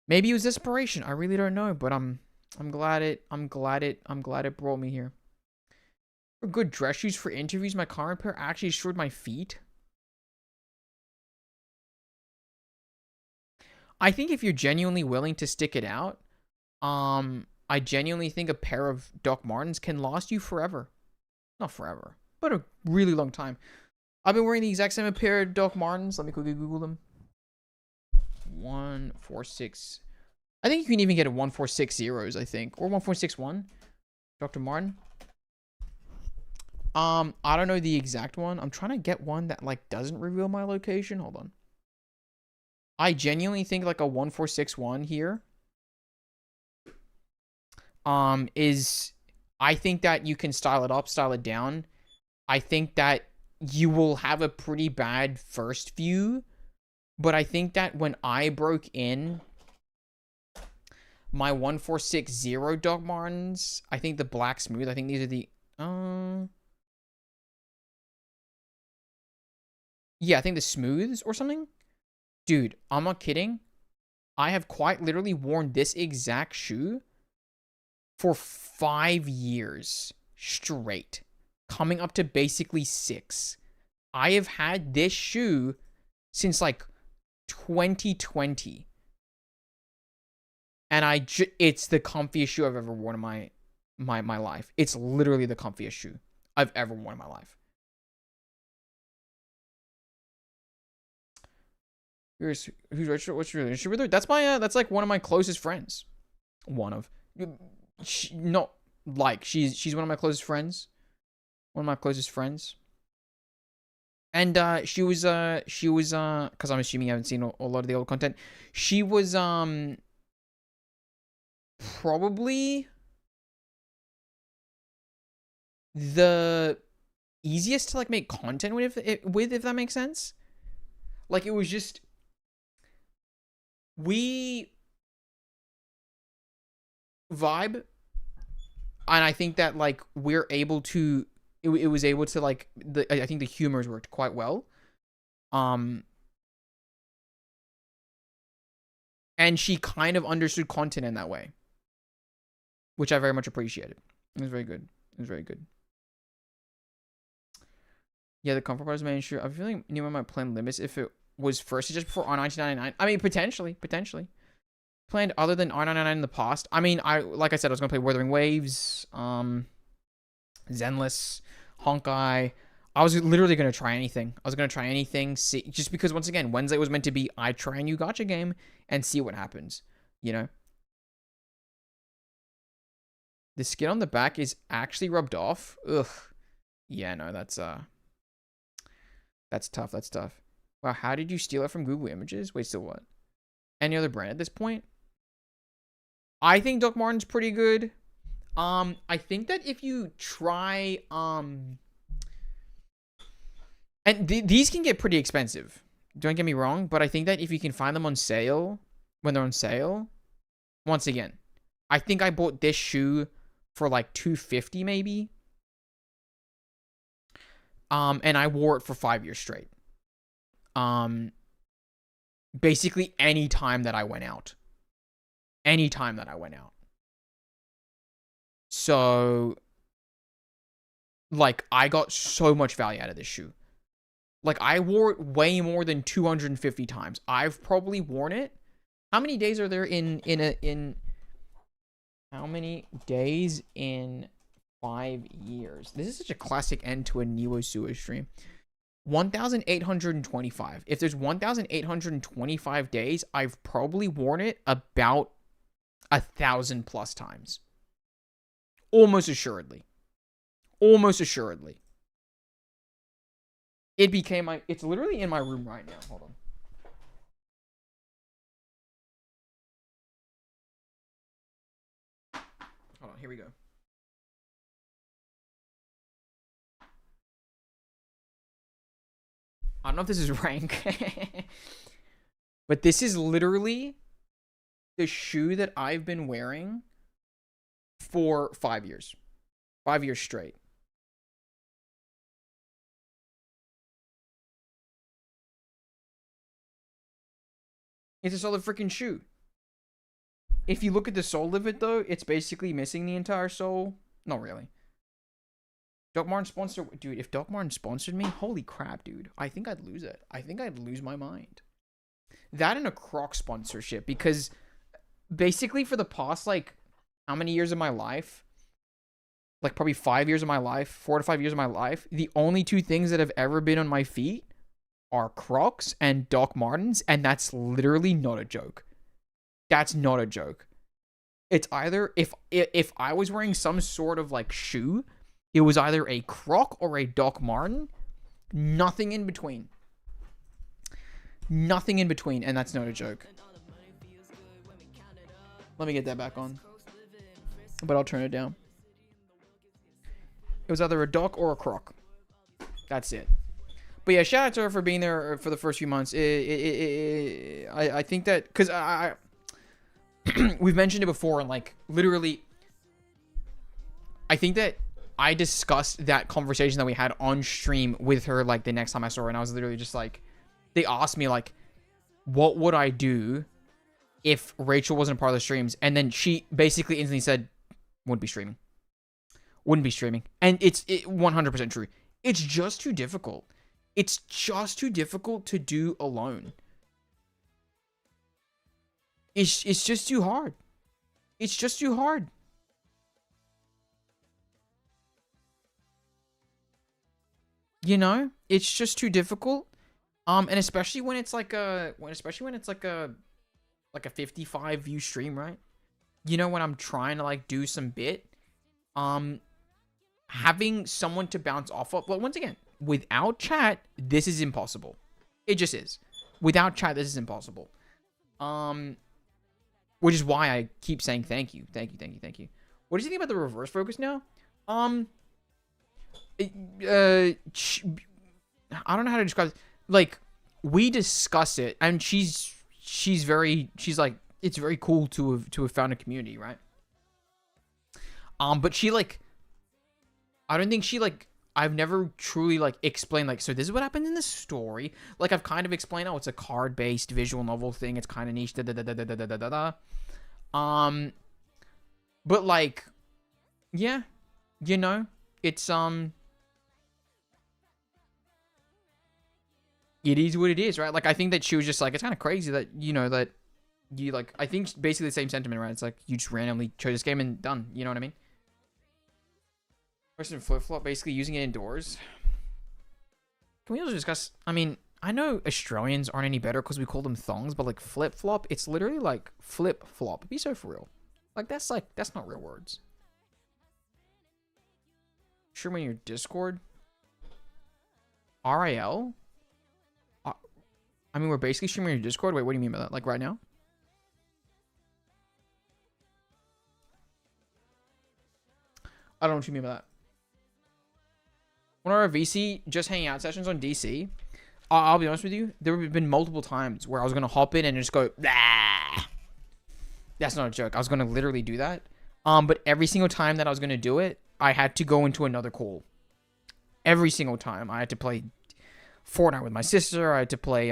Maybe it was desperation. I really don't know, but I'm glad it brought me here. For good dress shoes for interviews, my current pair actually destroyed my feet. I think if you're genuinely willing to stick it out, I genuinely think a pair of Doc Martens can last you forever. Not forever, but a really long time. I've been wearing the exact same pair of Doc Martens. Let me quickly Google them. 146. I think you can even get a 146 zeros, I think, or 1461. Dr. Martin. I don't know the exact one. I'm trying to get one that like doesn't reveal my location. Hold on. I genuinely think like a 1461 here is, I think that you can style it up, style it down. I think that you will have a pretty bad first view, but I think that when I broke in my 1460 Doc Martens, I think the black smooth, I think these are the yeah, I think the smooths or something. Dude, I'm not kidding. I have quite literally worn this exact shoe for 5 years straight, coming up to basically 6. I have had this shoe since like 2020. And it's the comfiest shoe I've ever worn in my life. It's literally the comfiest shoe I've ever worn in my life. Who's Rachel? What's your relationship with her? That's my that's like one of my closest friends. One of, she's one of my closest friends. One of my closest friends. And she was because I'm assuming you haven't seen a lot of the old content. She was probably the easiest to like make content with, if that makes sense. Like, it was just, we vibe, and I think that like we're able to, it was able to like, I think the humors worked quite well. And she kind of understood content in that way, which I very much appreciated. It was very good. It was very good. Yeah, the Comfort Brothers main shoe. I'm feeling near my planned limits if it was first just before R1999. I mean, potentially. Planned other than R999 in the past. I mean, like I said, I was gonna play Wuthering Waves, Zenless, Honkai. I was literally gonna try anything. See, just because once again, Wednesday was meant to be I try a new gacha game and see what happens. You know, the skin on the back is actually rubbed off. Ugh. Yeah, no, that's tough. That's tough. Wow, how did you steal it from Google Images? Wait, still what? Any other brand at this point? I think Doc Martens pretty good. I think that if you try, and these can get pretty expensive. Don't get me wrong, but I think that if you can find them on sale, when they're on sale, once again, I think I bought this shoe for like $250 maybe. And I wore it for 5 years straight. Basically any time that I went out. So, like, I got so much value out of this shoe. Like, I wore it way more than 250 times. I've probably worn it. How many days are there how many days in 5 years? This is such a classic end to a Niwo Suo stream. 1,825. If there's 1,825 days, I've probably worn it about 1,000 plus times. Almost assuredly. It became it's literally in my room right now. Hold on. Hold on, here we go. I don't know if this is rank. But this is literally the shoe that I've been wearing for 5 years. 5 years straight. It's a solid freaking shoe. If you look at the sole of it, though, it's basically missing the entire sole. Not really. Doc Marten sponsor, dude. If Doc Marten sponsored me, holy crap, dude. I think I'd lose it. I think I'd lose my mind. That and a Croc sponsorship, because basically for the past, like, how many years of my life? Like, probably 5 years of my life, 4 to 5 years of my life, the only two things that have ever been on my feet are Crocs and Doc Martens, and that's literally not a joke. That's not a joke. It's either if I was wearing some sort of like shoe It was either a Croc or a Doc Martin. Nothing in between. Nothing in between, and that's not a joke. Let me get that back on. But I'll turn it down. It was either a Doc or a Croc. That's it. But yeah, shout out to her for being there for the first few months. I think that, because we've mentioned it before, and like literally, I think that I discussed that conversation that we had on stream with her like the next time I saw her, and I was literally just like, they asked me like, what would I do if Rachel wasn't a part of the streams? And then she basically instantly said, wouldn't be streaming. Wouldn't be streaming. And it's 100% true. It's just too difficult. It's just too difficult to do alone. It's just too hard. It's just too hard. You know, it's just too difficult. And especially when it's like a 55 view stream, right? You know, when I'm trying to like do some bit, having someone to bounce off of. Well, once again, without chat, this is impossible. It just is. Without chat, this is impossible. Which is why I keep saying thank you. Thank you, thank you, thank you. What do you think about the reverse focus now? I don't know how to describe it. Like, we discuss it, and she's like, it's very cool to have found a community, right? But she like, I don't think she like, I've never truly like explained like, so this is what happened in the story. Like, I've kind of explained, oh, it's a card-based visual novel thing. It's kind of niche. But like, yeah, you know, it's it is what it is, right? Like, I think that she was just like, it's kind of crazy that, you know, that you like, I think basically the same sentiment, right? It's like, you just randomly chose this game and done. You know what I mean? Person flip-flop, basically using it indoors. Can we also discuss, I mean, I know Australians aren't any better because we call them thongs, but like flip-flop, it's literally like flip-flop. Be so for real. Like, that's not real words. Stream on your Discord? RIL? I mean, we're basically streaming on your Discord? Wait, what do you mean by that? Like, right now? I don't know what you mean by that. One of our VC just hanging out sessions on DC, I'll be honest with you, there have been multiple times where I was going to hop in and just go, nah. That's not a joke. I was going to literally do that. But every single time that I was going to do it, I had to go into another call. Every single time. I had to play Fortnite with my sister. I had to play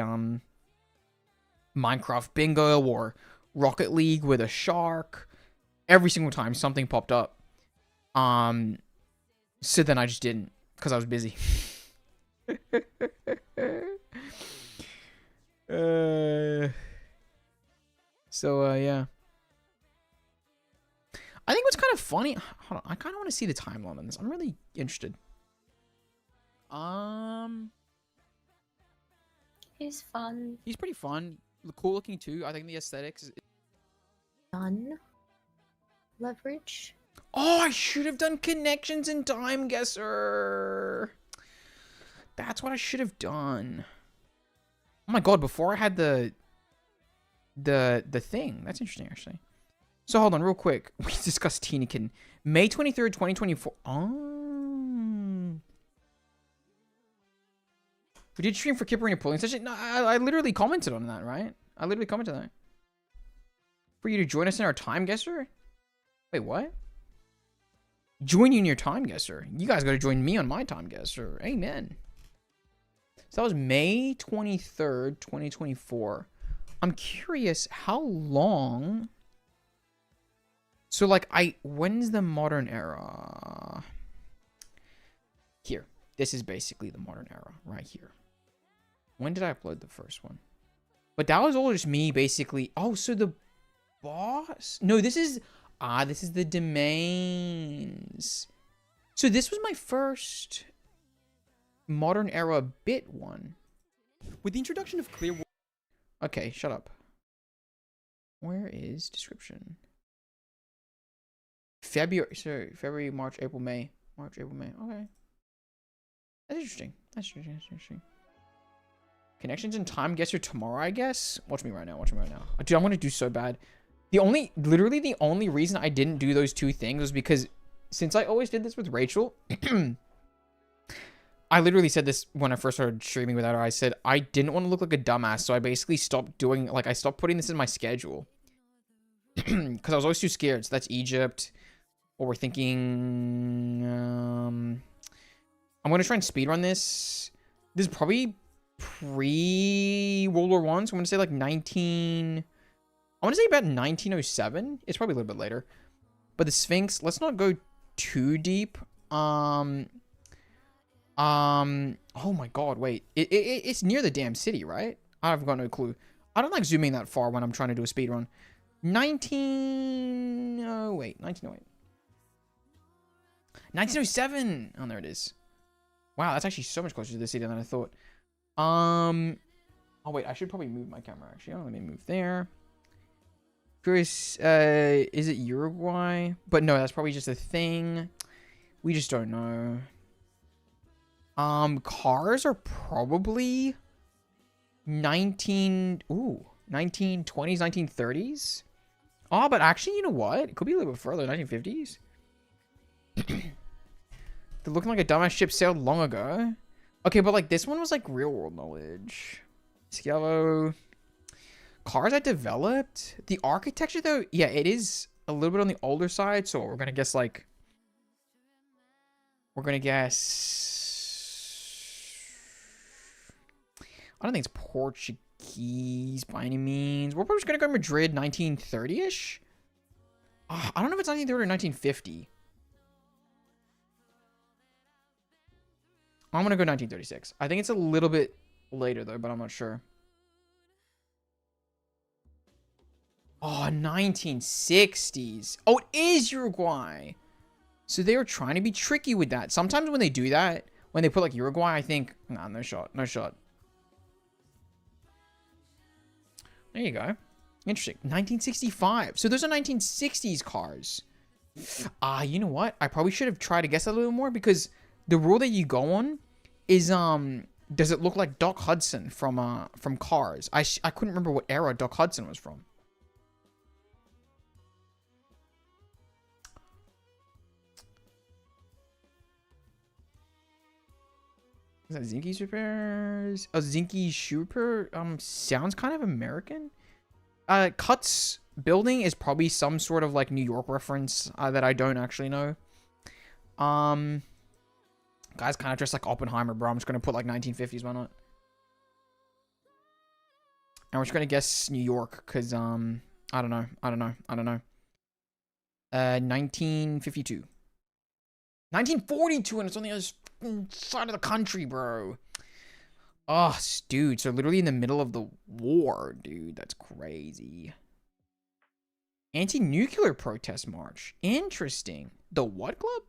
Minecraft Bingo or Rocket League with a shark. Every single time something popped up. So then I just didn't, because I was busy. Yeah. I think what's kind of funny, hold on, I kind of want to see the timeline on this. I'm really interested. He's fun. He's pretty fun. Cool looking too. I think the aesthetics. Done. Leverage. Oh, I should have done connections and time guesser. That's what I should have done. Oh my god, before I had the thing. That's interesting, actually. So hold on, real quick. We discussed Teenakin. May 23rd, 2024. Oh. We did stream for Kipper in your polling session. No, I literally commented on that, right? I literally commented on that. For you to join us in our time guesser? Wait, what? Join you in your time guesser. You guys got to join me on my time guesser. Amen. So that was May 23rd, 2024. I'm curious how long. So like when's the modern era? Here. This is basically the modern era right here. When did I upload the first one? But that was all just me basically. Oh, so the boss? No, this is the domains. So this was my first modern era bit one. With the introduction of Clearwater. Okay, shut up. Where is description? February, March, April, May. March, April, May. Okay. That's interesting. That's interesting. That's interesting. Connections in time gets you tomorrow, I guess. Watch me right now. Watch me right now. Dude, I'm gonna do so bad. Literally the only reason I didn't do those two things was because since I always did this with Rachel, I literally said this when I first started streaming without her. I said I didn't want to look like a dumbass, so I basically stopped doing, like, I stopped putting this in my schedule. Because I was always too scared. So that's Egypt. Or we're thinking... I'm going to try and speedrun this. This is probably pre-World War I, so I'm going to say like 19... I want to say about 1907. It's probably a little bit later. But the Sphinx, let's not go too deep. Oh my god, wait. It's near the damn city, right? I've got no clue. I don't like zooming that far when I'm trying to do a speedrun. 1908. 1907. Oh, there it is. Wow, that's actually so much closer to the city than I thought. Oh wait, I should probably move my camera actually. Oh, let me move there. Chris, is it Uruguay? But no, that's probably just a thing. We just don't know. Cars are probably 1920s, 1930s. Oh, but actually, you know what? It could be a little bit further, 1950s. They're looking like a dumbass ship sailed long ago. Okay, but like this one was like real world knowledge. It's yellow. Cars I developed. The architecture though, yeah, it is a little bit on the older side. So we're gonna guess like, I don't think it's Portuguese by any means. We're probably just gonna go Madrid 1930-ish. I don't know if it's 1930 or 1950. I'm gonna go 1936. I think it's a little bit later though, but I'm not sure. Oh, 1960s. Oh, it is Uruguay. So they were trying to be tricky with that. Sometimes when they do that, when they put like Uruguay, I think, nah, no shot, no shot. There you go. Interesting. 1965. So those are 1960s cars. You know what? I probably should have tried to guess a little more because the rule that you go on is, does it look like Doc Hudson from Cars? I couldn't remember what era Doc Hudson was from. Is that Zinke's repairs? Oh, Zinke's shoe repair? Sounds kind of American. Cuts building is probably some sort of like New York reference that I don't actually know. Guys kind of dressed like Oppenheimer, bro. I'm just gonna put like 1950s, why not? And we're just gonna guess New York, cause I don't know. 1952. 1942, and it's on the other side of the country, bro. Oh, dude. So literally in the middle of the war, dude. That's crazy. Anti-nuclear protest march. Interesting. The what club?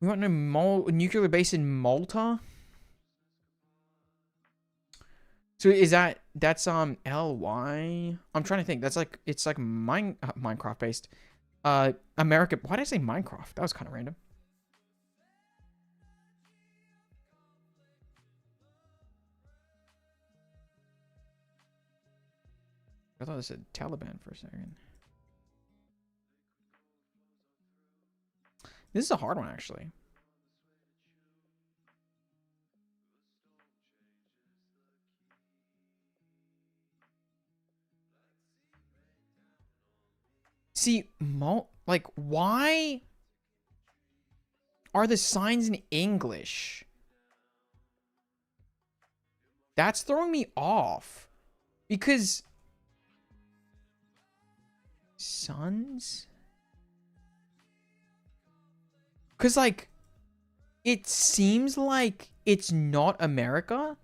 We want no nuclear base in Malta? So is that's LY? I'm trying to think. That's like, it's like Minecraft based. America. Why did I say Minecraft? That was kind of random. I thought it said Taliban for a second. This is a hard one, actually. See, like, why are the signs in English? That's throwing me off. Because... Sons? Because, like, it seems like it's not America.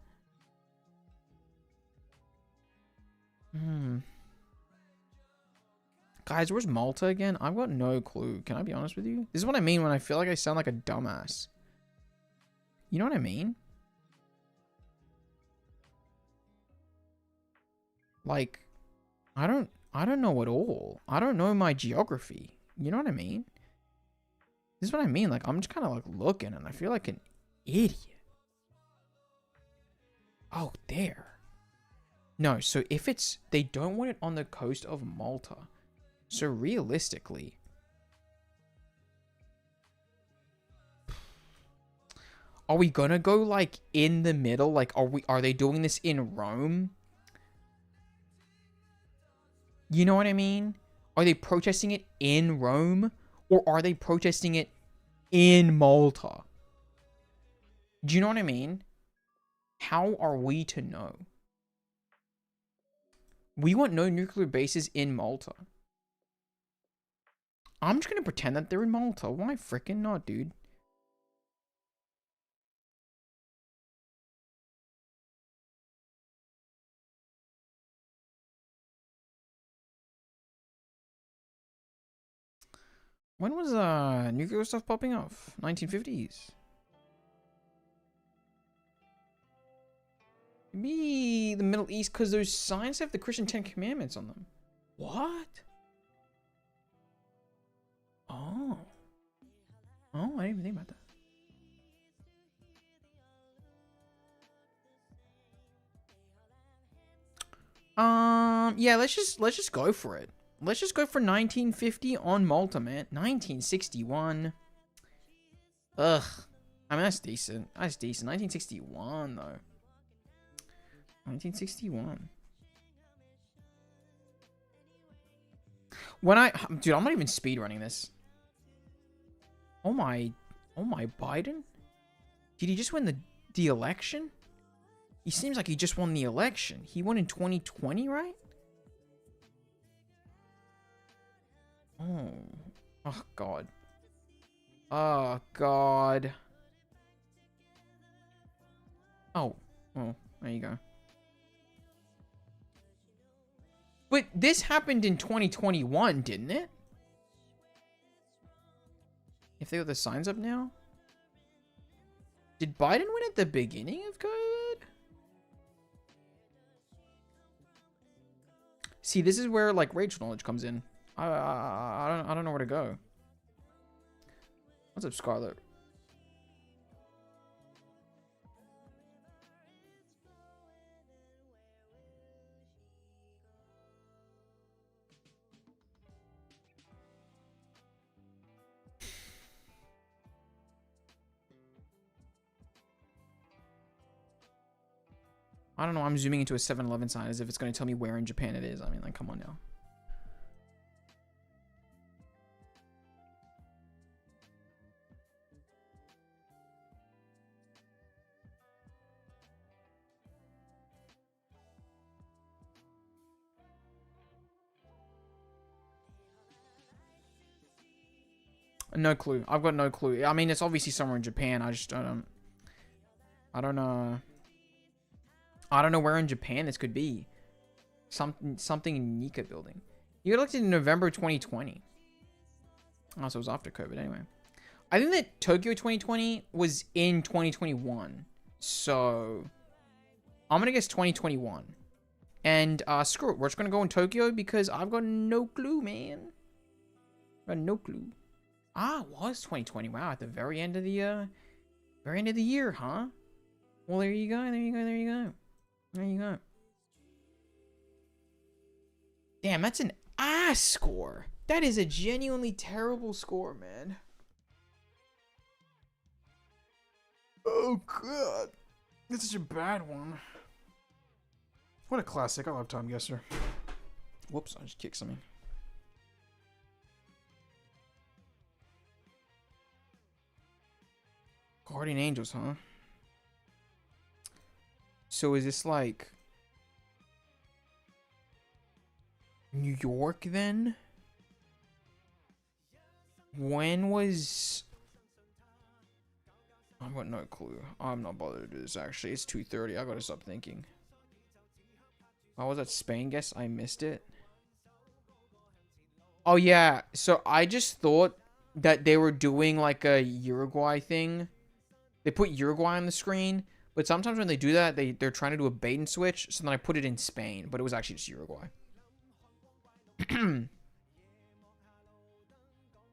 Guys, where's Malta again? I've got no clue. Can I be honest with you? This is what I mean when I feel like I sound like a dumbass. You know what I mean? Like, I don't know at all. I don't know my geography. You know what I mean? This is what I mean. Like, I'm just kind of like looking and I feel like an idiot. Oh, there. No, so if it's... They don't want it on the coast of Malta. So realistically... Are we gonna go, like, in the middle? Like, are they doing this in Rome? You know what I mean? Are they protesting it in Rome? Or are they protesting it in Malta? Do you know what I mean? How are we to know? We want no nuclear bases in Malta. I'm just gonna pretend that they're in Malta. Why freaking not, dude? When was nuclear stuff popping off? 1950s. Maybe the Middle East, because those signs have the Christian 10 Commandments on them. What? Oh. Oh, I didn't even think about that. Yeah, let's just go for it. Let's just go for 1950 on Malta, man. 1961. Ugh. I mean, that's decent. That's decent. 1961, though. 1961. Dude, I'm not even speedrunning this. Oh my Biden? Did he just win the election? He seems like he just won the election. He won in 2020, right? Oh God. Oh God. Oh, there you go. But this happened in 2021, didn't it? If they got the signs up now? Did Biden win at the beginning of COVID? See, this is where, like, rage knowledge comes in. I don't know where to go. What's up, Scarlet? I don't know, I'm zooming into a 7-Eleven sign as if it's going to tell me where in Japan it is. I mean, like, come on now. No clue. I've got no clue. I mean, it's obviously somewhere in Japan. I just don't... I don't know. I don't know where in Japan this could be. Something in Nika building. You got elected in November 2020. Oh, so it was after COVID anyway. I think that Tokyo 2020 was in 2021. So I'm gonna guess 2021. And screw it. We're just gonna go in Tokyo because I've got no clue, man. I've got no clue. Ah, it was 2020. Wow, at the very end of the year, huh? Well, there you go. There you go. There you go. There you go. Damn, that's an ass score. That is a genuinely terrible score, man. Oh, God. This is a bad one. What a classic. I love Tom Gesser. Whoops, I just kicked something. Guardian Angels, huh? So is this like New York then? When was... I've got no clue. I'm not bothered to do this actually. It's 2:30. I gotta stop thinking. Oh, was that Spain guess? I missed it. Oh yeah. So I just thought that they were doing like a Uruguay thing. They put Uruguay on the screen, but sometimes when they do that, they're trying to do a bait and switch. So then I put it in Spain, but it was actually just Uruguay.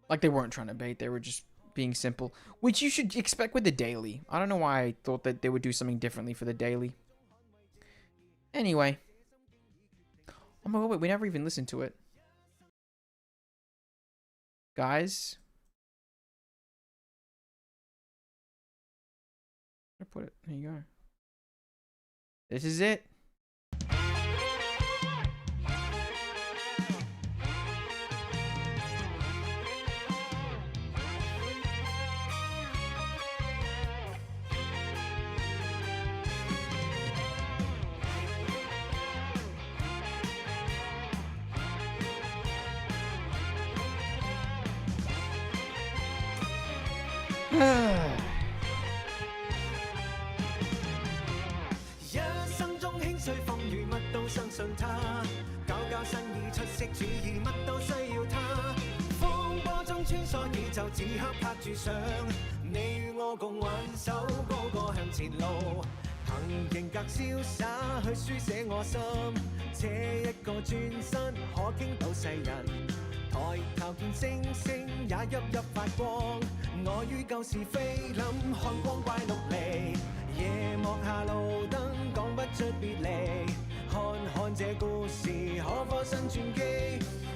Like they weren't trying to bait, they were just being simple, which you should expect with the daily. I don't know why I thought that they would do something differently for the daily. Anyway. Oh my god, wait, we never even listened to it. Guys. Where put it? There you go. This is it.一生中輕碎風雨，乜都相信他，搞搞新意出色主意，乜都需要他。風波中穿梭宇宙，此刻拍住上，你與我共挽手，高歌向前路。憑型格瀟灑去書寫我心，這一個轉身可傾倒世人。抬頭見星星也熠熠發光，我於舊時菲林看光怪陸離，夜幕下路燈講不出別離，看看這故事可否新傳奇？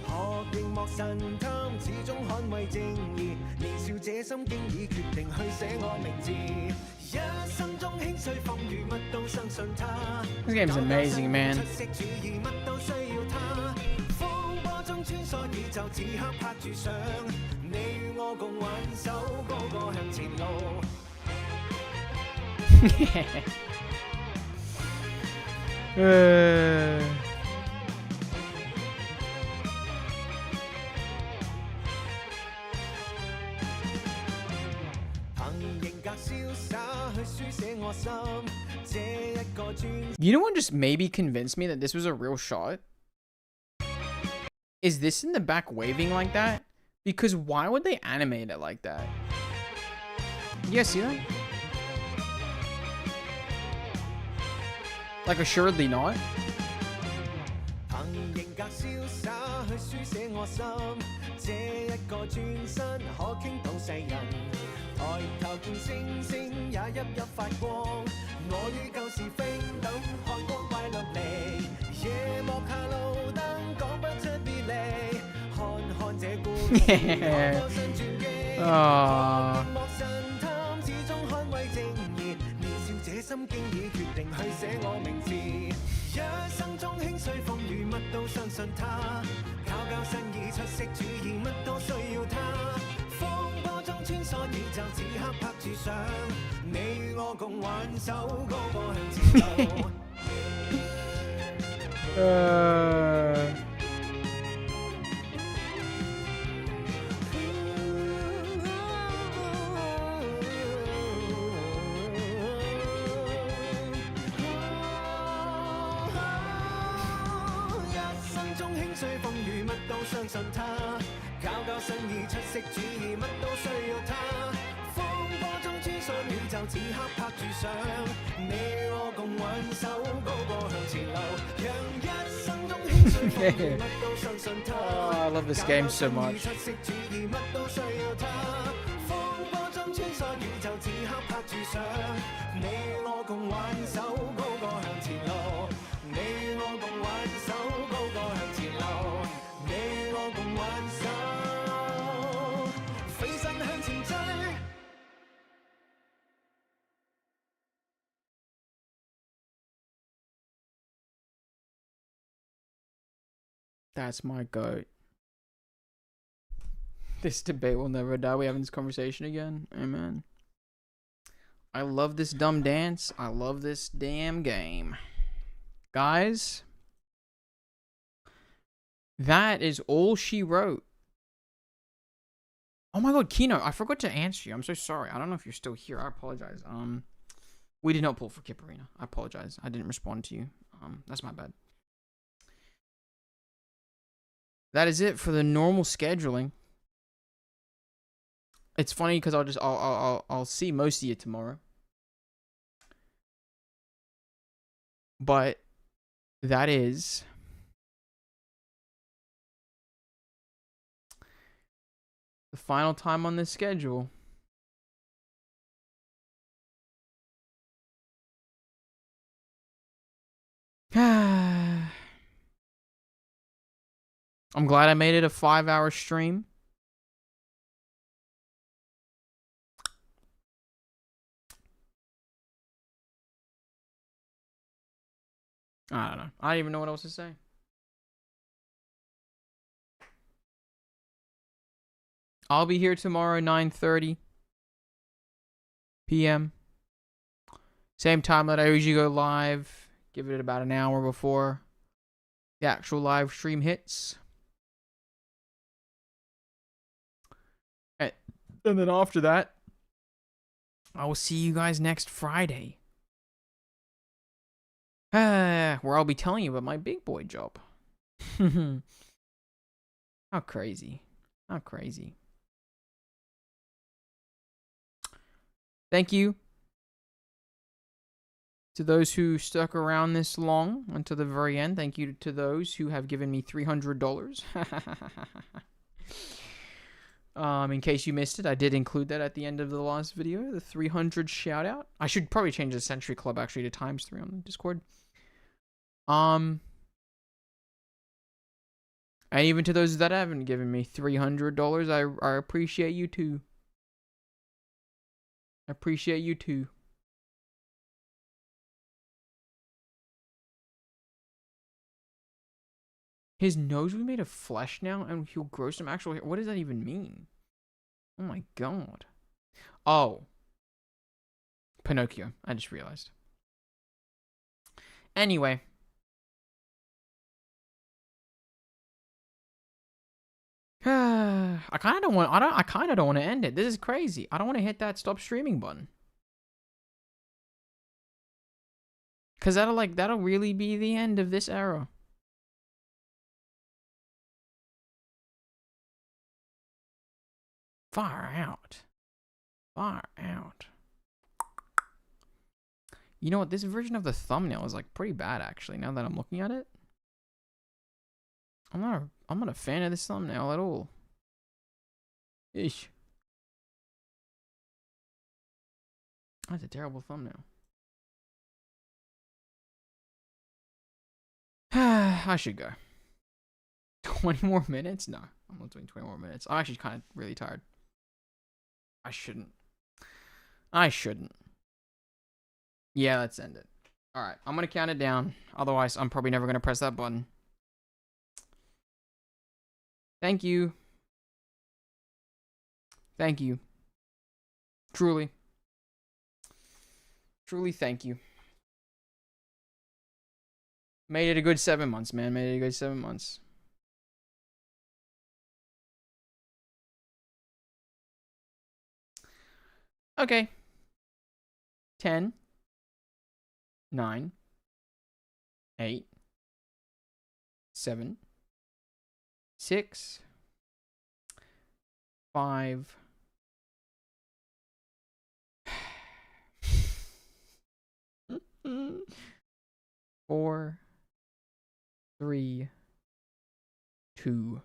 學熒幕神探，始終捍衛正義，年少這心經已決定去寫我名字，一生中輕碎風雨，乜都相信他。This game is amazing, man. 出色主義，乜都需要他。風波中穿梭宇宙，此刻拍住上，你與我共挽手，高歌向前路。You know what just maybe convinced me that this was a real shot? Is this in the back waving like that? Because why would they animate it like that? You guys see that? Like assuredly not. Aww. 心經已決定去寫我名字，一生中輕碎風雨，乜都相信他，搞搞新意出色主意，乜都需要他。風波中穿梭宇宙，此刻拍住上，你與我共挽手，高歌向前路。相信他，搞搞新意出色主意，乜都需要他。風波中穿梭宇宙，此刻拍住上，你與我共挽手，高歌向前路，讓一生中輕碎風雨，乜都相信他。I love this game so much. 出色主意，乜都需要他。風波中穿梭宇宙，此刻拍住上，你與我共挽手，高歌向前路，你與我共挽手，高歌向前路。That's my goat. This debate will never die. We're having this conversation again. Amen. I love this dumb dance. I love this damn game. Guys, that is all she wrote. Oh my god, Kino, I forgot to answer you. I'm so sorry. I don't know if you're still here. I apologize. We did not pull for Kip Arena. I apologize. I didn't respond to you. That's my bad. That is it for the normal scheduling. It's funny because I'll see most of you tomorrow. But that is the final time on this schedule. I'm glad I made it a 5-hour stream. I don't know. I don't even know what else to say. I'll be here tomorrow, 9:30 p.m. Same time that I usually go live. Give it about an hour before the actual live stream hits. And then after that, I will see you guys next Friday. Where I'll be telling you about my big boy job. How crazy. How crazy. Thank you to those who stuck around this long until the very end. Thank you to those who have given me $300. In case you missed it, I did include that at the end of the last video, the 300 shout out. I should probably change the Century Club actually to ×3 on the Discord. And even to those that haven't given me $300, I appreciate you too. I appreciate you too. His nose will be made of flesh now, and he'll grow some actual hair. What does that even mean? Oh my god. Oh. Pinocchio. I just realized. Anyway. I kind of don't want to end it. This is crazy. I don't want to hit that stop streaming button. Cause that'll really be the end of this era. Far out. Far out. You know what? This version of the thumbnail is like pretty bad actually, now that I'm looking at it. I'm not a fan of this thumbnail at all. Ish. That's a terrible thumbnail. I should go. 20 more minutes? No, I'm not doing 20 more minutes. I'm actually kind of really tired. I shouldn't. Yeah, let's end it. Alright, I'm going to count it down. Otherwise, I'm probably never going to press that button. Thank you. Thank you. Truly. Truly, thank you. Made it a good 7 months, man. Made it a good 7 months. Okay. 10. 9. 8. 7. 6. 5. 4. 3. 2.